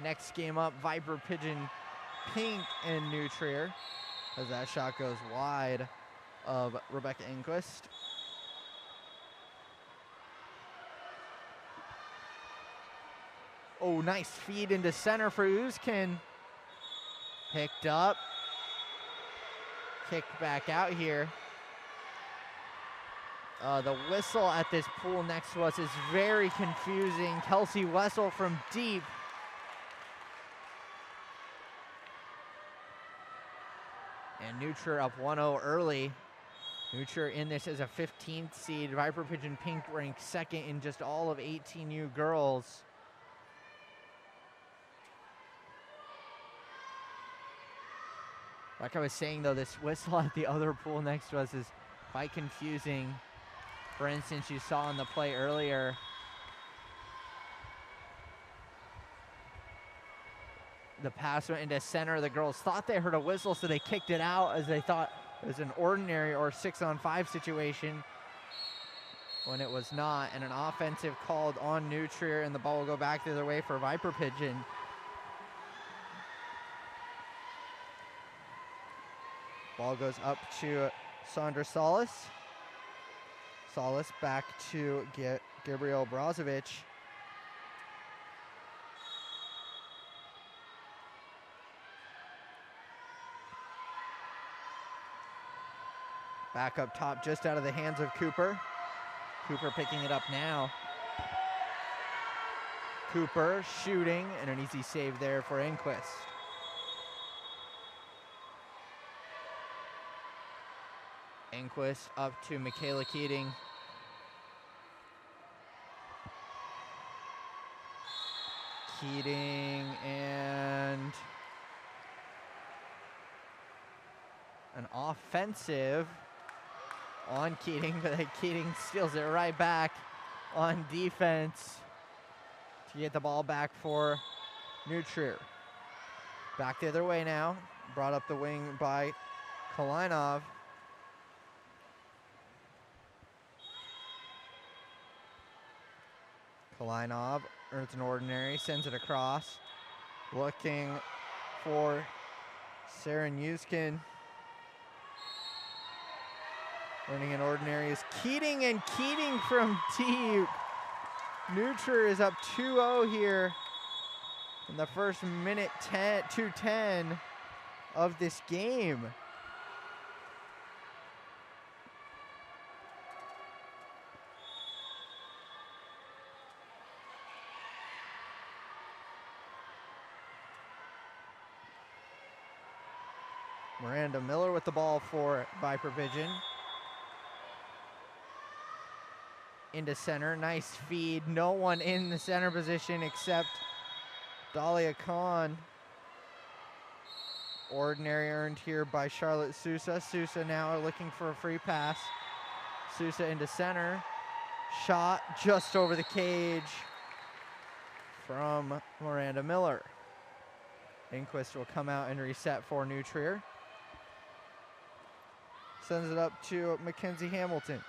Speaker 1: Next game up, Viper Pigeon Pink and New Trier, as that shot goes wide of Rebecca Enquist. Oh, nice feed into center for Uzkin. Picked up. Kicked back out here. The whistle at this pool next to us is very confusing. Kelsey Wessel from deep. And New Trier up 1-0 early. New Trier in this as a 15th seed. Viper Pigeon Pink ranked second in just all of 18U girls. Like I was saying, though, this whistle at the other pool next to us is quite confusing. For instance, you saw in the play earlier, the pass went into center. The girls thought they heard a whistle, so they kicked it out as they thought it was an ordinary or 6-on-5 situation, when it was not. And an offensive called on New Trier, and the ball will go back the other way for Viper Pigeon. Ball goes up to Sandra Solis. Solis back to Gabrielle Brozovic. Back up top, just out of the hands of Cooper. Cooper picking it up now. Cooper shooting, and an easy save there for Enquist. Enquist up to Michaela Keating. Keating and an offensive on Keating, but Keating steals it right back on defense to get the ball back for New Trier. Back the other way now. Brought up the wing by Kalinov. Kalinov earns an ordinary, sends it across. Looking for Sarah Newskin. Earning an ordinary is Keating, and Keating from deep. New Trier is up 2-0 here in the first minute 2:10 of this game. Miranda Miller with the ball for Viper Pigeon. Into center, nice feed. No one in the center position except Dahlia Khan. Ordinary earned here by Charlotte Sousa. Sousa now looking for a free pass. Sousa into center. Shot just over the cage from Miranda Miller. Enquist will come out and reset for New Trier. Sends it up to Mackenzie Hamilton.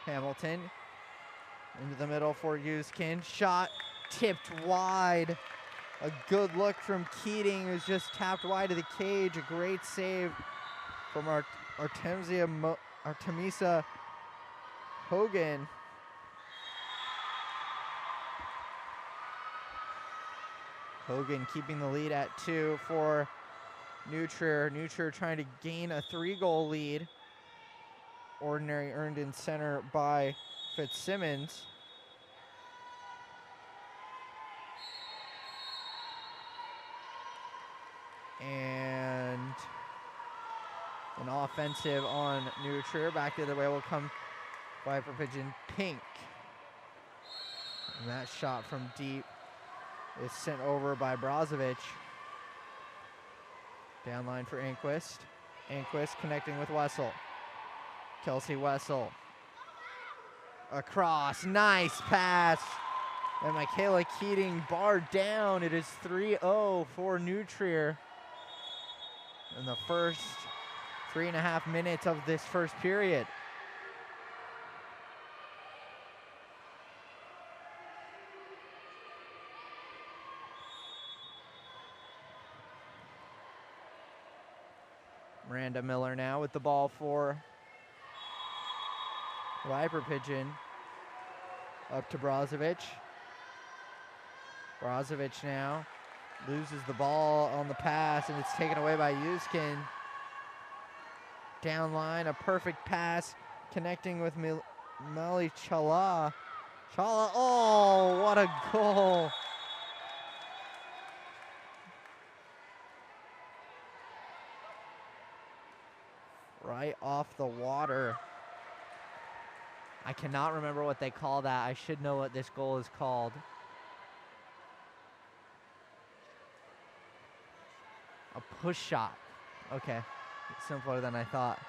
Speaker 1: Hamilton into the middle for Uskin. Shot tipped wide. A good look from Keating, who's just tapped wide of the cage. A great save from Artemisa Hogan. Hogan keeping the lead at 2 for New Trier. New Trier trying to gain a 3-goal lead. Ordinary earned in center by Fitzsimmons. And an offensive on New Trier. Back the other way will come Viper Pigeon Pink. And that shot from deep is sent over by Brozovic. Downline for Enquist. Enquist connecting with Wessel. Kelsey Wessel. Across, nice pass. And Michaela Keating barred down. It is 3-0 for New Trier in the first 3.5 minutes of this first period. Miranda Miller now with the ball for Viper Pigeon. Up to Brozovic. Brozovic now loses the ball on the pass, and it's taken away by Yuskin. Down line, a perfect pass connecting with Meli Chala. Chala, oh, what a goal. Right off the water. I cannot remember what they call that. I should know what this goal is called. A push shot. Okay, it's simpler than I thought.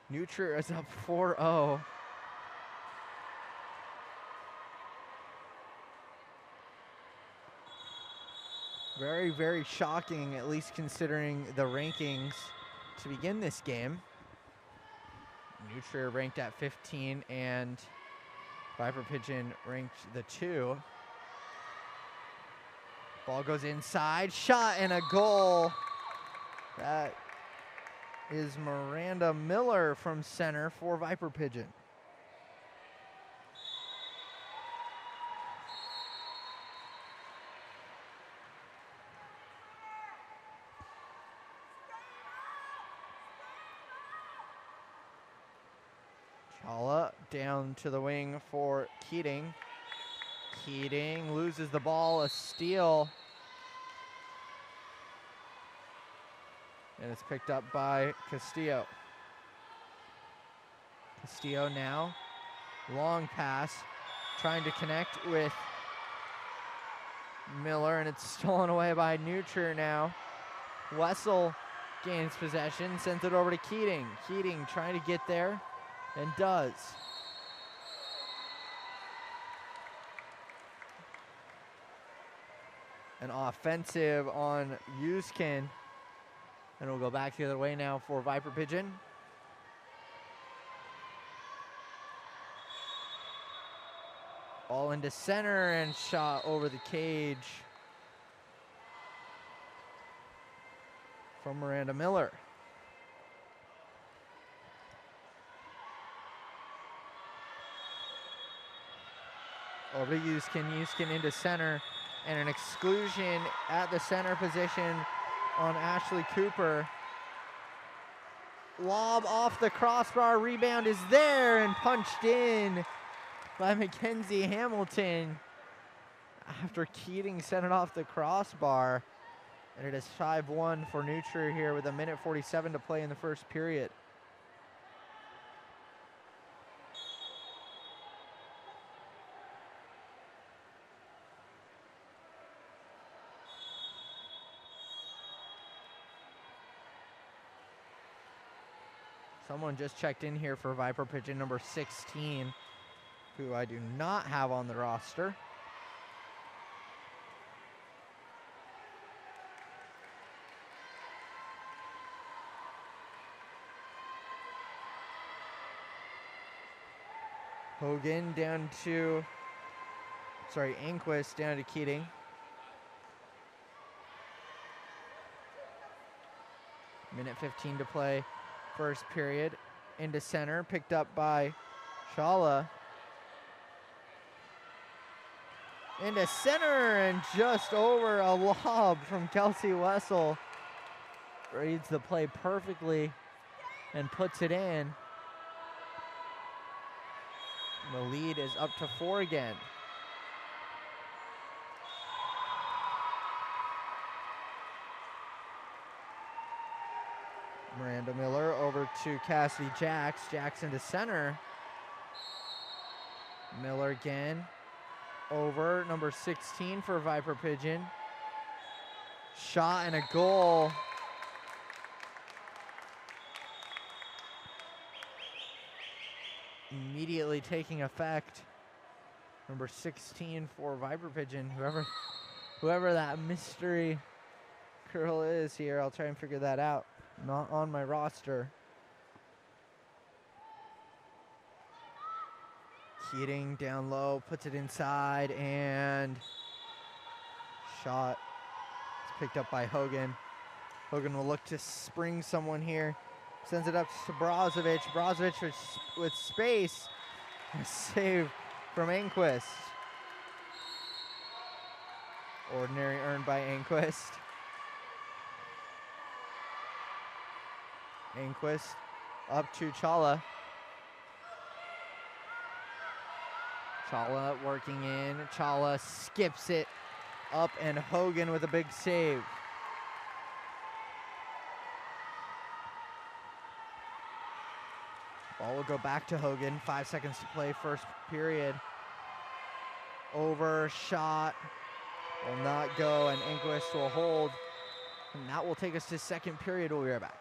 Speaker 1: New Trier is up 4-0. Very, very shocking, at least considering the rankings to begin this game. New Trier ranked at 15 and Viper Pigeon ranked the 2. Ball goes inside, shot and a goal. That is Miranda Miller from center for Viper Pigeon. Chala down to the wing for Keating. Keating loses the ball, a steal. And it's picked up by Castillo. Castillo now, long pass, trying to connect with Miller, and it's stolen away by New Trier now. Wessel gains possession, sends it over to Keating. Keating trying to get there, and does. An offensive on Yuskin. And we'll go back the other way now for Viper Pigeon. Ball into center and shot over the cage from Miranda Miller. Over to Yuskin. Yuskin into center, and an exclusion at the center position on Ashley Cooper. Lob off the crossbar, rebound is there and punched in by Mackenzie Hamilton after Keating sent it off the crossbar. And it is 5-1 for New Trier here with 1:47 to play in the first period. Someone just checked in here for Viper Pigeon number 16, who I do not have on the roster. Hogan down to, Enquist down to Keating. Minute 15 to play. First period, into center, picked up by Chala. Into center and just over, a lob from Kelsey Wessel. Reads the play perfectly and puts it in. The lead is up to 4 again. Miranda Miller over to Cassidy Jacks. Jackson to center. Miller again. Over, number 16 for Viper Pigeon. Shot and a goal. Immediately taking effect. Number 16 for Viper Pigeon. Whoever that mystery girl is here, I'll try and figure that out. Not on my roster. Keating down low, puts it inside, and shot is picked up by Hogan. Hogan will look to spring someone here. Sends it up to Brozovic. Brozovic with space. A save from Enquist. Ordinary earned by Enquist. Enquist up to Chala. Chala working in. Chala skips it up, and Hogan with a big save. Ball will go back to Hogan. 5 seconds to play, first period. Overshot will not go, and Enquist will hold. And that will take us to second period. We'll be right back.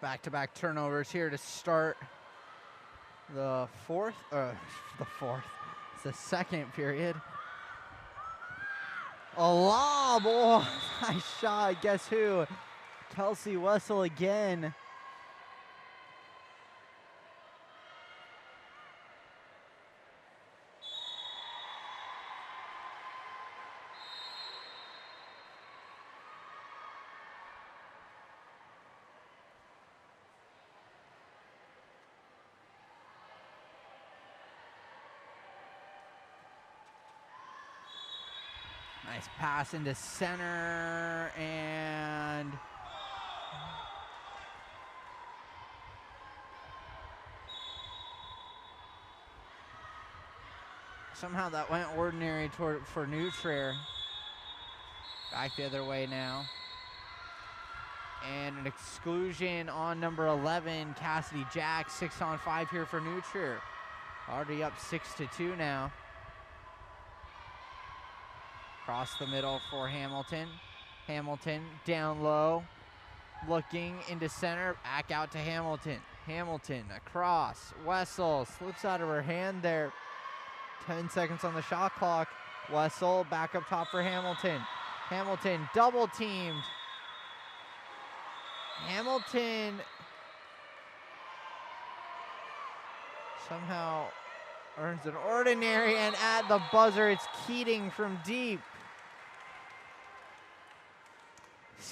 Speaker 1: Back-to-back turnovers here to start the it's the second period. A lob, oh, nice shot. Guess who? Kelsey Wessel again. Nice pass into center, and somehow that went ordinary for New Trier. Back the other way now. And an exclusion on number 11, Cassidy Jack. 6-on-5 here for New Trier. Already up 6-2 now. Across the middle for Hamilton. Hamilton down low. Looking into center. Back out to Hamilton. Hamilton across. Wessel slips out of her hand there. 10 seconds on the shot clock. Wessel back up top for Hamilton. Hamilton double teamed. Hamilton somehow earns an ordinary, and at the buzzer it's Keating from deep.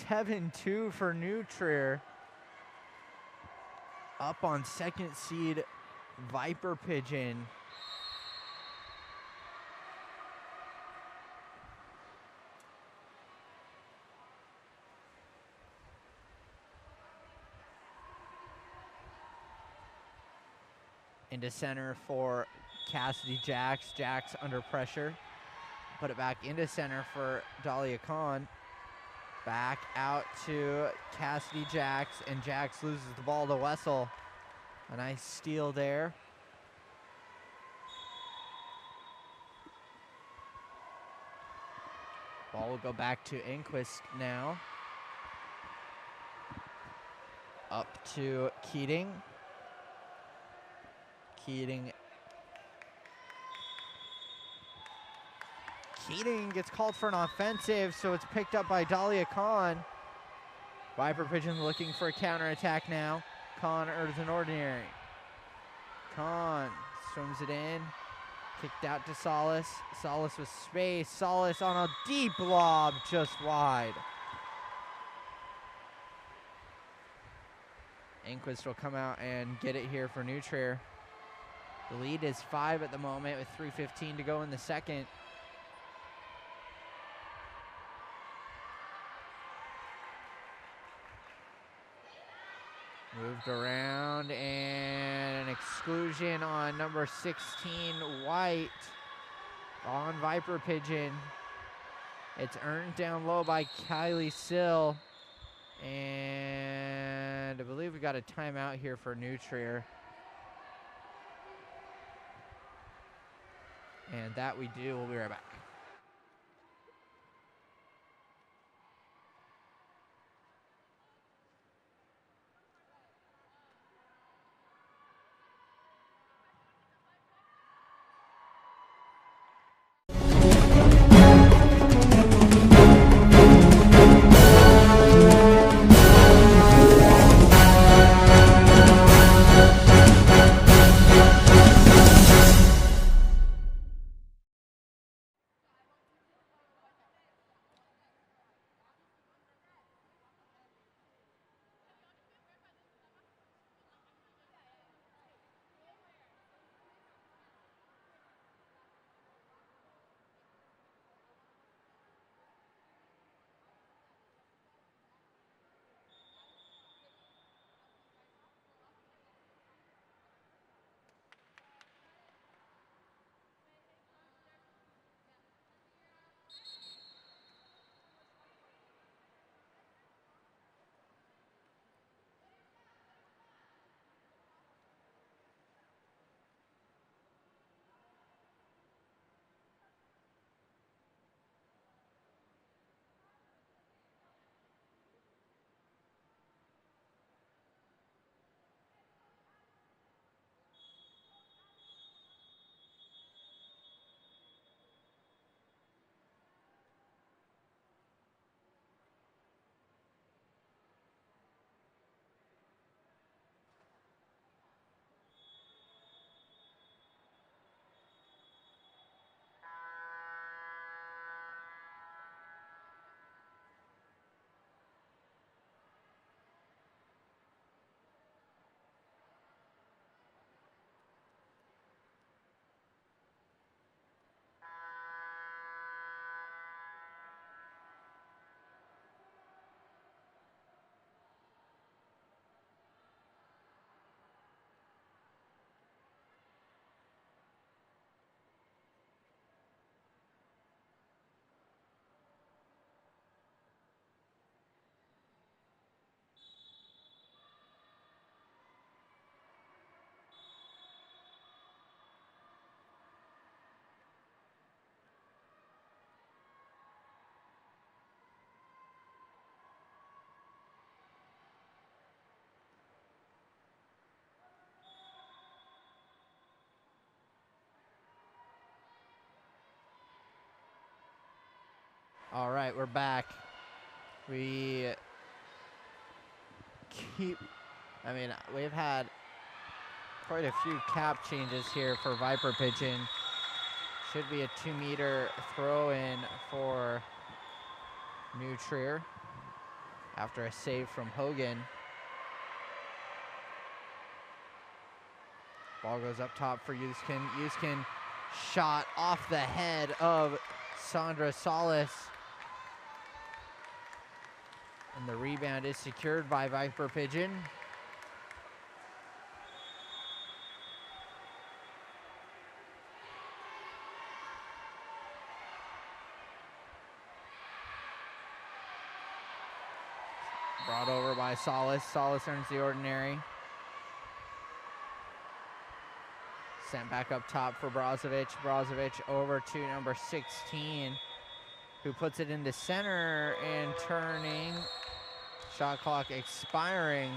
Speaker 1: 7-2 for New Trier. Up on second seed Viper Pigeon. Into center for Cassidy Jacks. Jacks under pressure. Put it back into center for Dahlia Khan. Back out to Cassidy Jacks, and Jacks loses the ball to Wessel. A nice steal there. Ball will go back to Enquist now. Up to Keating. Keating gets called for an offensive, so it's picked up by Dahlia Khan. Viper Pigeon looking for a counterattack now. Khan earns an ordinary. Khan swims it in. Kicked out to Solis. Solis with space. Solis on a deep lob just wide. Enquist will come out and get it here for New Trier. The lead is 5 at the moment with 3:15 to go in the second. Moved around, and an exclusion on number 16, White, on Viper Pigeon. It's earned down low by Kylie Sill. And I believe we got a timeout here for New Trier. And that we do. We'll be right back. All right, we're back. We've had quite a few cap changes here for Viper Pigeon. Should be a 2-meter throw in for New Trier after a save from Hogan. Ball goes up top for Yuskin. Yuskin shot off the head of Sandra Salas. And the rebound is secured by Viper Pigeon. Brought over by Salas. Salas earns the ordinary. Sent back up top for Brozovic. Brozovic over to number 16, who puts it into center and turning. Shot clock expiring.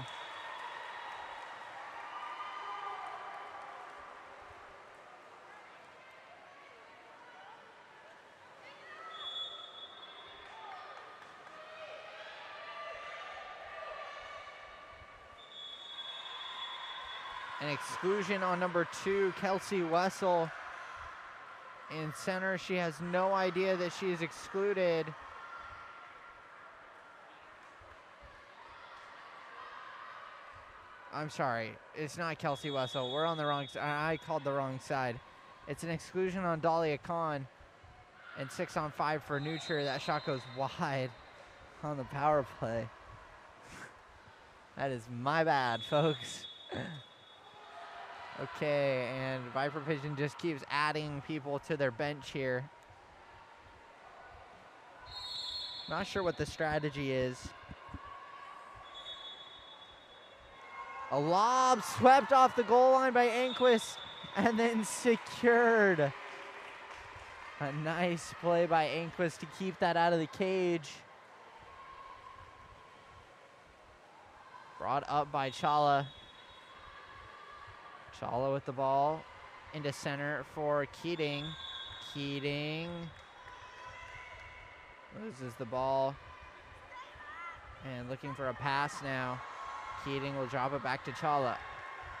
Speaker 1: An exclusion on number 2, Kelsey Wessel. In center, she has no idea that she is excluded. I'm sorry, it's not Kelsey Wessel. We're on the wrong side. I called the wrong side. It's an exclusion on Dahlia Khan. And 6-on-5 for New Trier. That shot goes wide on the power play. That is my bad, folks. Okay, and Viper Pigeon just keeps adding people to their bench here. Not sure what the strategy is. A lob swept off the goal line by Enquist and then secured. A nice play by Enquist to keep that out of the cage. Brought up by Chala. Chala with the ball into center for Keating. Keating loses the ball and looking for a pass now. Keating will drop it back to Chala.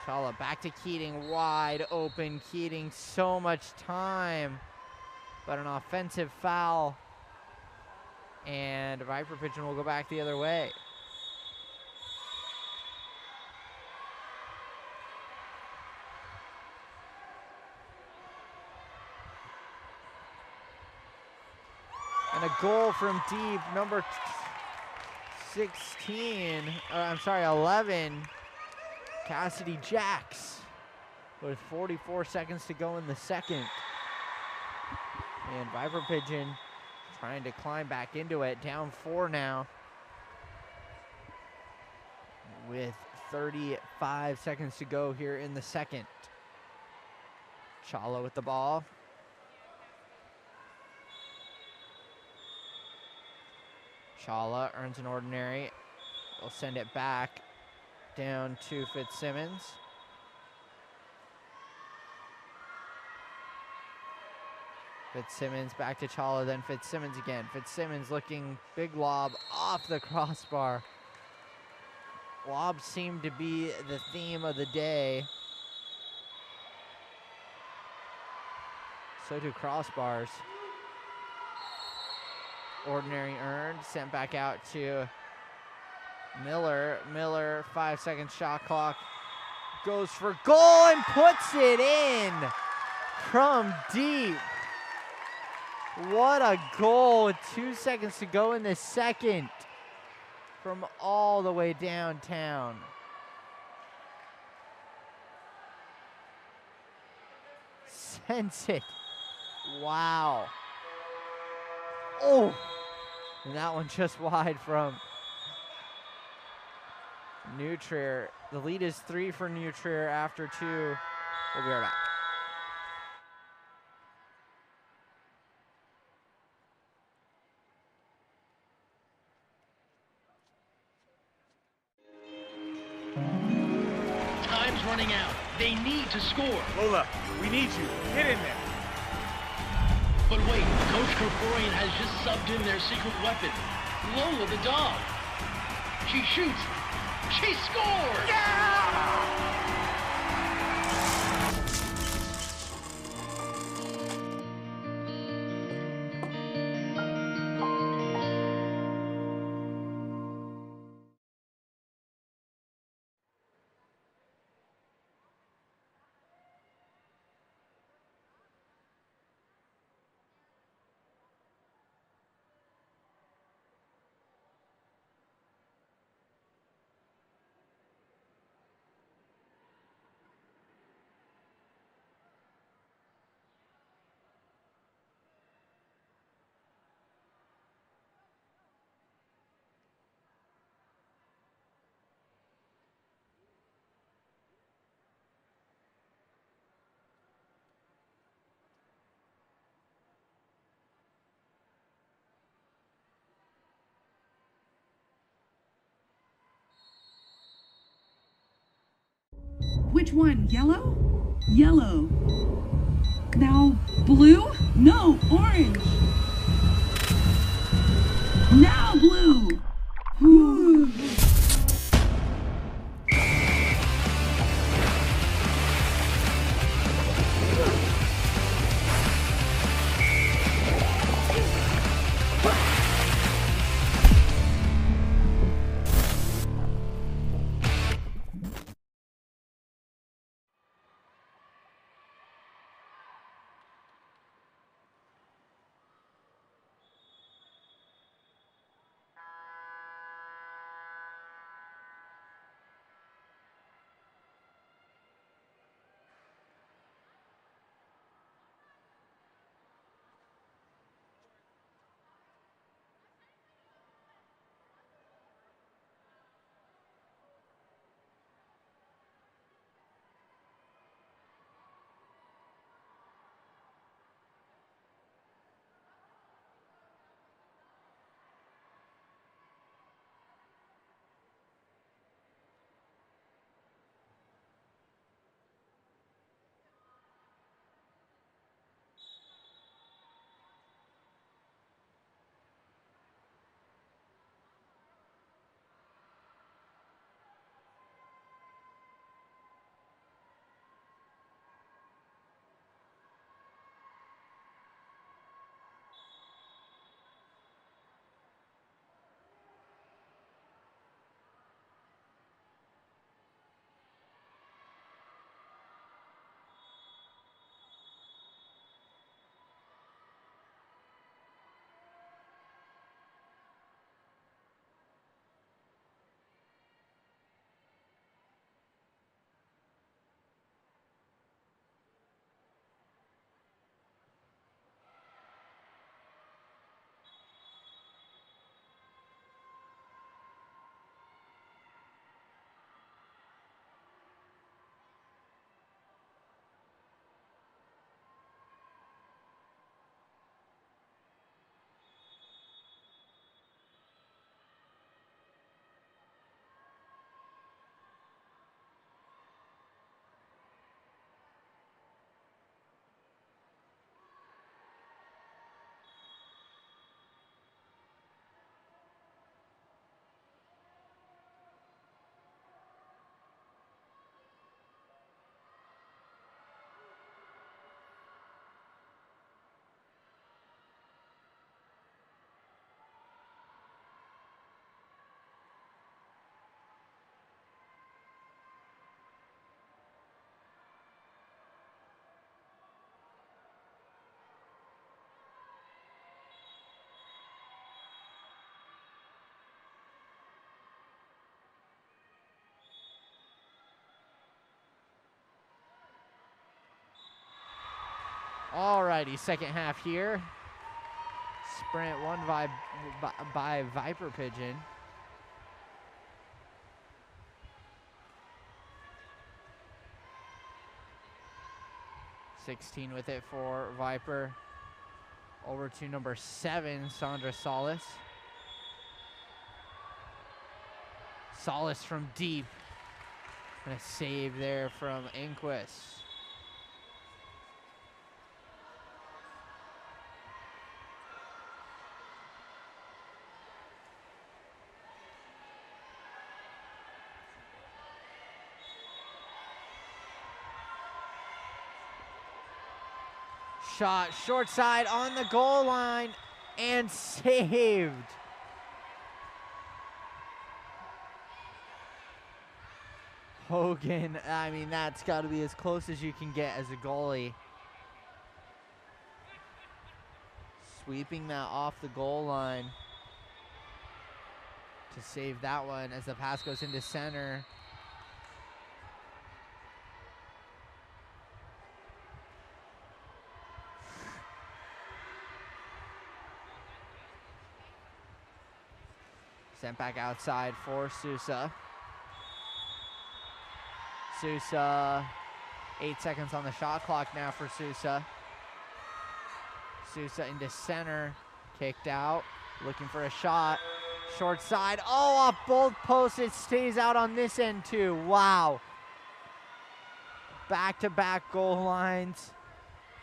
Speaker 1: Chala back to Keating, wide open. Keating, so much time, but an offensive foul. And Viper Pigeon will go back the other way. And a goal from deep, number 11, Cassidy Jacks, with 44 seconds to go in the second. And Viper Pigeon trying to climb back into it, down 4 now, with 35 seconds to go here in the second. Chala with the ball. Chala earns an ordinary. They'll send it back down to Fitzsimmons. Fitzsimmons back to Chala, then Fitzsimmons again. Fitzsimmons looking, big lob off the crossbar. Lobs seem to be the theme of the day. So do crossbars. Ordinary earned, sent back out to Miller. Miller, 5 second shot clock. Goes for goal and puts it in from deep. What a goal with 2 seconds to go in the second from all the way downtown. Sends it. Wow. Oh. And that one just wide from New Trier. The lead is 3 for New Trier after 2. We'll be right back.
Speaker 3: Time's running out. They need to score.
Speaker 4: Lola, we need you. Get in there.
Speaker 3: But wait, Coach Krikorian has just subbed in their secret weapon, Lola the dog. She shoots. She scores!
Speaker 5: Which one? Yellow? Yellow. Now blue? No, orange. Now blue. Whew.
Speaker 1: Alrighty, second half here. Sprint won by Viper Pigeon. (16) with it for Viper. Over to number 7, Sandra Solis. Solis from deep. And a save there from Inquist. shot, short side on the goal line, and saved. Hogan, I mean, that's got to be as close as you can get as a goalie. Sweeping that off the goal line to save that one as the pass goes into center. Sent back outside for Sousa. Sousa, 8 seconds on the shot clock now for Sousa. Sousa into center, kicked out, looking for a shot. Short side, oh, off both posts, it stays out on this end too, wow. Back-to-back goal lines,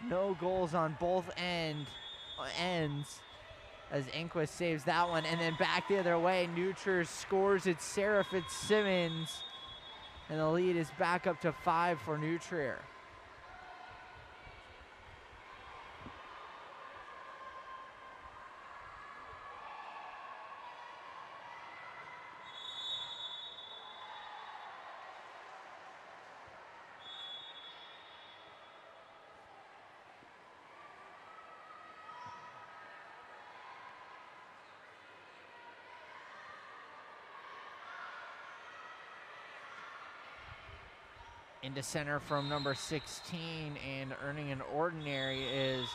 Speaker 1: no goals on both ends, as Enquist saves that one, and then back the other way, Neutral scores it, Sarah Fitzsimmons, and the lead is back up to 5 for New Trier. Into center from number 16 and earning an ordinary is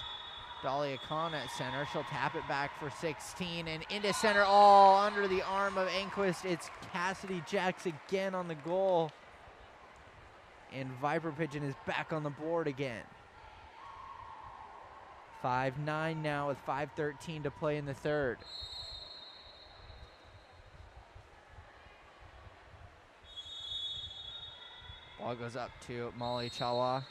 Speaker 1: Dahlia Khan at center. She'll tap it back for 16 and into center, all under the arm of Enquist. It's Cassidy Jacks again on the goal. And Viper Pigeon is back on the board again. 5-9 now with 5:13 to play in the third. Ball goes up to Molly Chawa.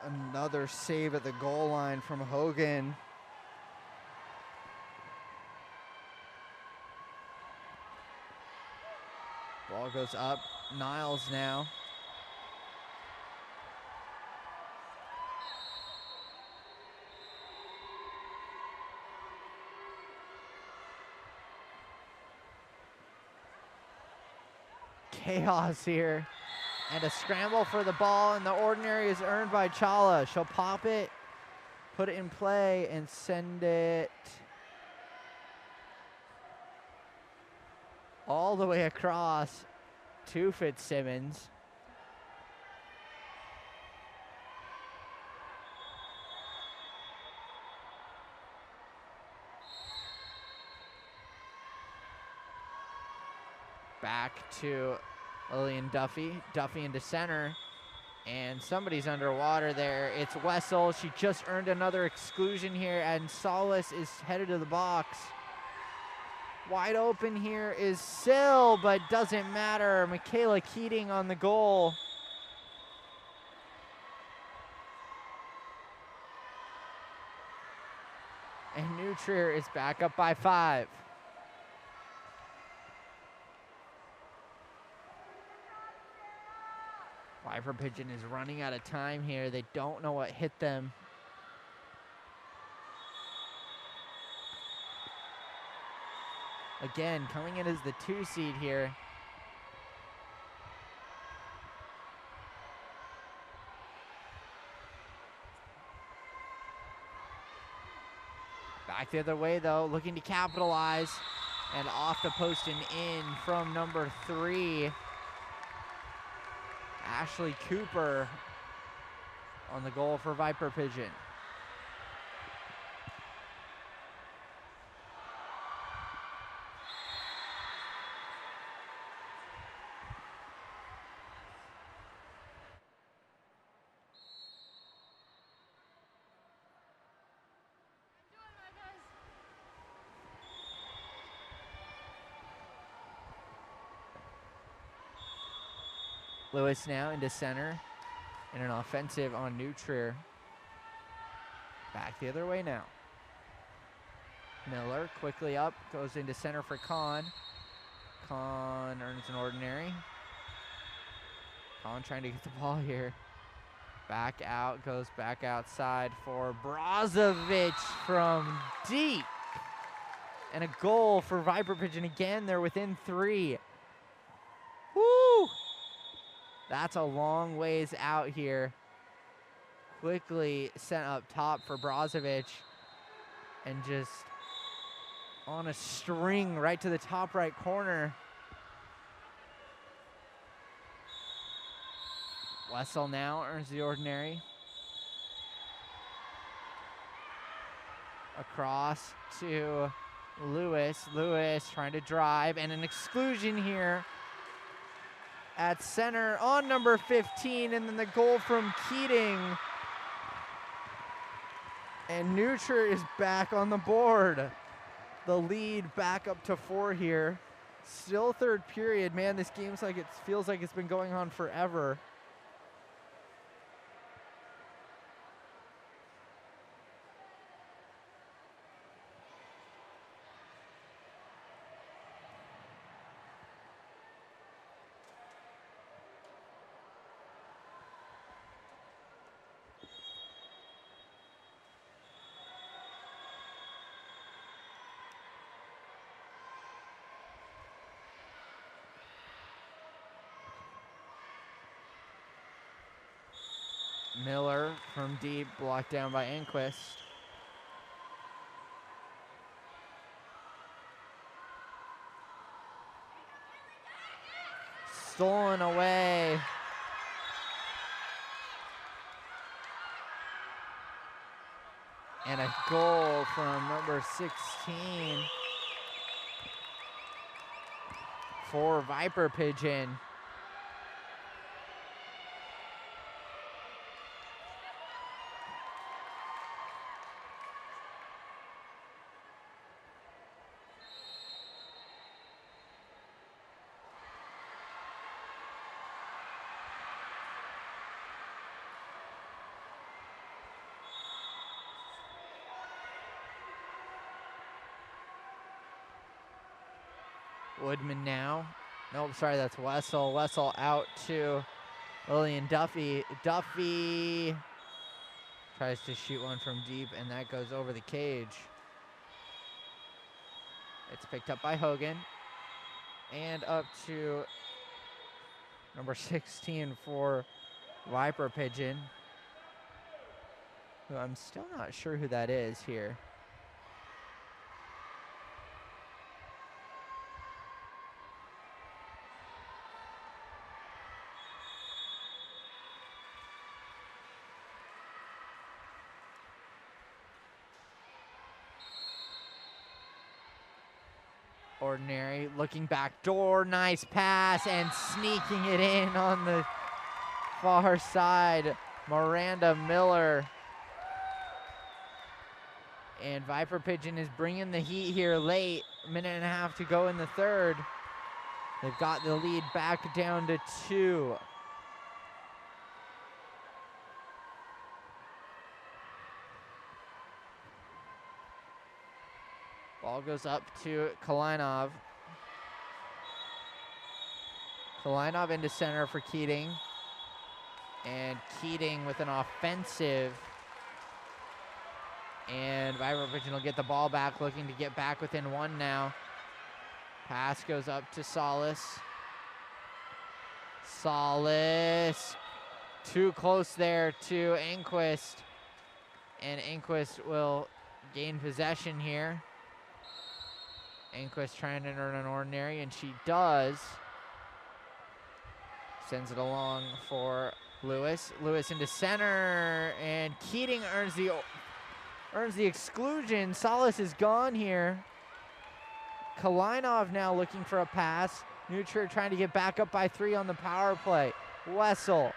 Speaker 1: Another save at the goal line from Hogan. Ball goes up, Niles now. Chaos here. And a scramble for the ball, and the ordinary is earned by Chala. She'll pop it, put it in play, and send it all the way across to Fitzsimmons. Back to Lillian Duffy. Duffy into center. And somebody's underwater there. It's Wessel. She just earned another exclusion here, and Solace is headed to the box. Wide open here is Sill, but doesn't matter. Michaela Keating on the goal. And New Trier is back up by 5. Viper Pigeon is running out of time here. They don't know what hit them. Again, coming in as the 2 seed here. Back the other way though, looking to capitalize. And off the post and in from number 3. Ashley Cooper on the goal for Viper Pigeon. Lewis now into center. And an offensive on New Trier. Back the other way now. Miller quickly up, goes into center for Kahn. Kahn earns an ordinary. Kahn trying to get the ball here. Back out, goes back outside for Brozovic from deep. And a goal for Viper Pigeon again. They're within 3. Woo! That's a long ways out here. Quickly sent up top for Brozovic. And just on a string right to the top right corner. Wessel now earns the ordinary. Across to Lewis. Lewis trying to drive, and an exclusion here at center on number 15, and then the goal from Keating. And New Trier is back on the board. The lead back up to 4 here. Still third period. Man, this game's like, it feels like it's been going on forever. Miller from deep, blocked down by Enquist. Stolen away. And a goal from number 16 for Viper Pigeon. Woodman now. Nope, sorry, that's Wessel. Wessel out to Lillian Duffy. Duffy tries to shoot one from deep, and that goes over the cage. It's picked up by Hogan. And up to number 16 for Viper Pigeon, who I'm still not sure who that is here. Ordinary, looking back door, nice pass, and sneaking it in on the far side, Miranda Miller. And Viper Pigeon is bringing the heat here late, minute and a half to go in the third. They've got the lead back down to 2. Ball goes up to Kalinov. Kalinov into center for Keating. And Keating with an offensive. And Viper Pigeon will get the ball back, looking to get back within 1 now. Pass goes up to Solis. Solis. Too close there to Enquist. And Enquist will gain possession here. Enquist trying to earn an ordinary, and she does. Sends it along for Lewis. Lewis into center, and Keating earns the exclusion. Solis is gone here. Kalinov now looking for a pass. New Trier trying to get back up by 3 on the power play. Wessel.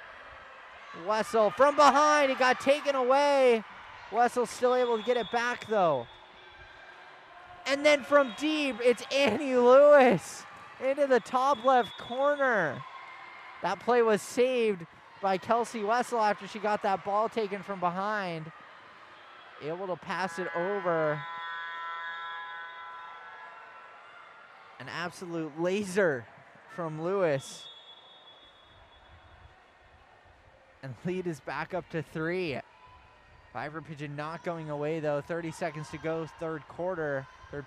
Speaker 1: Wessel from behind. It got taken away. Wessel's still able to get it back, though. And then from deep, it's Annie Lewis into the top left corner. That play was saved by Kelsey Wessel after she got that ball taken from behind. Able to pass it over. An absolute laser from Lewis. And lead is back up to 3. Viper Pigeon not going away though. 30 seconds to go, third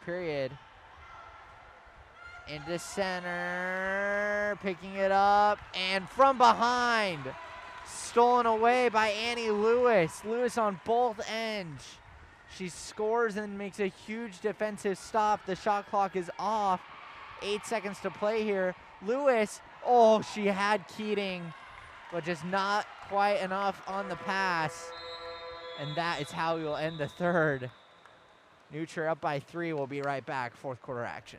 Speaker 1: period. Into center, picking it up, and from behind. Stolen away by Annie Lewis. Lewis on both ends. She scores and makes a huge defensive stop. The shot clock is off. 8 seconds to play here. Lewis, oh, she had Keating, but just not quite enough on the pass. And that is how we'll end the third. Nutria up by 3. We'll be right back. Fourth quarter action.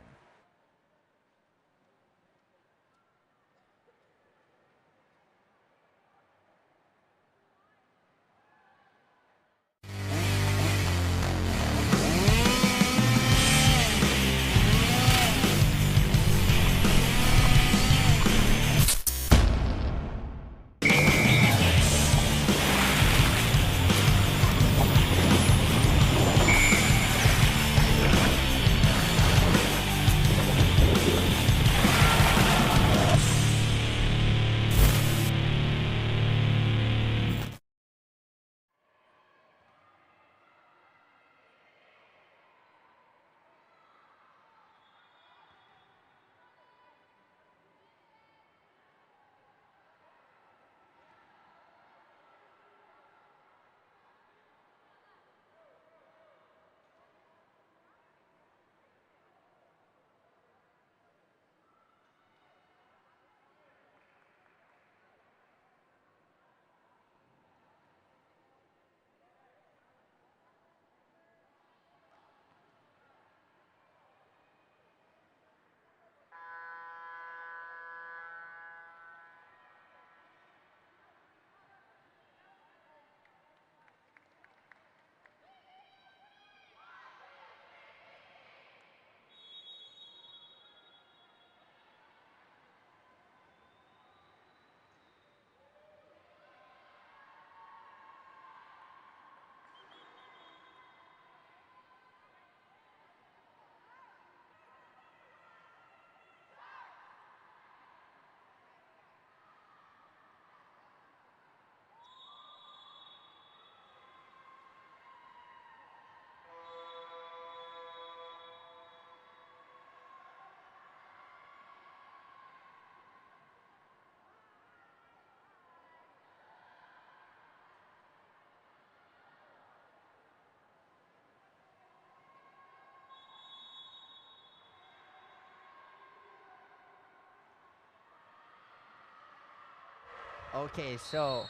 Speaker 1: Okay, so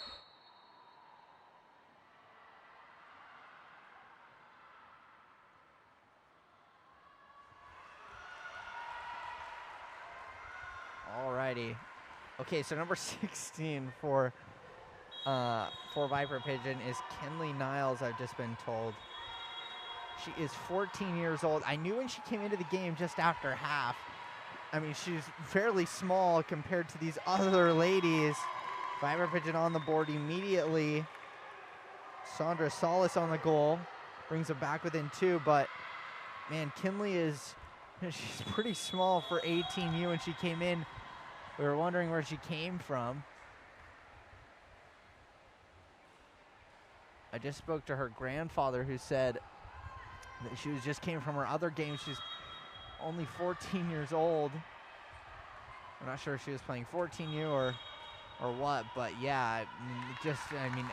Speaker 1: alrighty. Okay, so number 16 for Viper Pigeon is Kinley Niles, I've just been told. She is 14 years old. I knew when she came into the game just after half. I mean, she's fairly small compared to these other ladies. Viper Pigeon on the board immediately. Sandra Solis on the goal. Brings it back within 2, but man, Kinley she's pretty small for 18U when she came in. We were wondering where she came from. I just spoke to her grandfather who said that she just came from her other game. She's only 14 years old. I'm not sure if she was playing 14U or what, but yeah,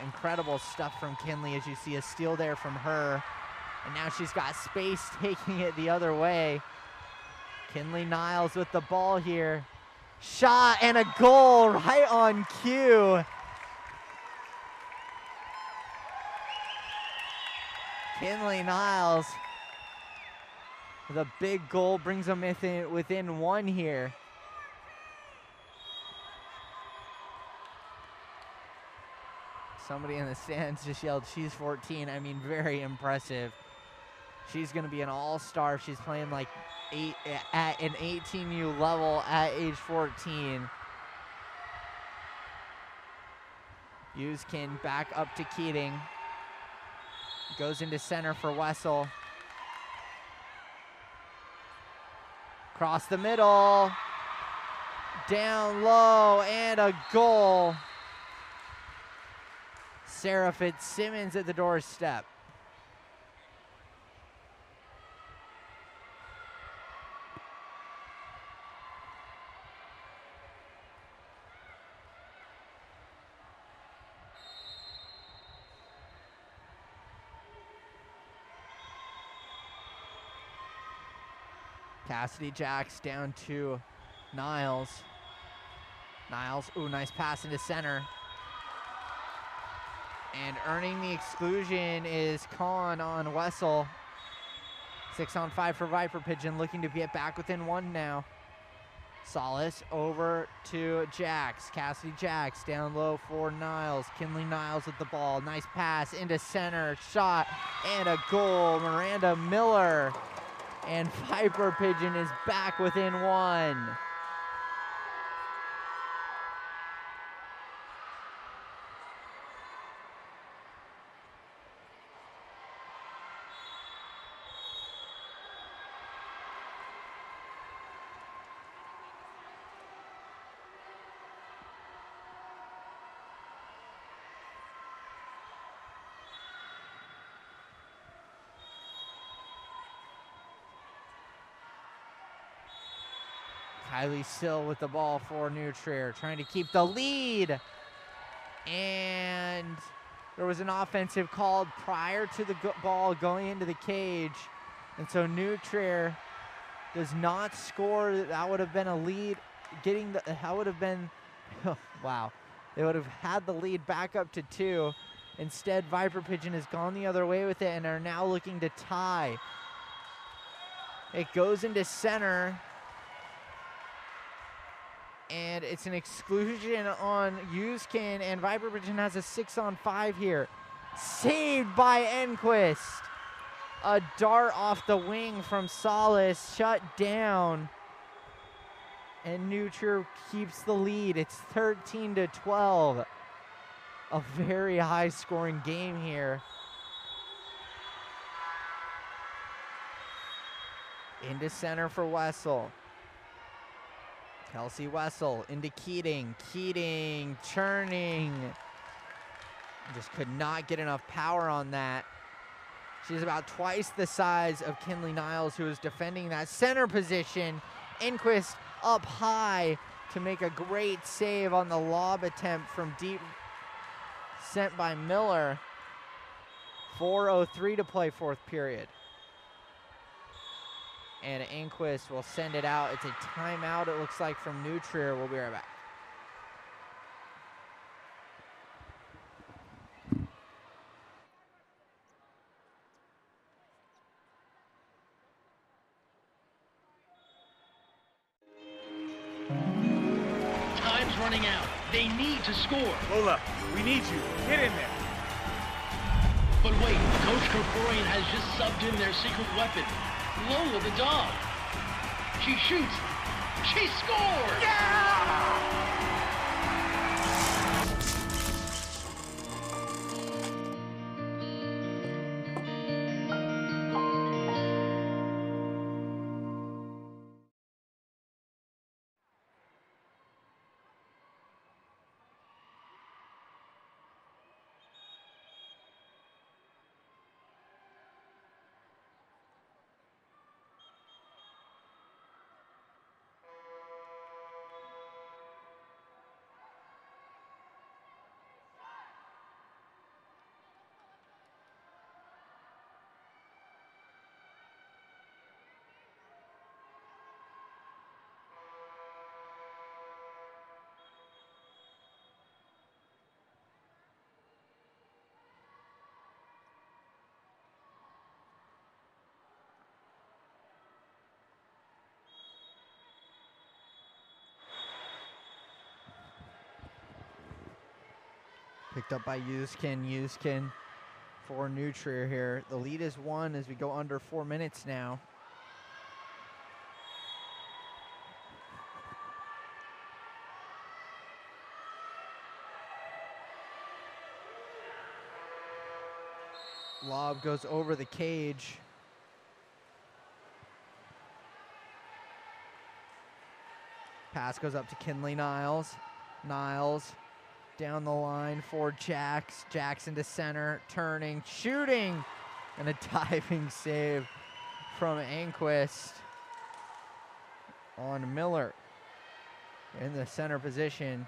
Speaker 1: incredible stuff from Kinley as you see a steal there from her. And now she's got space taking it the other way. Kinley Niles with the ball here. Shot and a goal right on cue. Kinley Niles with a big goal brings them within 1 here. Somebody in the stands just yelled, she's 14. I mean, very impressive. She's going to be an all-star if she's playing like at an 18U level at age 14. Uskin back up to Keating. Goes into center for Wessel. Across the middle. Down low and a goal. Sarah Fitzsimmons at the doorstep. Cassidy Jacks down to Niles. Niles, ooh, nice pass into center. And earning the exclusion is Kahn on Wessel. 6-on-5 for Viper Pigeon, looking to get back within 1 now. Solace over to Jacks. Cassidy Jacks down low for Niles. Kinley Niles with the ball. Nice pass into center. Shot and a goal. Miranda Miller. And Viper Pigeon is back within 1. Kylie Sill with the ball for New Trier, trying to keep the lead. And there was an offensive called prior to the ball going into the cage. And so New Trier does not score. That would have been a lead. That would have been, wow. They would have had the lead back up to 2. Instead, Viper Pigeon has gone the other way with it and are now looking to tie. It goes into center. And it's an exclusion on Uskin, and Viper Pigeon has a 6-on-5 here. Saved by Enquist. A dart off the wing from Solace, shut down. And New Trier keeps the lead. It's 13-12. A very high-scoring game here. Into center for Wessel. Kelsey Wessel into Keating. Keating churning. Just could not get enough power on that. She's about twice the size of Kinley Niles, who is defending that center position. Enquist up high to make a great save on the lob attempt from deep, sent by Miller. 4:03 to play, 4th period. And Enquist will send it out. It's a timeout, it looks like, from New Trier. We'll be right back.
Speaker 3: Time's running out. They need to score.
Speaker 4: Lola, we need you. Get in there.
Speaker 3: But wait, Coach Kerkorian has just subbed in their secret weapon. Lola the dog. She shoots. She scores!
Speaker 4: Yeah!
Speaker 1: Picked up by Uskin. Uskin for New Trier here. The lead is 1 as we go under 4 minutes now. Lob goes over the cage. Pass goes up to Kinley Niles. Niles down the line for Jax. Jackson to center, turning, shooting, and a diving save from Anquist on Miller in the center position.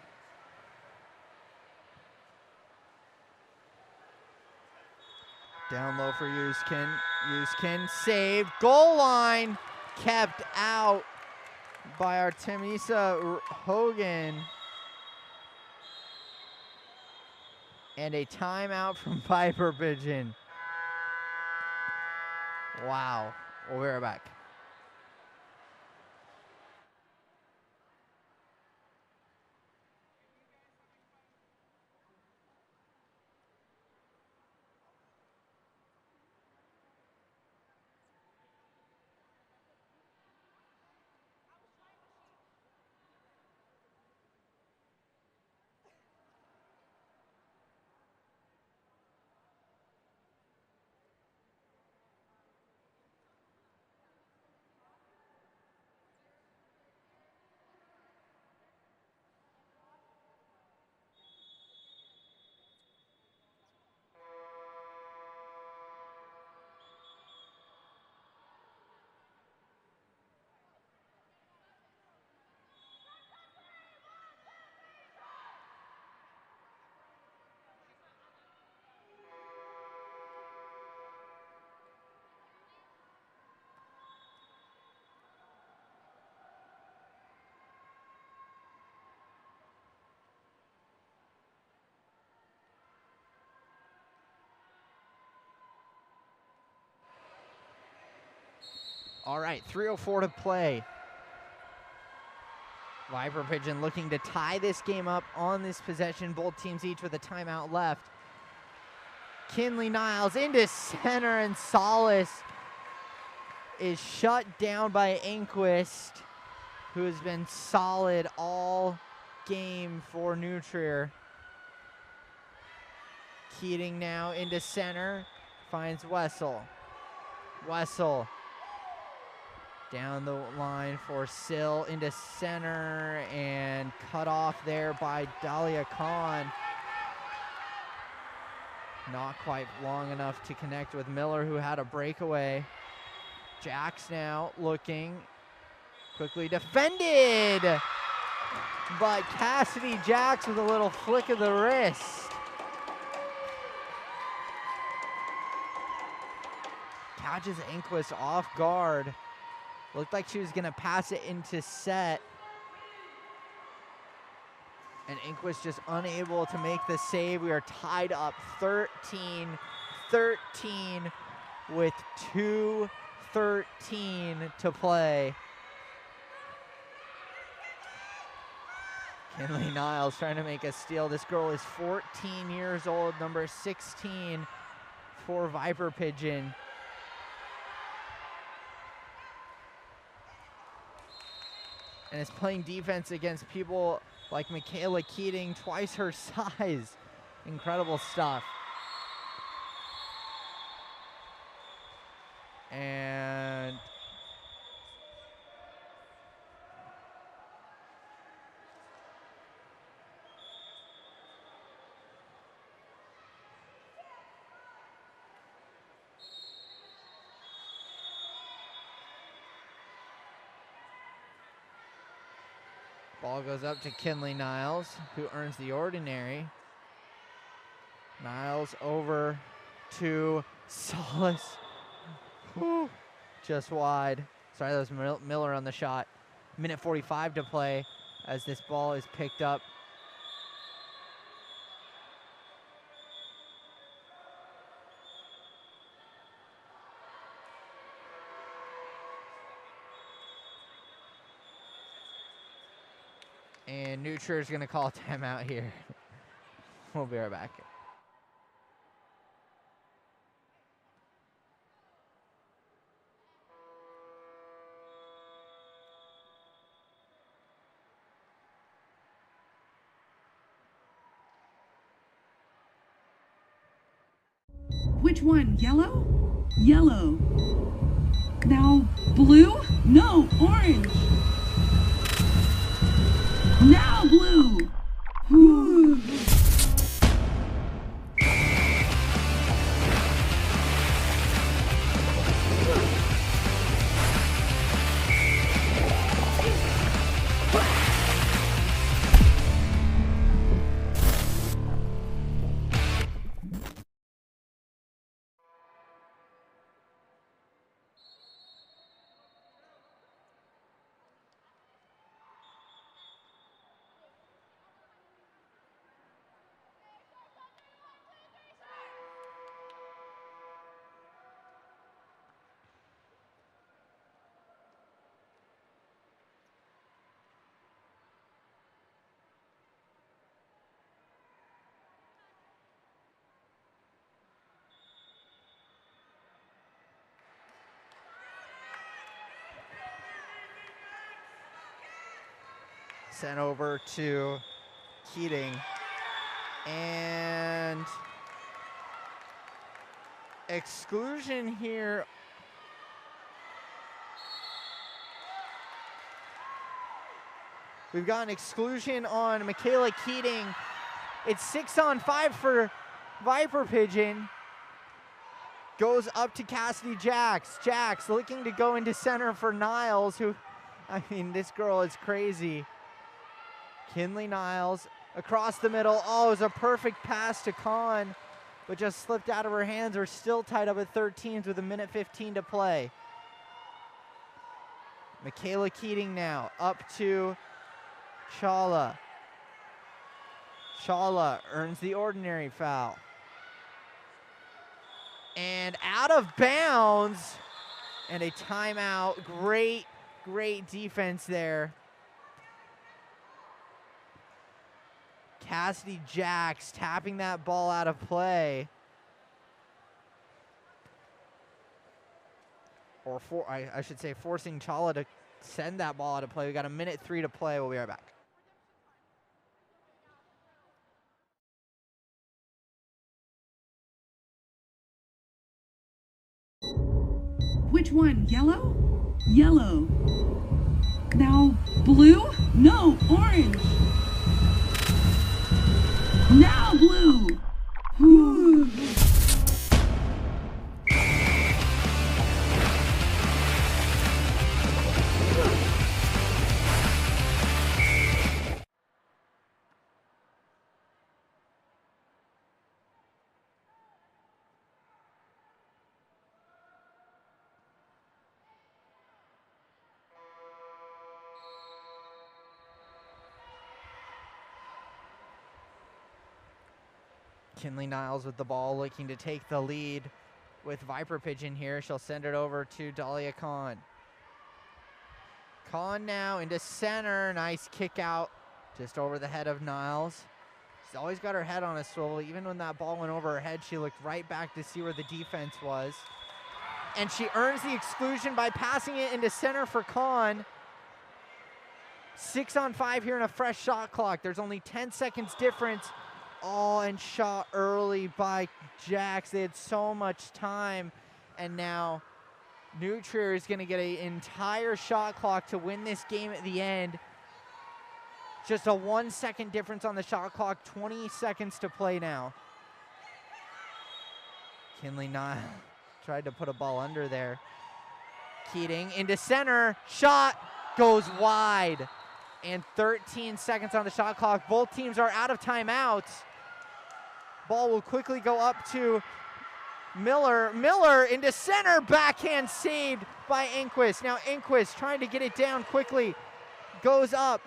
Speaker 1: Down low for Yuskin. Yuskin saved. Goal line kept out by Artemisa Hogan. And a timeout from Viper Pigeon. Wow. We'll be right back. All right, 3:04 to play. Viper Pigeon looking to tie this game up on this possession. Both teams each with a timeout left. Kinley Niles into center, and Solace is shut down by Anquist, who has been solid all game for New Trier. Keating now into center, finds Wessel. Wessel down the line for Sill into center, and cut off there by Dahlia Khan. Not quite long enough to connect with Miller, who had a breakaway. Jax now looking, quickly defended, but Cassidy Jax with a little flick of the wrist. Catches Anquist off guard. Looked like she was gonna pass it into set. And Anquist just unable to make the save. We are tied up 13-13 with 2:13 to play. Kinley Niles trying to make a steal. This girl is 14 years old, number 16 for Viper Pigeon. And is playing defense against people like Michaela Keating, twice her size. Incredible stuff. And ball goes up to Kinley Niles, who earns the ordinary. Niles over to Solace. Whew. Just wide. Sorry, that was Miller on the shot. Minute 45 to play as this ball is picked up. And New Trier is going to call a timeout here. We'll be right back.
Speaker 5: Which one? Yellow? Yellow. Now blue? No, orange. Now blue. Whew.
Speaker 1: Sent over to Keating. And exclusion here. We've got an exclusion on Michaela Keating. It's 6-on-5 for Viper Pigeon. Goes up to Cassidy Jax. Jax looking to go into center for Niles, who, I mean, this girl is crazy. Kinley Niles across the middle. Oh, it was a perfect pass to Khan, but just slipped out of her hands. We're still tied up at 13s with 1:15 to play. Michaela Keating now up to Shala. Shala earns the ordinary foul. And out of bounds and a timeout. Great defense there. Cassidy Jax tapping that ball out of play. Or I should say forcing Chala to send that ball out of play. We got 1:03 to play. We'll be right back.
Speaker 5: Which one? Yellow? Yellow. Now blue? No, orange. Now blue. Whew.
Speaker 1: Kinley Niles with the ball, looking to take the lead with Viper Pigeon here. She'll send it over to Dahlia Khan. Khan now into center. Nice kick out just over the head of Niles. She's always got her head on a swivel. Even when that ball went over her head, she looked right back to see where the defense was. And she earns the exclusion by passing it into center for Khan. 6-on-5 here in a fresh shot clock. There's only 10 seconds difference. Oh, and shot early by Jax. They had so much time. And now New Trier is going to get an entire shot clock to win this game at the end. Just a 1 second difference on the shot clock. 20 seconds to play now. Kinley Niles tried to put a ball under there. Keating into center. Shot goes wide. And 13 seconds on the shot clock. Both teams are out of timeouts. Ball will quickly go up to Miller. Miller into center. Backhand saved by Enquist. Now Enquist trying to get it down quickly. Goes up.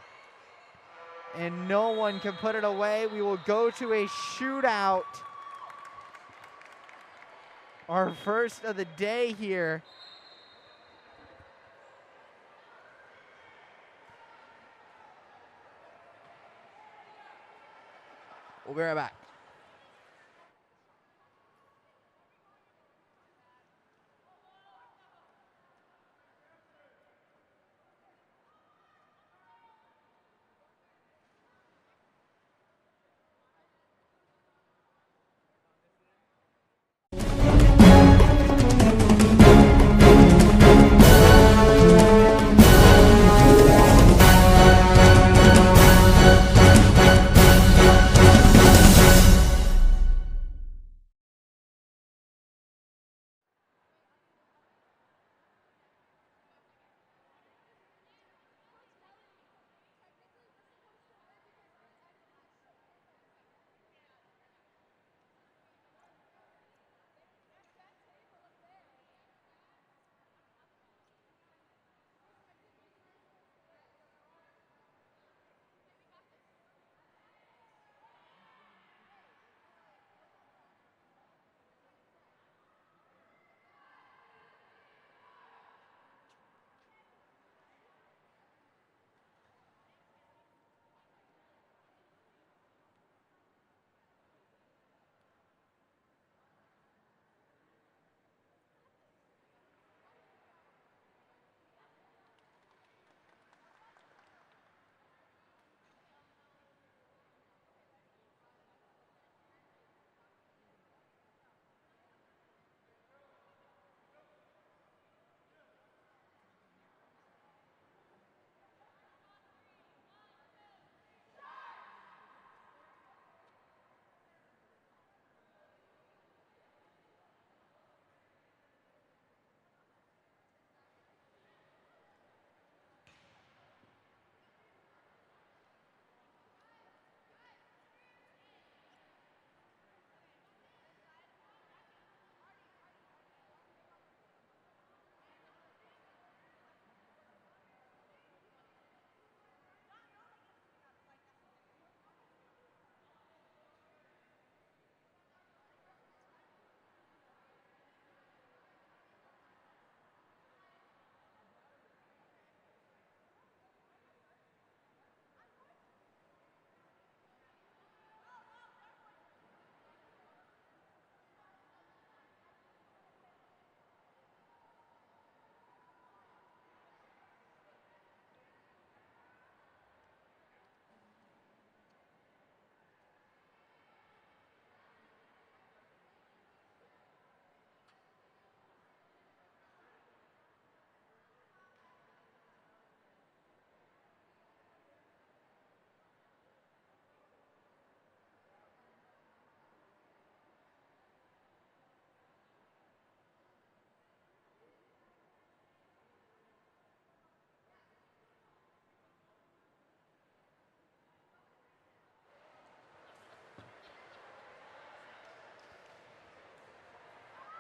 Speaker 1: And no one can put it away. We will go to a shootout. Our first of the day here. We'll be right back.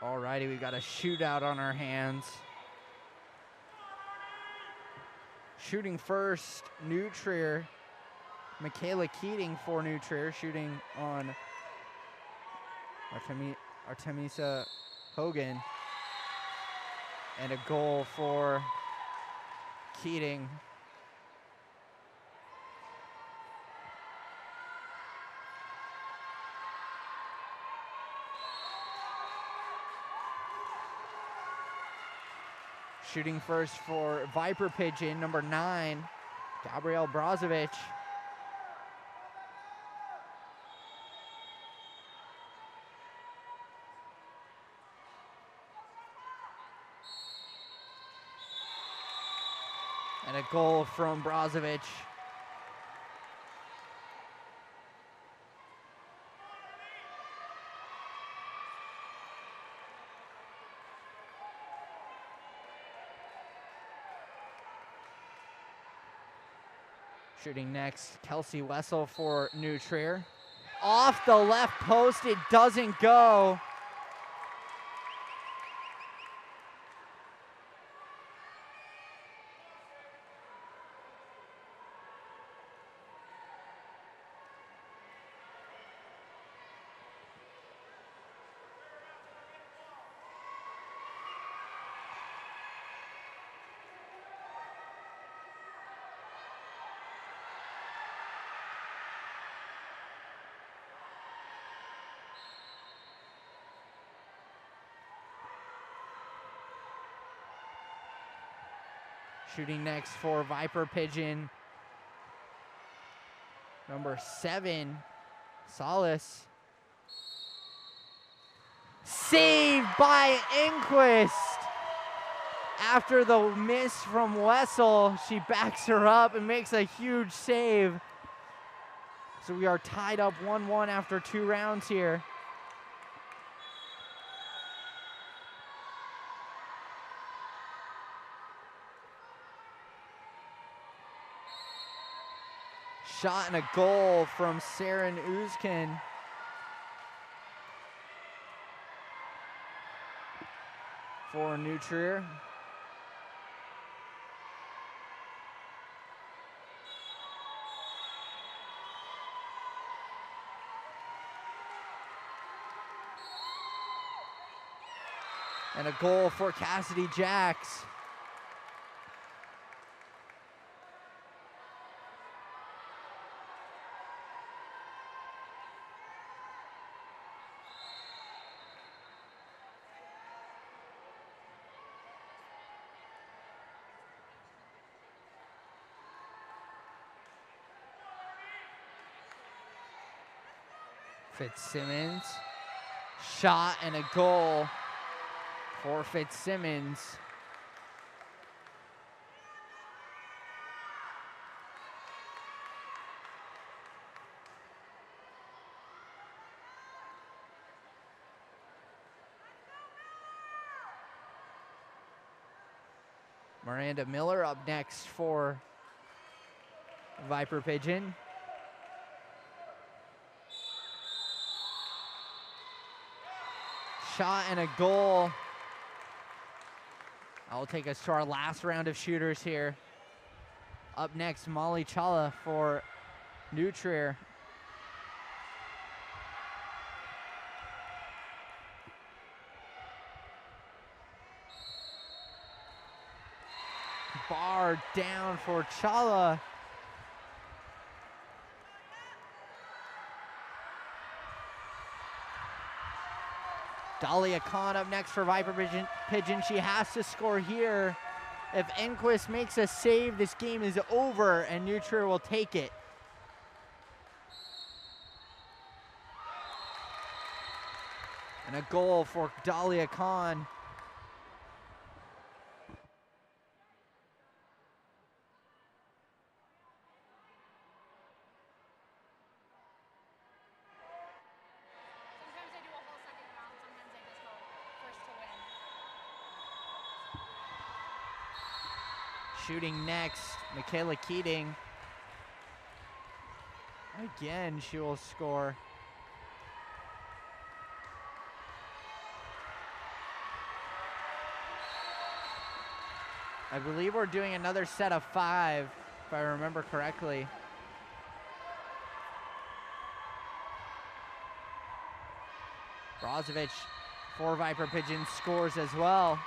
Speaker 1: Alrighty, we've got a shootout on our hands. Shooting first, New Trier. Michaela Keating for New Trier, shooting on Artemisa Hogan. And a goal for Keating. Shooting first for Viper Pigeon, number 9, Gabrielle Brozovic. And a goal from Brozovic. Shooting next, Kelsey Wessel for New Trier. Off the left post, it doesn't go. Shooting next for Viper Pigeon, number 7, Solace. Saved by Enquist. After the miss from Wessel, she backs her up and makes a huge save. So we are tied up 1-1 after 2 rounds here. Shot and a goal from Saren Uzkin. For New Trier. And a goal for Cassidy Jacks. Fitzsimmons, shot and a goal for Fitzsimmons. Miranda Miller up next for Viper Pigeon. Shot and a goal. That will take us to our last round of shooters here. Up next, Molly Challa for New Trier. Bar down for Challa. Dahlia Khan up next for Viper Pigeon. She has to score here. If Enquist makes a save, this game is over and New Trier will take it. And a goal for Dahlia Khan. Shooting next, Michaela Keating. Again, she will score. I believe we're doing another set of 5, if I remember correctly. Brozovic for Viper Pigeon scores as well.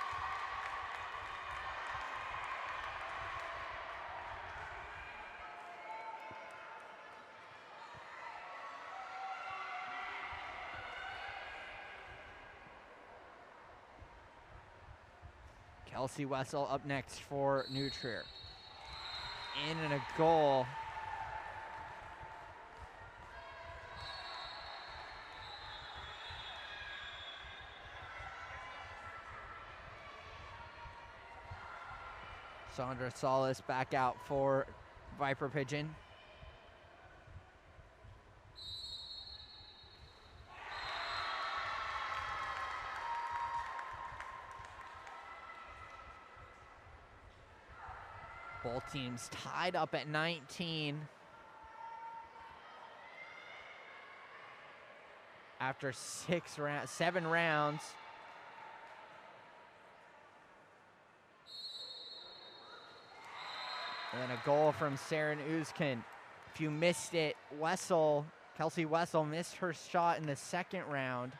Speaker 1: Kelsey Wessel up next for New Trier. In and a goal. Sandra Solis back out for Viper Pigeon. Both teams tied up at 19 after 7 rounds. And then a goal from Saren Uzkin. If you missed it, Kelsey Wessel missed her shot in the second round.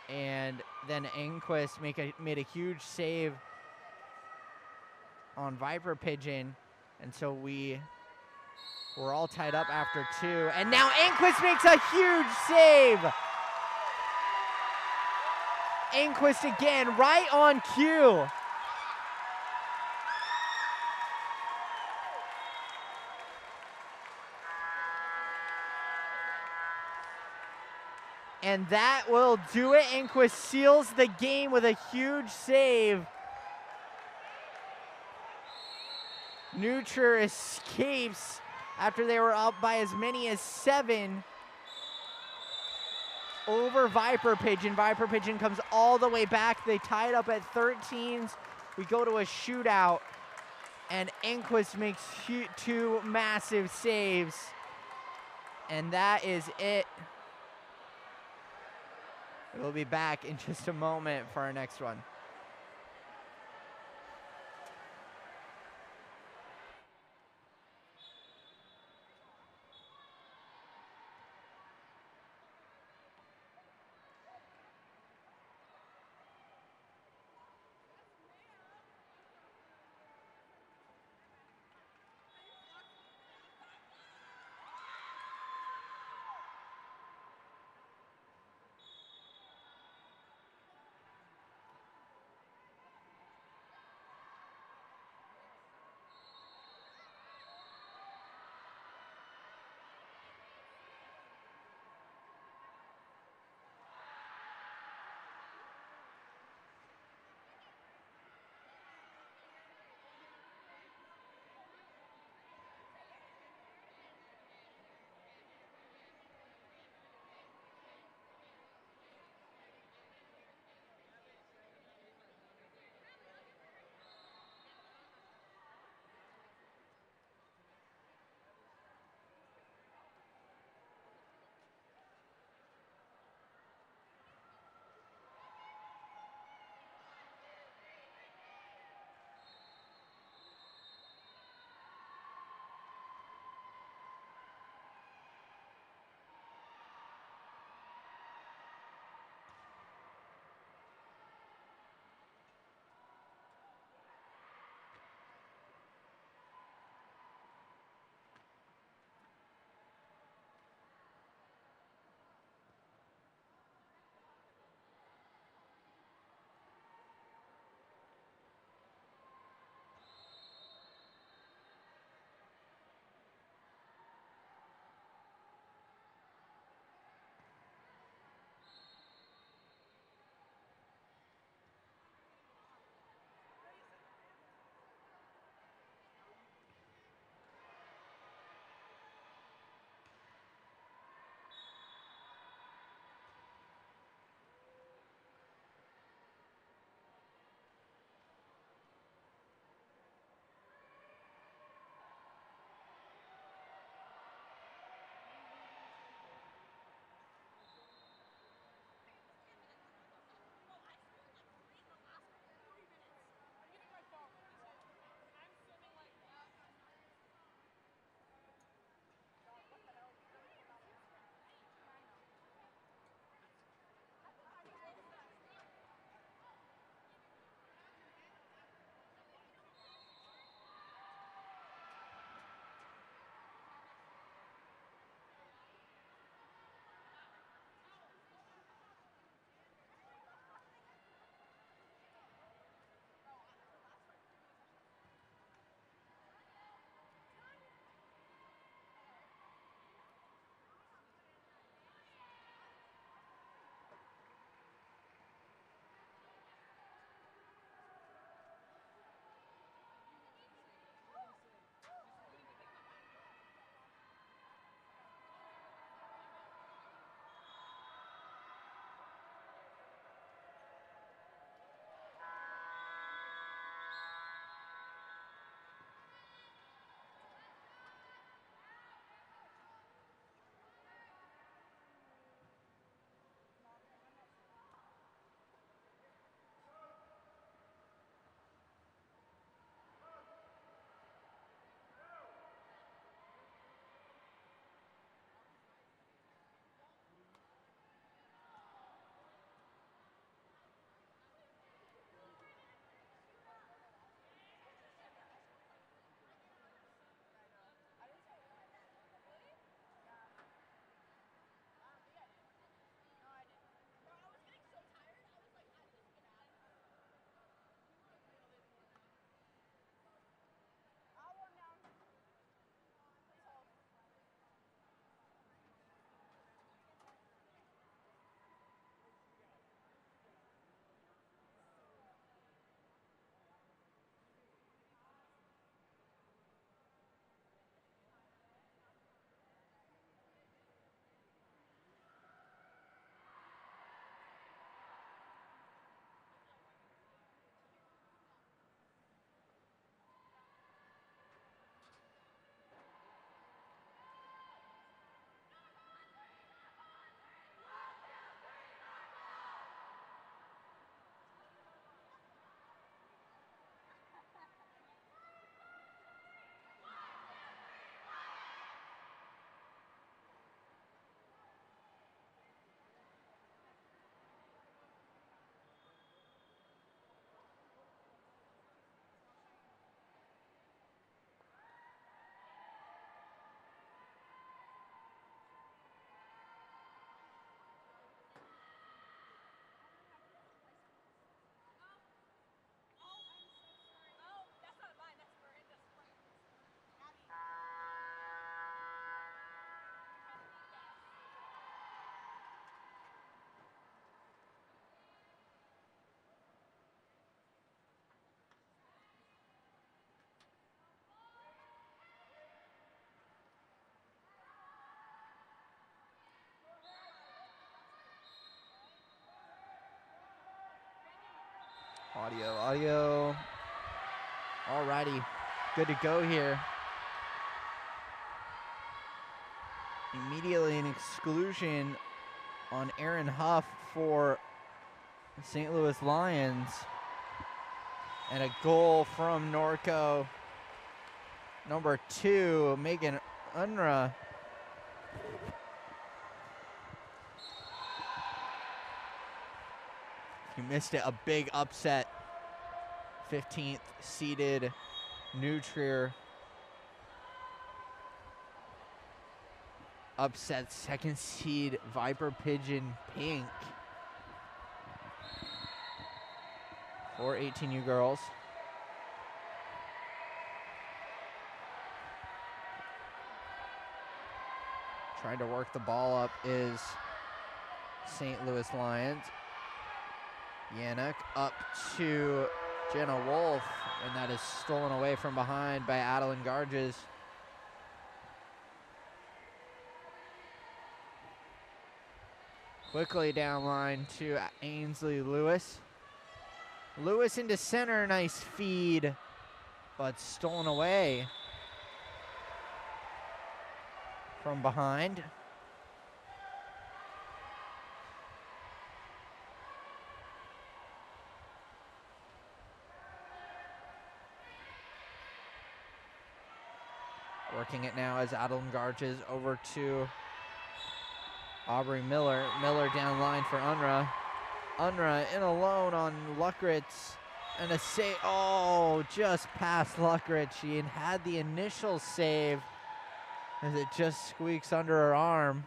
Speaker 1: And then Enquist made a huge save on Viper Pigeon. And so we were all tied up after 2. And now Enquist makes a huge save. Enquist again, right on cue. And that will do it. Enquist seals the game with a huge save. New Trier escapes after they were up by as many as 7 over Viper Pigeon. Viper Pigeon comes all the way back. They tie it up at 13s. We go to a shootout, and Enquist makes 2 massive saves. And that is it. We'll be back in just a moment for our next one. Audio. Alrighty, good to go here. Immediately an exclusion on Aaron Huff for St. Louis Lions. And a goal from Norco. Number 2, Megan Unra. If you missed it, a big upset. 15th seeded New Trier upset second seed Viper Pigeon Pink for 18U girls. Trying to work the ball up is St. Louis Lions. Yannick up to Jenna Wolf, and that is stolen away from behind by Adeline Garges. Quickly down line to Ainsley Lewis. Lewis into center, nice feed, but stolen away from behind. Working it now as Adeline Garges over to Aubrey Miller. Miller down line for Unra. Unra in alone on Luckritz. And a save. Oh, just past Luckritz. She had the initial save as it just squeaks under her arm.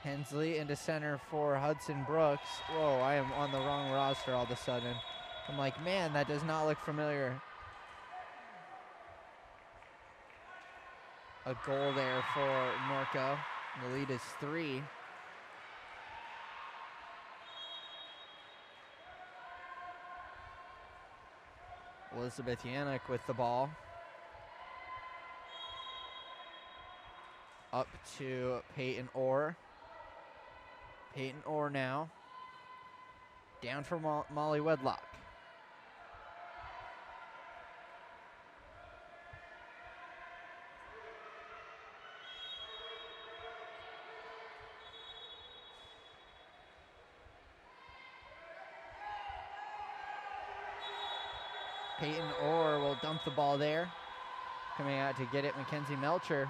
Speaker 1: Hensley into center for Hudson Brooks. Whoa, I am on the wrong roster all of a sudden. I'm like, man, that does not look familiar. A goal there for Norco. The lead is 3. Elizabeth Yannick with the ball. Up to Peyton Orr. Peyton Orr now. Down for Molly Wedlock. Peyton Orr will dump the ball there. Coming out to get it, Mackenzie Melcher.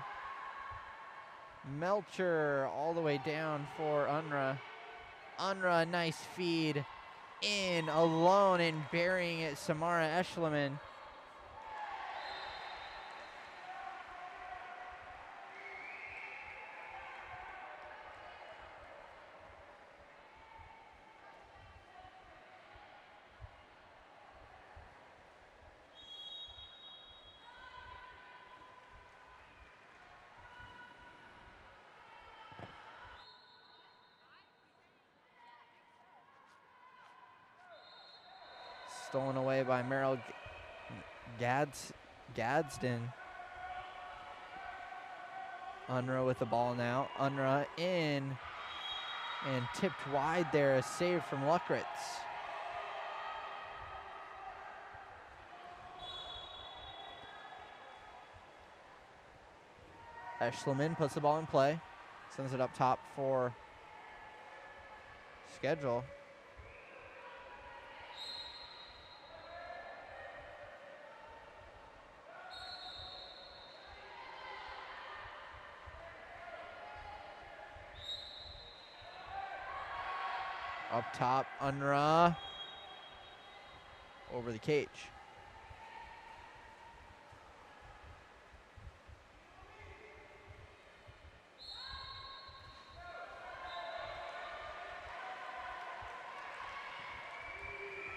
Speaker 1: Melcher all the way down for Unra. Unra, nice feed in alone and burying it, Samara Eschleman. Stolen away by Merrill Gadsden. Unra with the ball now. Unra in and tipped wide there. A save from Luckritz. Eschleman puts the ball in play. Sends it up top for Schedule. Up top, Unra. Over the cage.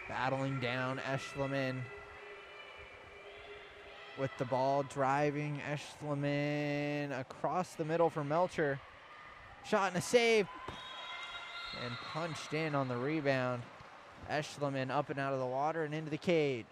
Speaker 1: Battling down Eschleman with the ball, driving Eschleman across the middle for Melcher. Shot and a save. And punched in on the rebound. Eschleman up and out of the water and into the cage.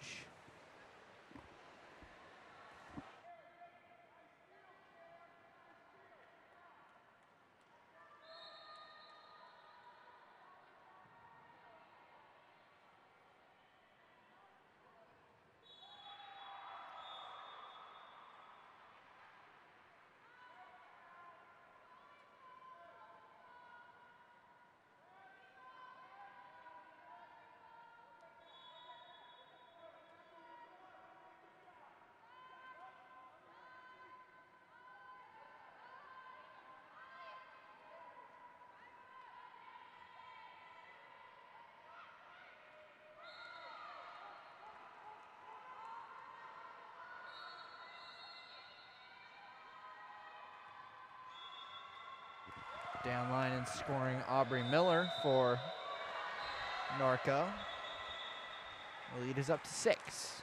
Speaker 1: Down line and scoring Aubrey Miller for Norco. The lead is up to 6.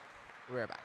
Speaker 1: We're back.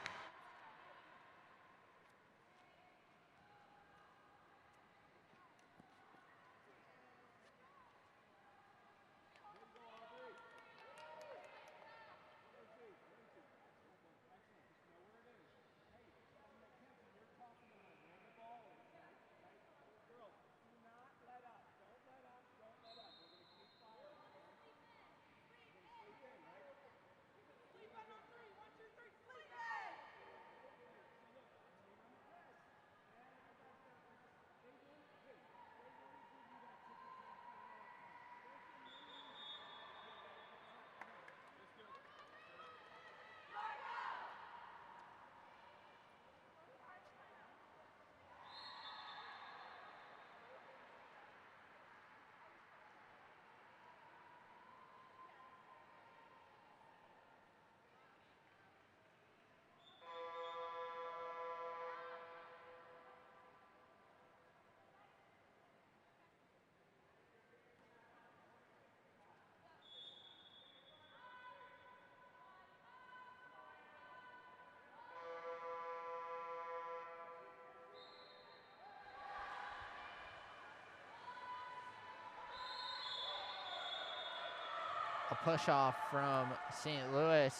Speaker 1: A push off from St. Louis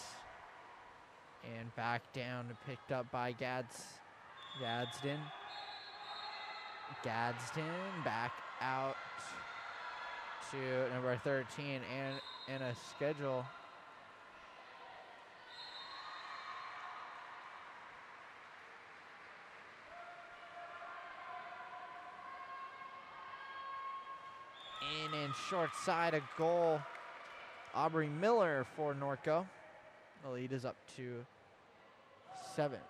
Speaker 1: and back down, picked up by Gadsden. Gadsden back out to number 13 and a schedule. And short side, a goal. Aubrey Miller for Norco. The lead is up to 7.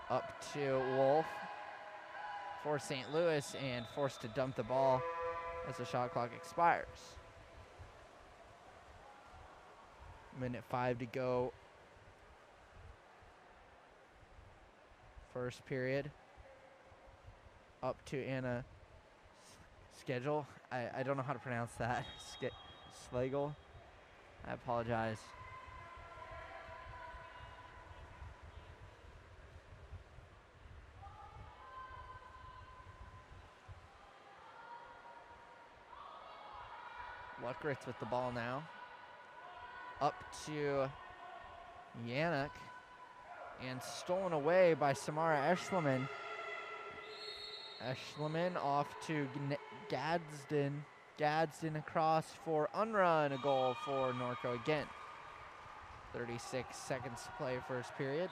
Speaker 1: Up to Wolf for St. Louis and forced to dump the ball as the shot clock expires. Minute 5 to go. First period. Up to Anna Schedule. I don't know how to pronounce that. Schlegel. I apologize. Luckritz with the ball now. Up to Yannick. And stolen away by Samara Eschleman. Eschleman off to Gadsden. Gadsden across for Unrun, a goal for Norco again. 36 seconds to play first period.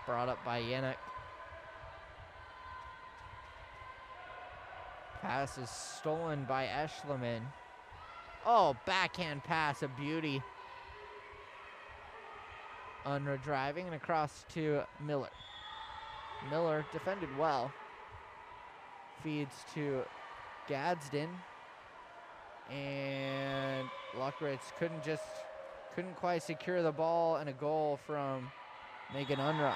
Speaker 1: Brought up by Yannick. Pass is stolen by Eschleman. Oh, backhand pass, a beauty. Unra driving and across to Miller. Miller defended well. Feeds to Gadsden. And Luckritz couldn't quite secure the ball, and a goal from Megan Unra.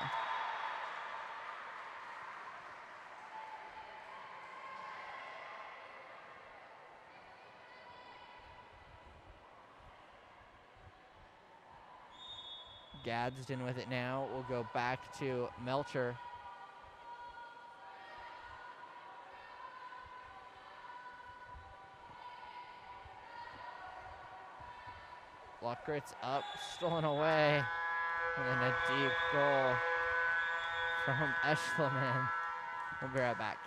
Speaker 1: Gadsden with it now. We'll go back to Melcher. Luckritz up, stolen away. And then a deep goal from Eschleman. We'll be right back.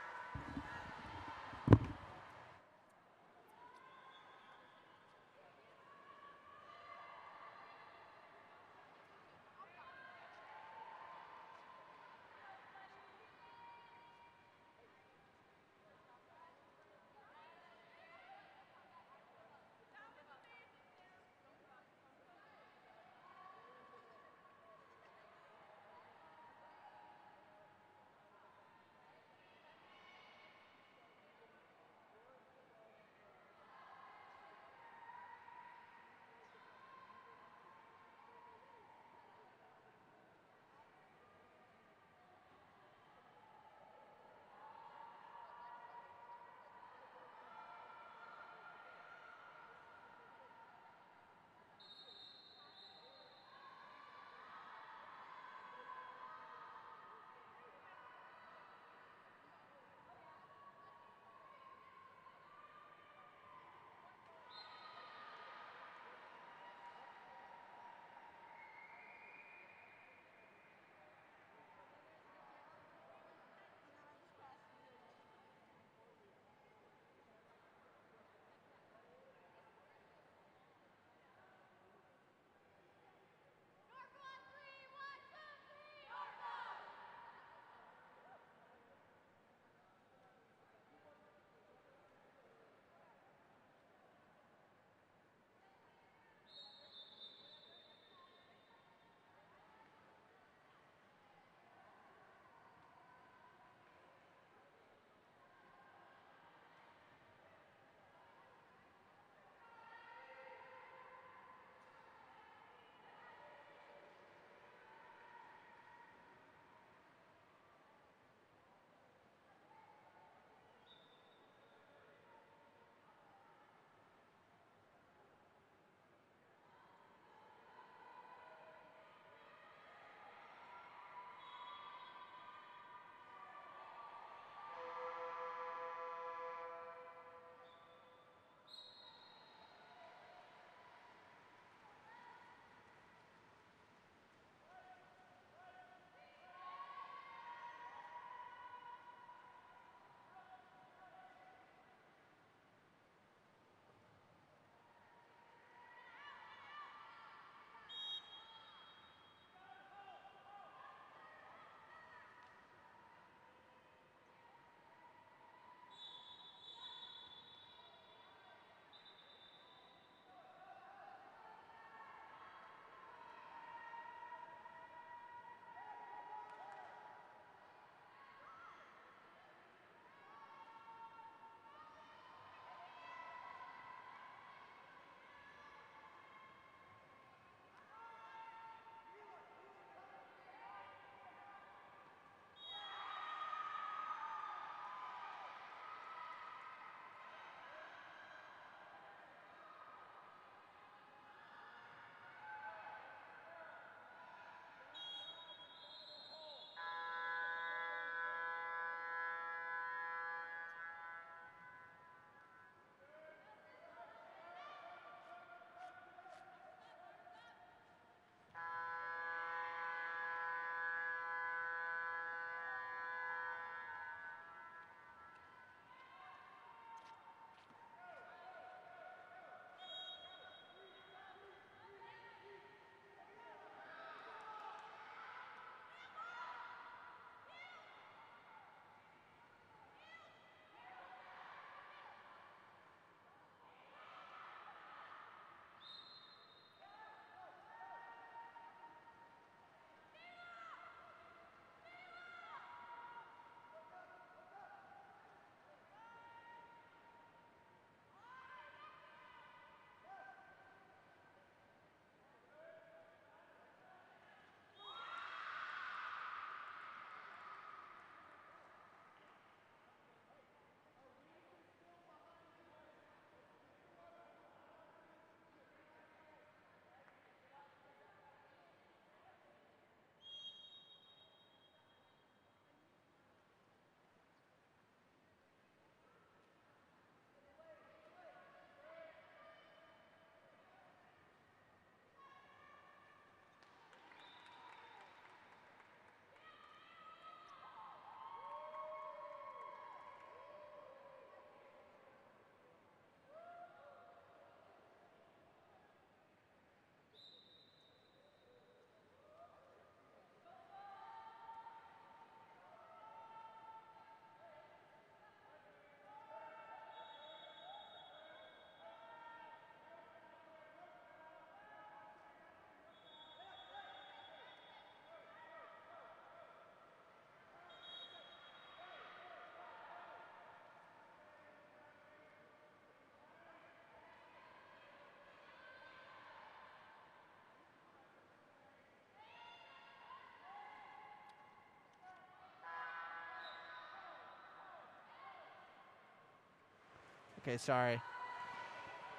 Speaker 1: Okay, sorry.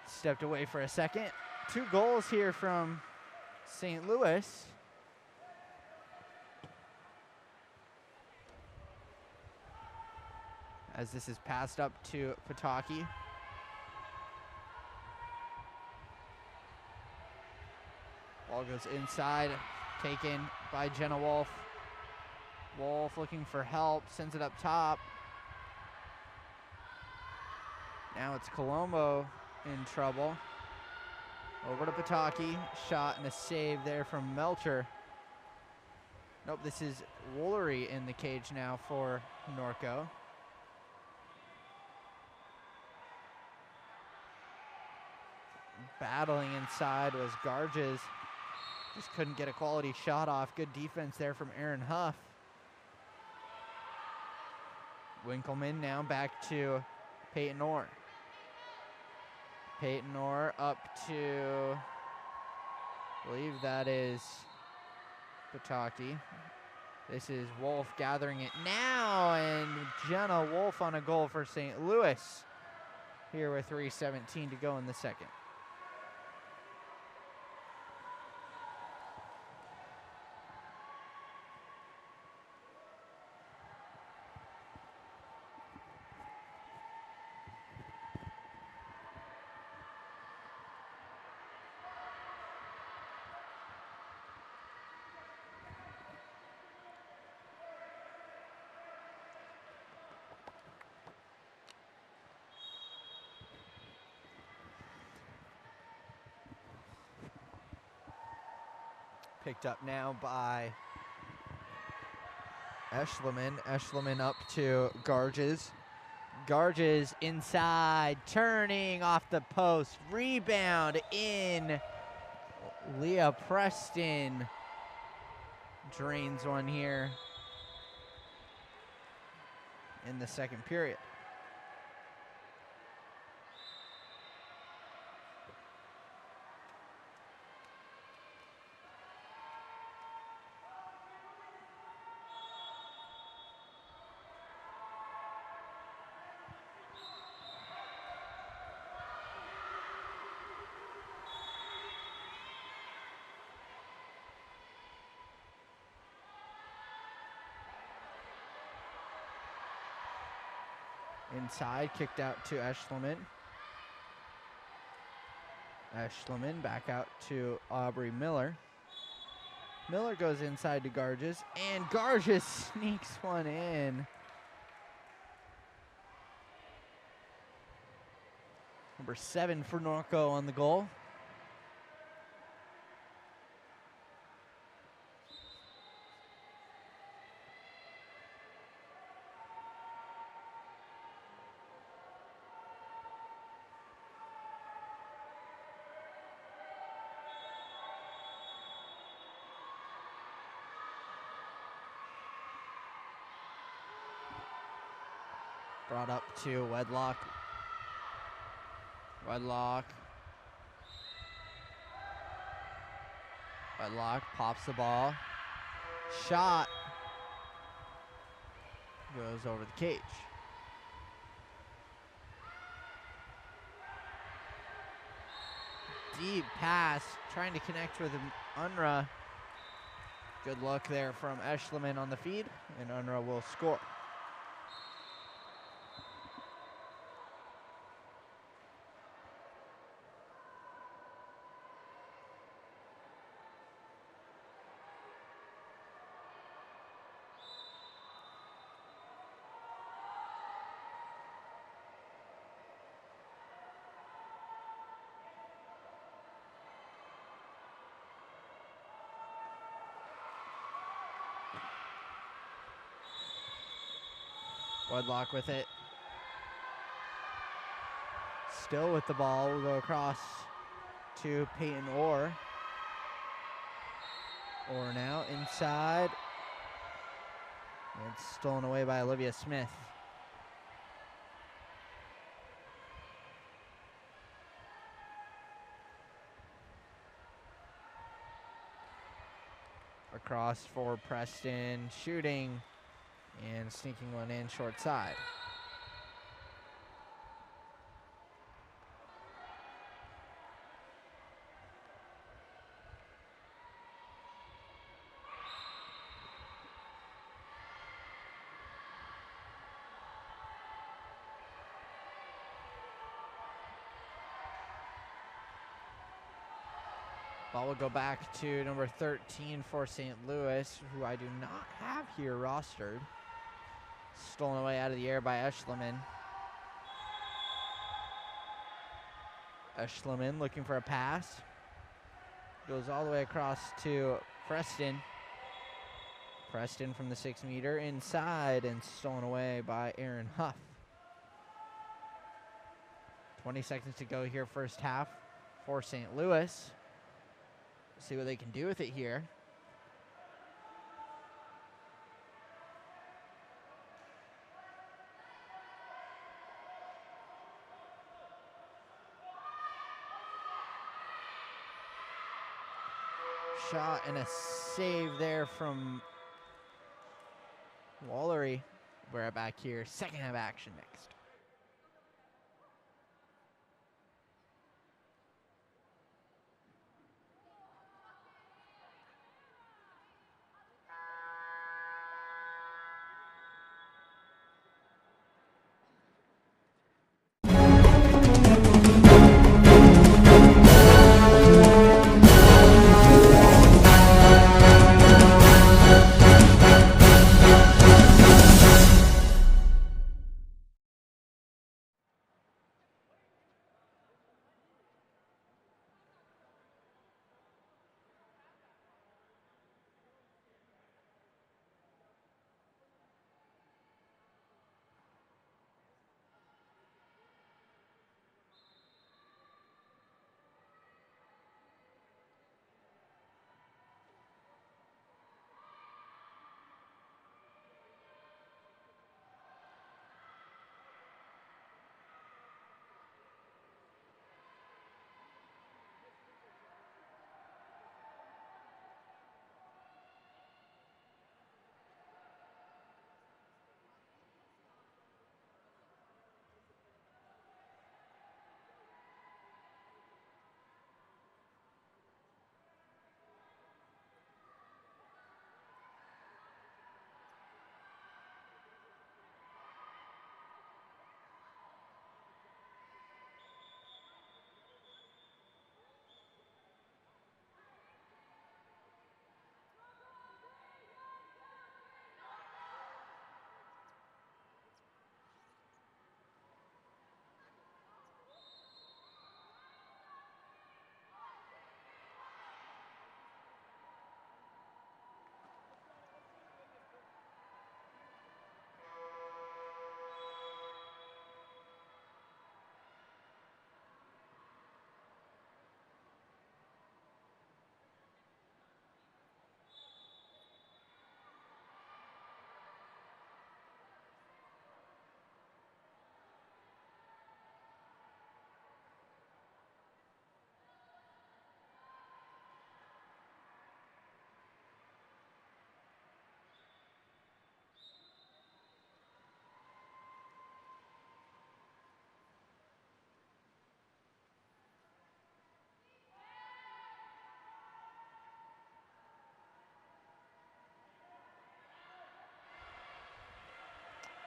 Speaker 1: Stepped away for a second. 2 goals here from St. Louis. As this is passed up to Pataki. Ball goes inside, taken by Jenna Wolf. Wolf looking for help, sends it up top. Now it's Colombo in trouble. Over to Pataki, shot and a save there from Melcher. Nope, this is Woolery in the cage now for Norco. Battling inside was Garges. Just couldn't get a quality shot off. Good defense there from Aaron Huff. Winkleman now back to Peyton Orr. Peyton Orr up to, I believe that is Pataki. This is Wolf gathering it now, and Jenna Wolf on a goal for St. Louis here with 3:17 to go in the second. Picked up now by Eschleman. Eschleman up to Garges. Garges inside, turning off the post. Rebound in. Leah Preston drains one here in the second period. Inside, kicked out to Eschleman. Eschleman back out to Aubrey Miller. Miller goes inside to Garges, and Garges sneaks one in. Number 7 for Norco on the goal. Brought up to Wedlock. Wedlock pops the ball. Shot goes over the cage. Deep pass, trying to connect with Unra. Good luck there from Eschleman on the feed, and Unra will score. Wedlock with it. Still with the ball. We'll go across to Peyton Orr. Orr now inside. It's stolen away by Olivia Smith. Across for Preston, shooting. And sneaking one in short side. Ball will go back to number 13 for St. Louis, who I do not have here rostered. Stolen away out of the air by Eschleman. Eschleman looking for a pass. Goes all the way across to Preston. Preston from the 6 meter inside and stolen away by Aaron Huff. 20 seconds to go here first half for St. Louis. See what they can do with it here. Shot and a save there from Wallery. We're back here. Second half action next.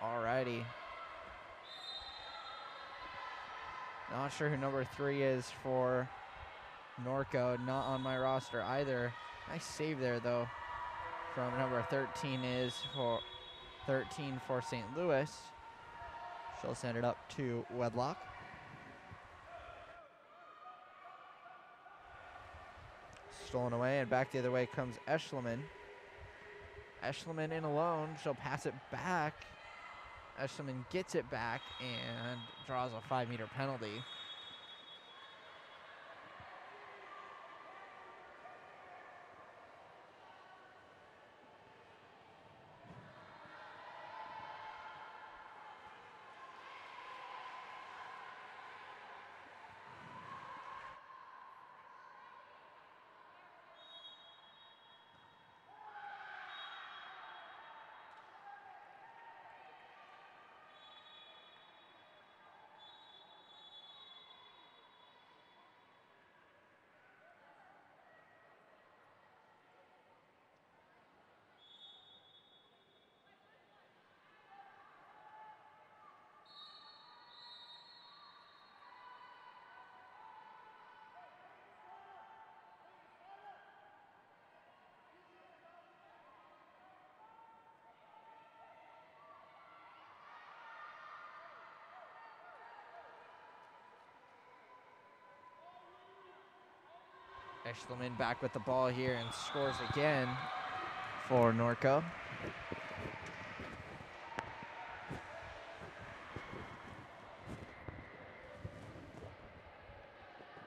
Speaker 1: Alrighty. Not sure who number 3 is for Norco. Not on my roster either. Nice save there though from number 13 is for 13 for St. Louis. She'll send it up to Wedlock. Stolen away and back the other way comes Eschleman. Eschleman in alone. She'll pass it back. Eschleman gets it back and draws a 5-meter penalty. Eshelman back with the ball here and scores again for Norco.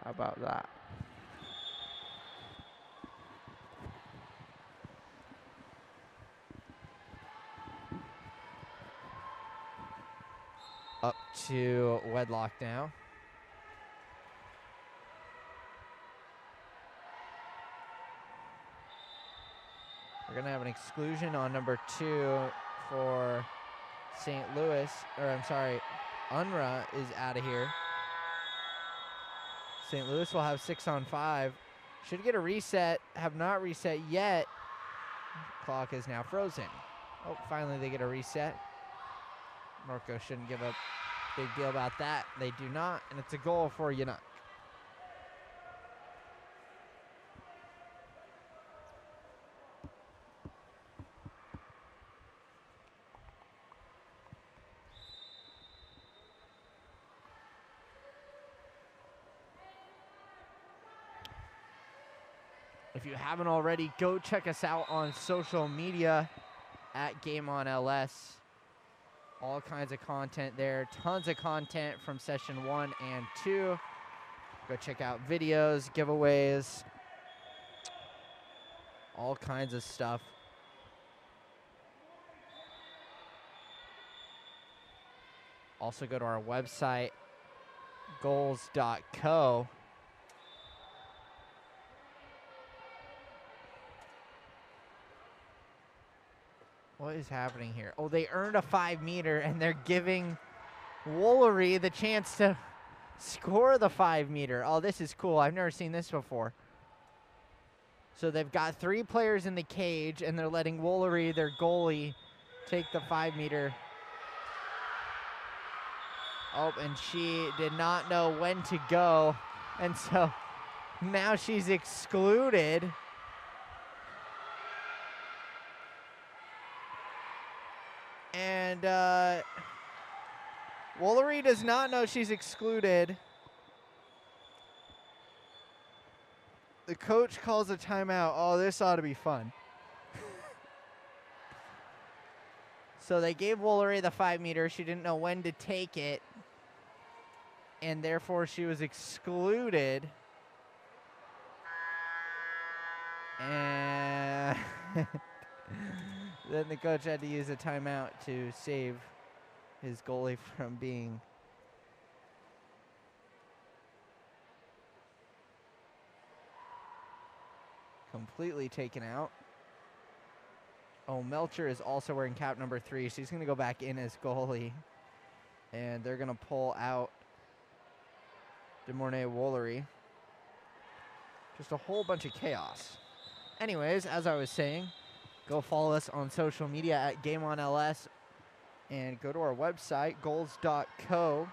Speaker 1: How about that? Up to Wedlock now. We're going to have an exclusion on number 2 for St. Louis. Or, I'm sorry, Unra is out of here. St. Louis will have 6 on 5. Should get a reset. Have not reset yet. Clock is now frozen. Oh, finally they get a reset. Norco shouldn't give a big deal about that. They do not, and it's a goal for Yanuk. If you haven't already, go check us out on social media at Game On LS. All kinds of content there. Tons of content from session 1 and 2. Go check out videos, giveaways, all kinds of stuff. Also go to our website, goals.co. What is happening here? Oh, they earned a 5-meter, and they're giving Woolery the chance to score the 5-meter. Oh, this is cool. I've never seen this before. So they've got 3 players in the cage, and they're letting Woolery, their goalie, take the 5-meter. Oh, and she did not know when to go, and so now she's excluded. And Woolery does not know she's excluded. The coach calls a timeout. Oh, this ought to be fun. So they gave Woolery the 5-meter. She didn't know when to take it, and therefore she was excluded. And then the coach had to use a timeout to save his goalie from being completely taken out. Oh, Melcher is also wearing cap number 3, so he's going to go back in as goalie. And they're going to pull out DeMornay Woolery. Just a whole bunch of chaos. Anyways, as I was saying, go follow us on social media at GameOnLS and go to our website, goals.co.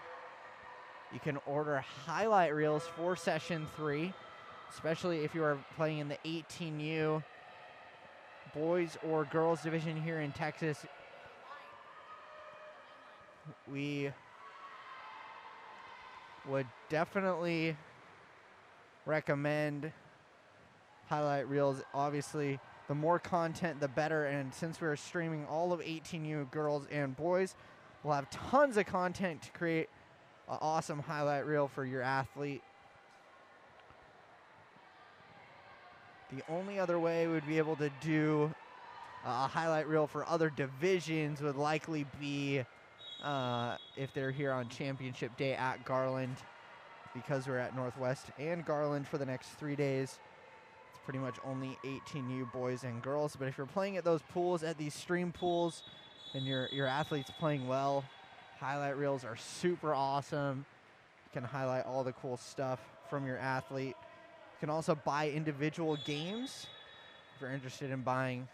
Speaker 1: You can order highlight reels for Session 3, especially if you are playing in the 18U boys or girls division here in Texas. We would definitely recommend highlight reels. Obviously, the more content, the better. And since we're streaming all of 18U girls and boys, we'll have tons of content to create an awesome highlight reel for your athlete. The only other way we'd be able to do a highlight reel for other divisions would likely be if they're here on championship day at Garland, because we're at Northwest and Garland for the next 3 days. It's pretty much only 18U boys and girls. But if you're playing at those pools, at these stream pools, and your athlete's playing well, highlight reels are super awesome. You can highlight all the cool stuff from your athlete. You can also buy individual games if you're interested in buying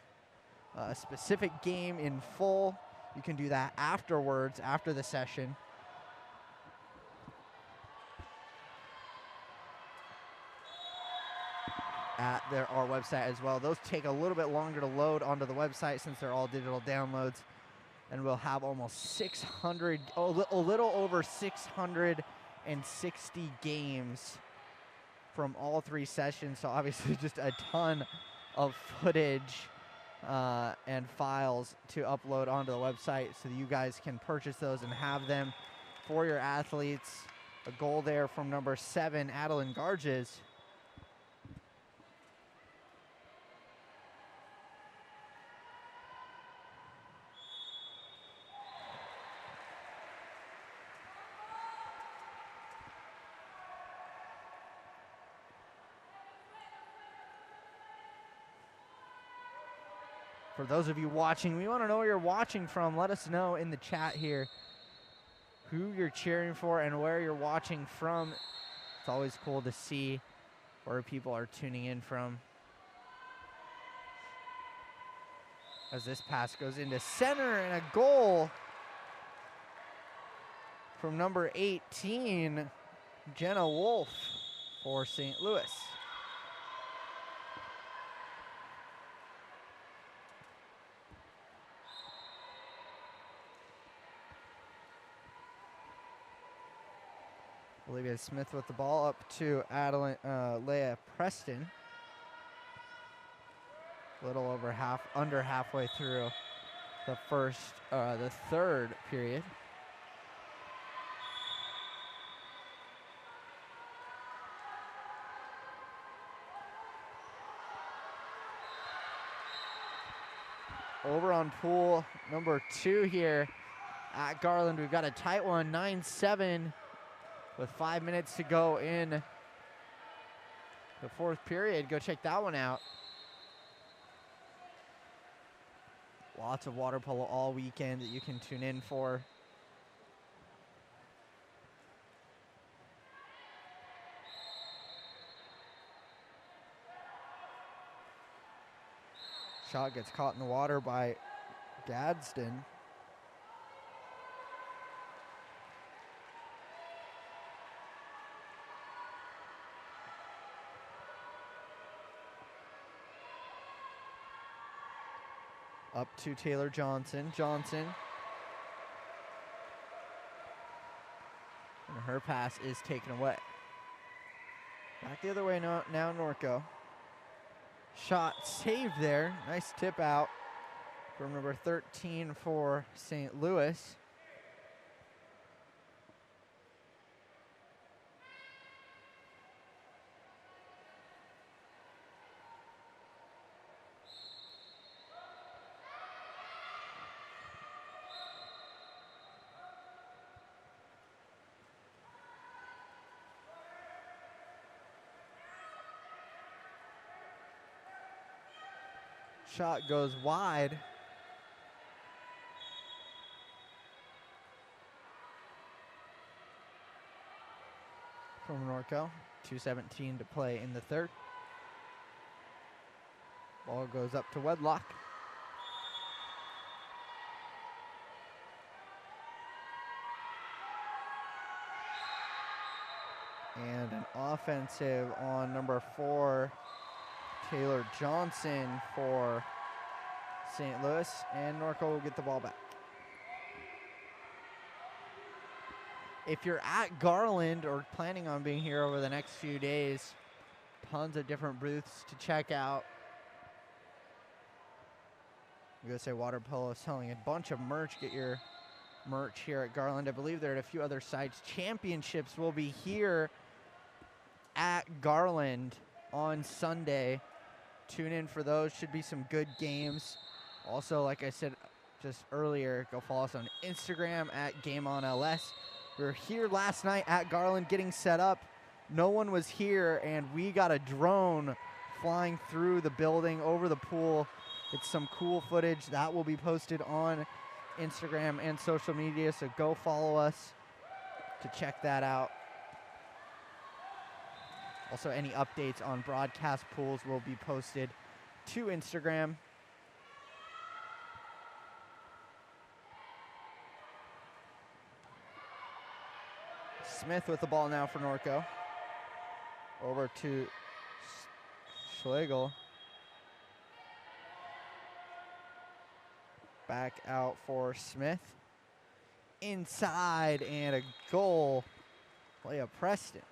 Speaker 1: a specific game in full. You can do that afterwards, after the session. At our website as well. Those take a little bit longer to load onto the website since they're all digital downloads. And we'll have almost 600, a little over 660 games from all 3 sessions. So obviously just a ton of footage and files to upload onto the website so that you guys can purchase those and have them for your athletes. A goal there from number 7, Adeline Garges. For those of you watching, we want to know where you're watching from. Let us know in the chat here who you're cheering for and where you're watching from. It's always cool to see where people are tuning in from. As this pass goes into center and a goal from number 18, Jenna Wolf for St. Louis. Olivia Smith with the ball up to Adeline, Leah Preston. A little over under halfway through the third period. Over on pool number 2 here at Garland. We've got a tight one, 9-7. With 5 minutes to go in the 4th period. Go check that one out. Lots of water polo all weekend that you can tune in for. Shot gets caught in the water by Gadsden. Up to Taylor Johnson. Johnson. And her pass is taken away. Back the other way now Norco. Shot saved there. Nice tip out from number 13 for St. Louis. Shot goes wide. From Norco. 2:17 to play in the 3rd. Ball goes up to Wedlock. And an offensive on number 4, Taylor Johnson for St. Louis, and Norco will get the ball back. If you're at Garland or planning on being here over the next few days, tons of different booths to check out. USA Water Polo selling a bunch of merch. Get your merch here at Garland. I believe they're at a few other sites. Championships will be here at Garland on Sunday. Tune in for those. Should be some good games. Also, like I said just earlier, go follow us on Instagram at GameOnLS. We were here last night at Garland getting set up. No one was here, and we got a drone flying through the building over the pool. It's some cool footage that will be posted on Instagram and social media, so go follow us to check that out. Also, any updates on broadcast pools will be posted to Instagram. Smith with the ball now for Norco. Over to Schlegel. Back out for Smith. Inside and a goal. Leah Preston.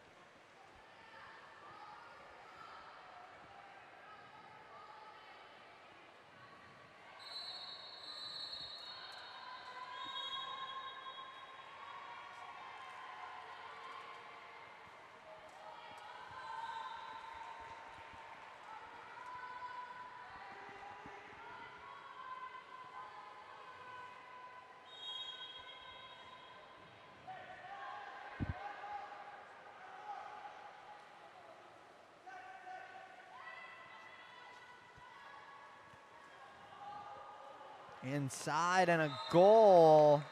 Speaker 1: Inside and a goal.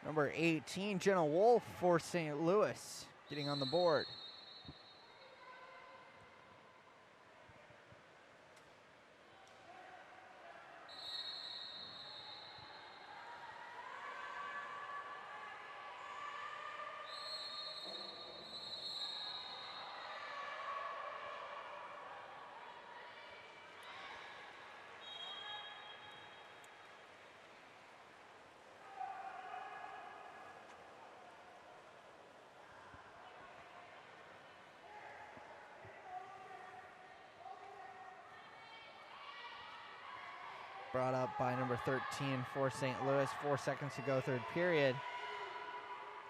Speaker 1: Number 18, Jenna Wolf for St. Louis, getting on the board. Brought up by number 13 for St. Louis. 4 seconds to go, third period.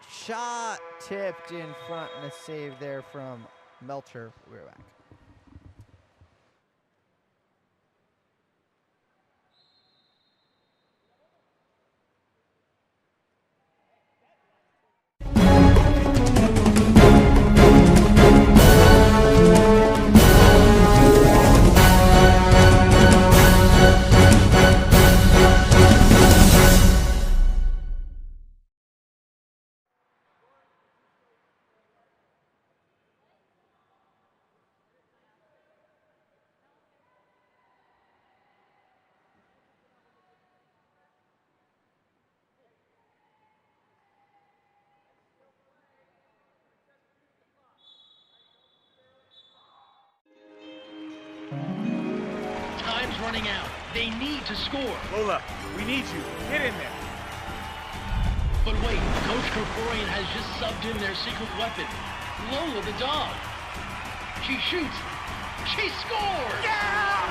Speaker 1: Shot tipped in front and a save there from Melcher. We're back.
Speaker 3: Time's running out. They need to score.
Speaker 4: Lola, we need you. Get in there.
Speaker 3: But wait, Coach Krikorian has just subbed in their secret weapon, Lola the dog. She shoots. She scores!
Speaker 4: Yeah!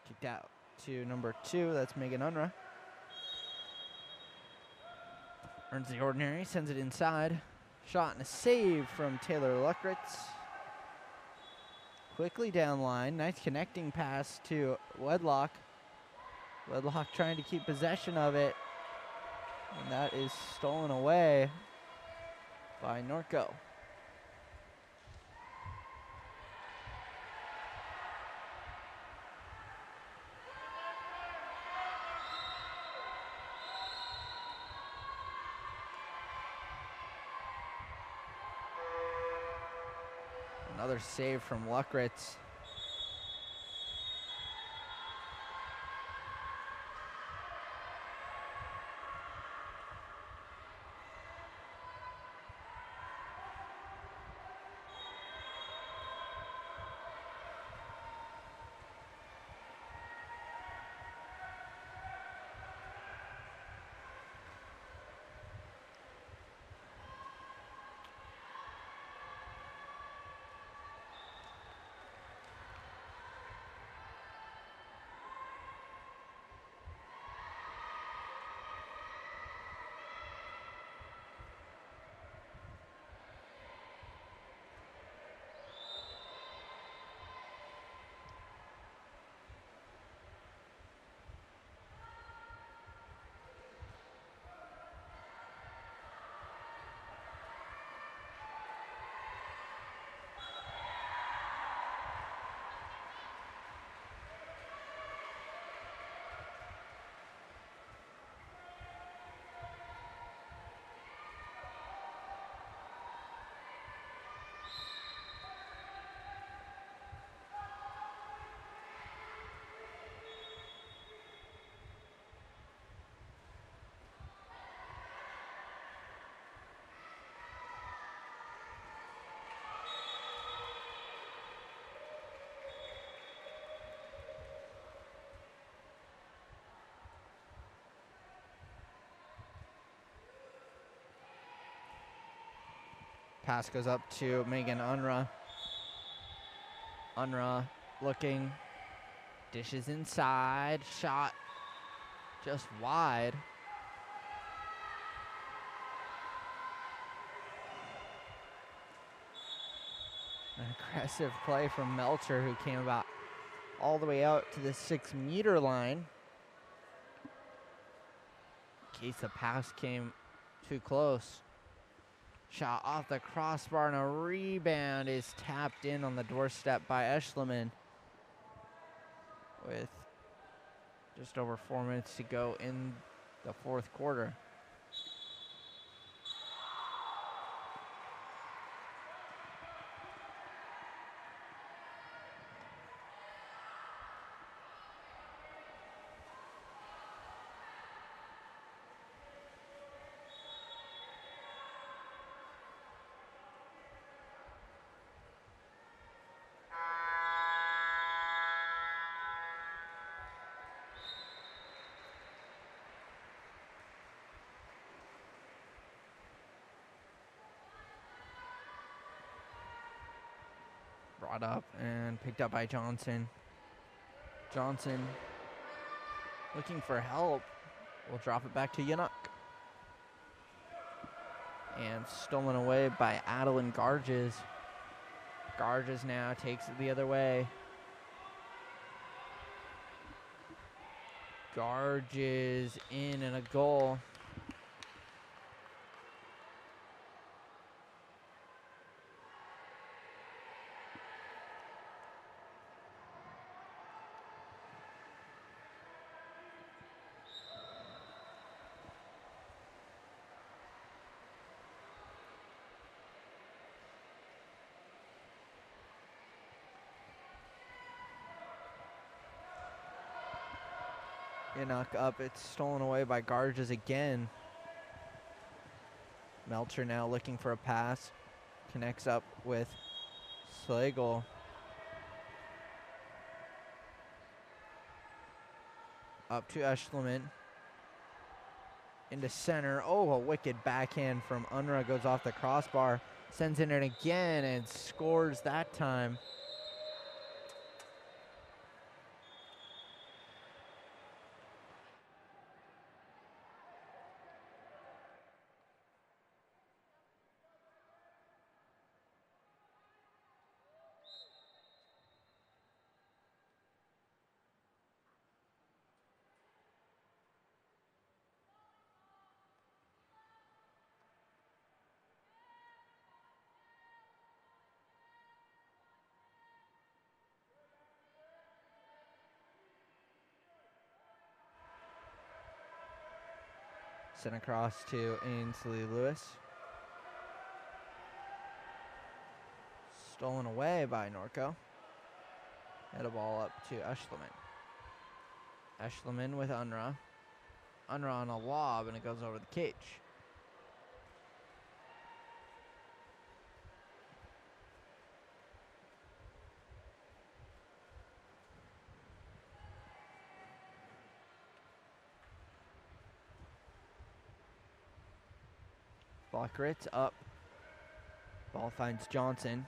Speaker 1: Kicked out to number 2. That's Megan Unruh. Earns the ordinary, sends it inside. Shot and a save from Taylor Luckritz. Quickly down line. Nice connecting pass to Wedlock. Wedlock trying to keep possession of it. And that is stolen away by Norco. Another save from Luckritz. Pass goes up to Megan Unruh. Unruh looking. Dishes inside. Shot just wide. An aggressive play from Melcher, who came about all the way out to the 6-meter line. In case the pass came too close. Shot off the crossbar, and a rebound is tapped in on the doorstep by Eschliman with just over 4 minutes to go in the fourth quarter. Brought up and picked up by Johnson. Johnson looking for help. Will drop it back to Yanuk. And stolen away by Adeline Garges. Garges now takes it the other way. Garges in and a goal. Yanuk up, it's stolen away by Garges again. Melcher now looking for a pass. Connects up with Slagle. Up to Eschliman. Into center. Oh, a wicked backhand from Unruh goes off the crossbar. Sends it in again and scores that time. Sent across to Ainsley Lewis. Stolen away by Norco. Head a ball up to Eschliman. Eschliman with Unruh. Unruh on a lob, and it goes over the cage. Blockritz up. Ball finds Johnson.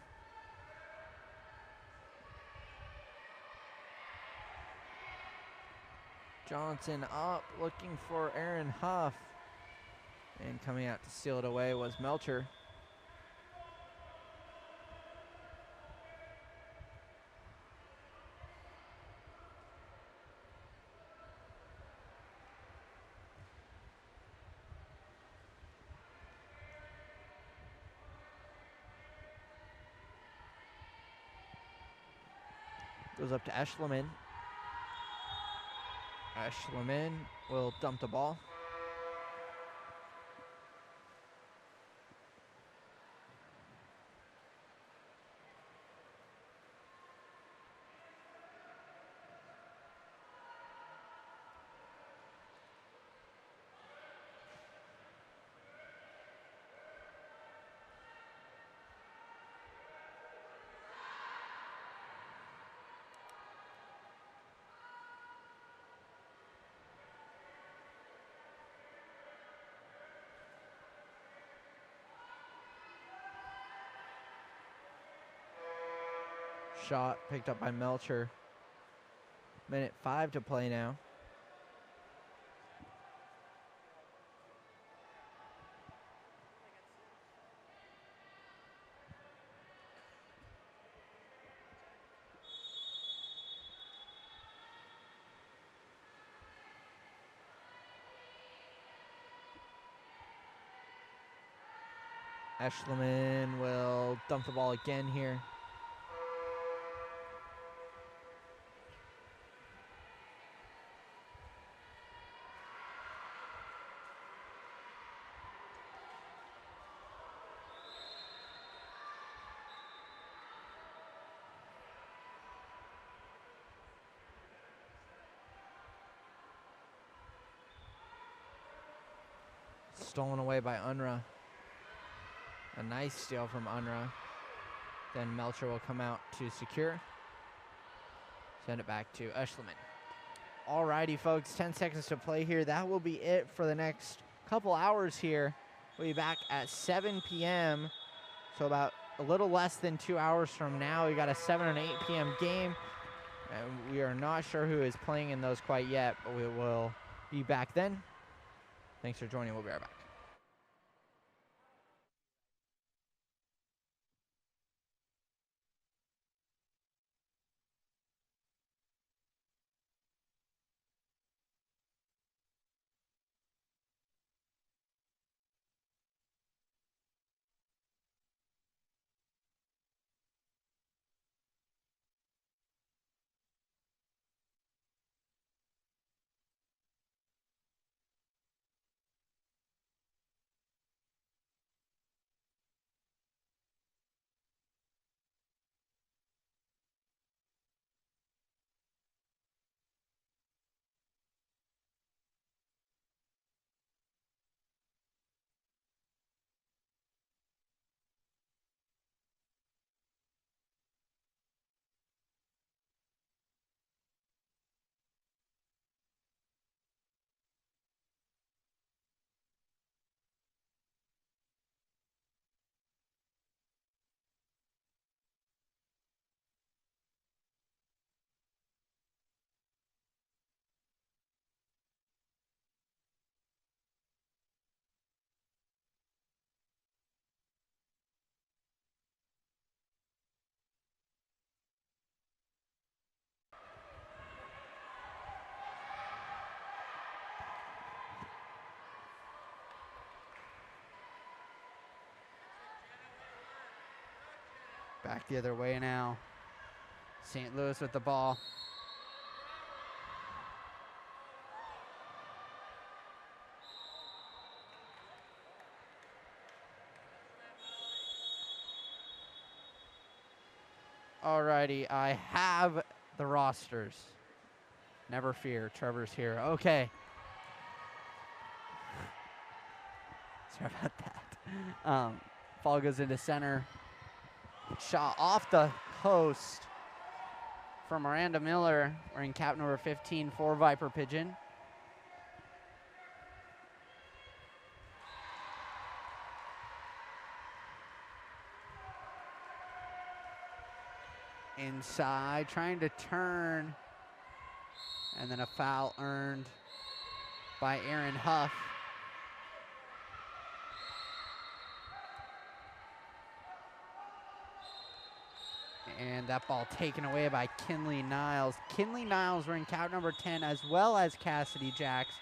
Speaker 1: Johnson up, looking for Aaron Huff. And coming out to steal it away was Melcher. Goes up to Eschliman. Eschliman will dump the ball. shot picked up by Melcher. Minute 5 to play now. Eschleman will dump the ball again here. Stolen away by Unra. A nice steal from Unra. Then Melcher will come out to secure. Send it back to Eschleman. Alrighty, folks, 10 seconds to play here. That will be it for the next couple hours here. We'll be back at 7 p.m. So about a little less than 2 hours from now, we got a 7 and 8 p.m. game. And we are not sure who is playing in those quite yet, but we will be back then. Thanks for joining. We'll be right back. Back the other way now. St. Louis with the ball. Alrighty, I have the rosters. Never fear, Trevor's here. Okay. Sorry about that. Ball goes into center. Shot off the post from Miranda Miller, wearing cap number 15 for Viper Pigeon. Inside, trying to turn, and then a foul earned by Aaron Huff. And that ball taken away by Kinley Niles. Kinley Niles wearing cap number 10, as well as Cassidy Jacks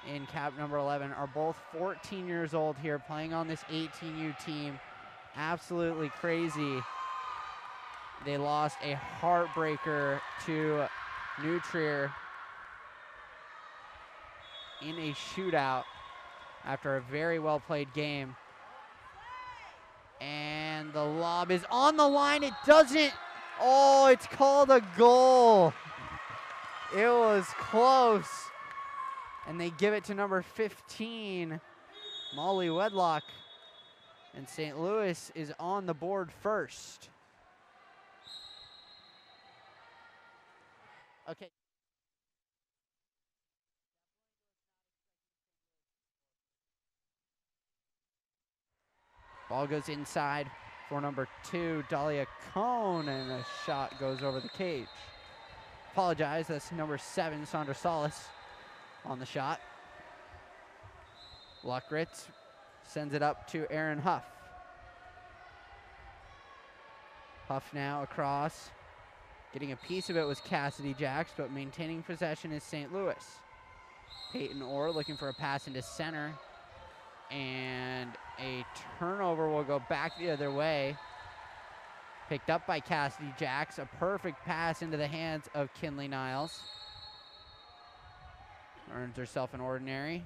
Speaker 1: in cap number 11, are both 14 years old here playing on this 18U team. Absolutely crazy. They lost a heartbreaker to New Trier in a shootout after a very well played game. And the lob is on the line. It doesn't. Oh, it's called a goal. It was close. And they give it to number 15, Molly Wedlock. And St. Louis is on the board first. Okay. Ball goes inside for number 2, Dahlia Cone, and a shot goes over the cage. Apologize, that's number 7, Sandra Salas on the shot. Luckritz sends it up to Aaron Huff. Huff now across. Getting a piece of it was Cassidy Jacks, but maintaining possession is St. Louis. Peyton Orr looking for a pass into center. And a turnover will go back the other way. Picked up by Cassidy Jacks. A perfect pass into the hands of Kinley Niles. Earns herself an ordinary.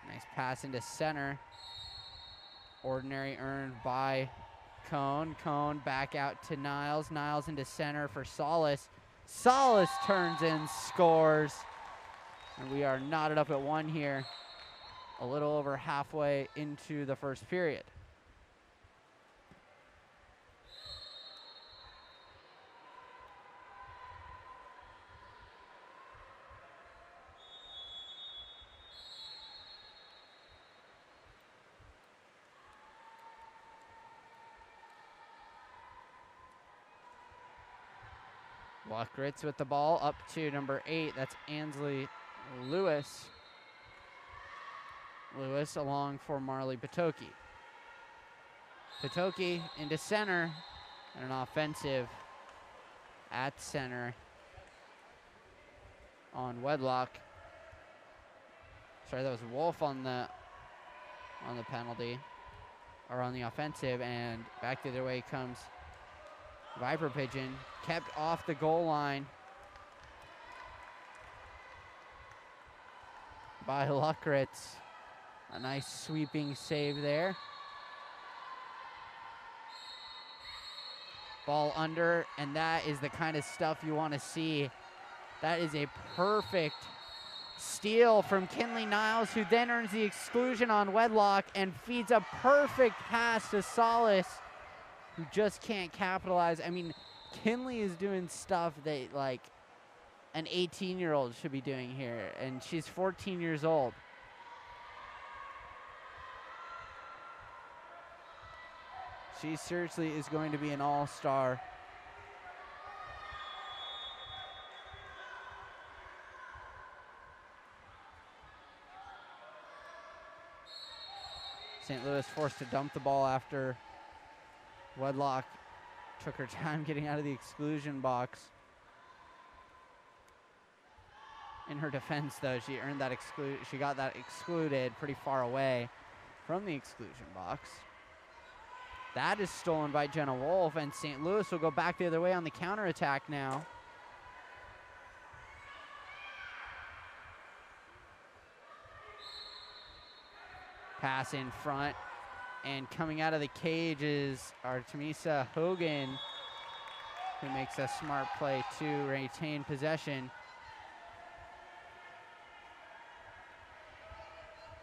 Speaker 1: Nice pass into center. Ordinary earned by Cone. Cone back out to Niles. Niles into center for Salas. Salas turns in, scores. And we are knotted up at 1 here. A little over halfway into the first period. Luckritz with the ball up to number 8. That's Ansley Lewis. Lewis along for Marley Patoki. Patoki into center, and an offensive at center on Wedlock. Sorry, that was Wolf on the penalty, or on the offensive, and back the other way comes Viper Pigeon, kept off the goal line by Luckritz. A nice sweeping save there. Ball under, and that is the kind of stuff you want to see. That is a perfect steal from Kinley Niles, who then earns the exclusion on Wedlock and feeds a perfect pass to Salas, who just can't capitalize. I mean, Kinley is doing stuff that, like, an 18-year-old should be doing here, and she's 14 years old. She seriously is going to be an all-star. St. Louis forced to dump the ball after Wedlock took her time getting out of the exclusion box. In her defense, though, she earned that she got that excluded pretty far away from the exclusion box. That is stolen by Jenna Wolf, and St. Louis will go back the other way on the counterattack now. Pass in front, and coming out of the cage is Artemisa Hogan, who makes a smart play to retain possession.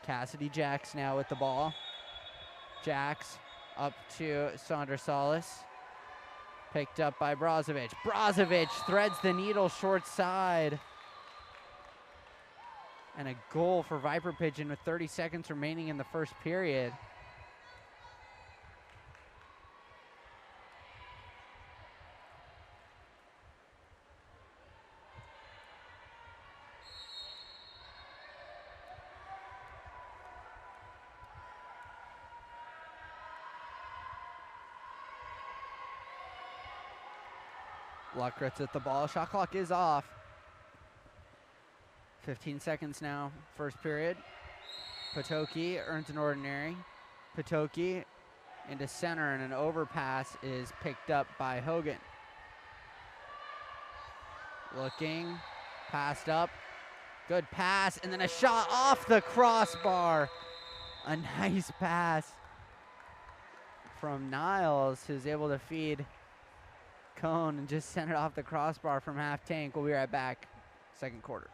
Speaker 1: Cassidy Jacks now with the ball. Jacks up to Sandra Salas. Picked up by Brozovic. Brozovic threads the needle short side. And a goal for Viper Pigeon with 30 seconds remaining in the first period. Luckritz at the ball. Shot clock is off. 15 seconds now, first period. Patoki earns an ordinary. Patoki into center, and an overpass is picked up by Hogan. Looking, passed up. Good pass, and then a shot off the crossbar. A nice pass from Niles, who's able to feed Cone and just send it off the crossbar from half tank. We'll be right back, second quarter.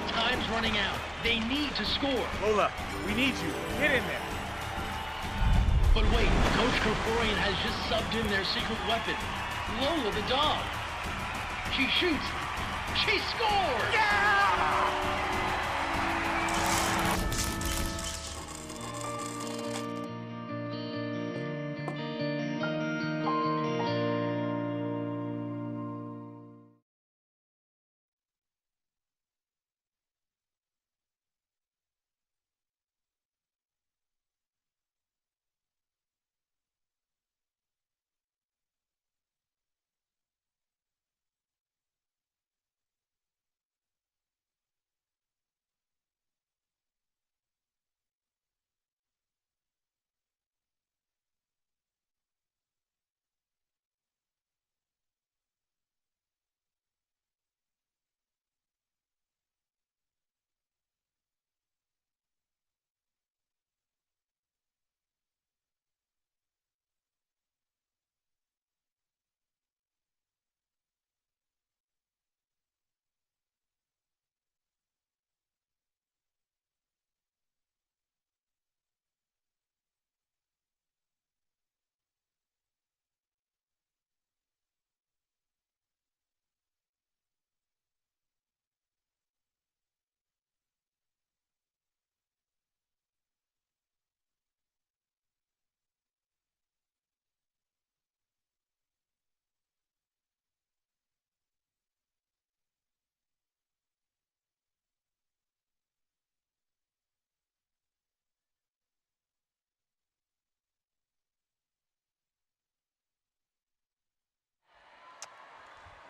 Speaker 3: Time's running out. They need to score.
Speaker 4: Lola, we need you. Get in there.
Speaker 3: But wait, Coach Krikorian has just subbed in their secret weapon, Lola the dog. She shoots. She scores!
Speaker 4: Yeah!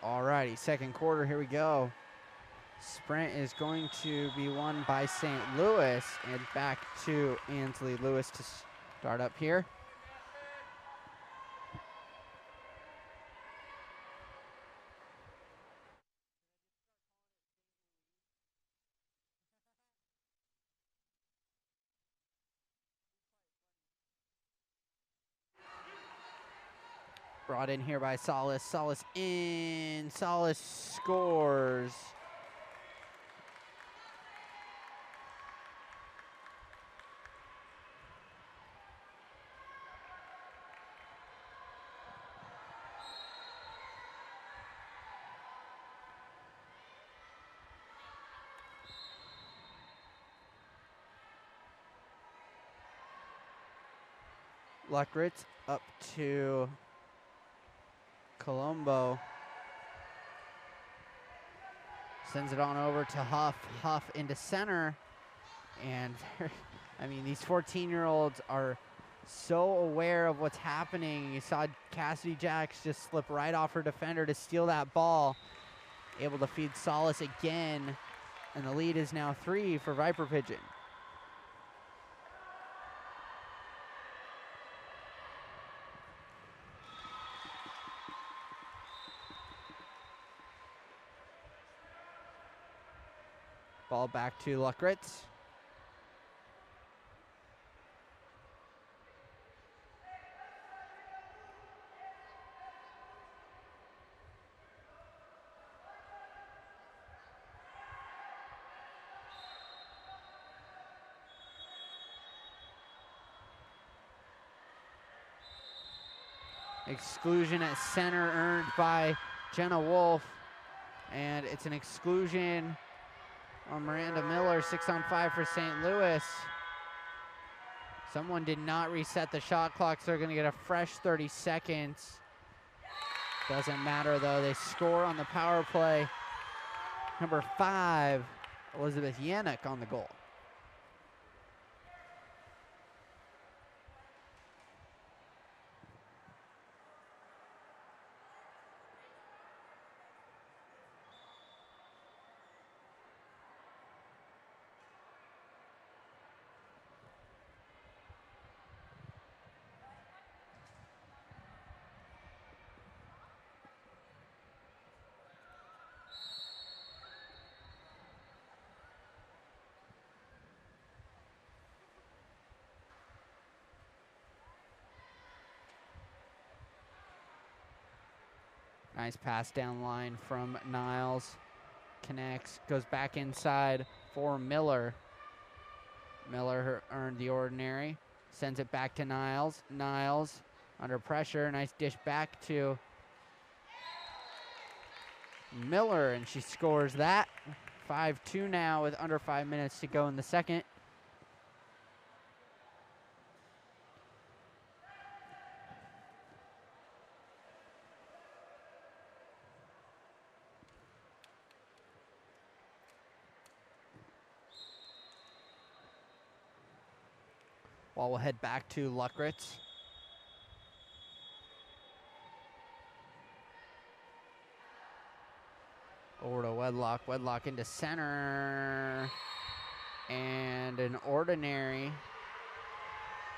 Speaker 1: Alrighty, second quarter, here we go. Sprint is going to be won by St. Louis, and back to Ansley Lewis to start up here. Brought in here by Solis. Solis in. Solis scores. Luckritz up to Colombo. Sends it on over to Huff. Huff into center. And I mean, these 14-year-olds are so aware of what's happening. You saw Cassidy Jacks just slip right off her defender to steal that ball. Able to feed Solis again. And the lead is now 3 for Viper Pigeon. Ball back to Luckritz. Exclusion at center earned by Jenna Wolf. And it's an exclusion on Miranda Miller, 6-on-5 for St. Louis. Someone did not reset the shot clock, so they're going to get a fresh 30 seconds. Doesn't matter, though. They score on the power play. Number 5, Elizabeth Yannick on the goal. Nice pass down line from Niles. Connects, goes back inside for Miller. Miller earned the ordinary. Sends it back to Niles. Niles under pressure. Nice dish back to Miller, and she scores that. 5-2 now with under 5 minutes to go in the second. Ball will head back to Luckritz. Over to Wedlock. Wedlock into center. And an ordinary.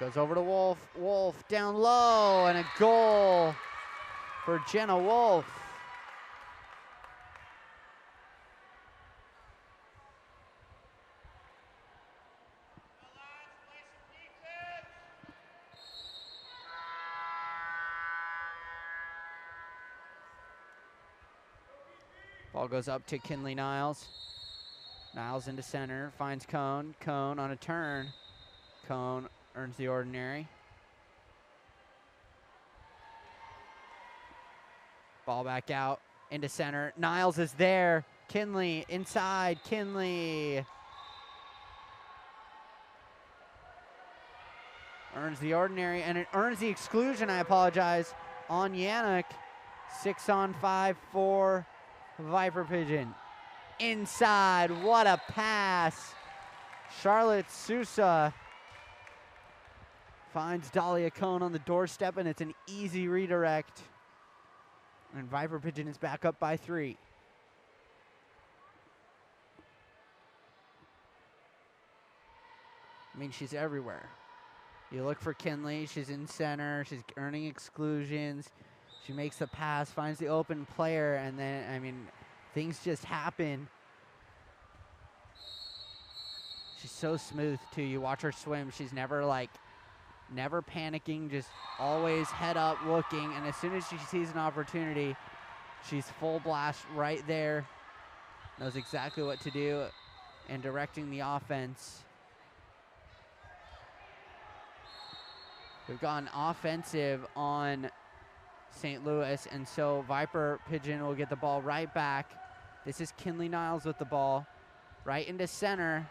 Speaker 1: Goes over to Wolf. Wolf down low. And a goal for Jenna Wolf. Ball goes up to Kinley Niles. Niles into center, finds Cone. Cone on a turn. Cone earns the ordinary. Ball back out into center. Niles is there. Kinley inside. Kinley earns the ordinary, and it earns the exclusion, I apologize, on Yannick. 6-on-5 for Viper Pigeon. Inside, what a pass. Charlotte Sousa finds Dahlia Cone on the doorstep, and it's an easy redirect. And Viper Pigeon is back up by 3. I mean, she's everywhere. You look for Kinley. She's in center. She's earning exclusions. She makes the pass, finds the open player, and then, I mean, things just happen. She's so smooth, too. You watch her swim. She's never panicking, just always head up looking. And as soon as she sees an opportunity, she's full blast right there. Knows exactly what to do and directing the offense. We've gone offensive on St. Louis, and so Viper Pigeon will get the ball right back. This is Kinley Niles with the ball. Right into center.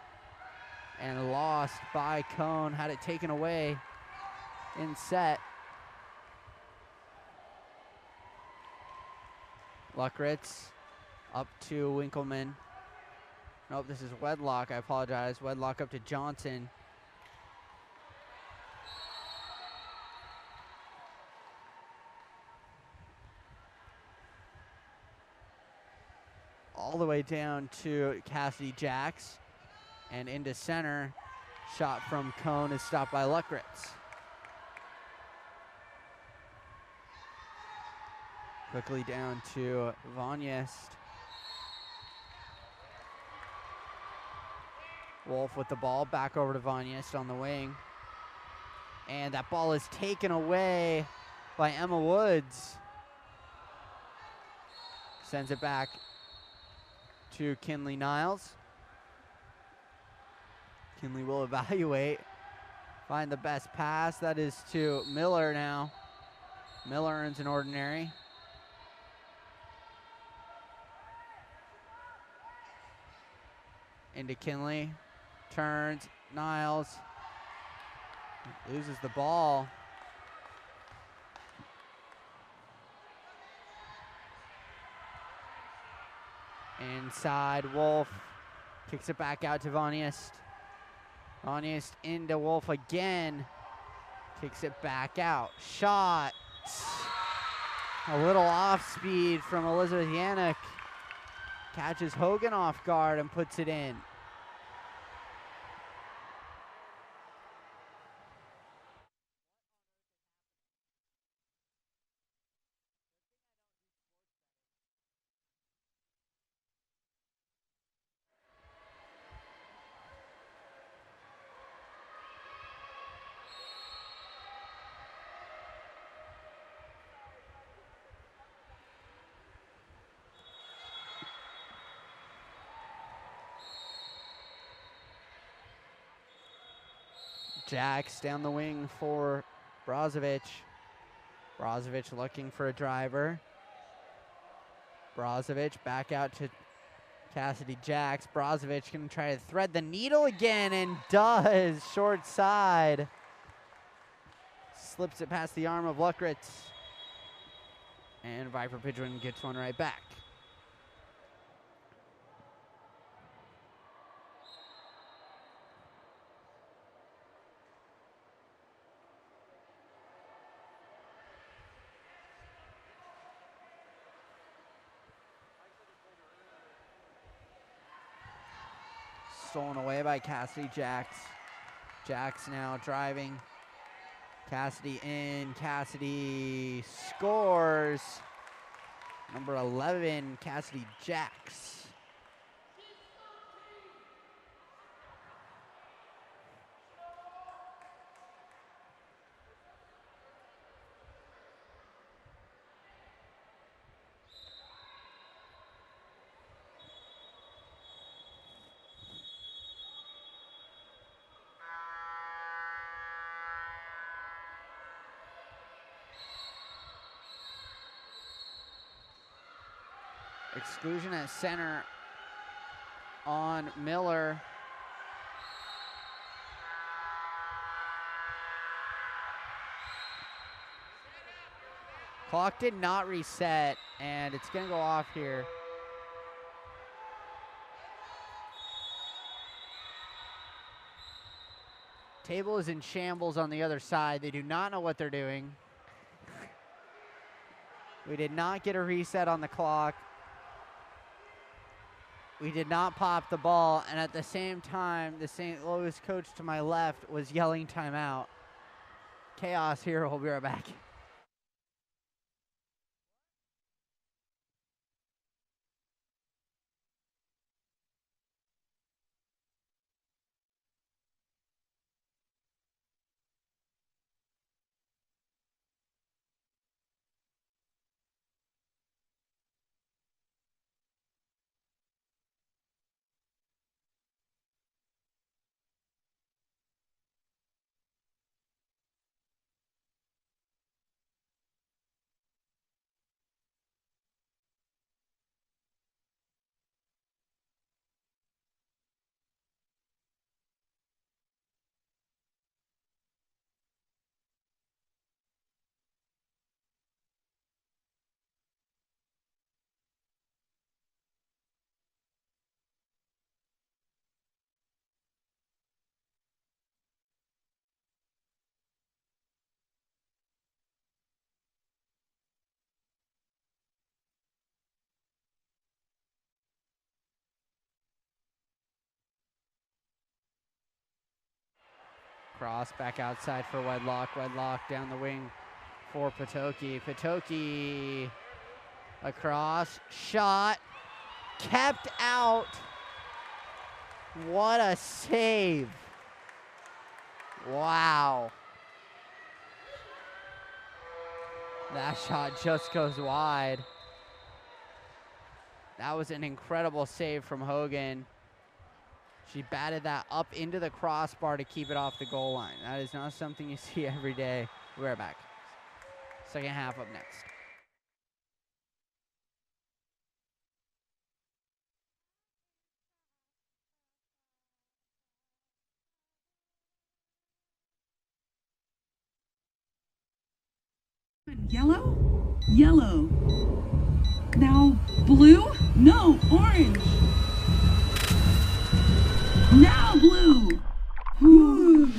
Speaker 1: And lost by Cone. Had it taken away in set. Luckritz up to Winkleman. Nope, this is Wedlock. I apologize. Wedlock up to Johnson. All the way down to Cassidy Jacks. And into center. Shot from Cone is stopped by Luckritz. Quickly down to Vonyest. Wolf with the ball. Back over to Vonyest on the wing. And that ball is taken away by Emma Woods. Sends it back to Kinley Niles. Kinley will evaluate. Find the best pass. That is to Miller now. Miller earns an ordinary. Into Kinley. Turns. Niles. Loses the ball. Inside. Wolf. Kicks it back out to Vonyest. Vonyest into Wolf again. Kicks it back out. Shot. A little off speed from Elizabeth Yannick. Catches Hogan off guard and puts it in. Jacks down the wing for Brozovic. Brozovic looking for a driver. Brozovic back out to Cassidy Jacks. Brozovic can try to thread the needle again and does. Short side. Slips it past the arm of Luckritz. And Viper Pigeon gets one right back. Stolen away by Cassidy Jacks. Jacks now driving. Cassidy in. Cassidy scores. Number 11, Cassidy Jacks. Exclusion at center on Miller. Clock did not reset, and it's going to go off here. Table is in shambles on the other side. They do not know what they're doing. We did not get a reset on the clock. We did not pop the ball, and at the same time, the St. Louis coach to my left was yelling timeout. Chaos here. We'll be right back. Cross back outside for Wedlock. Wedlock down the wing for Patoki. Patoki across. Shot. Kept out. What a save. Wow. That shot just goes wide. That was an incredible save from Hogan. She batted that up into the crossbar to keep it off the goal line. That is not something you see every day. We're back. Second half up next.
Speaker 5: Yellow? Yellow. Now blue? No, orange. Now blue. Whew.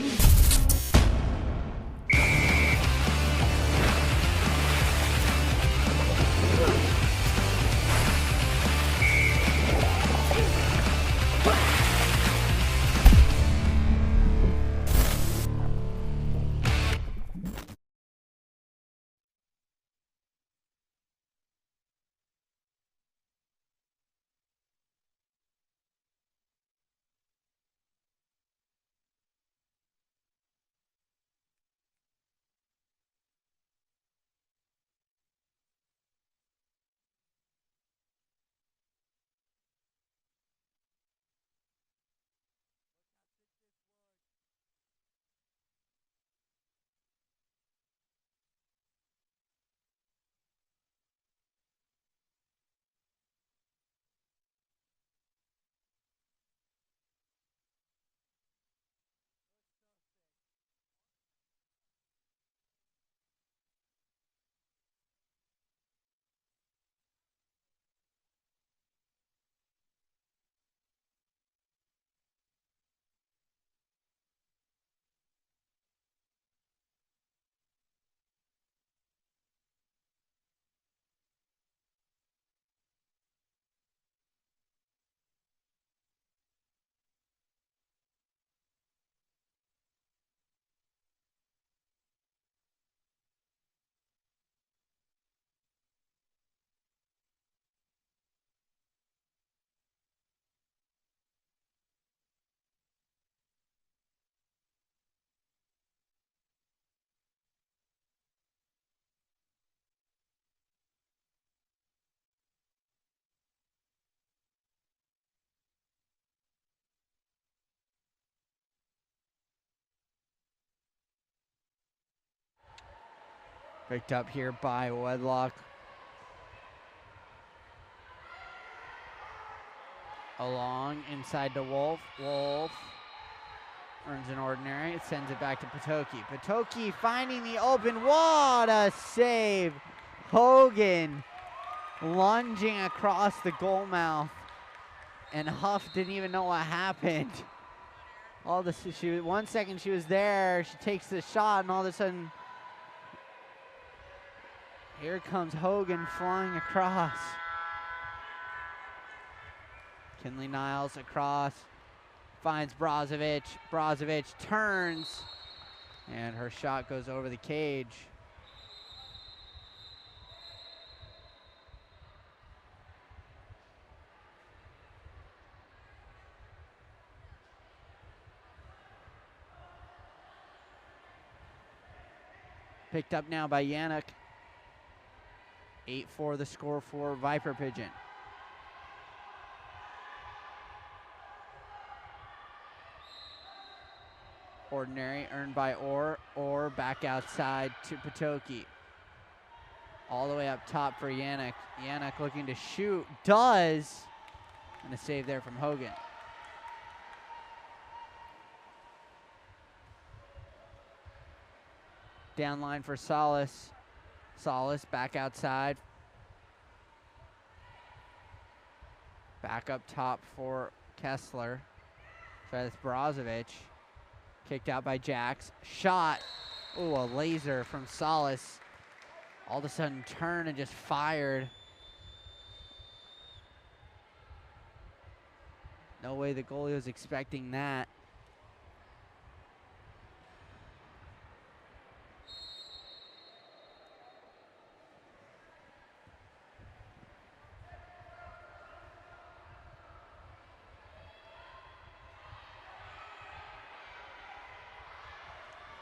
Speaker 1: Picked up here by Wedlock. Along inside to Wolf. Wolf earns an ordinary. It sends it back to Patoki. Patoki finding the open. What a save. Hogan lunging across the goal mouth. And Huff didn't even know what happened. All this, 1 second she was there. She takes the shot, and all of a sudden Here comes Hogan flying across. Kinley Niles across, finds Brozovic. Brozovic turns, and her shot goes over the cage. Picked up now by Yannick. 8-4 the score for Viper Pigeon. Ordinary earned by Orr. Orr back outside to Patoki. All the way up top for Yannick. Yannick looking to shoot. Does. And a save there from Hogan. Down line for Solis. Solis back outside. Back up top for Kessler. Try this Brozovic. Kicked out by Jax. Shot. Ooh, a laser from Solis. All of a sudden turned and just fired. No way the goalie was expecting that.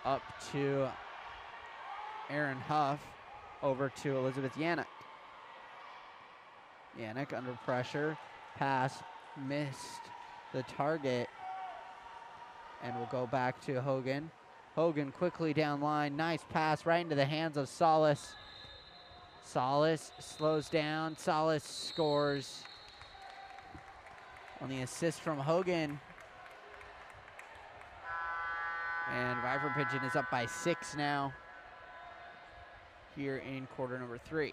Speaker 1: Up to Aaron Huff, over to Elizabeth Yannick. Yannick under pressure, pass, missed the target, and will go back to Hogan. Hogan quickly down line, nice pass right into the hands of Solis. Solis slows down, Solis scores on the assist from Hogan. And Viper Pigeon is up by 6 now here in quarter number 3.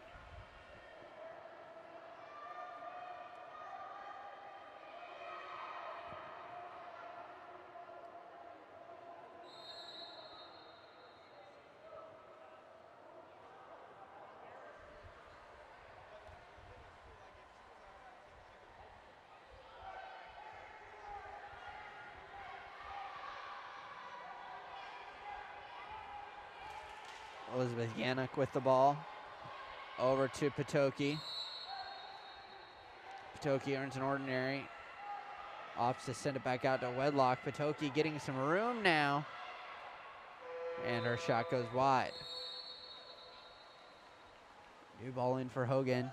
Speaker 1: Elizabeth Yannick with the ball. Over to Patoki. Patoki earns an ordinary. Opts to send it back out to Wedlock. Patoki getting some room now. And her shot goes wide. New ball in for Hogan.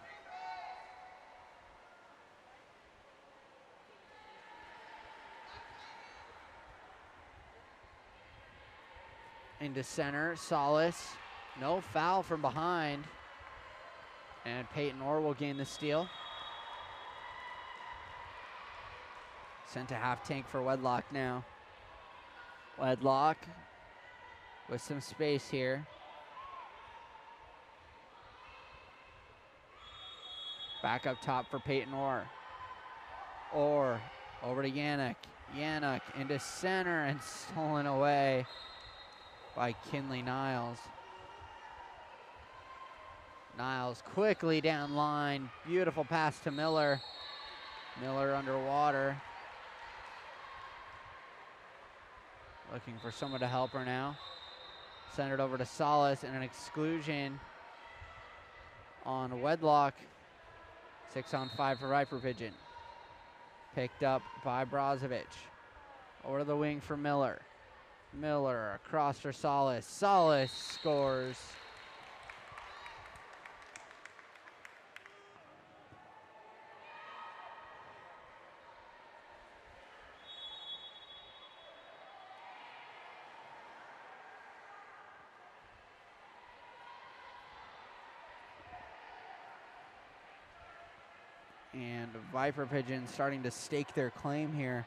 Speaker 1: Into center, Solis. No foul from behind. And Peyton Orr will gain the steal. Sent to half tank for Wedlock now. Wedlock with some space here. Back up top for Peyton Orr. Orr over to Yannick. Yannick into center and stolen away by Kinley Niles. Niles quickly down line. Beautiful pass to Miller. Miller underwater. Looking for someone to help her now. Send it over to Solis and an exclusion on Wedlock. 6-on-5 for Viper Pigeon. Picked up by Brozovic. Over to the wing for Miller. Miller across for Solis. Solis scores. And Viper Pigeon starting to stake their claim here.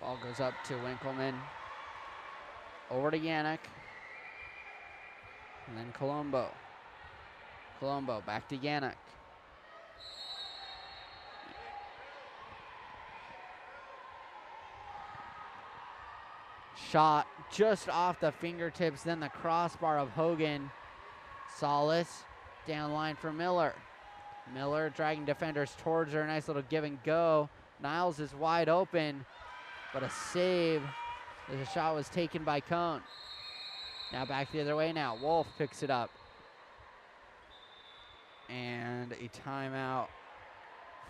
Speaker 1: Ball goes up to Winkleman. Over to Yannick. And then Colombo.
Speaker 2: Colombo back to Yannick. Shot just off the fingertips, then the crossbar of Hogan. Solace down line for Miller. Miller dragging defenders towards her. Nice little give and go. Niles is wide open, but a save as the shot was taken by Cone. Now back the other way now. Wolf picks it up. And a timeout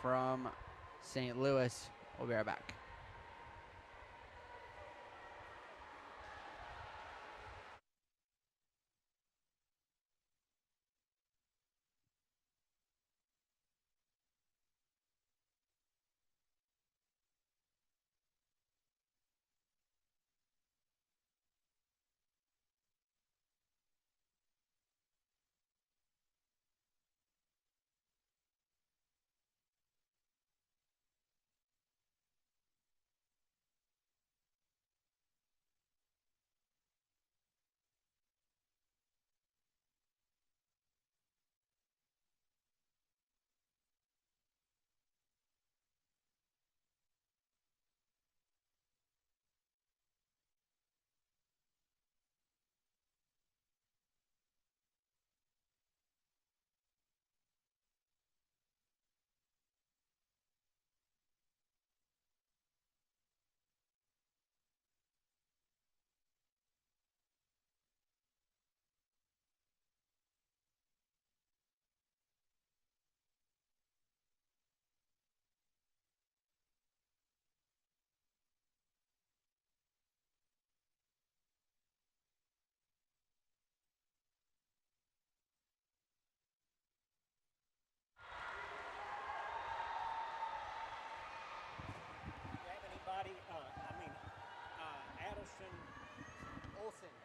Speaker 2: from St. Louis. We'll be right back.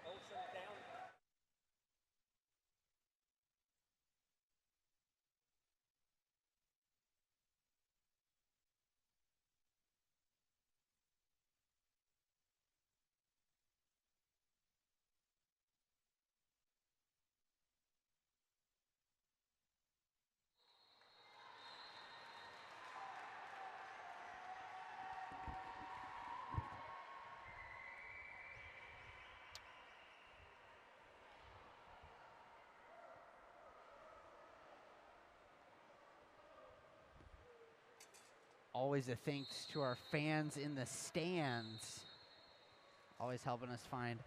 Speaker 9: Olsen down.
Speaker 1: Always a thanks to our fans in the stands. Always helping us find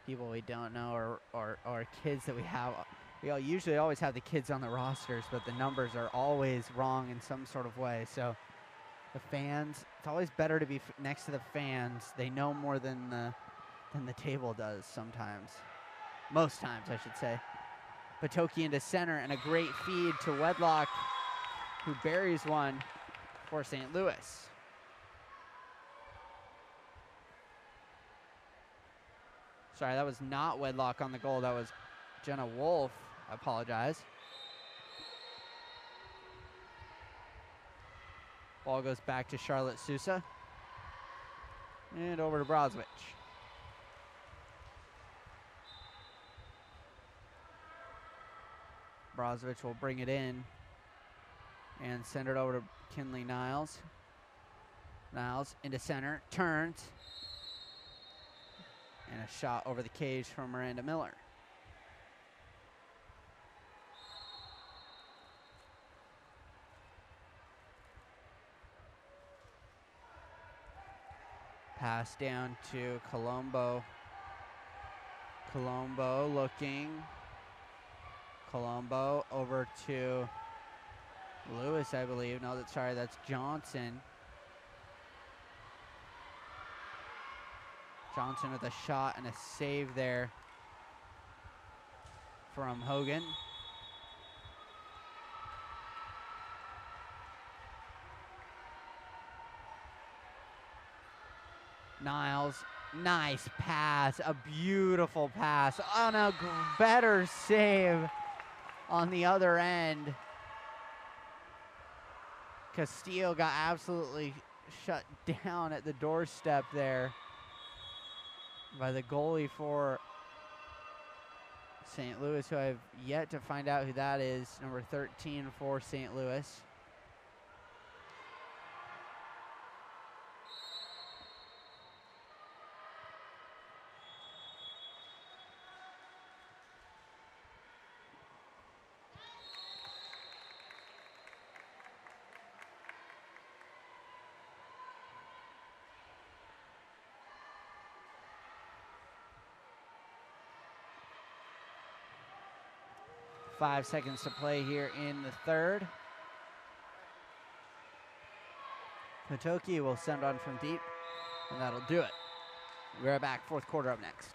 Speaker 1: people we don't know or kids that we have. We usually always have the kids on the rosters, but the numbers are always wrong in some sort of way. So the fans, it's always better to be next to the fans. They know more than the table does sometimes. Most times, I should say. Patoki into center and a great feed to Wedlock, who buries one for St. Louis. Sorry, that was not Wedlock on the goal. That was Jenna Wolf. I apologize. Ball goes back to Charlotte Sousa. And over to Brozovic. Brozovic will bring it in and send it over to Kinley Niles. Niles into center, turns. And a shot over the cage from Miranda Miller. Pass down to Colombo. Colombo looking. Colombo over to Lewis, I believe. No, that's Johnson. Johnson with a shot and a save there from Hogan. Niles, nice pass, a beautiful pass, on a better save on the other end. Castillo got absolutely shut down at the doorstep there by the goalie for St. Louis, who I've yet to find out who that is, number 13 for St. Louis. Five seconds to play here in the third. Potoki will send on from deep, and that'll do it. We're back, fourth quarter up next.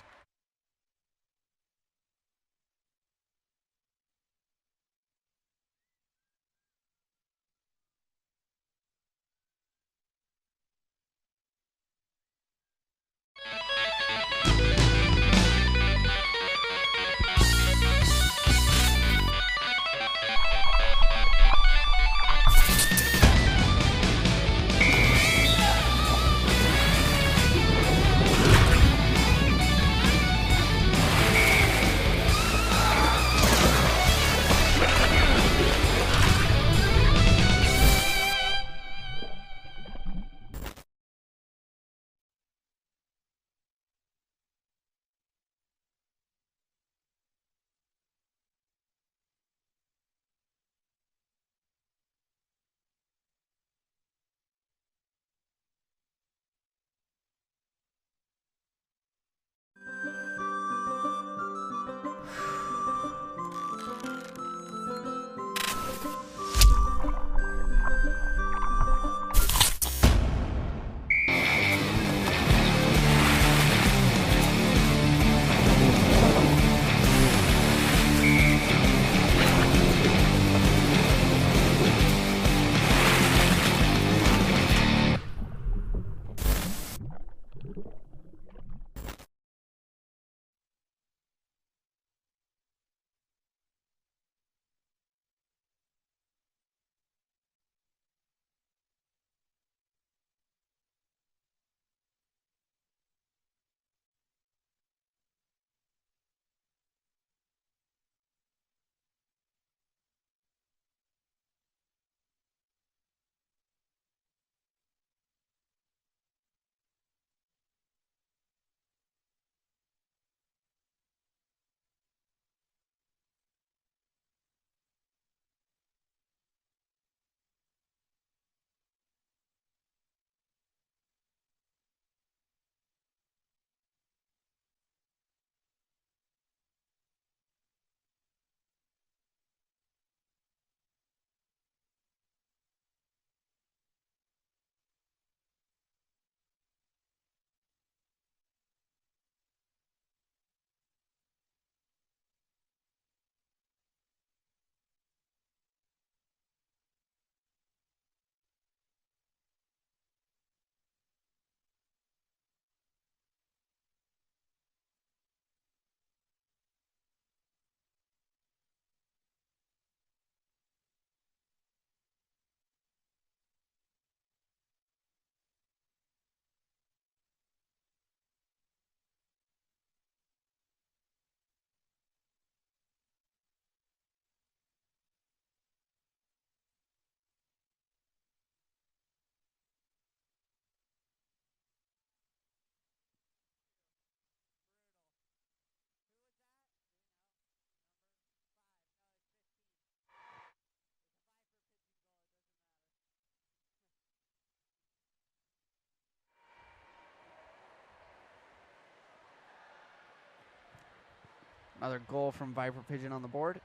Speaker 1: Another goal from Viper Pigeon on the board.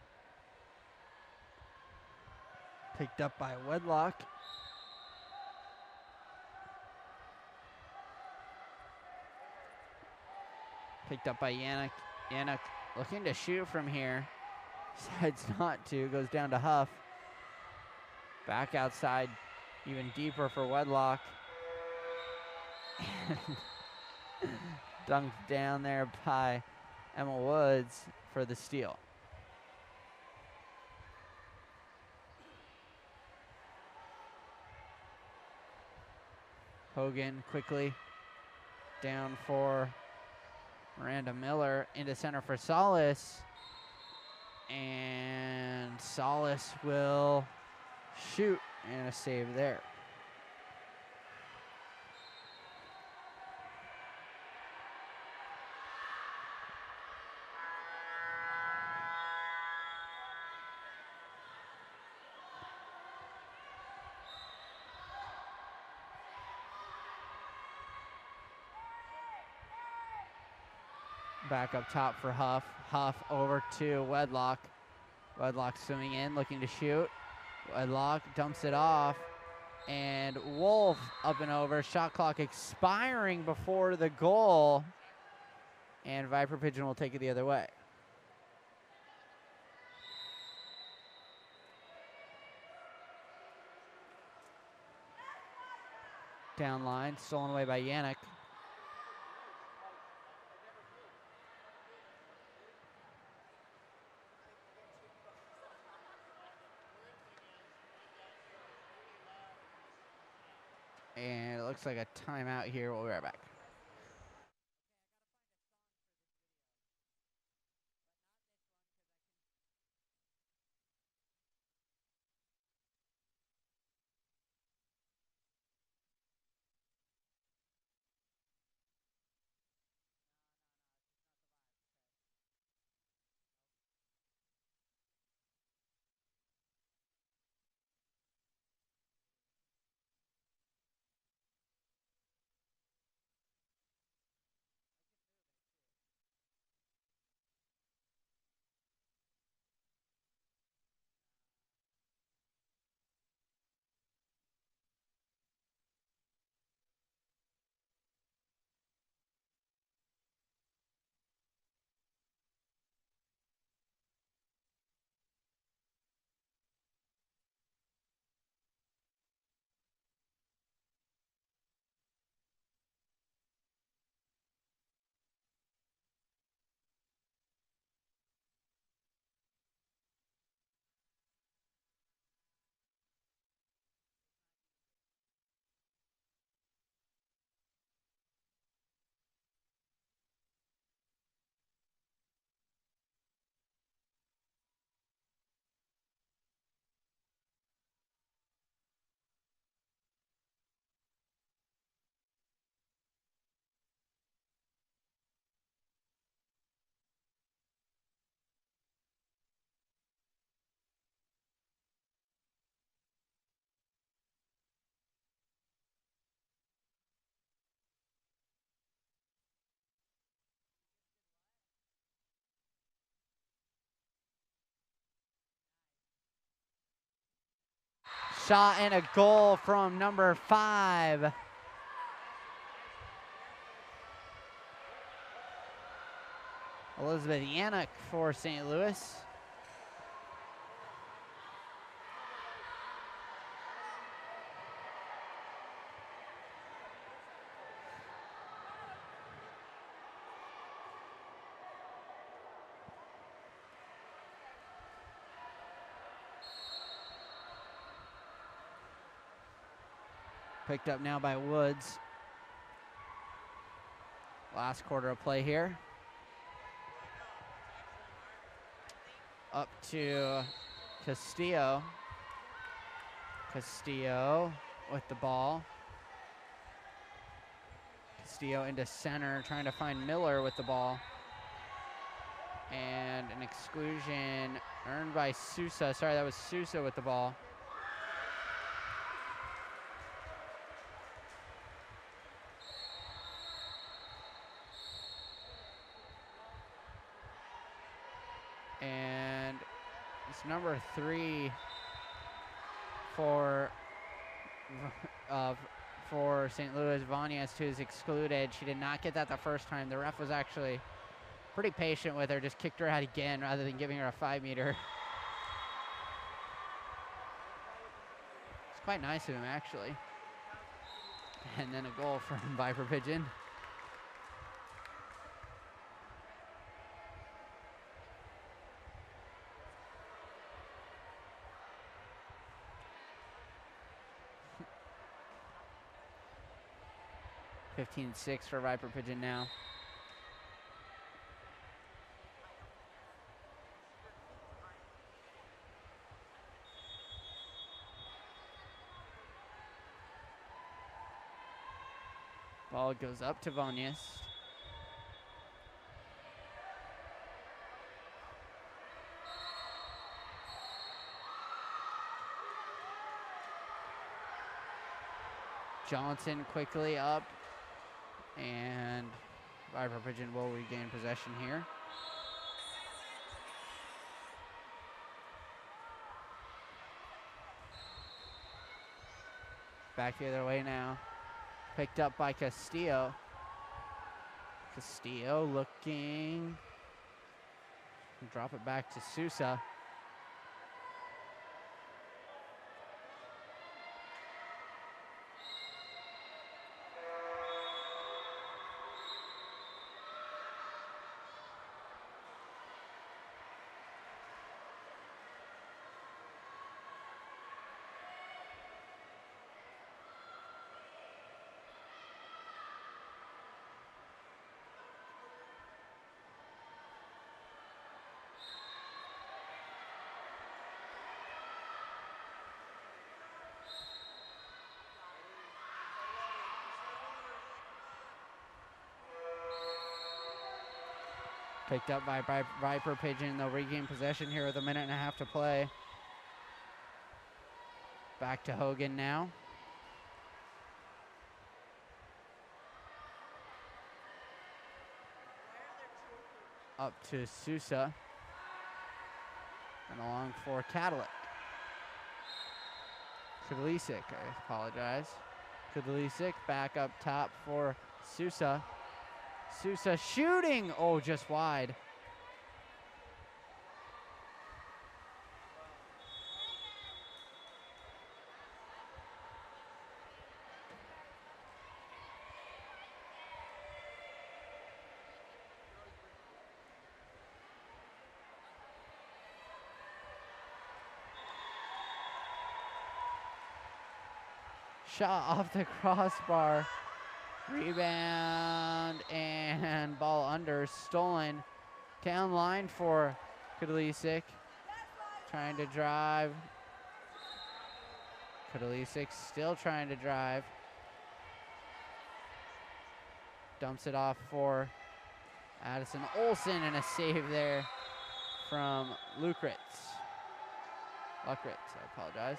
Speaker 1: Picked up by Wedlock. Picked up by Yannick. Yannick looking to shoot from here. Decides not to. Goes down to Huff. Back outside. Even deeper for Wedlock. Dunked down there by Emma Woods for the steal. Hogan quickly down for Miranda Miller into center for Solis. And Solace will shoot, and a save there. Back up top for Huff. Huff over to Wedlock. Wedlock swimming in, looking to shoot. Wedlock dumps it off. And Wolf up and over. Shot clock expiring before the goal. And Viper Pigeon will take it the other way. Down line, stolen away by Yannick. And it looks like a timeout here. We'll be right back. Shot and a goal from number 5. Elizabeth Yannick for St. Louis. Picked up now by Woods. Last quarter of play here. Up to Castillo. Castillo with the ball. Castillo into center, trying to find Miller with the ball. And an exclusion earned by Sousa. Sorry, that was Sousa with the ball. And it's number 3 for St. Louis. Vanias, who is excluded. She did not get that the first time. The ref was actually pretty patient with her, just kicked her out again rather than giving her a 5-meter. It's quite nice of him, actually. And then a goal from Viper Pigeon. (15-6) for Viper Pigeon now.
Speaker 6: Ball goes up to Vonius. Johnson quickly up, and Viper Pigeon will regain possession here. Back the other way now. Picked up by Castillo. Castillo looking. Drop it back to Sousa. Picked up by Viper Pigeon. They'll regain possession here with 1.5 minutes to play. Back to Hogan now. Up to Sousa. And along for Kadalik. Kudlisik, I apologize. Kudlisik back up top for Sousa. Sousa shooting, oh, just wide. Shot off the crossbar. Rebound and ball under, stolen. Down line for Kudlisik. Trying to drive. Kudlisik still trying to drive. Dumps it off for Addison Olsen, and a save there from Lukritz. I apologize.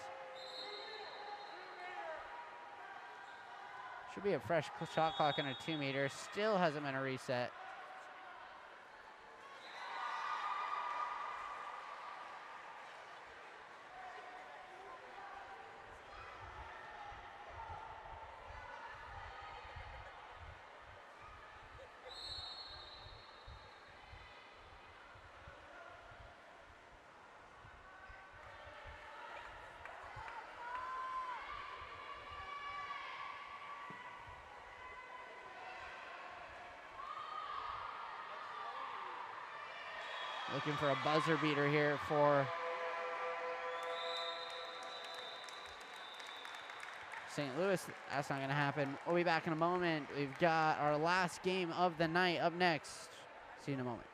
Speaker 6: Should be a fresh shot clock and a 2-meter. Still hasn't been a reset. Looking for a buzzer beater here for St. Louis. That's not going to happen. We'll be back in a moment. We've got our last game of the night up next. See you in a moment.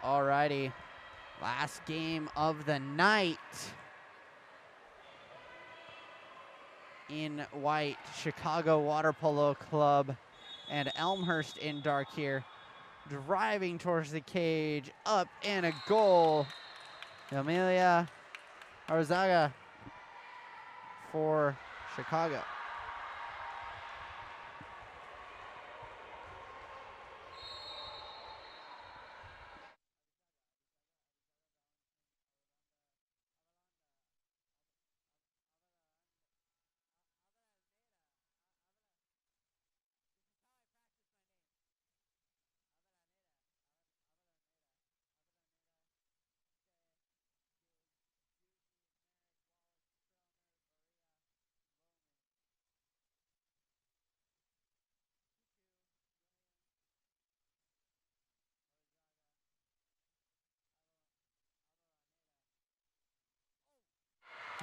Speaker 1: Alrighty. Last game of the night. In white, Chicago Water Polo Club and Elmhurst in dark here. Driving towards the cage, up and a goal. Amelia Arzaga for Chicago.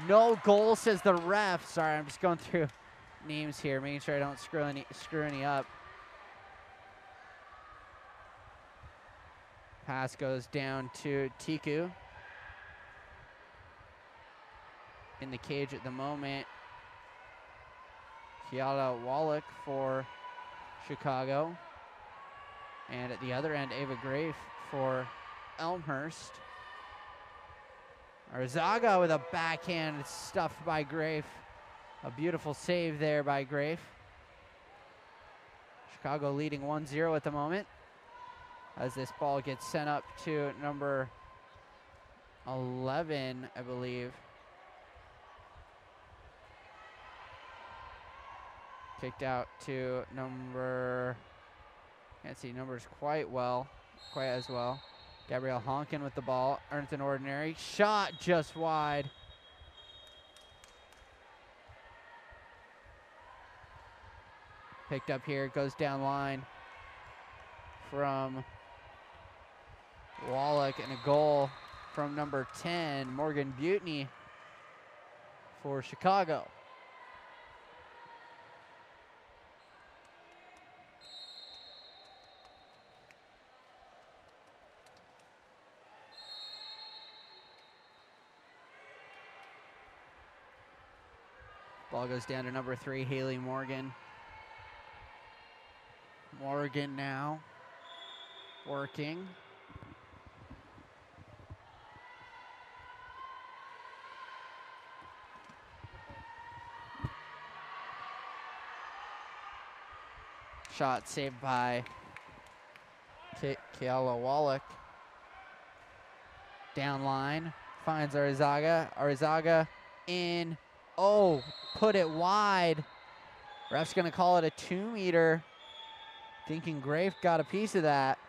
Speaker 1: No goal, says the ref. Sorry, I'm just going through names here, making sure I don't screw any up. Pass goes down to Tiku. In the cage at the moment. Kiala Wallach for Chicago. And at the other end, Ava Grafe for Elmhurst. Arzaga with a backhand stuffed by Grafe. A beautiful save there by Grafe. Chicago leading 1-0 at the moment as this ball gets sent up to number 11, I believe. Kicked out to number, can't see numbers quite as well. Gabrielle Honkin with the ball, earns an ordinary. Shot just wide. Picked up here, goes down line from Wallach, and a goal from number 10, Morgan Butney for Chicago. Ball goes down to number 3, Haley Morgan. Morgan now working. Shot saved by Kiala Wallach. Down line, finds Arzaga. Arzaga in. Oh, put it wide. Ref's gonna call it a 2-meter. Thinking Grafe got a piece of that.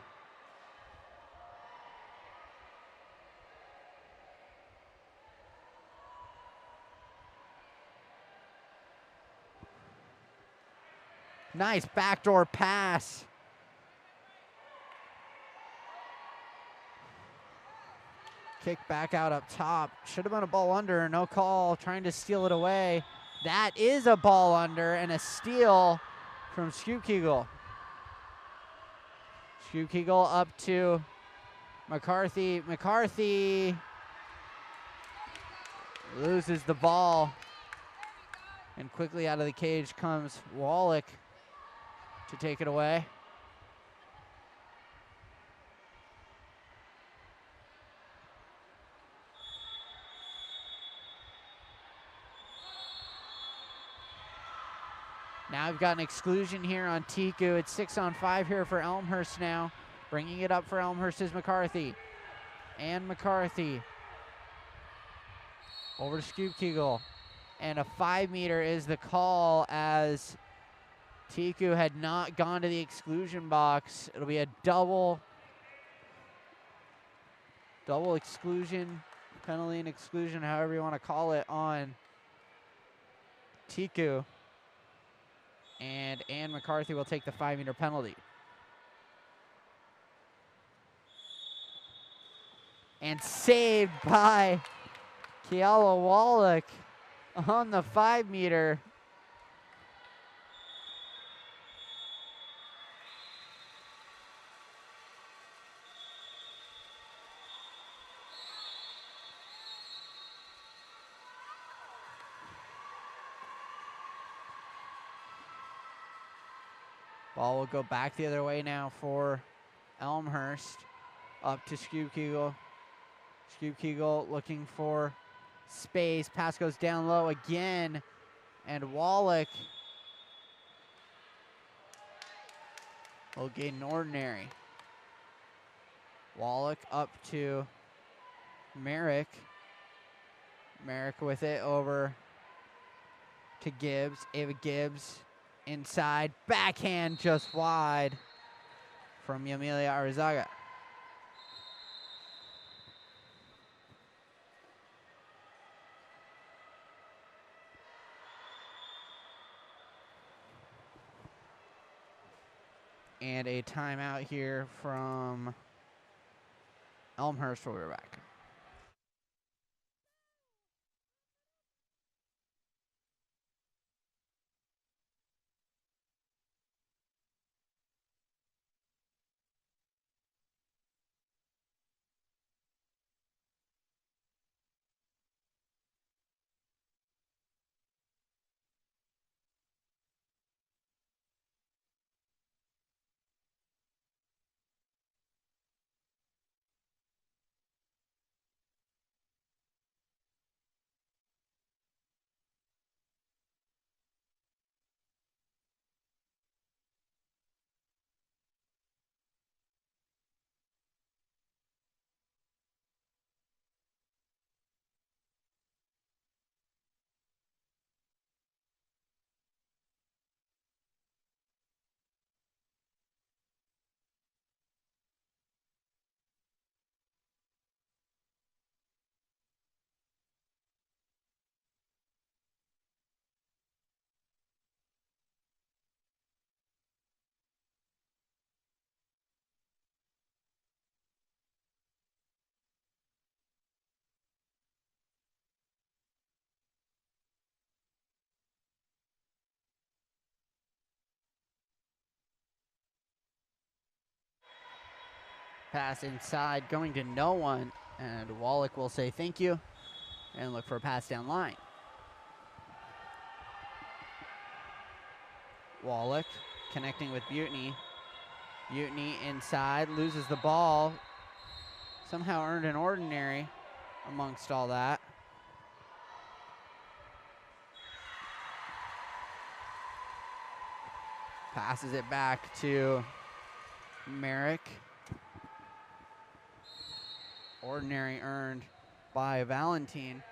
Speaker 1: Nice backdoor pass. Kick back out up top. Should have been a ball under, no call, trying to steal it away. That is a ball under and a steal from Scoop-Kegel. Scoop-Kegel up to McCarthy. McCarthy loses the ball. And quickly out of the cage comes Wallach to take it away. Now we've got an exclusion here on Tiku. It's 6-on-5 here for Elmhurst now. Bringing it up for Elmhurst is McCarthy. And McCarthy. Over to Scoop-Kegel. And a 5-meter is the call as Tiku had not gone to the exclusion box. It'll be a double exclusion, penalty and exclusion, however you want to call it, on Tiku. And Ann McCarthy will take the 5-meter penalty. And saved by Kiala Wallach on the 5-meter. Ball will go back the other way now for Elmhurst. Up to Scoop Kegel. Scoop Kegel looking for space. Pass goes down low again. And Wallach will get an ordinary. Wallach up to Merrick. Merrick with it over to Gibbs. Ava Gibbs inside. Backhand just wide from Yamilia Arizaga. And a timeout here from Elmhurst. We'll be back. Pass inside, going to no one, and Wallach will say thank you and look for a pass down line. Wallach connecting with Butney. Butney inside, loses the ball. Somehow earned an ordinary amongst all that. Passes it back to Merrick. Ordinary earned by Valentine.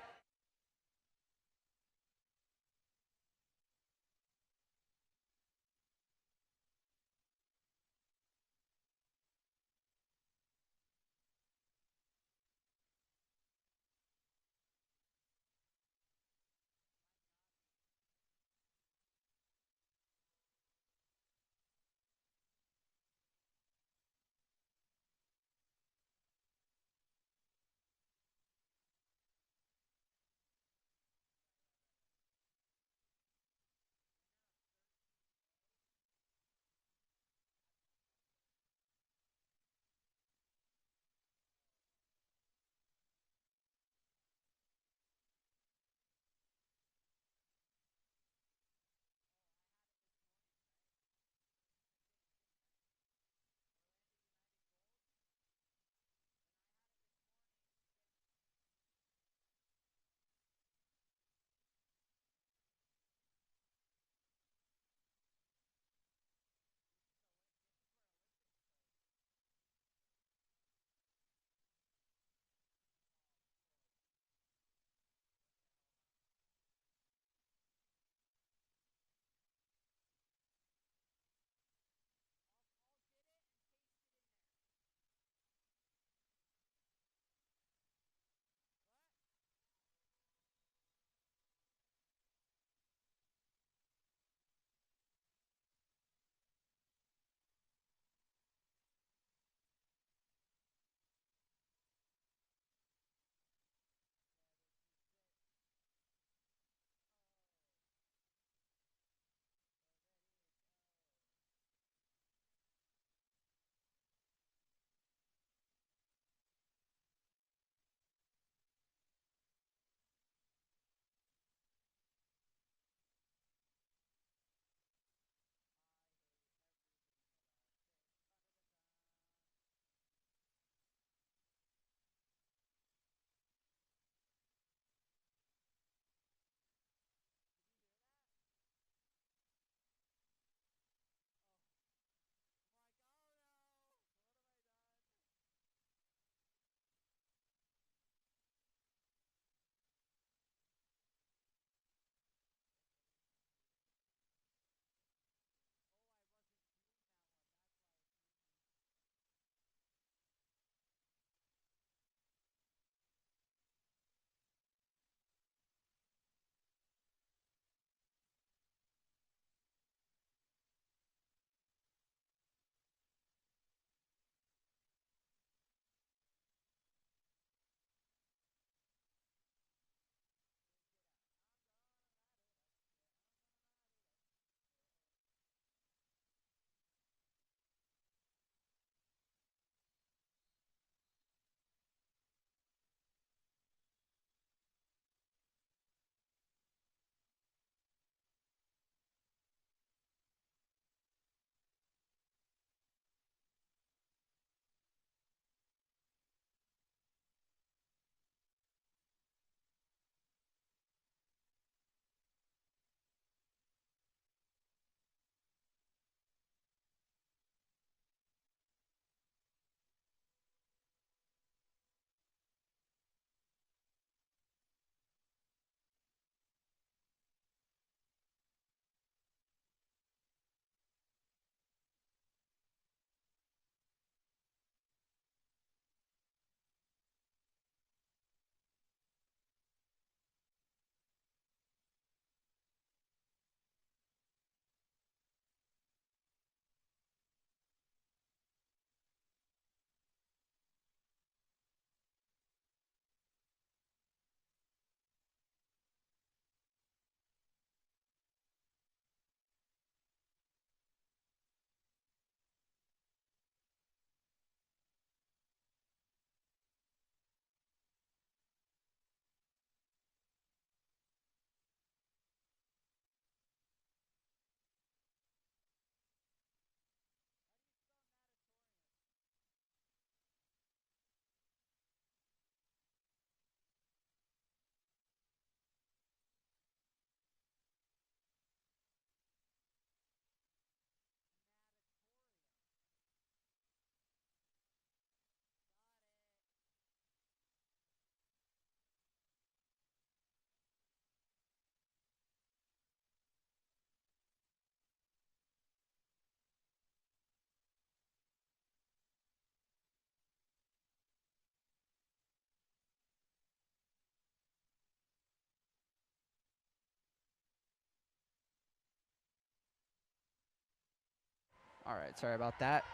Speaker 1: All right, sorry about that.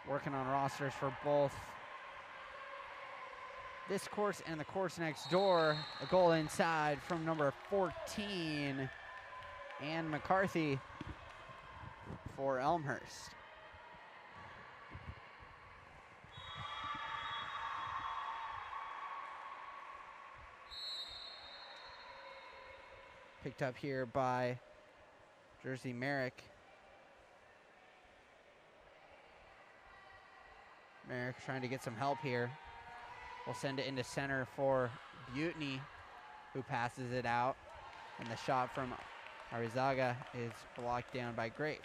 Speaker 1: Working on rosters for both this course and the course next door. A goal inside from number 14, Ann McCarthy for Elmhurst. Picked up here by Jersey Merrick. Merrick trying to get some help here. We'll send it into center for Butney, who passes it out. And the shot from Arizaga is blocked down by Grafe.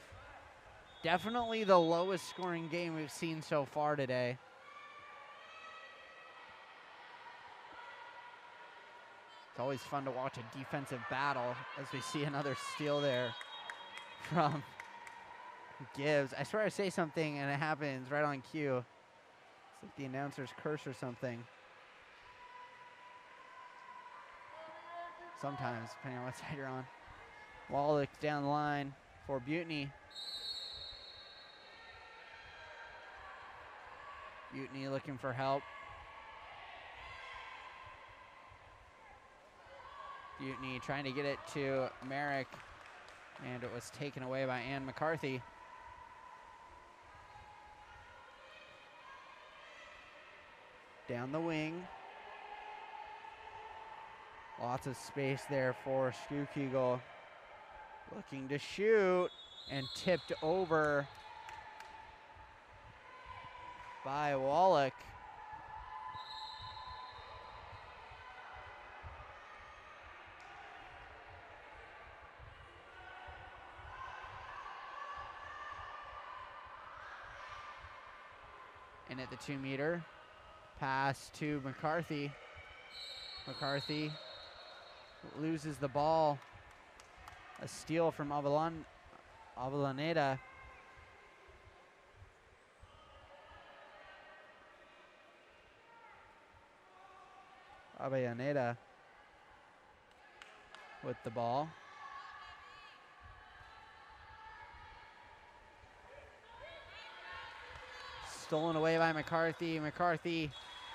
Speaker 1: Definitely the lowest scoring game we've seen so far today. It's always fun to watch a defensive battle as we see another steal there from Gibbs. I swear I say something and it happens right on cue. It's like the announcer's curse or something. Sometimes, depending on what side you're on. Wallach down the line for Butney. Butney looking for help. Butney trying to get it to Merrick, and it was taken away by Ann McCarthy. Down the wing. Lots of space there for Skukegel. Looking to shoot, and tipped over by Wallach. And at the 2-meter, pass to McCarthy. McCarthy loses the ball. A steal from Avellaneda. Avellaneda with the ball. Stolen away by McCarthy. McCarthy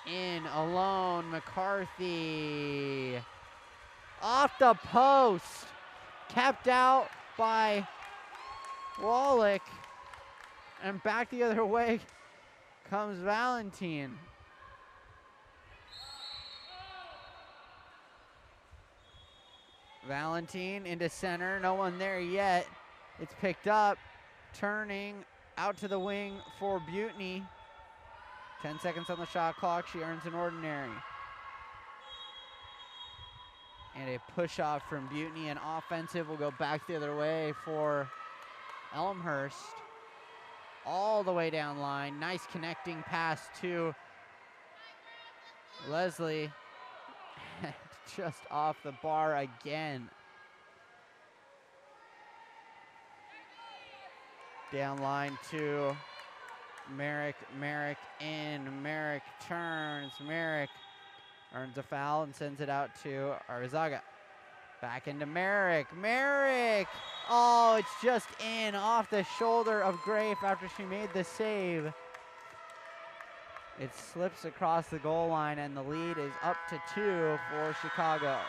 Speaker 1: in alone. McCarthy off the post. Kept out by Wallach. And back the other way comes Valentine. Valentine into center. No one there yet. It's picked up. Turning out to the wing for Butney. 10 seconds on the shot clock. She earns an ordinary. And a push off from Butney. And offensive will go back the other way for Elmhurst. All the way down line. Nice connecting pass to Leslie. Just off the bar again. Down line to Merrick. Merrick in. Merrick turns. Merrick earns a foul and sends it out to Arizaga. Back into Merrick. Merrick! Oh, it's just in off the shoulder of Grafe after she made the save. It slips across the goal line, and the lead is up to 2 for Chicago.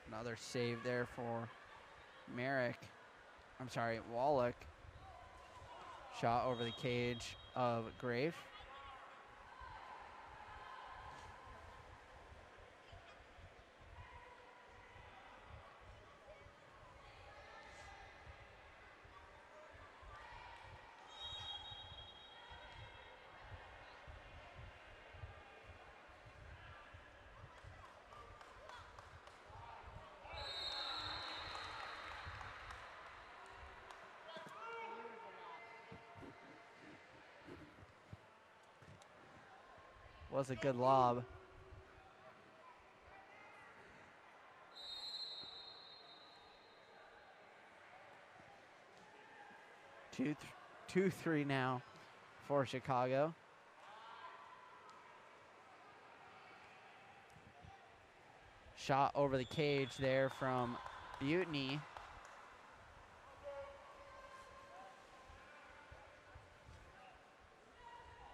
Speaker 1: Another save there for Merrick. I'm sorry, Wallach. Shot over the cage of Grafe. Was a good lob. Two, 3 now for Chicago. Shot over the cage there from Butney.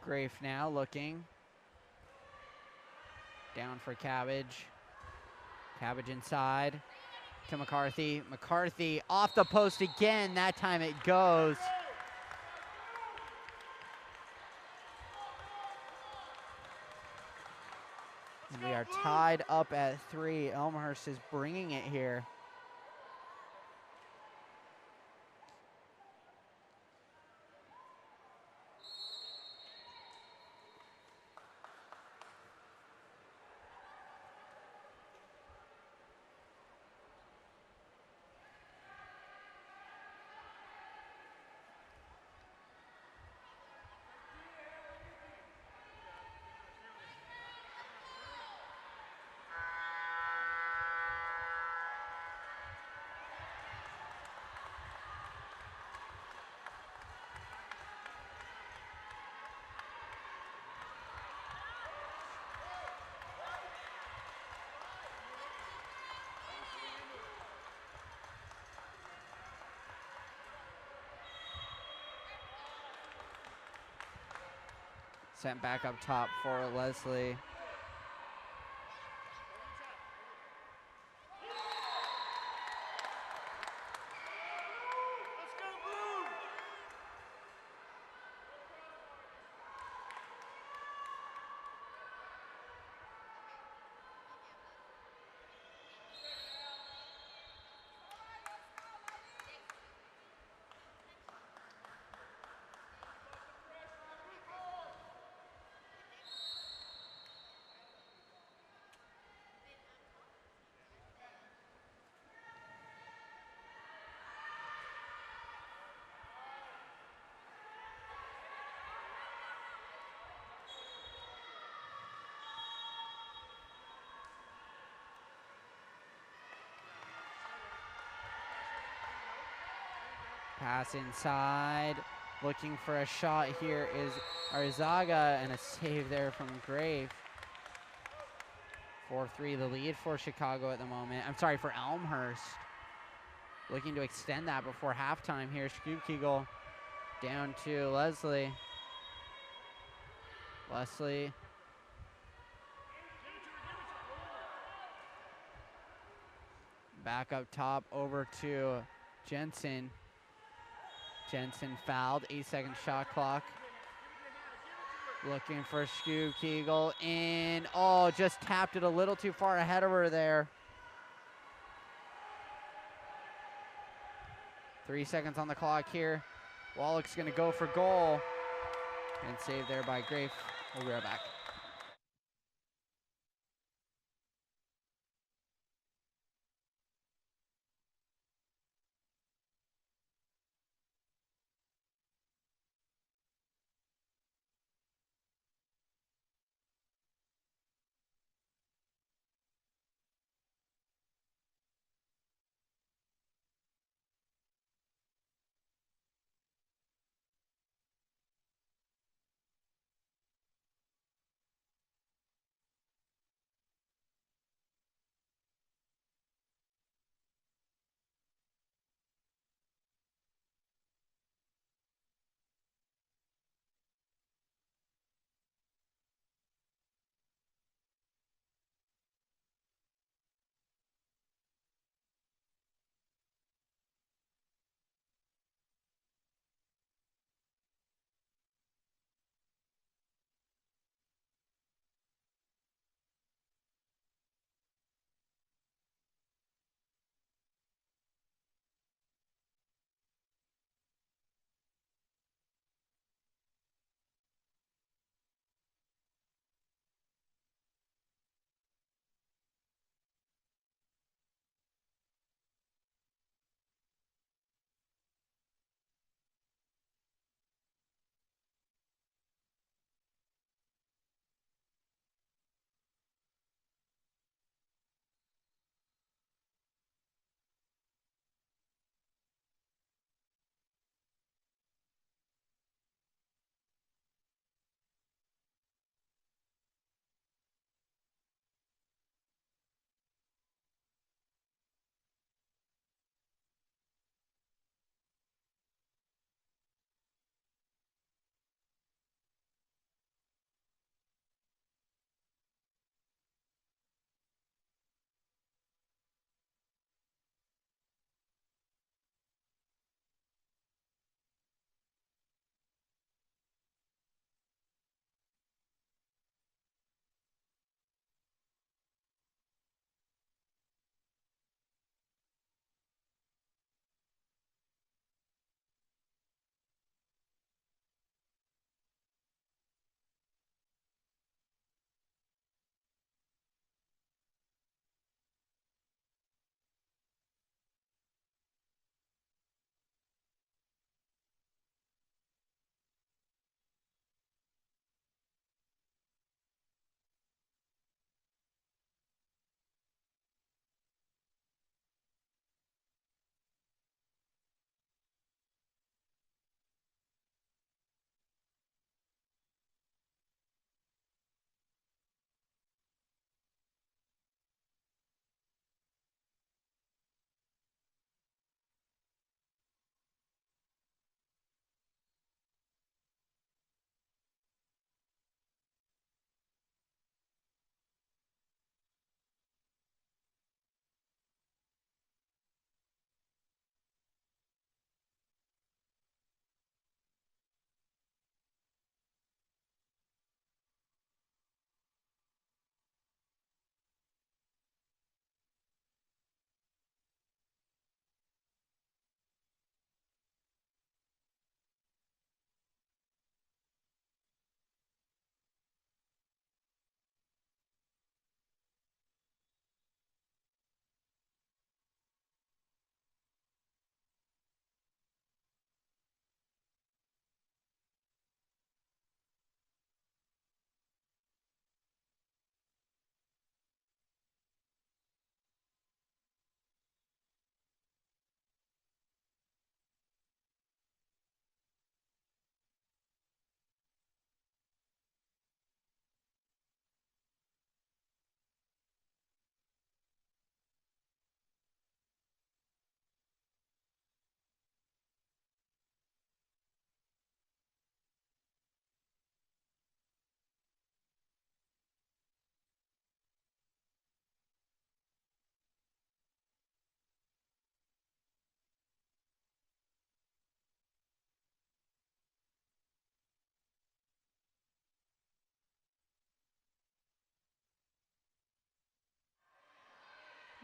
Speaker 1: Grafe now looking. Down for Cabbage. Cabbage inside to McCarthy. McCarthy off the post again. That time it goes. We are tied up at 3. Elmhurst is bringing it here. Sent back up top for Leslie. Pass inside, looking for a shot here is Arzaga, and a save there from Grave. 4-3 the lead for Chicago at the moment. I'm sorry, for Elmhurst. Looking to extend that before halftime here. Scoop-Kegel down to Leslie. Leslie. Back up top over to Jensen. Jensen fouled, 8-second shot clock. Looking for Scoop-Kegel in. Oh, just tapped it a little too far ahead of her there. 3 seconds on the clock here. Wallach's gonna go for goal. And saved there by Grafe. We'll be right back.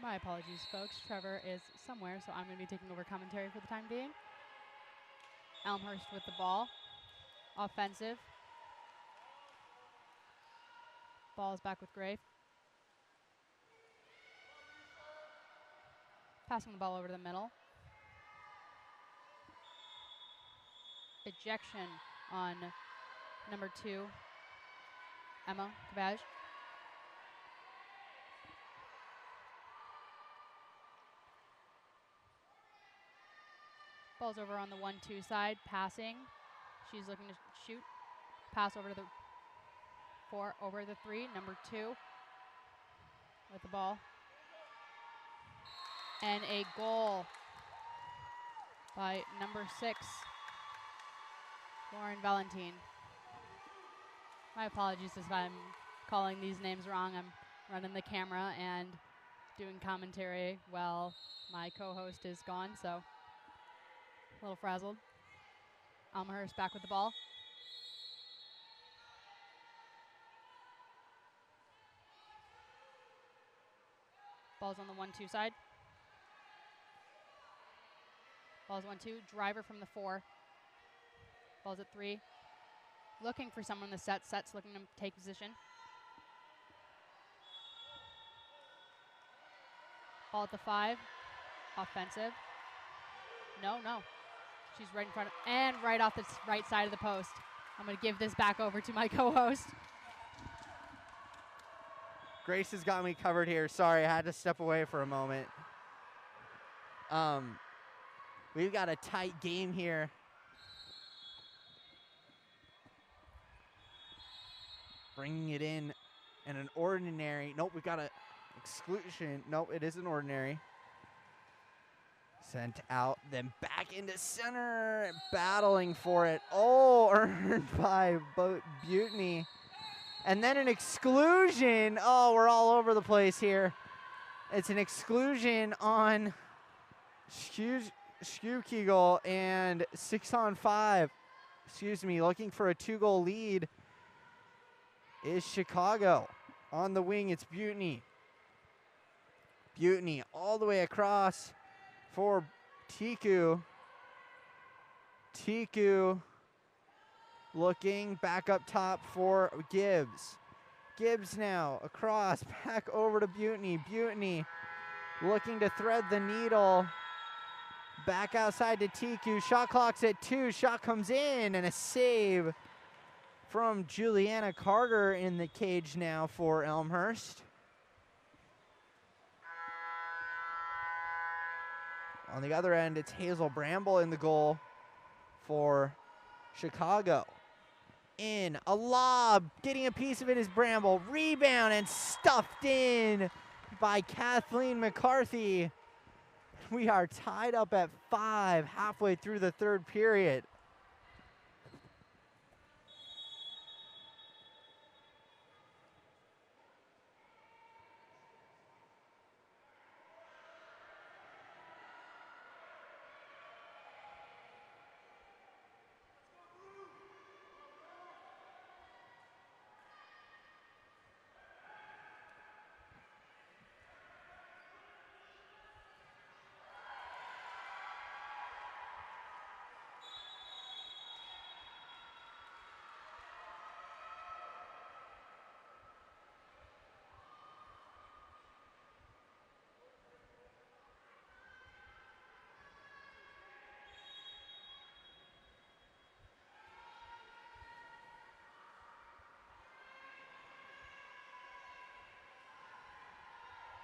Speaker 7: My apologies, folks. Trevor is somewhere, so I'm going to be taking over commentary for the time being. Elmhurst with the ball. Offensive. Ball is back with Grave. Passing the ball over to the middle. Ejection on number 2, Emma Cabaj. Ball's over on the 1-2 side, passing. She's looking to shoot. Pass over to the 4, over the 3, number 2 with the ball. And a goal by number 6, Lauren Valentine. My apologies if I'm calling these names wrong. I'm running the camera and doing commentary while my co-host is gone, so a little frazzled. Elmhurst back with the ball. Ball's on the 1-2 side. Ball's 1-2. Driver from the 4. Ball's at 3. Looking for someone in the set. Set's looking to take position. Ball at the 5. Offensive. No. She's right in front of, and right off the right side of the post. I'm going to give this back over to my co-host.
Speaker 1: Grace has got me covered here. Sorry, I had to step away for a moment. We've got a tight game here. Bringing it in and an ordinary. Nope, we've got a exclusion. Nope, it isn't ordinary. Sent out, then back into center, battling for it. Oh, earned by Butney. And then an exclusion. Oh, we're all over the place here. It's an exclusion on Schukegel and 6-on-5. Excuse me, looking for a 2-goal lead is Chicago. On the wing, it's Butney. Butney all the way across for Tiku. Tiku looking back up top for Gibbs. Gibbs now across, back over to Butney. Butney looking to thread the needle. Back outside to Tiku. Shot clock's at 2. Shot comes in and a save from Juliana Carter in the cage now for Elmhurst. On the other end, it's Hazel Bramble in the goal for Chicago. In, a lob, getting a piece of it is Bramble. Rebound and stuffed in by Kathleen McCarthy. We are tied up at 5 halfway through the third period.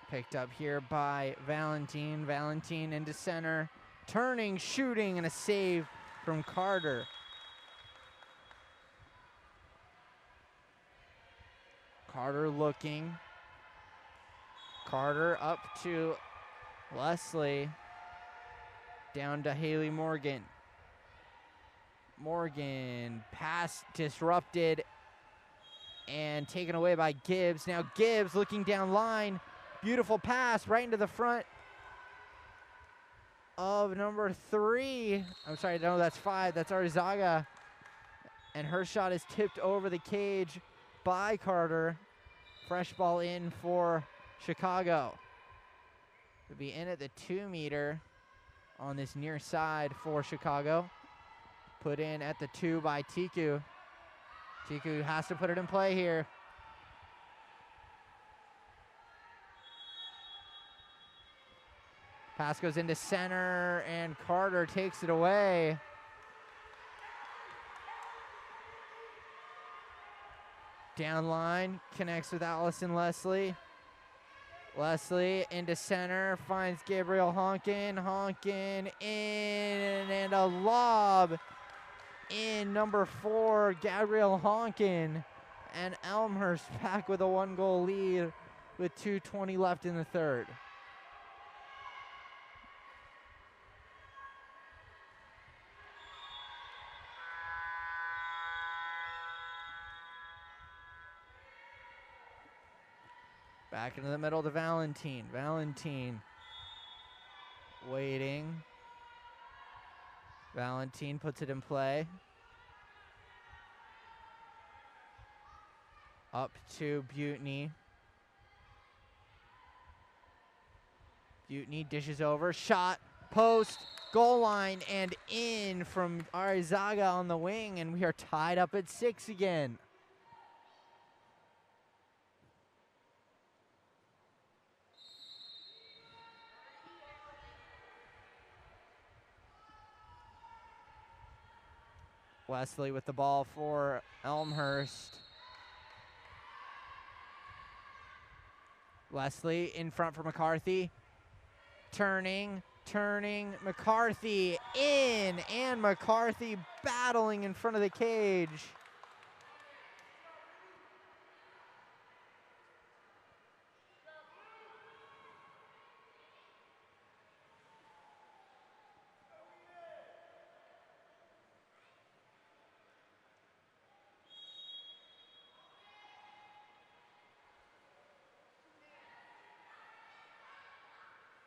Speaker 1: Picked up here by Valentine. Valentine into center. Turning, shooting, and a save from Carter. Carter looking. Carter up to Leslie. Down to Haley Morgan. Morgan, pass disrupted and taken away by Gibbs. Now Gibbs looking down line. Beautiful pass right into the front of number 3. I'm sorry, no, that's 5. That's Arizaga. And her shot is tipped over the cage by Carter. Fresh ball in for Chicago. Will be in at the 2 meter on this near side for Chicago. Put in at the 2 by Tiku. Tiku has to put it in play here. Pass goes into center, and Carter takes it away. Down line, connects with Allison Leslie. Leslie into center, finds Gabriel Honkin. Honkin in, and a lob in number 4, Gabriel Honkin. And Elmhurst back with a 1-goal lead with 2:20 left in the third. Back into the middle to Valentine. Valentine waiting. Valentine puts it in play. Up to Butney. Butney dishes over. Shot, post, goal line, and in from Arizaga on the wing, and we are tied up at 6 again. Wesley with the ball for Elmhurst. Wesley in front for McCarthy. Turning, McCarthy in, and McCarthy battling in front of the cage.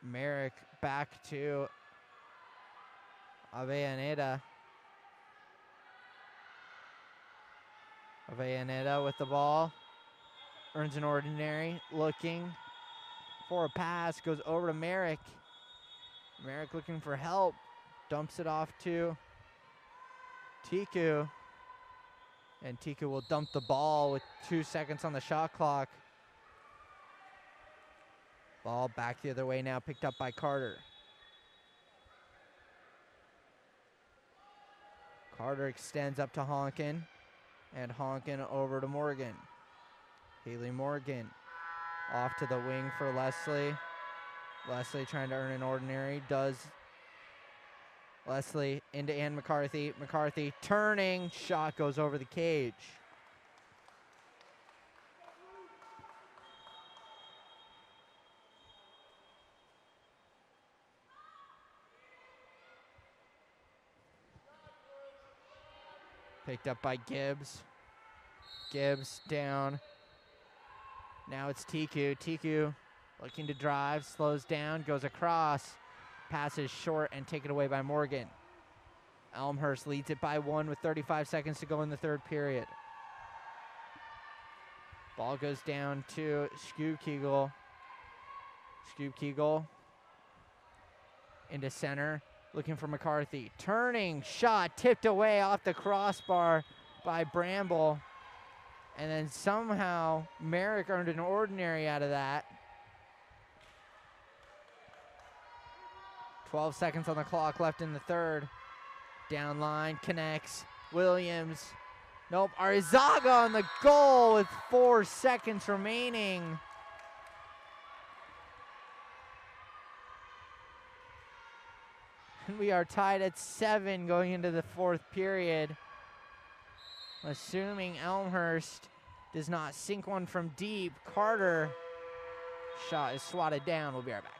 Speaker 1: Merrick back to Avellaneda. Avellaneda with the ball. Earns an ordinary. Looking for a pass. Goes over to Merrick. Merrick looking for help. Dumps it off to Tiku. And Tiku will dump the ball with 2 seconds on the shot clock. Ball back the other way now, picked up by Carter. Carter extends up to Honkin, and Honkin over to Morgan. Haley Morgan off to the wing for Leslie. Leslie trying to earn an ordinary, does. Leslie into Ann McCarthy. McCarthy turning, shot goes over the cage. Picked up by Gibbs. Gibbs down. Now it's Tiku. Tiku looking to drive, slows down, goes across, passes short, and taken away by Morgan. Elmhurst leads it by 1 with 35 seconds to go in the third period. Ball goes down to Scoop-Kegel. Scoop-Kegel into center. Looking for McCarthy. Turning, shot, tipped away off the crossbar by Bramble. And then somehow Merrick earned an ordinary out of that. 12 seconds on the clock left in the third. Down line, connects. Williams. Nope, Arizaga on the goal with 4 seconds remaining. We are tied at 7 going into the fourth period. Assuming Elmhurst does not sink one from deep, Carter shot is swatted down. We'll be right back.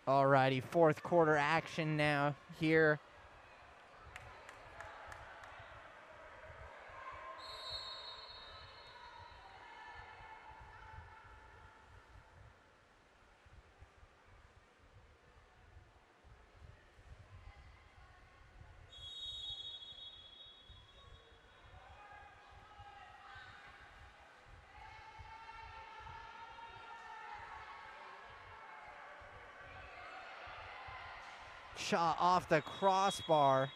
Speaker 1: Alrighty, fourth quarter action now here. Shot off the crossbar.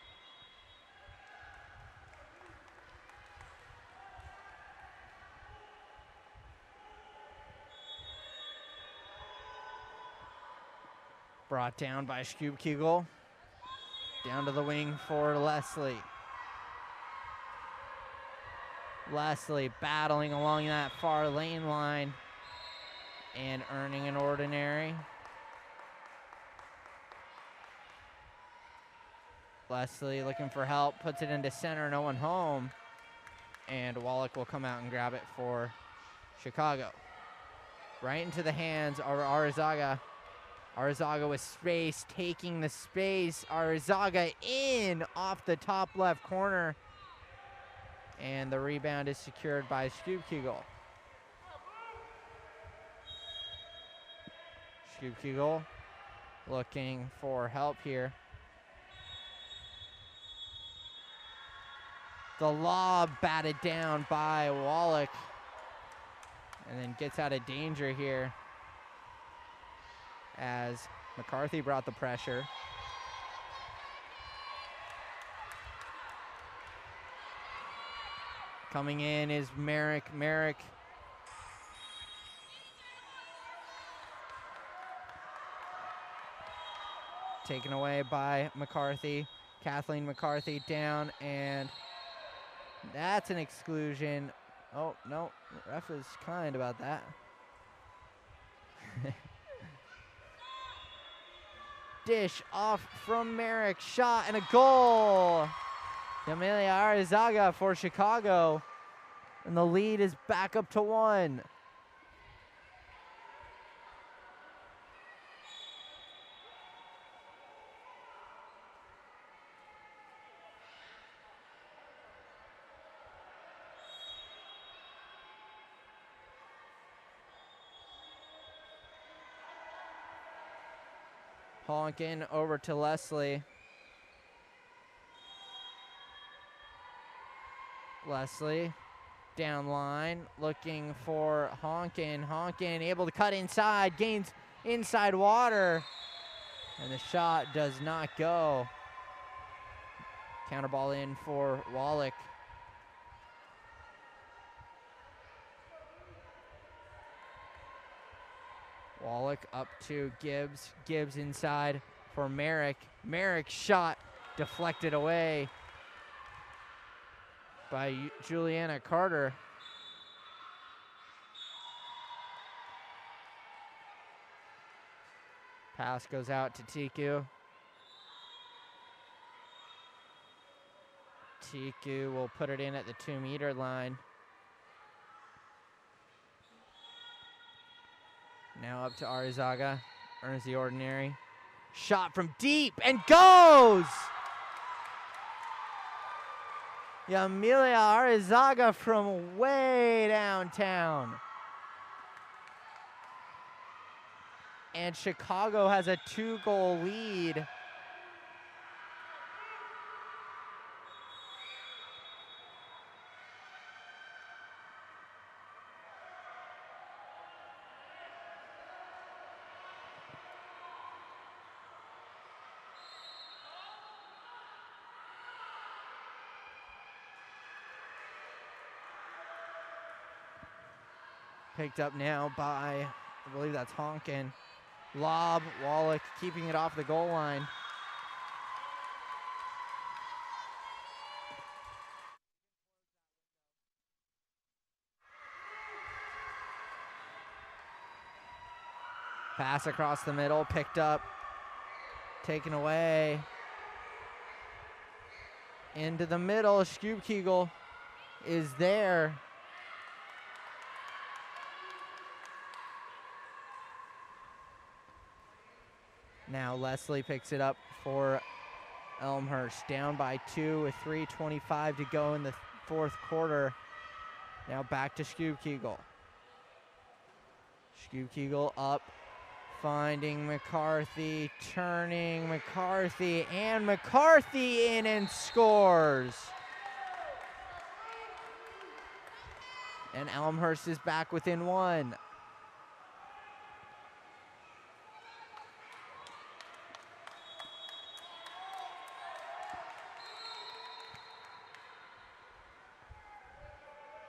Speaker 1: Brought down by Scoop-Kegel. Down to the wing for Leslie. Leslie battling along that far lane line and earning an ordinary. Leslie looking for help, puts it into center, no one home. And Wallach will come out and grab it for Chicago. Right into the hands of Arizaga. Arizaga with space, taking the space. Arizaga in off the top left corner. And the rebound is secured by Scoop-Kegel. Scoop-Kegel looking for help here. The lob batted down by Wallach. And then gets out of danger here as McCarthy brought the pressure. Coming in is Merrick. Merrick taken away by McCarthy. Kathleen McCarthy down, and that's an exclusion. Oh, no, the ref is kind about that. Dish off from Merrick, shot and a goal. Amelia Arizaga for Chicago, and the lead is back up to 1. Honkin over to Leslie. Leslie down line, looking for Honkin. Honkin able to cut inside, gains inside water, and the shot does not go. Counter ball in for Wallach. Wallach up to Gibbs. Gibbs inside for Merrick. Merrick shot deflected away by Juliana Carter. Pass goes out to Tiku. Tiku will put it in at the 2-meter line. Now up to Arizaga, earns the ordinary. Shot from deep and goes! Amelia Arizaga from way downtown. And Chicago has a 2-goal lead. Picked up now by, I believe that's Honkin. Lob, Wallach keeping it off the goal line. Pass across the middle, picked up, taken away. Into the middle, Scoop-Kegel is there. Now Leslie picks it up for Elmhurst. Down by 2 with 3:25 to go in the fourth quarter. Now back to Scoop-Kegel. Scoop-Kegel up, finding McCarthy, turning McCarthy, and McCarthy in and scores. And Elmhurst is back within 1.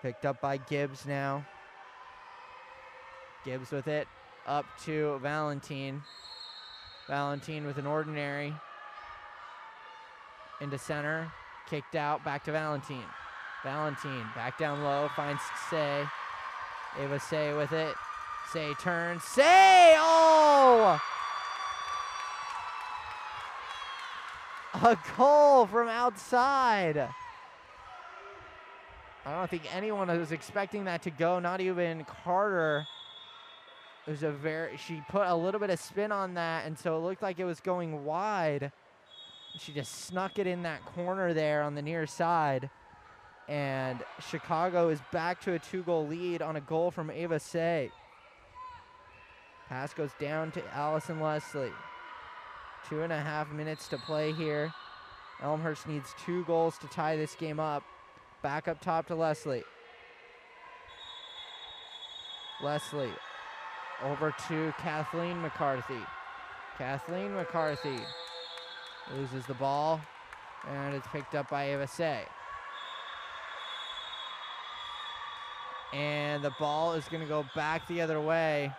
Speaker 1: Picked up by Gibbs now. Gibbs with it, up to Valentine. Valentine with an ordinary. Into center, kicked out, back to Valentine. Valentine back down low, finds Say. Ava Say with it. Say turns, Say, oh! A goal from outside. I don't think anyone was expecting that to go, not even Carter. It was she put a little bit of spin on that, and so it looked like it was going wide. She just snuck it in that corner there on the near side. And Chicago is back to a 2-goal lead on a goal from Ava Say. Pass goes down to Allison Leslie. 2.5 minutes to play here. Elmhurst needs 2 goals to tie this game up. Back up top to Leslie. Leslie over to Kathleen McCarthy. Kathleen McCarthy loses the ball, and it's picked up by Ava Say. And the ball is going to go back the other way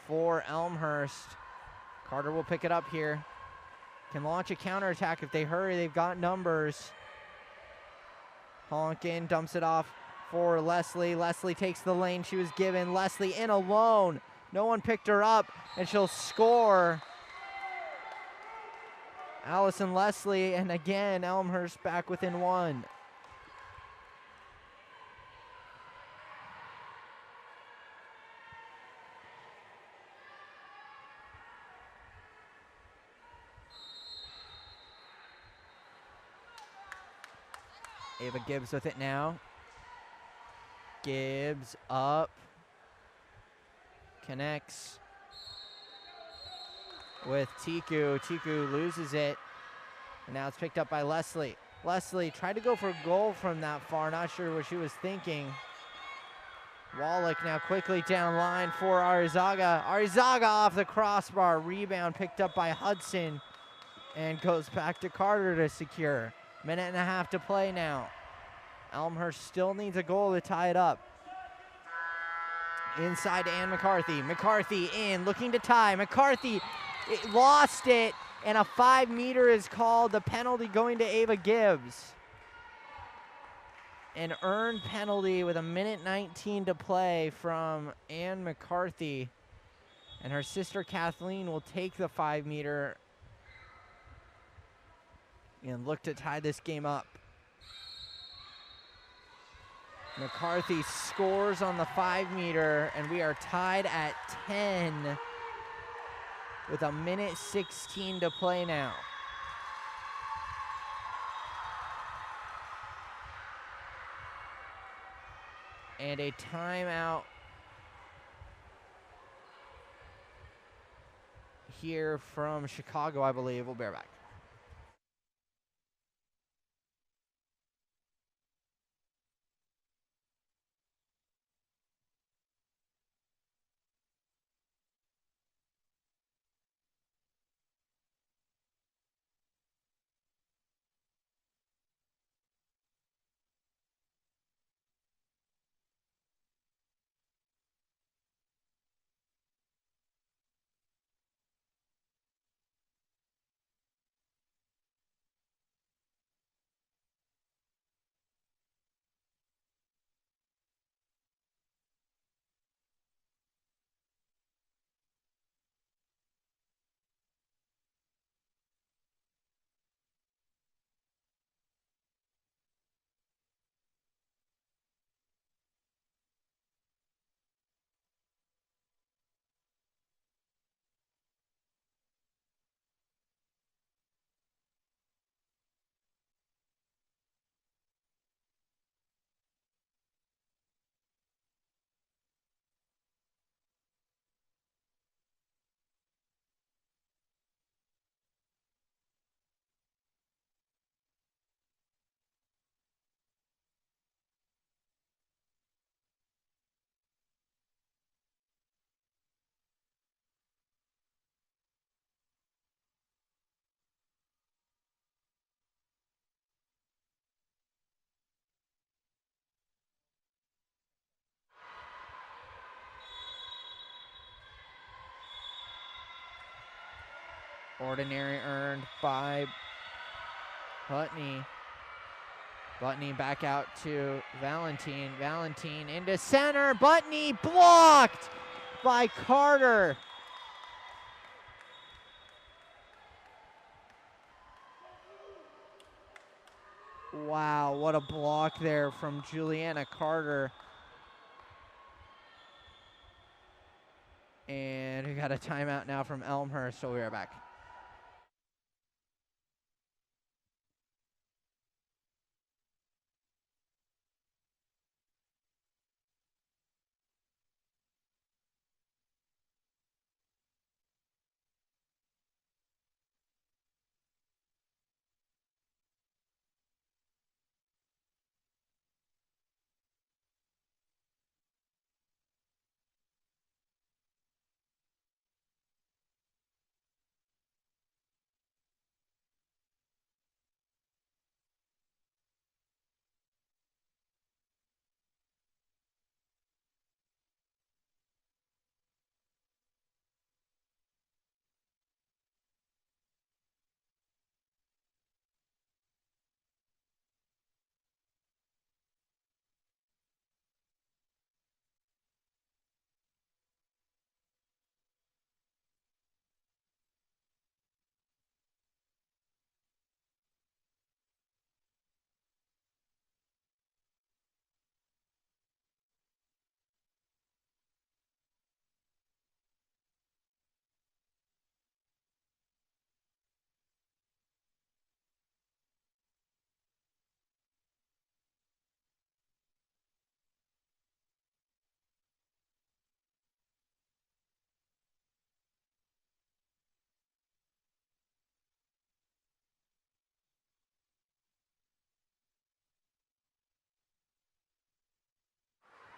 Speaker 1: for Elmhurst. Carter will pick it up here. Can launch a counterattack if they hurry. They've got numbers. Honkin dumps it off for Leslie. Leslie takes the lane she was given. Leslie in alone. No one picked her up, and she'll score. Allison Leslie, and again, Elmhurst back within 1. Ava Gibbs with it now. Gibbs up. Connects with Tiku. Tiku loses it. And now it's picked up by Leslie. Leslie tried to go for a goal from that far. Not sure what she was thinking. Wallach now quickly down line for Arizaga. Arizaga off the crossbar. Rebound picked up by Hudson. And goes back to Carter to secure. 1.5 minutes to play now. Elmhurst still needs a goal to tie it up. Inside to Ann McCarthy. McCarthy in, looking to tie. McCarthy lost it, and a 5-meter is called. The penalty going to Ava Gibbs. An earned penalty with 1:19 to play from Ann McCarthy. And her sister Kathleen will take the 5-meter and look to tie this game up. McCarthy scores on the 5-meter, and we are tied at 10 with 1:16 to play now. And a timeout here from Chicago, I believe. We'll bear back. Ordinary earned by Putney. Putney back out to Valentine. Valentine into center. Putney blocked by Carter. Wow, what a block there from Juliana Carter. And we got a timeout now from Elmhurst, so we are back.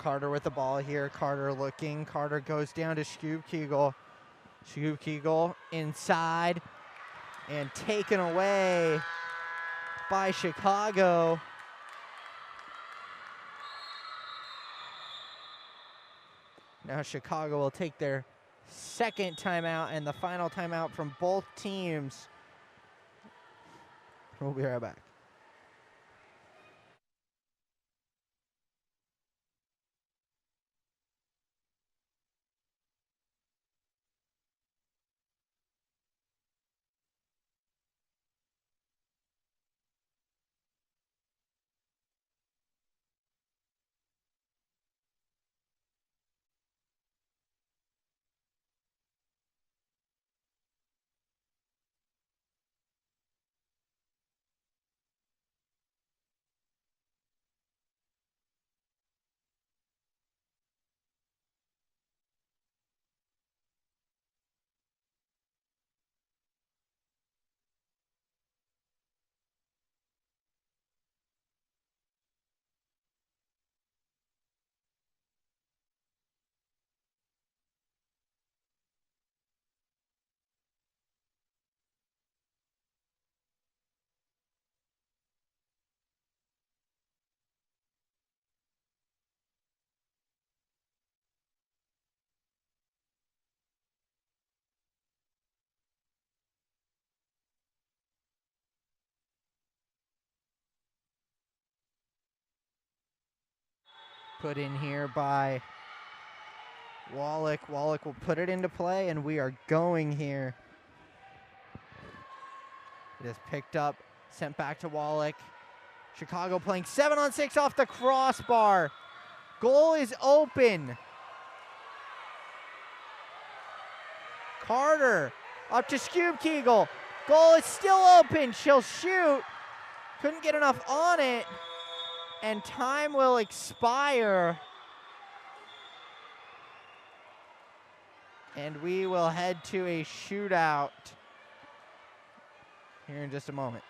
Speaker 1: Carter with the ball here. Carter looking. Carter goes down to Scoop Kegel. Scoop Kegel inside and taken away by Chicago. Now Chicago will take their second timeout and the final timeout from both teams. We'll be right back. Put in here by Wallach. Wallach will put it into play, and we are going here. It is picked up, sent back to Wallach. Chicago playing 7-on-6 off the crossbar. Goal is open. Carter up to Scoop Kegel. Goal is still open. She'll shoot. Couldn't get enough on it. And time will expire. And we will head to a shootout here in just a moment.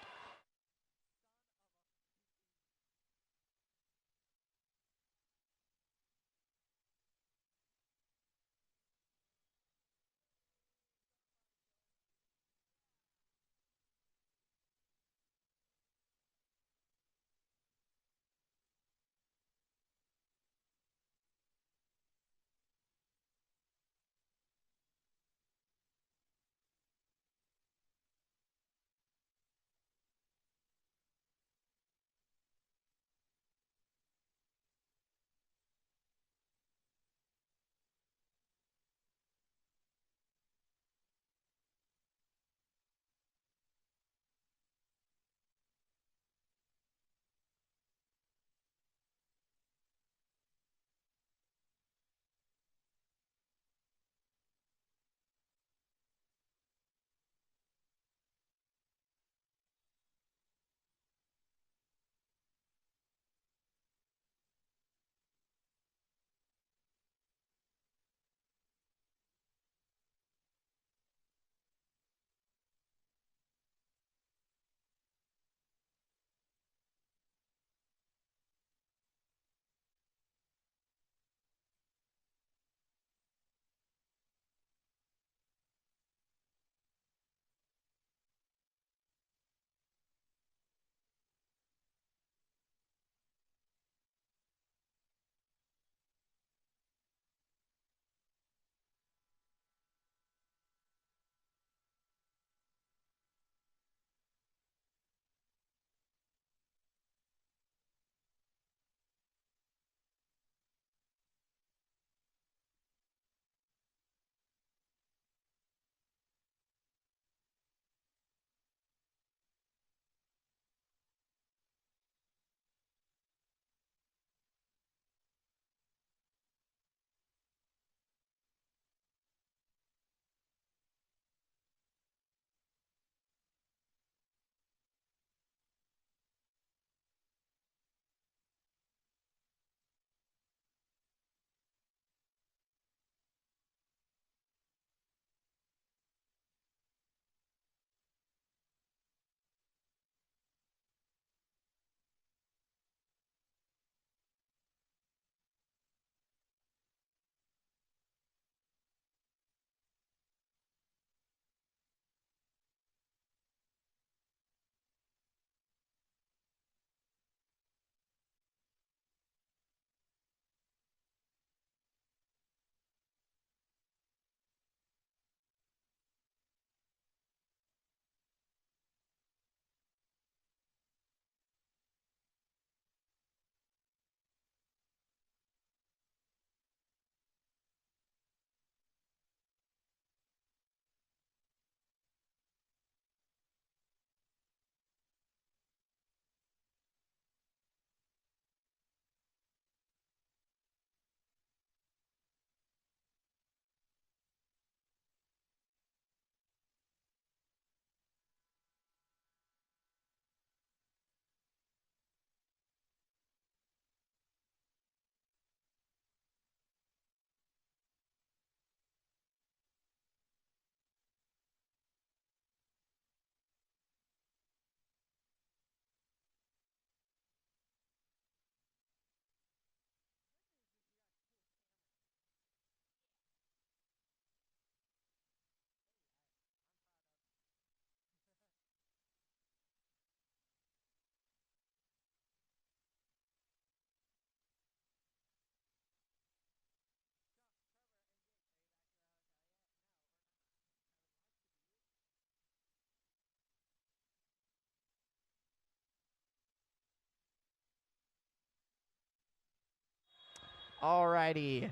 Speaker 1: Alrighty.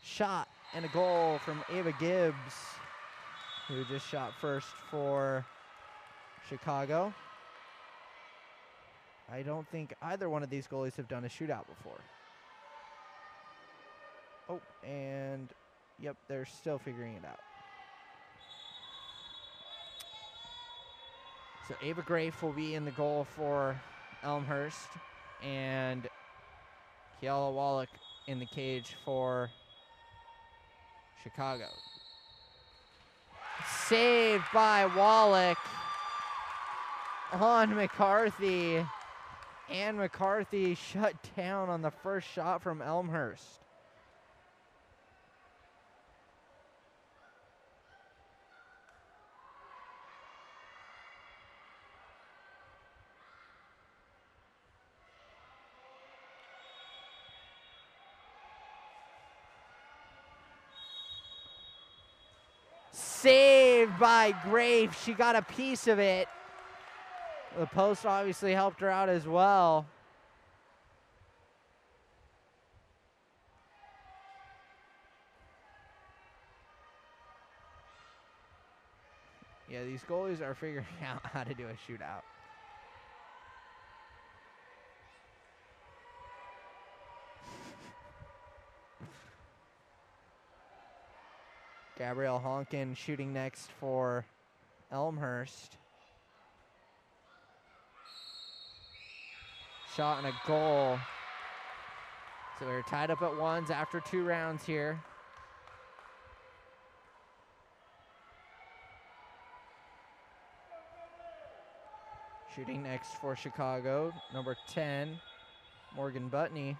Speaker 1: Shot and a goal from Ava Gibbs, who just shot first for Chicago. I don't think either one of these goalies have done a shootout before. Oh, and yep, they're still figuring it out. So Ava Grafe will be in the goal for Elmhurst, and Kiala Wallach in the cage for Chicago. Saved by Wallach on McCarthy. And McCarthy shut down on the first shot from Elmhurst. Saved by Grafe. She got a piece of it. The post obviously helped her out as well. Yeah, these goalies are figuring out how to do a shootout. Gabrielle Honkin shooting next for Elmhurst. Shot and a goal. So we're tied up at ones after 2 rounds here. Shooting next for Chicago, number 10, Morgan Butney.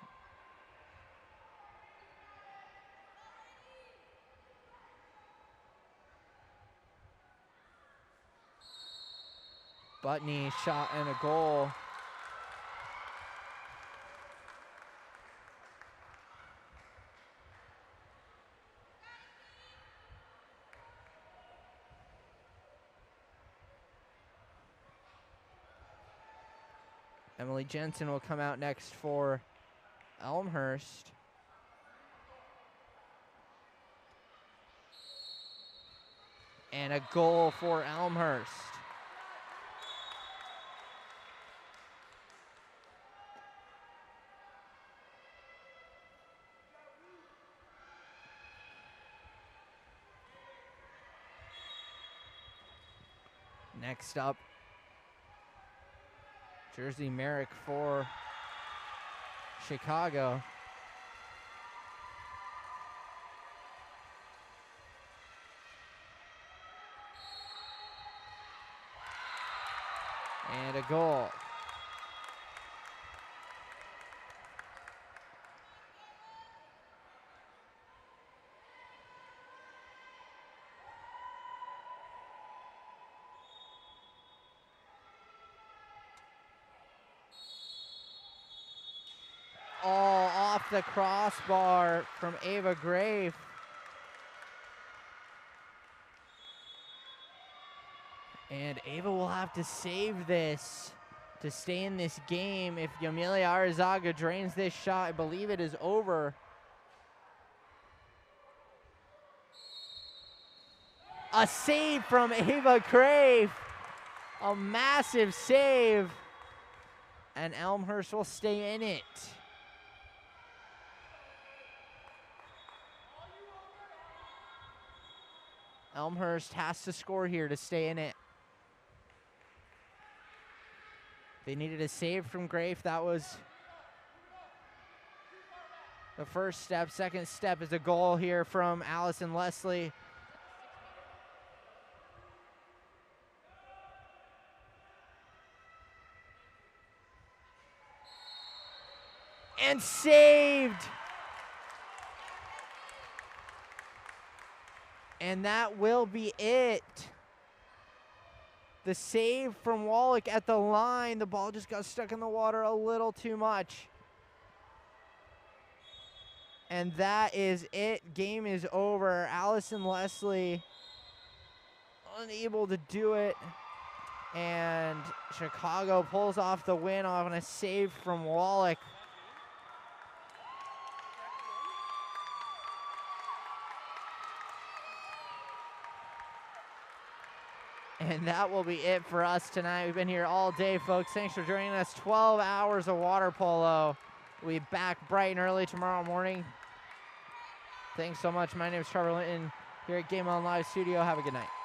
Speaker 1: Butney shot and a goal. Emily Jensen will come out next for Elmhurst. And a goal for Elmhurst. Next up, Jersey Merrick for Chicago. And a goal. All off the crossbar from Ava Grafe. And Ava will have to save this to stay in this game. If Yamilia Arizaga drains this shot, I believe it is over. A save from Ava Grafe. A massive save. And Elmhurst will stay in it. Elmhurst has to score here to stay in it. They needed a save from Grafe. That was the first step. Second step is a goal here from Allison Leslie. And saved. And that will be it. The save from Wallach at the line. The ball just got stuck in the water a little too much. And that is it. Game is over. Allison Leslie unable to do it. And Chicago pulls off the win on a save from Wallach. And that will be it for us tonight. We've been here all day, folks. Thanks for joining us. 12 hours of water polo. We'll be back bright and early tomorrow morning. Thanks so much. My name is Trevor Linton here at Game On Live Studio. Have a good night.